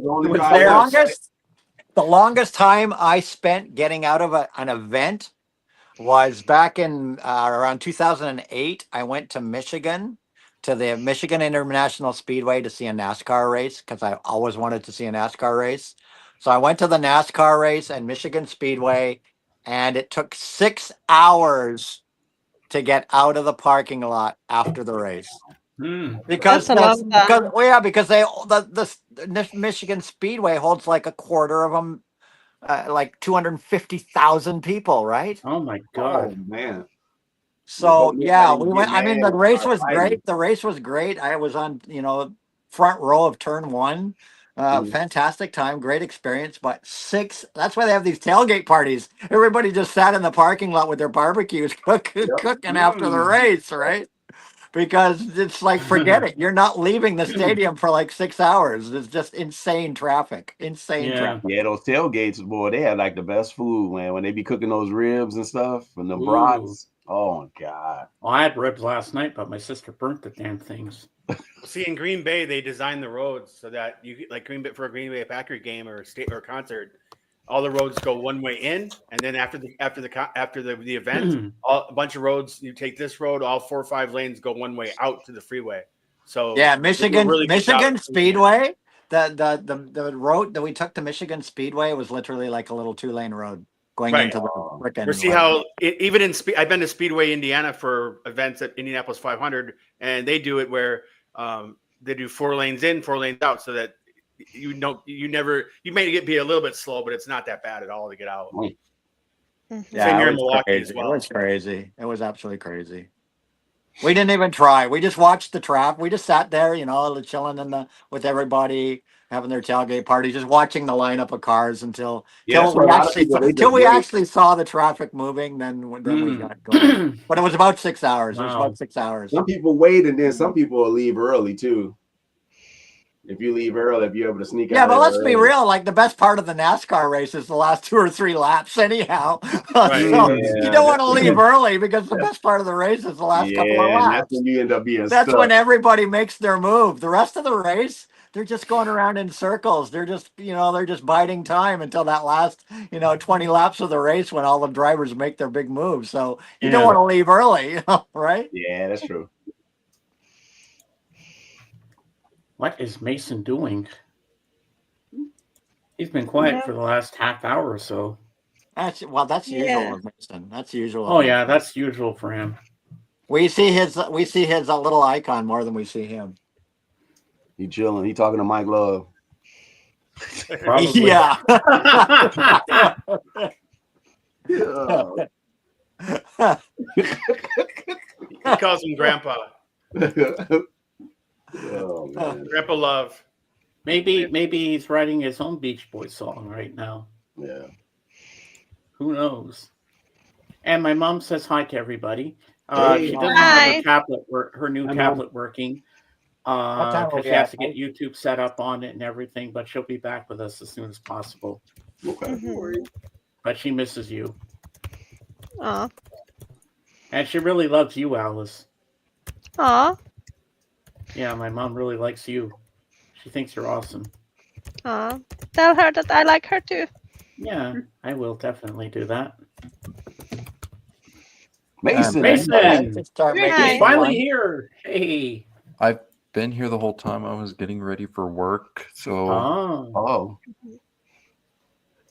The longest time I spent getting out of an event was back in around 2008. I went to Michigan, to the Michigan International Speedway to see a NASCAR race because I always wanted to see a NASCAR race. So I went to the NASCAR race at Michigan Speedway, and it took 6 hours to get out of the parking lot after the race. Because the Michigan Speedway holds like a quarter of them, like 250,000 people, right? Oh my God, man! So yeah, we went. I mean, the race was great. The race was great. I was on, front row of turn one. Fantastic time, great experience. But that's why they have these tailgate parties. Everybody just sat in the parking lot with their barbecues cooking after the race, right? Because it's like, forget it. You're not leaving the stadium for like 6 hours. It's just insane traffic. Traffic. Yeah, those tailgates, boy, they had like the best food, man. When they be cooking those ribs and stuff and the brats. Oh my God. Well, I had ribs last night, but my sister burnt the damn things. See, in Green Bay, they designed the roads so that you like for a Green Bay Packer game or concert, all the roads go one way in, and then after the event, a bunch of roads. You take this road, all 4 or 5 lanes go one way out to the freeway. So yeah, Michigan Speedway. The road that we took to Michigan Speedway was literally like a little 2-lane road going into the frickin'. You see how even in I've been to Speedway, Indiana for events at Indianapolis 500, and they do it where they do 4 lanes in, 4 lanes out, so that you may be a little bit slow, but it's not that bad at all to get out. Yeah, Same here in it was Milwaukee crazy. as well. It was crazy. It was absolutely crazy. We didn't even try. We just watched the traffic. We just sat there, chilling with everybody, having their tailgate party, just watching the lineup of cars until Yeah, that's what a lot of people, they just we wait. actually saw the traffic moving. Then we got going. But it was about 6 hours. It was Wow. about 6 hours. Some people wait, and then some people will leave early too. If you leave early, if you're able to sneak Yeah, out but of let's there be early. real. Like the best part of the NASCAR race is the last 2 or 3 laps, anyhow. Right. So Yeah, you don't want to that's- leave early because the best part of the race is the last couple of yeah, and that's laps. when you end up being That's stuck. when everybody makes their move. The rest of the race, they're just going around in circles. They're just, they're just biding time until that last, 20 laps of the race when all the drivers make their big moves. So you don't Yeah. want to leave early, right? Yeah, that's true. What is Mason doing? He's been quiet for the last half hour or so. That's usual with Mason. That's usual. Oh yeah, that's usual for him. We see his little icon more than we see him. He chilling. He talking to Mike Love. Probably. Yeah. He calls him Grandpa. Oh man. Grandpa Love. Maybe he's writing his own Beach Boys song right now. Yeah. Who knows? And my mom says hi to everybody. Hey, She Mom. doesn't have Hi. her tablet, her new Hi, Mom. tablet working, time will because be she has at? to get YouTube set up on it and everything. But she'll be back with us as soon as possible. Okay. But she misses you, Aw. and she really loves you, Alice. Aw. Yeah, my mom really likes you. She thinks you're awesome. Aw. Tell her that I like her too. Yeah, I will definitely do that. Mason. Mason, Start Hi. he's finally here. Hey. I've been here the whole time. I was getting ready for work. So, Oh. Oh.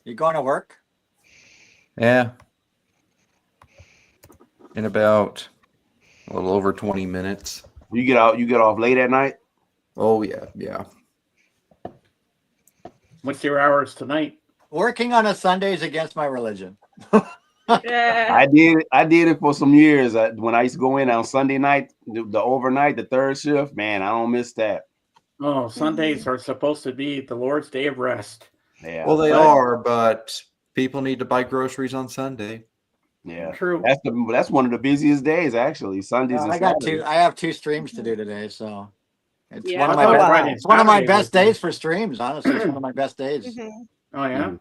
You going to work? yeah. In about a little over 20 minutes. You get off late at night? Oh, yeah. Yeah. What's your hours tonight? Working on a Sunday is against my religion. I did it for some years. When I used to go in on Sunday night, the overnight, the third shift, man, I don't miss that. Oh, Sundays are supposed to be the Lord's day of rest. Yeah. Well, they But- are, but people need to buy groceries on Sunday. Yeah. True. That's one of the busiest days actually. Sundays and I got Saturdays. I have 2 streams to do today, so it's Yeah. one of I my thought best, Friday and it's one of my Saturday best was- days for streams. Honestly, it's one of my best days. Oh yeah. Mhm.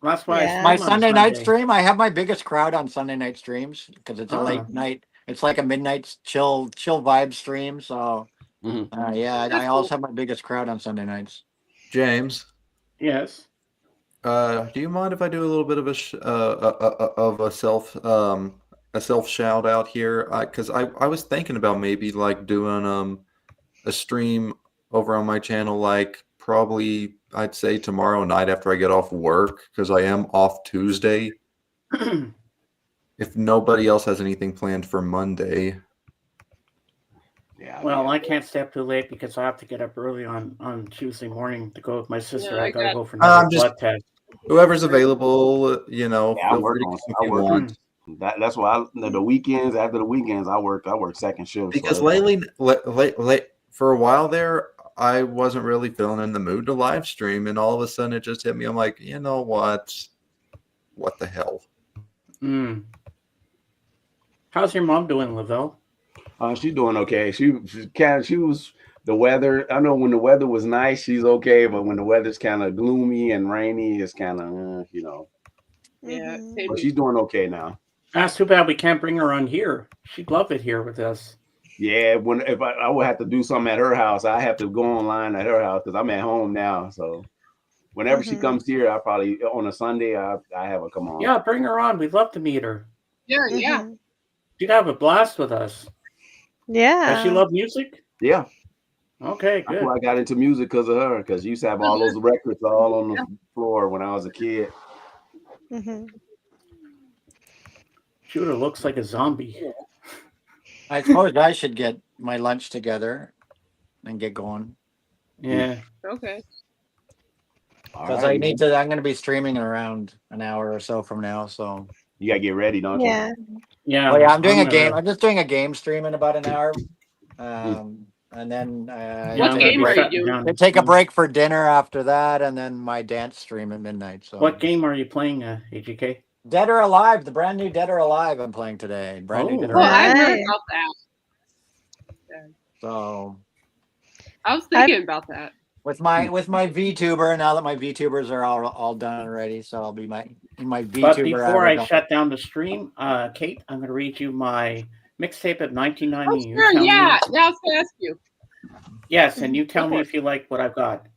That's why Yeah. I My stream on Sunday night Sunday. stream, I have my biggest crowd on Sunday night streams because it's a Ah. late night. It's like a midnight chill vibe stream. So Mhm. yeah, I always have my biggest crowd on Sunday nights. James, Yes. do you mind if I do a little bit of a self shout out here? Because I was thinking about maybe like doing a stream over on my channel, like probably I'd say tomorrow night after I get off work, because I am off Tuesday. If nobody else has anything planned for Monday. Yeah. Well, I can't stay up too late because I have to get up early on Tuesday morning to go with my sister. Yeah, I I gotta got- go for another just- blood test. Whoever's available, Yeah, I feel work free to on. come if I you work. want. That's why the weekends. After the weekends, I work second shift. Because so lately, for a while there, I wasn't really feeling in the mood to live stream, and all of a sudden it just hit me. I'm like, you know what? What the hell? How's your mom doing, Lavelle? she's doing okay. She was the weather. I know when the weather was nice, she's okay, but when the weather's kind of gloomy and rainy, it's kind of Yeah. same But here. she's doing okay now. That's too bad we can't bring her on here. She'd love it here with us. Yeah, if I would have to do something at her house, I have to go online at her house because I'm at home now. So whenever she comes here, I probably on a Sunday I have her come on. Yeah, bring her on. We'd love to meet her. Yeah, yeah. She'd have a blast with us. Yeah. Does she love music? Yeah. Okay, That's good. why I got into music because of her. Because she used to have all those records all on the floor when I was a kid. Shooter looks like a zombie. I suppose I should get my lunch together and get going. Yeah. Okay. Because I'm going to be streaming in around an hour or so from now. So you got to get ready, don't you? Yeah. Oh yeah, I'm doing a game. I'm just doing a game stream in about an hour. and then What game are you doing? take a break for dinner after that, and then my dance stream at midnight. So What game are you playing, AGK? Dead or Alive, the brand new Dead or Alive I'm playing today. Brand new Dead or Oh, Alive. I heard about that. So I was thinking about that. with my VTuber, now that my VTubers are all done already, so I'll be in my VTuber. But before I avatar. shut down the stream, Kate, I'm going to read you my mixtape of 1990. Oh, You sure, tell yeah. me- Now I was going to ask you. Yes, and you tell me if you like what I've got.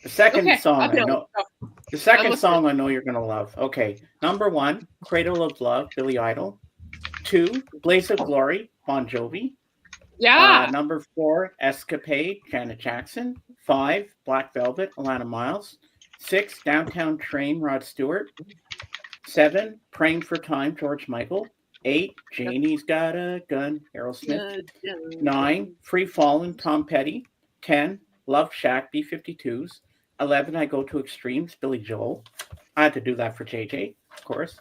The second Okay, song okay. I know. The I'm second listening. song I know you're gonna love. Okay, number 1, "Cradle of Love," Billy Idol. 2, "Blaze of Glory," Bon Jovi. Yeah. Number 4, "Escapade," Janet Jackson. 5, "Black Velvet," Alana Miles. 6, "Downtown Train," Rod Stewart. 7, "Praying for Time," George Michael. 8, "Janie's Got a Gun," Aerosmith. 9, "Free Fallin'," Tom Petty. 10, "Love Shack," B-52s. 11, "I Go to Extremes," Billy Joel. I had to do that for JJ, of course.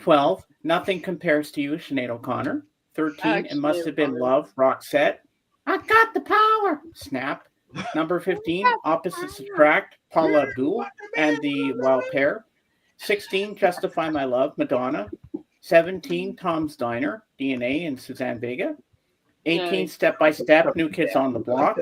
12, "Nothing Compares to You," Sinead O'Connor. 13, "It Must Have Been Love," Roxette. "I Got the Power," Snap. Number 15, "Opposites Attract," Paula Abdul and the Wild Pair. 16, "Justify My Love," Madonna. 17, "Tom's Diner," DNA and Suzanne Vega. 18, "Step by Step," New Kids on the Block.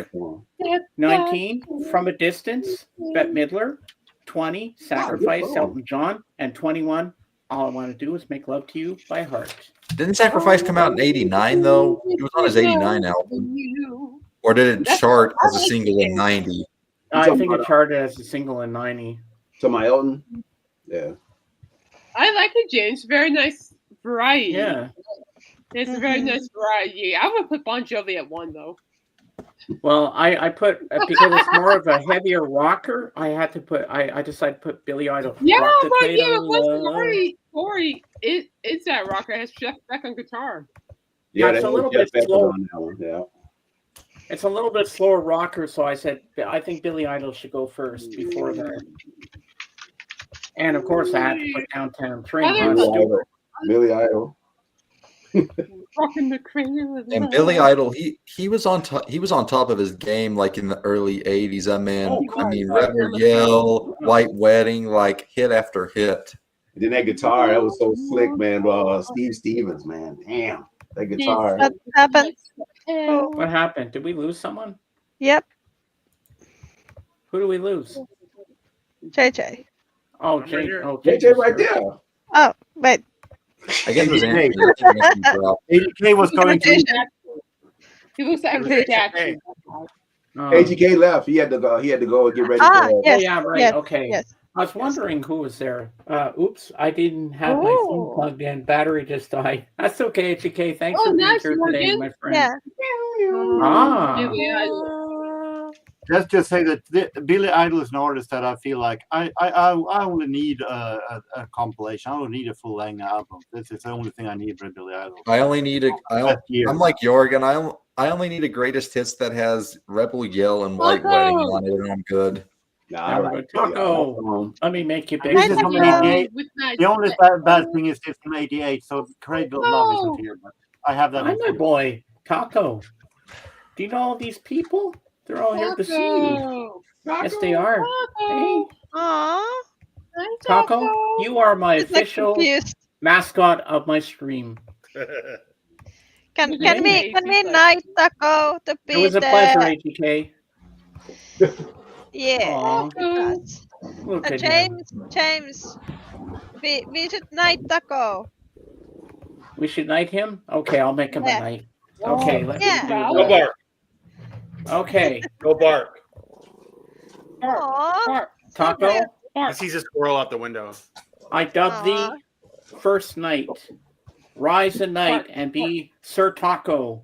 19, "From a Distance," Bette Midler. 20, "Sacrifice," Elton John. And 21, "All I Want to Do Is Make Love to You" by Heart. Didn't Sacrifice come out in '89 though? He was on his '89 album, or did it chart as a single in '90? I think it charted as a single in 90. So my Elton, yeah. I like it, James. Very nice variety. Yeah. It's a very nice variety. I would put Bon Jovi at 1, though. Well, I put, because it's more of a heavier rocker, I had to put, I decided to put Billy Idol. Yeah, Rock the but yeah, Cradle but of Love. Corey, it's that rocker. It has Jeff Beck on guitar. Yeah, it's a little Jeff bit Beck was slow. on that one, yeah. It's a little bit slower rocker, so I said I think Billy Idol should go first before that. And of course, I had to put Downtown Train. Rod Stewart. Billy Idol. Rocking the cradle of And love. Billy Idol, he was on top of his game like in the early '80s. That man, I mean, Rebel Yell, White Wedding, like hit after hit. And then that guitar, that was so slick, man. Steve Stevens, man. Damn. That guitar. What happened? What happened? Did we lose someone? Yep. Who do we lose? JJ. Oh, JJ. Oh, JJ right there. Oh, wait. I guess it was Anthony. AGK was going to. He looks like Andrew Jackson. AGK left. He had to go. He had to go and get ready. Ah, for yes, yeah, right. yes, okay. yes. I was wondering who was there. Oops, I didn't have my phone plugged in. Battery just died. That's okay, HK. Thanks for being nice, here today, Morgan. my friend. Yeah. Let's just say that Billy Idol is an artist that I feel like I only need a compilation. I don't need a full length album. This is the only thing I need for Billy Idol. I only need I'm like Jorgen. I only need a greatest hits that has Rebel Yell and White Wedding on it, and I'm good. Taco. Let me make you big. This is from 88. The only bad thing is it's from 88, so Cradle of Love isn't here. But I have that. Hi, my boy, Taco. Do you know all these people? They're all here to see you. Yes, they are. Hey, Aww. Taco, you are my official mascot of my stream. Can we night Taco to be It was a pleasure, ATK. Yeah. Look at James, we should night Taco. We should knight him? Okay, I'll make him a knight. Okay, let's Yeah. do Go that. bark. Okay. Go bark. Aww. Taco, He sees a squirrel out the window. I dub thee first knight. Rise a knight and be Sir Taco.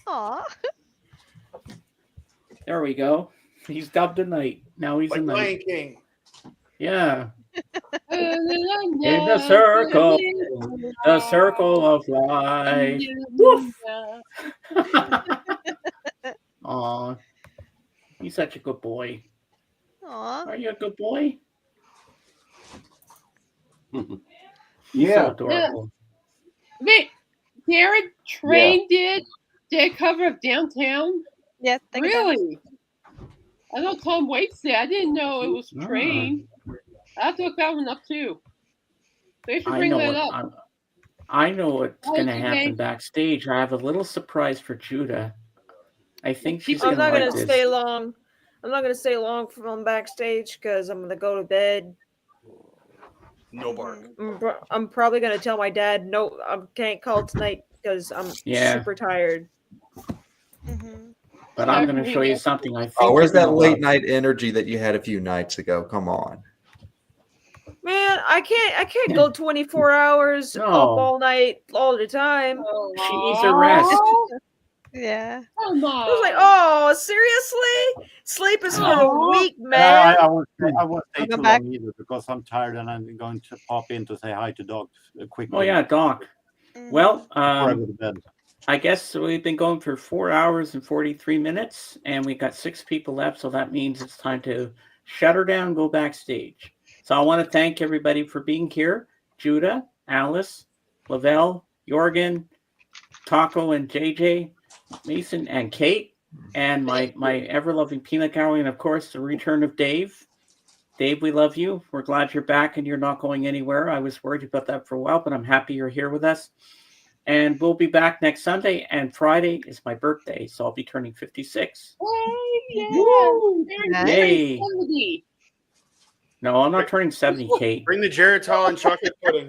Aw. There we go. He's dubbed a knight. Now he's a Like Lion knight. King. Yeah. In the circle of life. Woof. Aw. He's such a good boy. Aw. Are you a good boy? Yeah. So adorable. Wait, Jared Train did day cover of Downtown? Yeah, really? I know Tom Waits did. I didn't know it was Train. I have to look that one up too. They should bring that up. I know what's Oh, going to okay. happen backstage. I have a little surprise for Judah. I think she's I'm going to not like gonna this. stay long. I'm not gonna stay long from backstage because I'm gonna go to bed. No bark. I'm probably gonna tell my dad no. I can't call tonight because I'm super tired. But I'm going to show you something. I think Oh, where's you're that gonna late love. night energy that you had a few nights ago? Come on. Man, I can't go 24 hours up all night all the time. She needs a rest. Yeah. Come on. I was like, oh, seriously? Sleep is for the weak, And man. I won't stay Welcome too back. long either because I'm tired and I'm going to pop in to say hi to Doc quickly. Oh, yeah, Doc. Well, Before I go to bed. I guess we've been going for 4 hours and 43 minutes, and we got 6 people left, so that means it's time to shut her down and go backstage. So I want to thank everybody for being here. Judah, Alice, Lavelle, Jorgen, Taco and JJ, Mason and Kate, and my ever-loving peanut gallery, and of course the return of Dave. Dave, we love you. We're glad you're back and you're not going anywhere. I was worried about that for a while, but I'm happy you're here with us. And we'll be back next Sunday, and Friday is my birthday, so I'll be turning 56. Yeah. Yay. 70. No, I'm not turning 70, Kate. Bring the Geritol and chocolate pudding.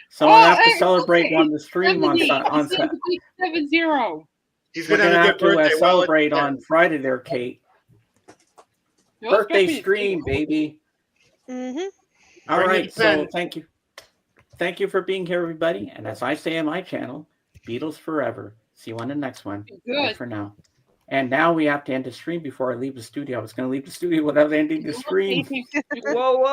So I have to celebrate on the stream on 70. 70. He's We're gonna gonna have a have good to birthday. celebrate on Friday there, Kate. No, Birthday especially- stream, baby. All Bring right, your so pen. thank you. Thank you for being here, everybody. And as I say on my channel, Beatles forever. See you on the next one. Bye Good. for now. And now we have to end the stream before I leave the studio. I was going to leave the studio without ending the stream. Whoa, whoa.